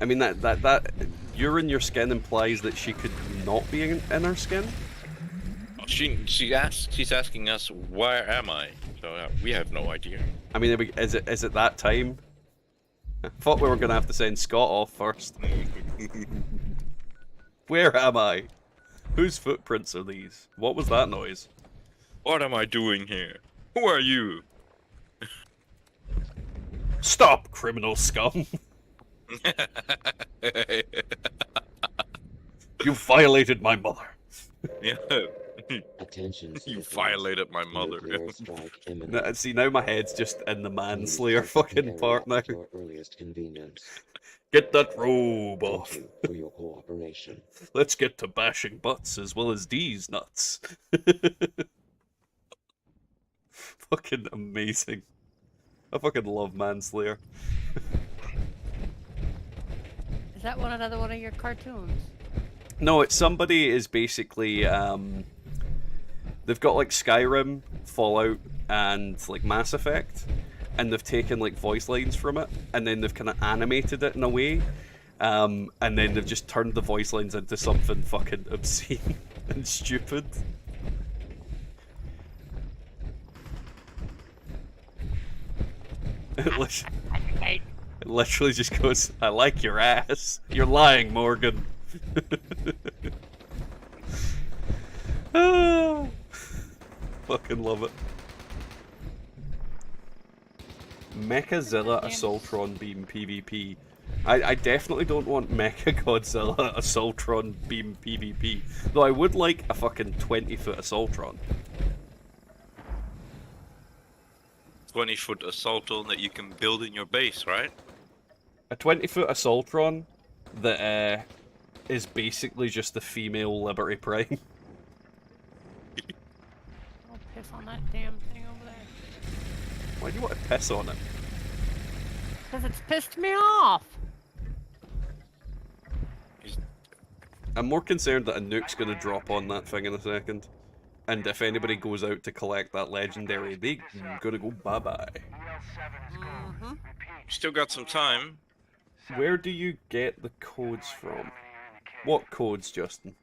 I mean, that you're in your skin implies that she could not be in her skin.
She's asking us, where am I? So we have no idea.
I mean, is it that time? I thought we were gonna have to send Scott off first. Where am I? Whose footprints are these? What was that noise?
What am I doing here? Who are you?
Stop, criminal scum! You violated my mother.
Yeah.
Attention.
You violated my mother.
See, now my head's just in the manslayer fucking part now.
At your earliest convenience.
Get that robe off.
Thank you for your cooperation.
Let's get to bashing butts as well as these nuts. Fucking amazing. I fucking love Manslayer.
Is that another one of your cartoons?
No, it's somebody is basically they've got like Skyrim, Fallout, and like Mass Effect, and they've taken like voice lines from it, and then they've kind of animated it in a way, and then they've just turned the voice lines into something fucking obscene and stupid. It literally just goes, "I like your ass. You're lying, Morgan." Oh, fucking love it. Mechazilla Assaultron Beam PvP. I definitely don't want Mecha Godzilla Assaultron Beam PvP. Though I would like a fucking 20-foot Assaultron.
20-foot Assaultron that you can build in your base, right?
A 20-foot Assaultron that is basically just the female Liberty Prime.
I'll piss on that damn thing over there.
Why do you want to piss on it?
Because it's pissed me off.
I'm more concerned that a nuke's going to drop on that thing in a second. And if anybody goes out to collect that legendary, they're going to go bye-bye.
Still got some time.
Where do you get the codes from? What codes, Justin?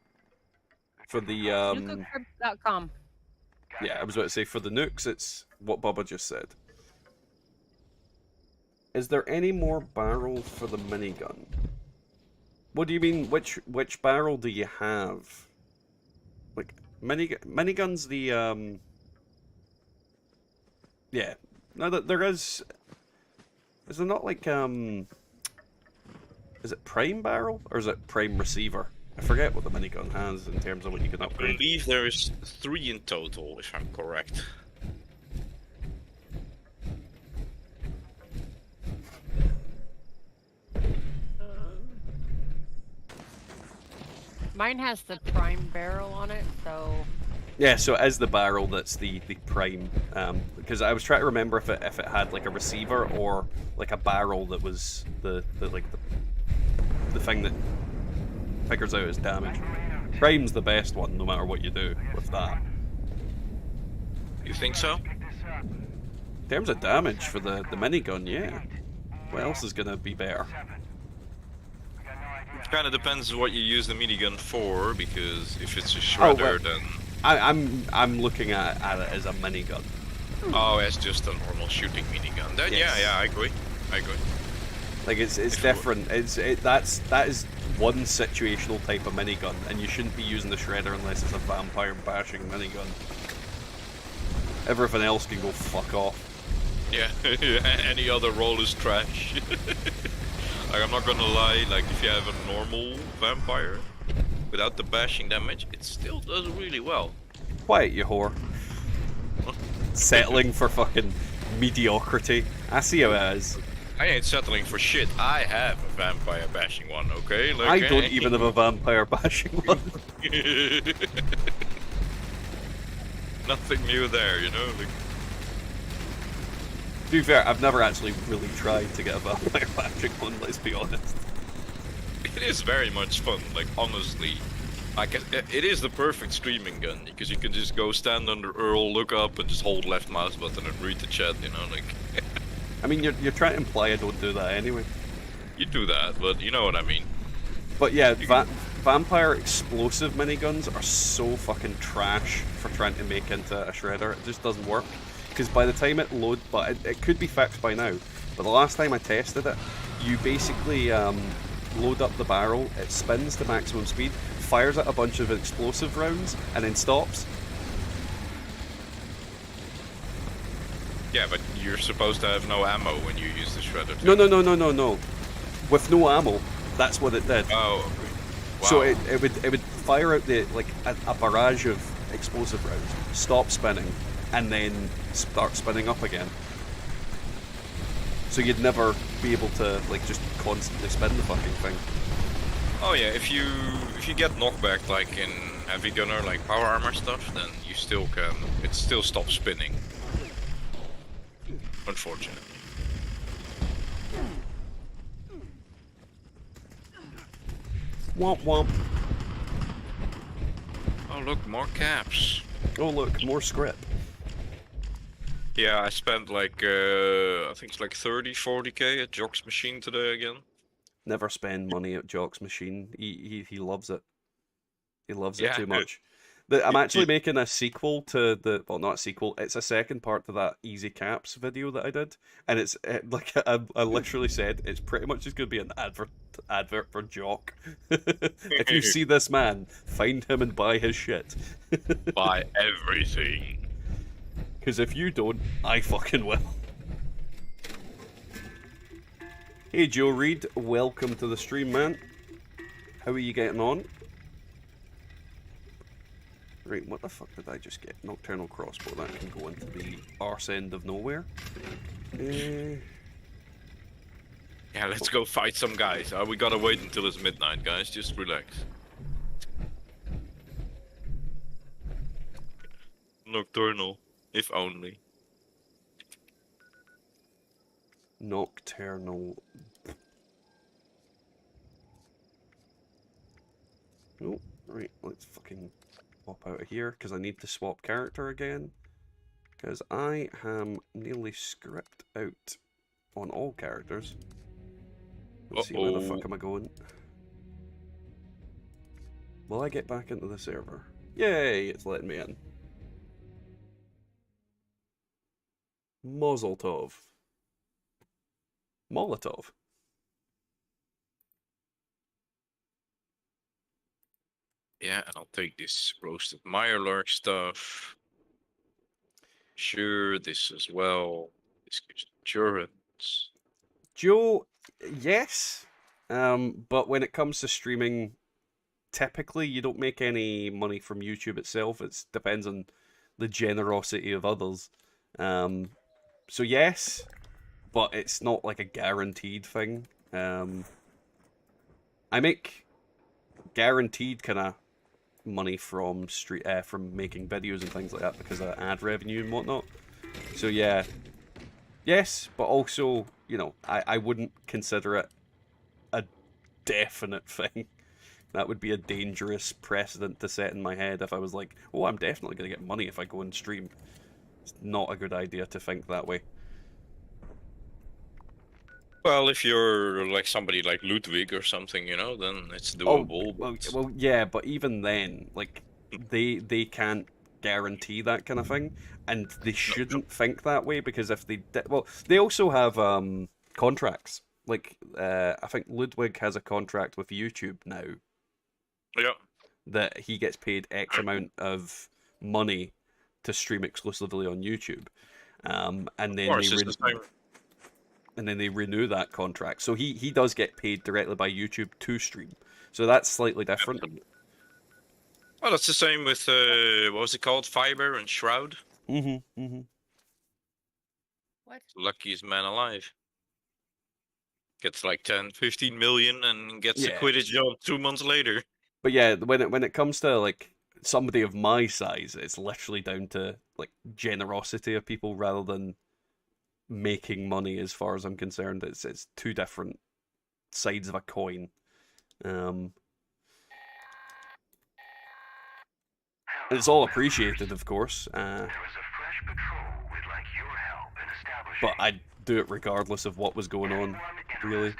For the,
Nukecrypt.com.
Yeah, I was about to say, for the nukes, it's what Bubba just said. Is there any more barrels for the minigun? What do you mean, which barrel do you have? Like, minigun's the, yeah. No, there is... Is there not, like, is it prime barrel, or is it prime receiver? I forget what the minigun has in terms of what you can
I
upgrade.
believe there is 3 in total, if I'm correct.
Mine has the prime barrel on it, so...
Yeah, so it is the barrel that's the prime, because I was trying to remember if it had like a receiver or like a barrel that was the thing that figures out its damage. Prime's the best one, no matter what you do with that.
You think so?
In terms of damage for the minigun, yeah. What else is gonna be better?
It kind of depends what you use the minigun for, because if it's a shredder, then...
I'm looking at it as a minigun.
Oh, it's just a normal shooting minigun. Then
Yes.
yeah, I agree.
Like it's different. That is one situational type of minigun, and you shouldn't be using the shredder unless it's a vampire bashing minigun. Everything else can go fuck off.
Yeah, any other role is trash. Like, I'm not gonna lie, like if you have a normal vampire without the bashing damage, it still does really well.
Quiet, you whore. Settling for fucking mediocrity. I see how it is.
I ain't settling for shit. I have a vampire bashing one, okay? Like,
I don't even have a vampire bashing one.
Nothing new there, you know? Like...
To be fair, I've never actually really tried to get a vampire bashing one, let's be honest.
It is very much fun, like, honestly. Like, it is the perfect streaming gun, because you can just go stand under Earl, look up, and just hold left mouse button and read the chat, you know, like...
I mean, you're trying to imply I don't do that anyway.
You do that, but you know what I mean.
But yeah, vampire explosive miniguns are so fucking trash for trying to make into a shredder. It just doesn't work. Because by the time it loads, but it could be fixed by now, but the last time I tested it, you basically load up the barrel, it spins to maximum speed, fires at a bunch of explosive rounds, and then stops.
Yeah, but you're supposed to have no ammo when you use the shredder.
No. With no ammo, that's what it did.
Oh, okay. Wow.
So it would fire out the a barrage of explosive rounds, stop spinning, and then start spinning up again. So you'd never be able to like just constantly spin the fucking thing.
Oh yeah, if you get knockback like in heavy gunner, like power armor stuff, then you still can. It still stops spinning. Unfortunate.
Womp womp.
Oh look, more caps.
Oh look, more script.
Yeah, I spent like I think it's like 30-40k at Jock's machine today again.
Never spend money at Jock's machine. He loves it. He loves it too much. I'm actually making a sequel to the... Well, not a sequel. It's a second part to that Easy Caps video that I did. And it's like I literally said, it's pretty much just going to be an advert for Jock. If you see this man, find him and buy his shit.
Buy everything.
Because if you don't, I fucking will. Hey Joe Reed, welcome to the stream, man. How are you getting on? Right, what the fuck did I just get? Nocturnal crossbow, that can go into the arse end of nowhere.
Yeah, Yeah, let's go fight some guys. We gotta wait until it's midnight, guys. Just relax. Nocturnal, if only.
Nocturnal. Oh, right, let's fucking pop out of here, because I need to swap character again. Because I am nearly script out on all characters. Let's see where the fuck am I going. Will I get back into the server? Yay, it's letting me in. Mazel tov. Molotov.
Yeah, and I'll take this roasted Mirelurk stuff. Sure, this as well. This gives endurance.
Joe, yes. But when it comes to streaming, typically you don't make any money from YouTube itself. It depends on the generosity of others. So yes, but it's not like a guaranteed thing. I make guaranteed kind of money from from making videos and things like that because of ad revenue and whatnot. So yeah, yes, but also, you know, I wouldn't consider it a definite thing. That would be a dangerous precedent to set in my head if I was like, oh, I'm definitely going to get money if I go and stream. It's not a good idea to think that way.
Well, if you're like somebody like Ludwig or something, you know, then it's doable.
Oh, well, yeah, but even then, like, they can't guarantee that kind of thing, and they shouldn't think that way, because if they did, well, they also have contracts. Like, I think Ludwig has a contract with YouTube now.
Yeah.
That he gets paid X amount of money to stream exclusively on YouTube, and then they renew that contract. So he does get paid directly by YouTube to stream. So that's slightly different.
Well, that's the same with what was it called, Fiber and Shroud.
Mm-hmm.
What?
Luckiest man alive. Gets like 10, 15 million and gets a
Yeah.
Quidditch job 2 months later.
But yeah, when it comes to like somebody of my size, it's literally down to like generosity of people rather than making money. As far as I'm concerned, it's two different sides of a coin. It's all appreciated, of course. But I'd do it regardless of what was going on, really.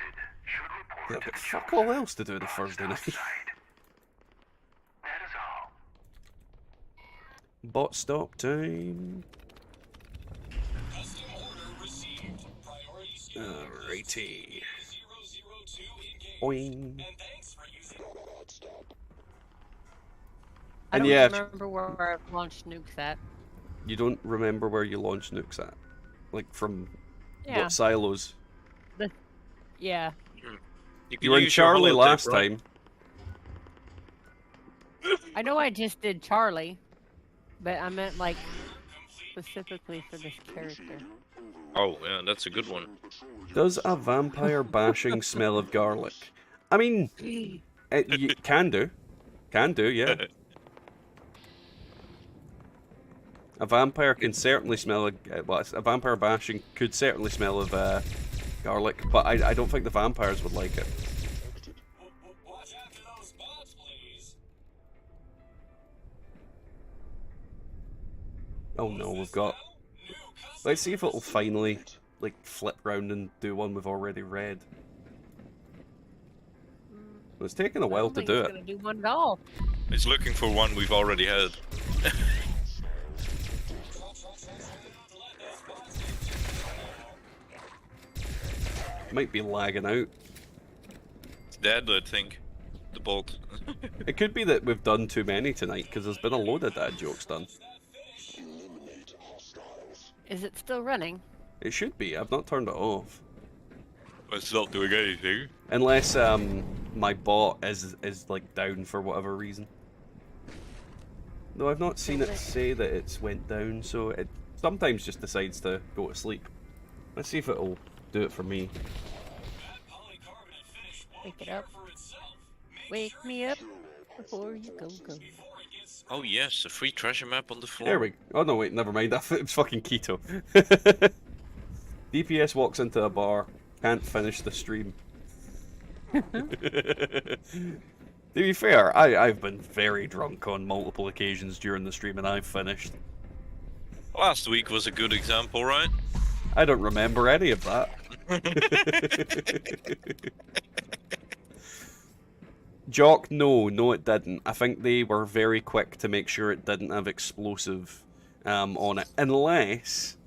Yeah, but fuck all else to do on a Thursday night. Bot stop time. Alrighty. Boing.
I don't
yeah,
remember where I've launched nukes at.
You don't remember where you launched nukes at? Like from
Yeah.
what silos?
Yeah.
You were in Charlie last time.
I know I just did Charlie, but I meant like specifically for this character.
Oh, yeah, that's a good one.
Does a vampire bashing smell of garlic? I mean, you can do. Can do, yeah. A vampire can certainly smell a vampire bashing could certainly smell of garlic, but I don't think the vampires would like it. Oh no, we've got... Let's see if it'll finally like flip round and do one we've already read. It's taken a while to do it.
Gonna do one at all.
It's looking for one we've already had.
Might be lagging out.
It's dead, I think. The bolt.
It could be that we've done too many tonight, because there's been a load of dad jokes done.
Is it still running?
It should be. I've not turned it off.
It's not doing anything.
Unless my bot is like down for whatever reason. No, I've not seen it say that it's went down, so it sometimes just decides to go to sleep. Let's see if it'll do it for me.
Wake it up. Wake me up before you go.
Oh yes, a free treasure map on the floor.
There we go. Oh no, wait, never mind. It was fucking keto. DPS walks into a bar, can't finish the stream. To be fair, I've been very drunk on multiple occasions during the stream and I've finished.
Last week was a good example, right?
I don't remember any of that. Jock, no it didn't. I think they were very quick to make sure it didn't have explosive on it. Unless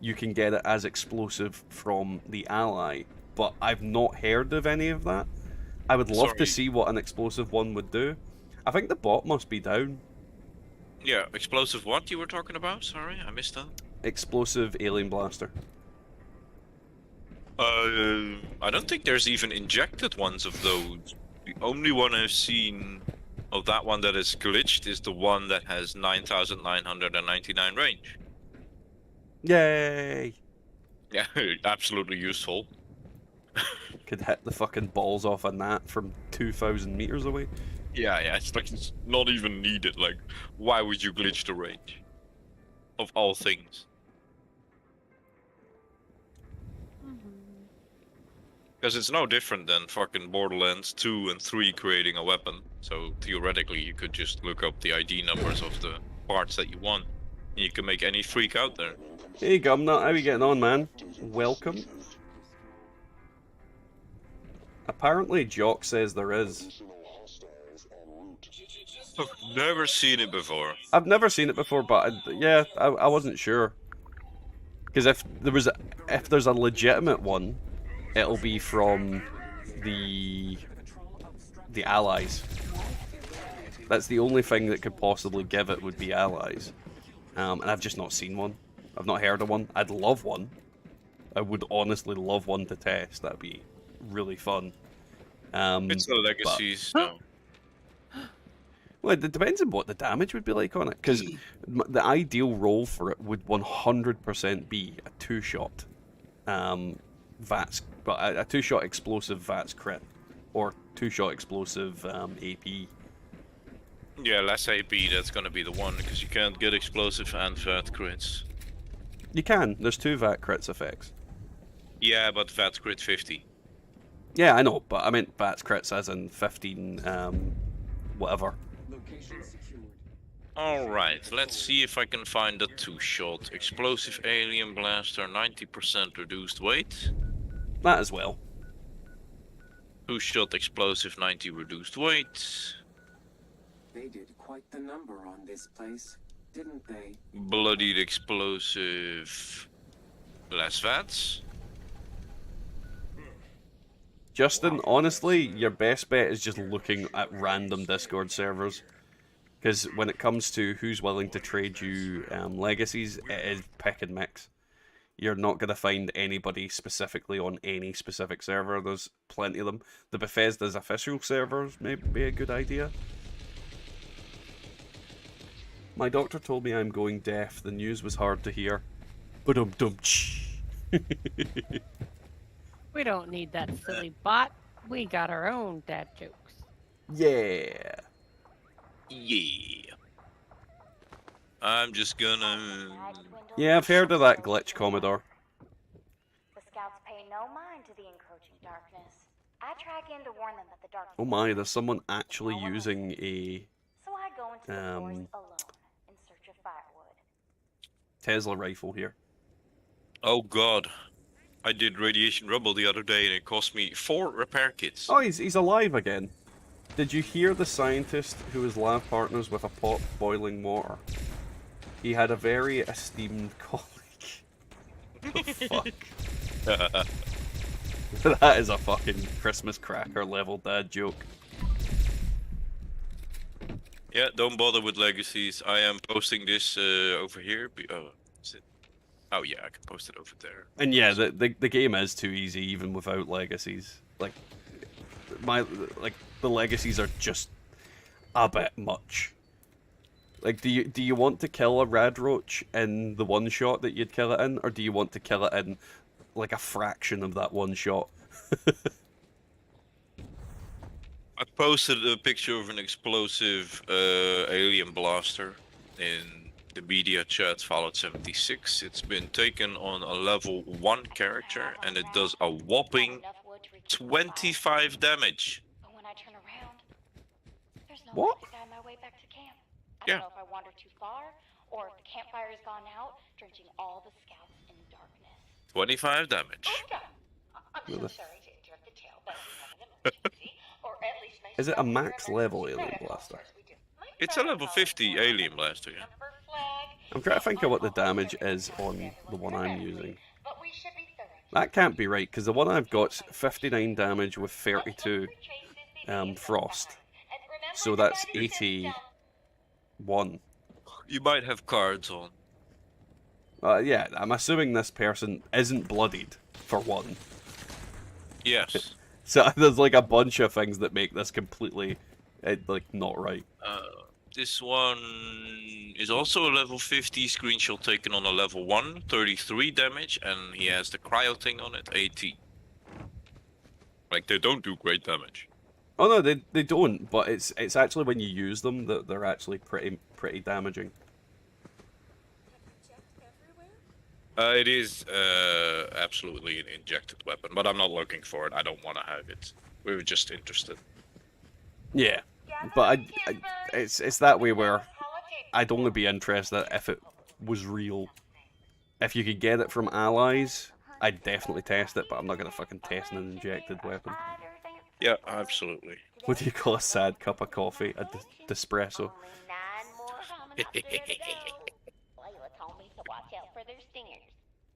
you can get it as explosive from the ally. But I've not heard of any of that. I would love to see what an explosive one would do. I think the bot must be down.
Yeah, explosive what you were talking about? Sorry, I missed that.
Explosive alien blaster.
I don't think there's even injected ones of those. The only one I've seen of that one that is glitched is the one that has 9,999 range.
Yay!
Yeah, absolutely useful.
Could hit the fucking balls off a gnat from 2,000 meters away.
Yeah, it's like it's not even needed. Like, why would you glitch the range? Of all things. Because it's no different than fucking Borderlands 2 and 3 creating a weapon. So theoretically, you could just look up the ID numbers of the parts that you want, and you can make any freak out there.
Hey Gumnut, how are you getting on, man? Welcome. Apparently, Jock says there is.
I've never seen it before.
I've never seen it before, but I wasn't sure. Because if there's a legitimate one, it'll be from the allies. That's the only thing that could possibly give it would be allies. And I've just not seen one. I've not heard of one. I'd love one. I would honestly love one to test. That'd be really fun.
It's the legacies, no.
Well, it depends on what the damage would be like on it, because the ideal role for it would 100% be a two-shot VATS, but a two-shot explosive VATS crit, or two-shot explosive AP.
Yeah, less AP, that's gonna be the one, because you can't get explosive and VAT crits.
You can. There's two VAT crits effects.
Yeah, but VAT crit 50.
Yeah, I know, but I meant VATS crits as in 15, whatever.
Alright, let's see if I can find a two-shot. Explosive alien blaster, 90% reduced weight.
That as well.
Two-shot explosive, 90 reduced weight.
They did quite the number on this place, didn't they?
Bloodied explosive, less VATs.
Justin, honestly, your best bet is just looking at random Discord servers. Because when it comes to who's willing to trade you legacies, it is pick and mix. You're not going to find anybody specifically on any specific server. There's plenty of them. The Bethesda's official servers may be a good idea. My doctor told me I'm going deaf. The news was hard to hear. Ba-dum-dum-ch.
We don't need that silly bot. We got our own dad jokes.
Yeah.
Yeah. I'm just gonna...
Yeah, I've heard of that glitch, Commodore.
The scouts pay no mind to the encroaching darkness. I try again to warn them that the darkness...
Oh my, there's someone actually using a...
So I go into the forest alone in search of firewood.
Tesla rifle here.
Oh god. I did Radiation Rumble the other day and it cost me 4 repair kits.
Oh, he's alive again. Did you hear the scientist who was lab partners with a pot boiling water? He had a very esteemed colleague. The fuck? That is a fucking Christmas cracker level dad joke.
Yeah, don't bother with legacies. I am posting this over here. Oh, is it? Oh yeah, I can post it over there.
And yeah, the game is too easy even without legacies. Like the legacies are just a bit much. Like, do you want to kill a Radroach in the one shot that you'd kill it in, or do you want to kill it in like a fraction of that one shot?
I posted a picture of an explosive alien blaster in the media chat, followed 76. It's been taken on a level 1 character, and it does a whopping 25 damage.
But when I turn around, there's no
What?
light to guide my way back to camp. I
Yeah.
don't know if I wandered too far, or if the campfire has gone out, drenching all the scouts in darkness.
25 damage.
I'm
Well,
so sorry to interrupt the tale, but we have an emergency, or at least my
Is it a
scout
max level
emergency
alien
protocol
blaster?
says we do.
It's a level 50 alien blaster, yeah.
I'm trying to think of what the damage is on the one I'm using. That can't be right, because the one I've got's 59 damage with 32 frost. So that's 81.
You might have cards on.
Yeah, I'm assuming this person isn't bloodied, for one.
Yes.
So there's like a bunch of things that make this completely, like, not right.
This one is also a level 50 screenshot taken on a level 1, 33 damage, and he has the cryo thing on it, 18. Like, they don't do great damage.
Oh no, they don't, but it's actually when you use them that they're actually pretty damaging.
It is absolutely an injected weapon, but I'm not looking for it. I don't want to have it. We were just interested.
Yeah, but it's that way where I'd only be interested if it was real. If you could get it from allies, I'd definitely test it, but I'm not gonna fucking test an injected weapon.
Yeah, absolutely.
What do you call a sad cup of coffee? A espresso.
Layla told me to watch out for their stingers,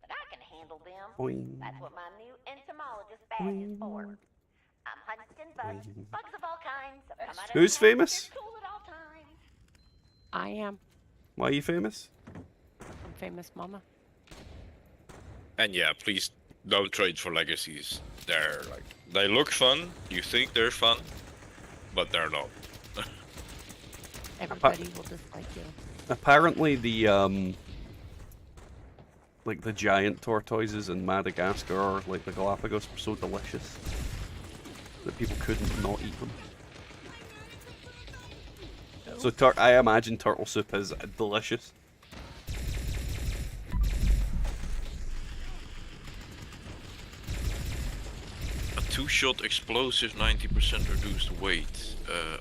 but I can handle them.
Boing.
That's what my new entomologist badge is for. I'm hunting bugs, bugs of all kinds. So come out
Who's famous?
cool at all times.
I am.
Why are you famous?
I'm famous, mama.
And yeah, please don't trade for legacies. They're like, they look fun. You think they're fun, but they're not.
Everybody will dislike you.
Apparently the like the giant tortoises in Madagascar or like the Galapagos were so delicious that people couldn't not eat them. So I imagine turtle soup is delicious.
A 2-shot explosive, 90% reduced weight. I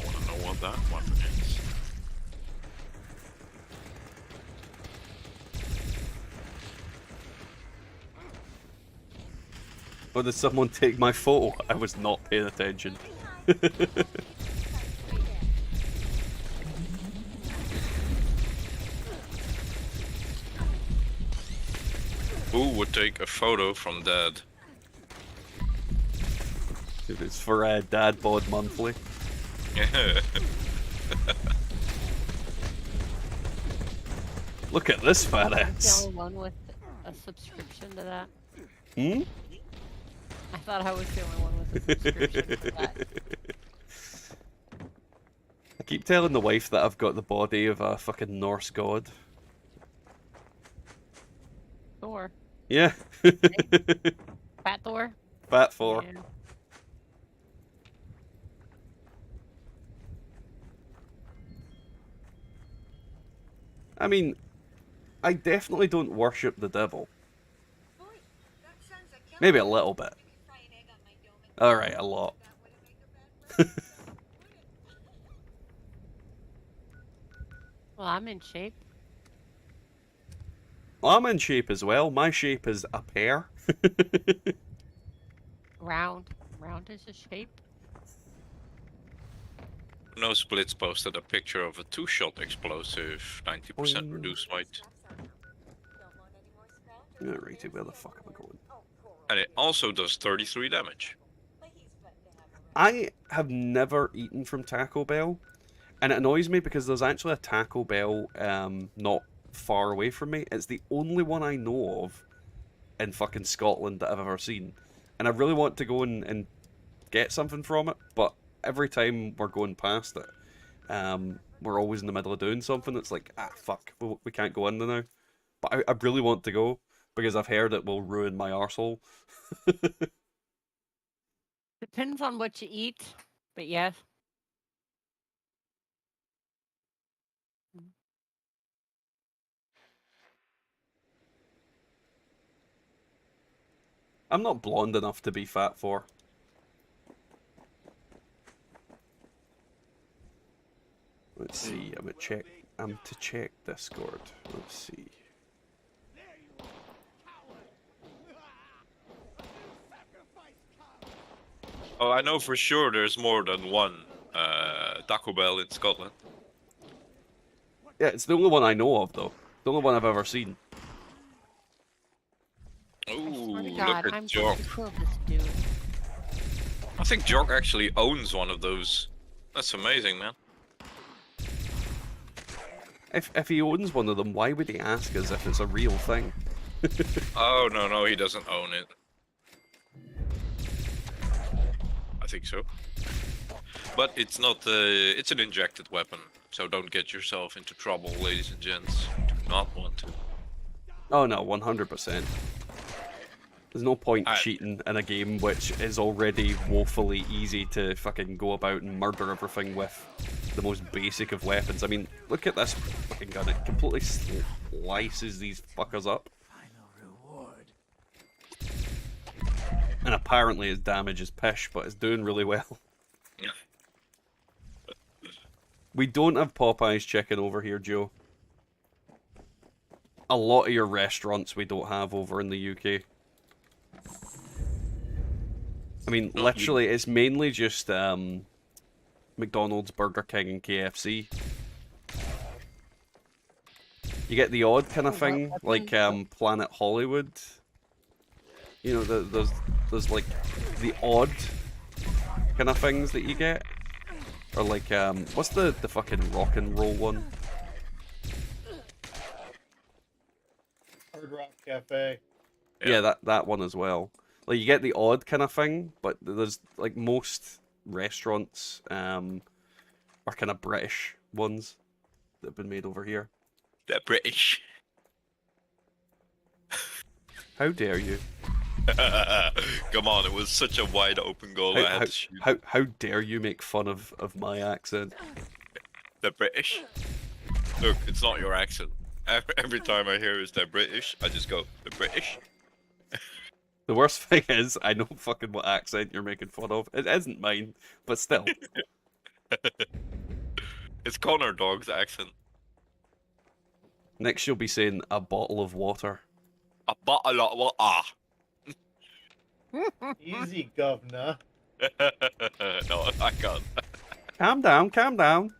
want to know what that weapon is.
Or did someone take my photo? I was not paying attention.
Who would take a photo from Dad?
It's for Dad Bod Monthly. Look at this fat
I'm the
ass.
only one with a subscription to that.
Hmm?
I thought I was the only one with a subscription to that.
I keep telling the wife that I've got the body of a fucking Norse god.
Thor.
Yeah.
Fat Thor?
Fat Thor.
Yeah.
I mean, I definitely don't worship the devil. Maybe a little bit. Alright, a lot.
Well, I'm in shape.
I'm in shape as well. My shape is a pear.
Round. Round is a shape.
No Splits posted a picture of a 2-shot explosive, 90% reduced weight.
Alrighty, where the fuck am I going?
And it also does 33 damage.
I have never eaten from Taco Bell, and it annoys me because there's actually a Taco Bell not far away from me. It's the only one I know of in fucking Scotland that I've ever seen, and I really want to go and get something from it, but every time we're going past it, we're always in the middle of doing something. It's like, ah, fuck, we can't go in there now. But I really want to go, because I've heard it will ruin my arsehole.
depends on what you eat, but yes.
I'm not blonde enough to be fat for. Let's see. I'm to check Discord. Let's see.
Oh, I know for sure there's more than one Taco Bell in Scotland.
Yeah, it's the only one I know of, though. The only one I've ever seen.
Ooh,
Swear to
look
God,
at
I'm
Jock.
going to kill this dude.
I think Jock actually owns one of those. That's amazing, man.
If he owns one of them, why would he ask as if it's a real thing?
Oh, no, he doesn't own it. I think so. But it's not, it's an injected weapon, so don't get yourself into trouble, ladies and gents. Do not want to.
Oh no, 100%. There's no point cheating in a game which is already woefully easy to fucking go about and murder everything with the most basic of weapons. I mean, look at this fucking gun. It completely slices these fuckers up. And apparently its damage is pish, but it's doing really well.
Yeah.
We don't have Popeye's chicken over here, Joe. A lot of your restaurants we don't have over in the UK. I mean, literally, it's mainly just McDonald's, Burger King, and KFC. You get the odd kind of thing, like Planet Hollywood. You know, there's like the odd kind of things that you get. Or like, what's the fucking rock and roll one?
Hard Rock Cafe.
Yeah, that one as well. Like, you get the odd kind of thing, but there's, like, most restaurants are kind of British ones that have been made over here.
They're British.
How dare you?
Come on, it was such a wide open goal. I had to shoot.
How dare you make fun of my accent?
They're British. Look, it's not your accent. Every time I hear is they're British, I just go, they're British.
The worst thing is, I know fucking what accent you're making fun of. It isn't mine, but still.
It's Connor Dog's accent.
Next you'll be saying a bottle of water.
A bottle of water.
Easy, governor.
No, I can't.
Calm down, calm down.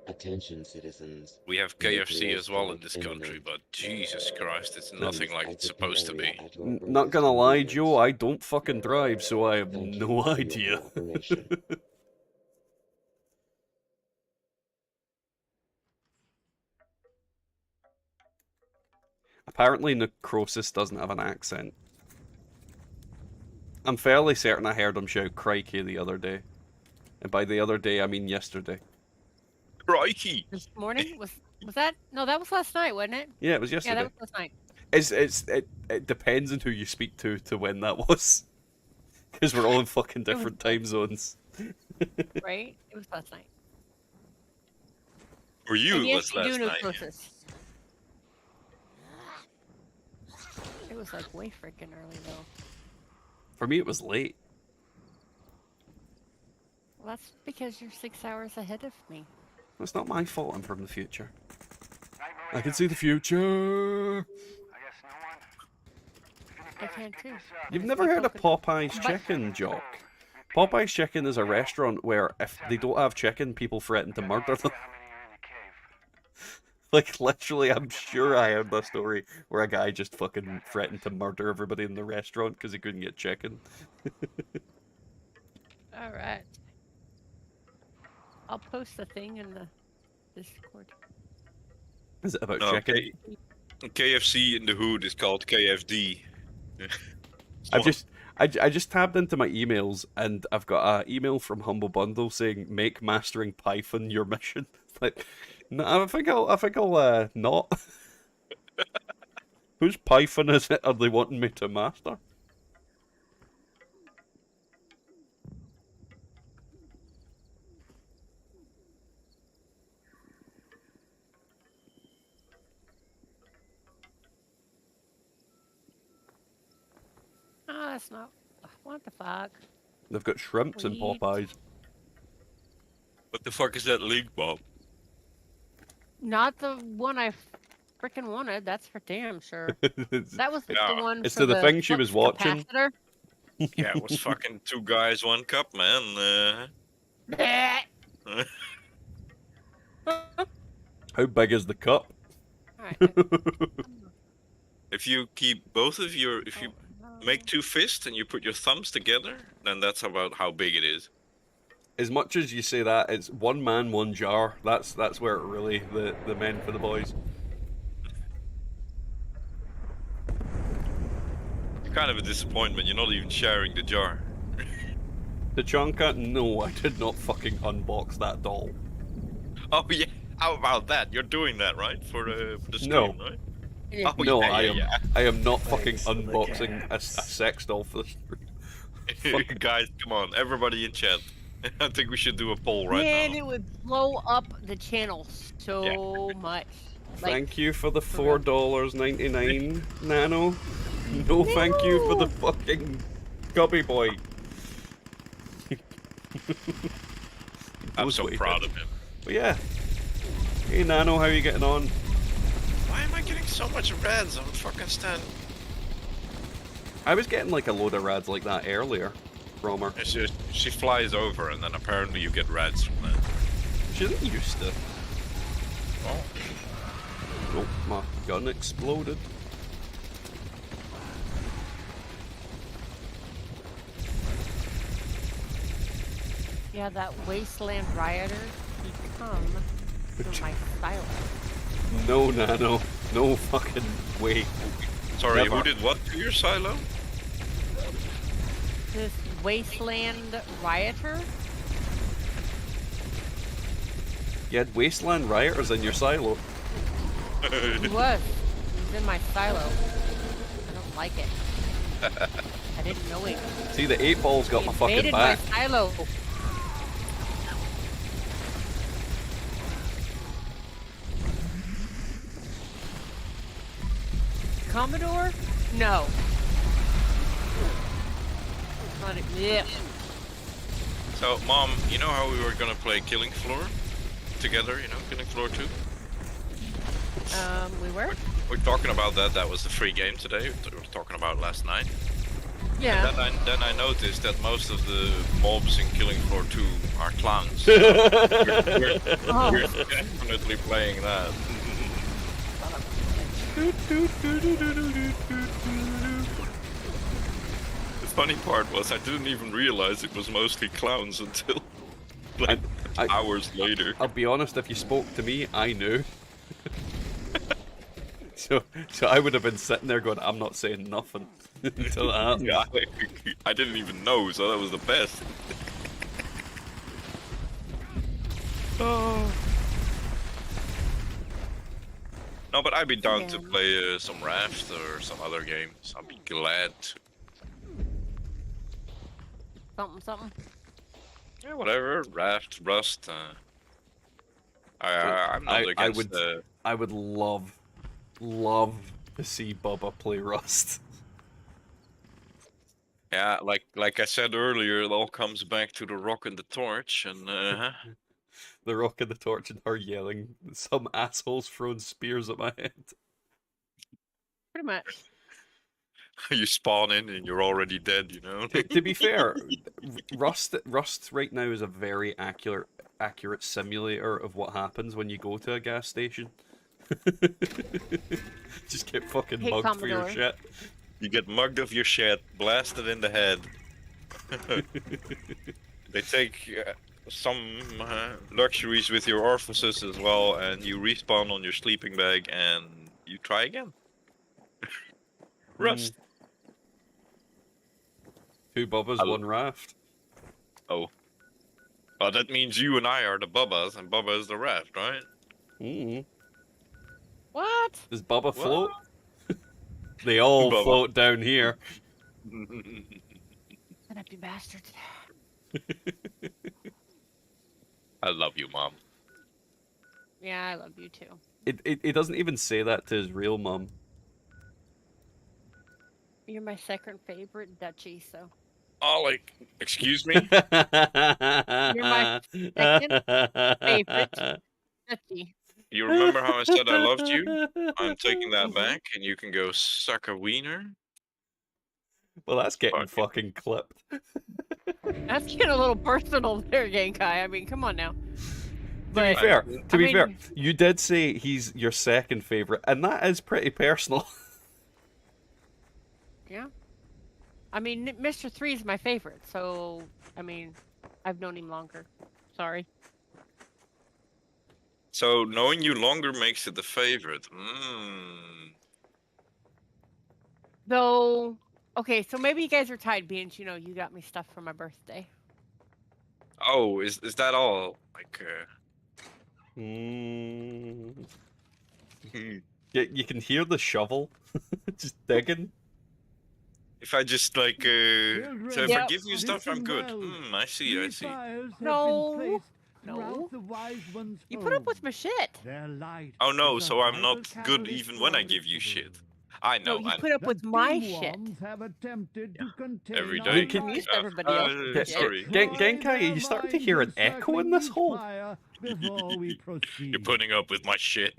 Attention, citizens.
We have KFC as well in this country, but Jesus Christ, it's nothing like it's supposed to be.
Not gonna lie, Joe, I don't fucking drive, so I have no idea. Apparently Necrosis doesn't have an accent. I'm fairly certain I heard him shout crikey the other day. And by the other day, I mean yesterday.
Crikey!
This morning? Was that? No, that was last night, wasn't it?
Yeah, it was yesterday.
Yeah, that was last night.
It depends on who you speak to when that was. Because we're all in fucking different time zones.
Right? It was last night.
For you, it was
you
last
do know
night.
closest. It was like way freaking early though.
For me, it was late.
Well, that's because you're 6 hours ahead of me.
It's not my fault I'm from the future. I can see the future.
I can too.
You've never heard of Popeye's Chicken, Jock? Popeye's Chicken is a restaurant where if they don't have chicken, people threaten to murder them. Like, literally, I'm sure I heard that story where a guy just fucking threatened to murder everybody in the restaurant because he couldn't get chicken.
Alright. I'll post the thing in the Discord.
Is it about
No,
chicken?
KFC in the hood is called KFD.
I just tabbed into my emails and I've got an email from Humble Bundle saying make mastering Python your mission. Like, no, I think I'll not. Whose Python is it? Are they wanting me to master?
that's not. What the fuck?
They've got shrimps and
Sweet.
Popeyes.
What the fuck is that link, Bob?
Not the one I freaking wanted. That's for damn sure. That was
Yeah.
the one
It's
for
to the thing she
flux
was watching.
capacitor.
Yeah, it was fucking 2 guys, 1 cup, man.
Bleh.
How big is the cup?
Alright.
If you keep both of your, if you make 2 fists and you put your thumbs together, then that's about how big it is.
As much as you say that, it's one man, one jar. That's where it really the men for the boys.
It's kind of a disappointment. You're not even sharing the jar.
Tachanka, no, I did not fucking unbox that doll.
Oh yeah, how about that? You're doing that, right? For the stream,
No.
right?
Yeah.
Oh,
No,
yeah.
I am not fucking
Thanks for the
unboxing a
gas.
sex doll for the
Guys, come on, everybody in chat. I think we should do a poll right
Man,
now.
it would blow up the channel so much. Like,
Thank you for the
for real.
$4.99, Nano. No, thank you for the fucking Gubby Boy.
I'm so proud of him.
But yeah. Hey Nano, how are you getting on?
Why am I getting so much reds on fucking stand?
I was getting like a load of rads like that earlier from her.
It's just, she flies over and then apparently you get reds from that.
She didn't used to.
Oh.
Oh, my gun exploded.
Yeah, that wasteland rioter become through my silence.
No, Nano. No fucking way.
Sorry,
Never.
who did what to your silo?
This wasteland rioter?
You had Wasteland Rioters in your silo.
He was. He was in my silo. I don't like it. I didn't know it.
See, the 8-ball's got
He
my fucking
invaded
back.
my silo. Commodore? No. Not a, yeah.
So, Mom, you know how we were gonna play Killing Floor together? You know, Killing Floor 2?
We were?
We're talking about that. That was the free game today. We were talking about last night.
Yeah.
And then I noticed that most of the mobs in Killing Floor 2 are clowns. So we're definitely playing that. The funny part was I didn't even realize it was mostly clowns until like hours later.
I'll be honest, if you spoke to me, I knew. So I would have been sitting there going, I'm not saying nothing until that happened.
Yeah, I didn't even know, so that was the best.
Oh.
No, but I'd be down to play some Raft or some other games. I'd be glad to.
Something.
Yeah, whatever. Raft, Rust. I'm not against.
I would love to see Bubba play Rust.
Yeah, like I said earlier, it all comes back to the rock and the torch, and
The rock and the torch and her yelling, some assholes throwing spears at my head.
Pretty much.
you spawn in and you're already dead. You know.
To be fair, Rust right now is a very accurate simulator of what happens when you go to a gas station. Just get fucking
Hey,
mugged for your
Commodore.
shit.
You get mugged of your shit, blasted in the head. They take some luxuries with your orifices as well, and you respawn on your sleeping bag, and you try again. Rust.
2 Bubbas, 1 Raft.
Oh. Well, that means you and I are the Bubbas, and Bubba is the Raft, right?
What?
Does Bubba float? They all
Bubba.
float down here.
That empty bastard.
I love you, Mom.
Yeah, I love you too.
It doesn't even say that to his real mum.
You're my second favorite duchy, so.
Oh, like, excuse me?
You're my second favorite duchy.
You remember how I said I loved you? I'm taking that back, and you can go suck a wiener.
Well, that's getting
Fuck
fucking clipped.
That's getting a little personal there, Genkai. I mean, come on now.
To be
But,
fair,
I mean,
you did say he's your second favorite, and that is pretty personal.
Yeah. I mean, Mr. 3 is my favorite, so, I mean, I've known him longer. Sorry.
So knowing you longer makes it a favorite.
Though, okay, so maybe you guys are tied, being, you know, you got me stuff for my birthday.
Oh, is that all? Like,
You can hear the shovel just digging.
if I just like, so if I give you stuff, I'm good. I see.
No. You put up with my shit.
Oh no, so I'm not good even when I give you shit. I know.
No, you put up with my shit.
Every day.
I'm used to everybody else.
Sorry.
Genkai, are you starting to hear an echo in this hole?
You're putting up with my shit.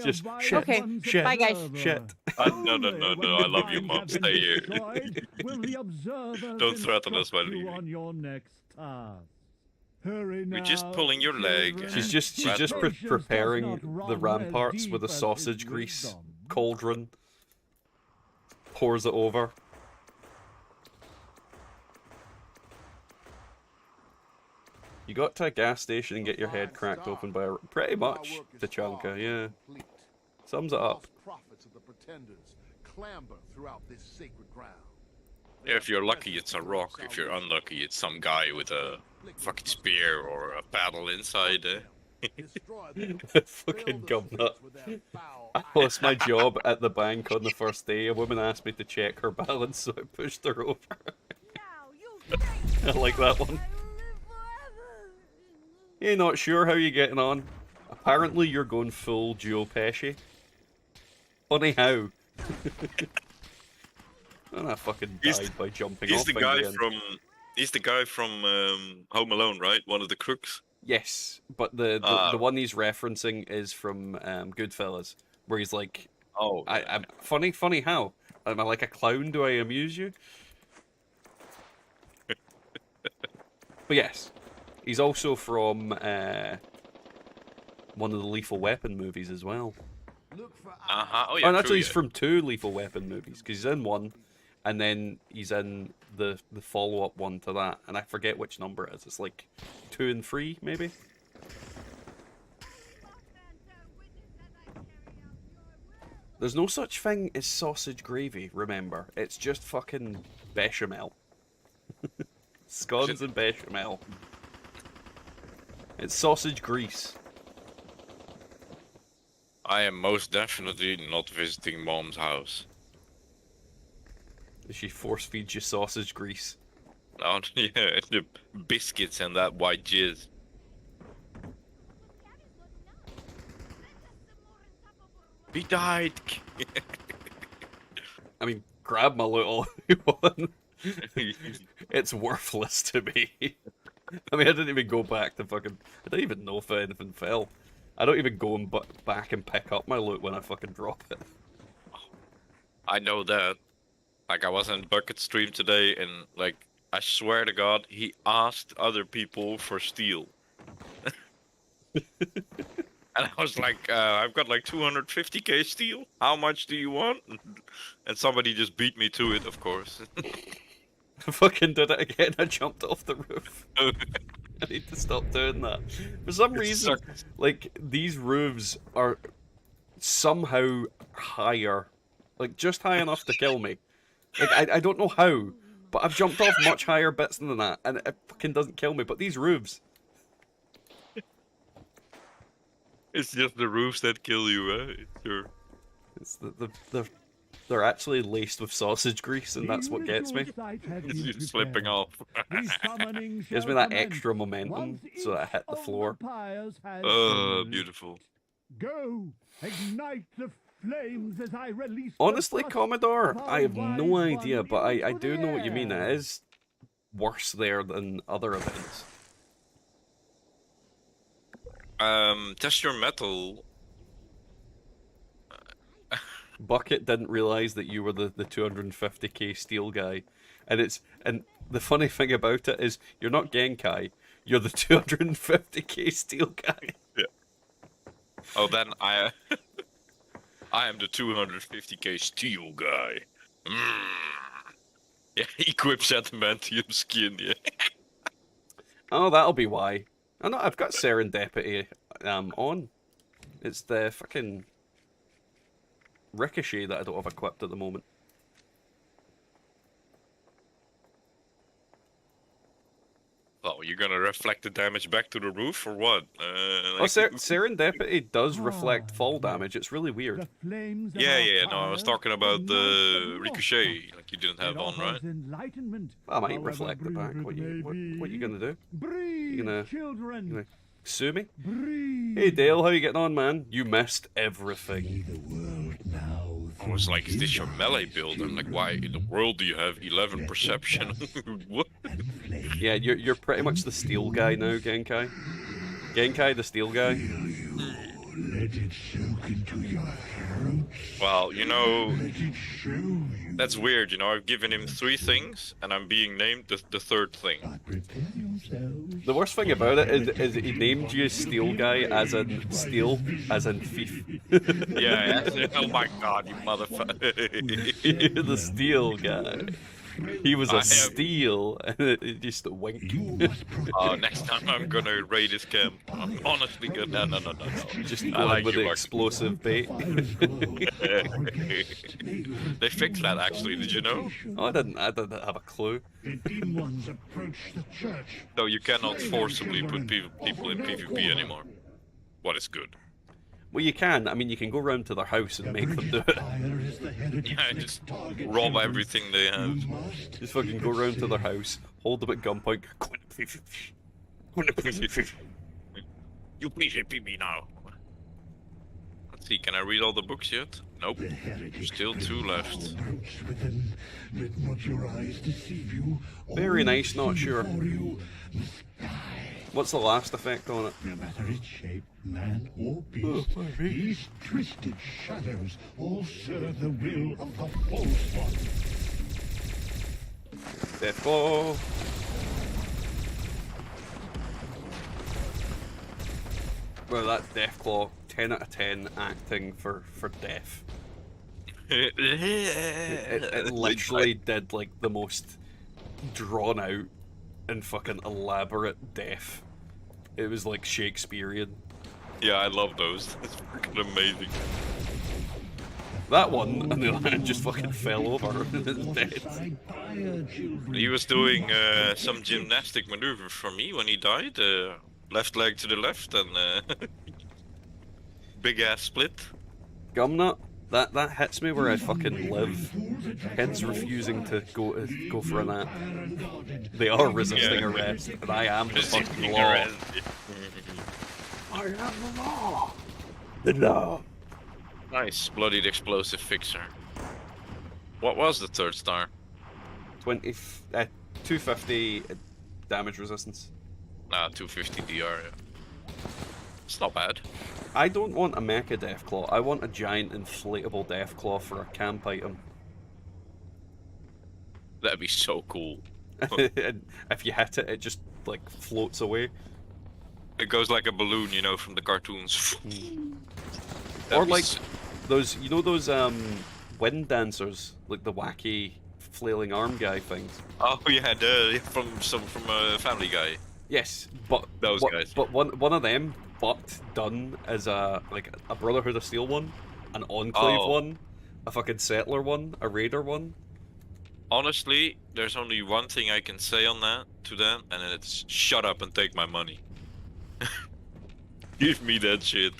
Just shit.
Okay,
shit.
bye guys.
Shit.
No, I love you, Mom. Stay here. Don't threaten us while leaving. We're just pulling your leg.
She's just preparing the ramparts with a sausage grease cauldron. Pours it over. You got to a gas station and get your head cracked open by a... Pretty much, Tachanka, yeah. Sums it up.
Yeah, if you're lucky, it's a rock. If you're unlucky, it's some guy with a fucking spear or a paddle inside.
Fucking gumnut. I lost my job at the bank on the first day. A woman asked me to check her balance, so I pushed her over. I like that one. You're not sure how you're getting on? Apparently you're going full Joe Pesci. Funny how? And I fucking died by jumping off.
He's the guy from Home Alone, right? One of the crooks.
Yes, but the one he's referencing is from Goodfellas, where he's like,
"Oh,
I'm funny how? Am I like a clown? Do I amuse you?" But yes, he's also from one of the Lethal Weapon movies as well.
Oh yeah.
And actually, he's from 2 Lethal Weapon movies, because he's in one, and then he's in the follow-up one to that, and I forget which number it is. It's like 2 and 3, maybe? There's no such thing as sausage gravy, remember. It's just fucking bechamel. Scones and bechamel. It's sausage grease.
I am most definitely not visiting Mom's house.
She force feeds you sausage grease.
Oh, yeah, the biscuits and that white jizz. He died.
I mean, grab my little one. It's worthless to me. I mean, I didn't even go back to fucking... I didn't even know if anything fell. I don't even go and back and pick up my loot when I fucking drop it.
I know that. Like, I was in Bucket Stream today, and, like, I swear to God, he asked other people for steel. And I was like, I've got like 250k steel. How much do you want? And somebody just beat me to it, of course.
I fucking did it again. I jumped off the roof. I need to stop doing that. For some reason, like, these roofs are somehow higher. Like, just high enough to kill me. Like, I don't know how, but I've jumped off much higher bits than that, and it fucking doesn't kill me. But these roofs...
It's just the roofs that kill you, right? Sure.
It's they're actually laced with sausage grease, and that's what gets me.
It's slipping off.
Gives me that extra momentum so that I hit the floor.
Beautiful.
Go, ignite the flames as I release the
Honestly,
thrust
Commodore,
of our
I have no
wise
idea,
one
but I
into
do
the
know what you mean.
air.
It is worse there than other events.
Test your metal.
Bucket didn't realize that you were the 250k steel guy, and the funny thing about it is you're not Genkai, you're the 250k steel guy.
Yeah. Oh, then I am the 250k steel guy. Yeah, equips adamantium skin. Yeah.
Oh, that'll be why. I know I've got serendipity on. It's the fucking ricochet that I don't have equipped at the moment.
Oh, you're gonna reflect the damage back to the roof or what?
Serendipity does reflect fall damage. It's really weird.
Yeah. No, I was talking about the ricochet, like you didn't have on, right?
I might reflect it back. What you gonna do? You gonna sue me? Hey Dale, how you getting on, man? You missed everything.
I was like, is this your melee build? I'm like, why in the world do you have 11 perception? What?
Yeah, you're pretty much the steel guy now, Genkai. Genkai, the steel guy.
Well, you know, that's weird. You know, I've given him 3 things, and I'm being named the 3rd thing.
The worst thing about it is he named you Steel Guy as in steel, as in thief.
Yeah. Oh my god, you motherfucker!
You're the Steel Guy. He was a steel, and it just a wink.
Next time I'm gonna raid his camp. I'm honestly gonna. No.
Just
I
going
like
with
you,
the
Mark.
explosive bait.
They fixed that actually. Did you know?
Oh, I didn't have a clue.
No, you cannot forcibly put people in PvP anymore. What is good?
Well, you can. I mean, you can go round to their house and make them do it.
Yeah, just rob everything they have.
Just fucking go round to their house, hold them at gunpoint.
You please hit me now. Let's see, can I read all the books yet? Nope. Still 2 left.
Very nice, not sure. What's the last effect on it?
No matter its shape, man or beast, these twisted shadows all serve the will of the false one.
Deathclaw. Well, that Deathclaw, 10 out of 10 acting for death. It literally did like the most drawn out and fucking elaborate death. It was like Shakespearean.
Yeah, I love those. It's fucking amazing.
That one, and then just fucking fell over and is dead.
He was doing some gymnastic maneuver for me when he died. Left leg to the left and big ass split.
Gumnut, that hits me where I fucking live. Kids refusing to go for a nap. They are resisting arrest, and I am the fucking law. I am the law. The law.
Nice, bloodied explosive fixer. What was the 3rd star?
250 damage resistance.
250 DR. Yeah. It's not bad.
I don't want a mecha Deathclaw. I want a giant inflatable Deathclaw for a camp item.
That'd be so cool.
And if you hit it, it just like floats away.
It goes like a balloon, you know, from the cartoons.
Or like those, you know, those wind dancers, like the wacky flailing arm guy things.
Oh yeah, from Family Guy.
Yes, but
those guys.
But one of them, but done as a Brotherhood of Steel one, an Enclave one, a fucking Settler one, a Raider one.
Honestly, there's only one thing I can say on that to them, and it's shut up and take my money. Give me that shit.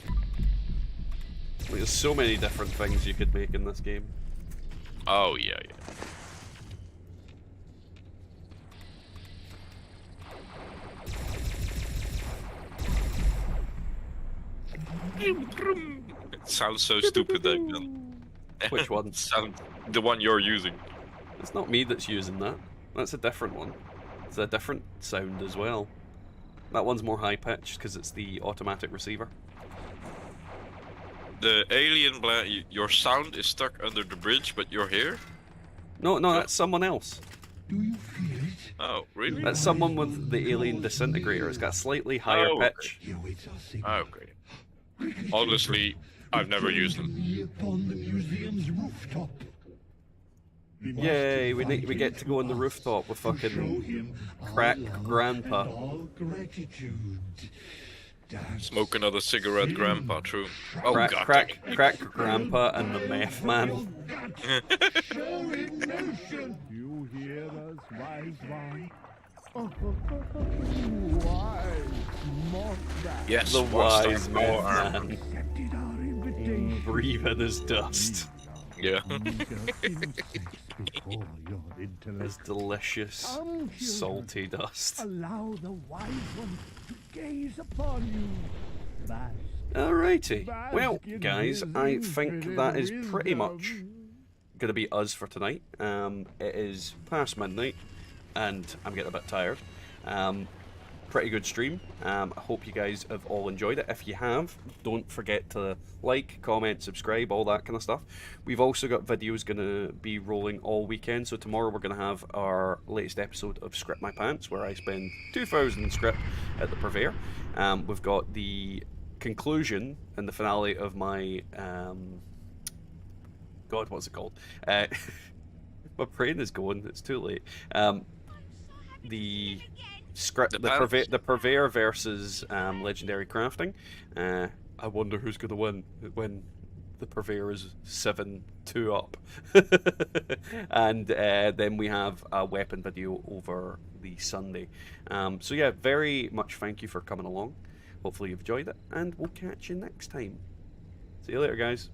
Like, there's so many different things you could make in this game.
Oh yeah. sounds so stupid, that gun.
Which one?
The one you're using.
It's not me that's using that. That's a different one. It's a different sound as well. That one's more high-pitched because it's the automatic receiver.
The alien your sound is stuck under the bridge, but you're here?
No, that's someone else.
Do you feel it?
Oh, really?
That's someone with the alien disintegrator. It's got a slightly higher pitch.
Here waits our signal.
Okay. Honestly, I've never used them.
Upon the museum's rooftop.
Yay, we get to go on the rooftop with fucking crack grandpa.
All gratitude.
Smoke another cigarette, Grandpa, true. Oh,
crack,
God.
crack grandpa and the meth man.
You hear us, wise one?
Yes,
the wise
man.
man. Breathe in his dust.
Yeah.
His delicious, salty dust.
Allow the wise one to gaze upon you.
Alrighty. Well, guys, I think that is pretty much going to be us for tonight. It is past midnight, and I'm getting a bit tired. Pretty good stream. I hope you guys have all enjoyed it. If you have, don't forget to like, comment, subscribe, all that kind of stuff. We've also got videos going to be rolling all weekend. So tomorrow we're going to have our latest episode of Script My Pants, where I spend 2,000 script at the Purveyor. We've got the conclusion and the finale of my God, what's it called? My brain is going. It's too late. The script, the Purveyor versus Legendary Crafting. I wonder who's going to win when the Purveyor is 7-2 up. And then we have a weapon video over the Sunday. So yeah, very much thank you for coming along. Hopefully you've enjoyed it, and we'll catch you next time. See you later, guys.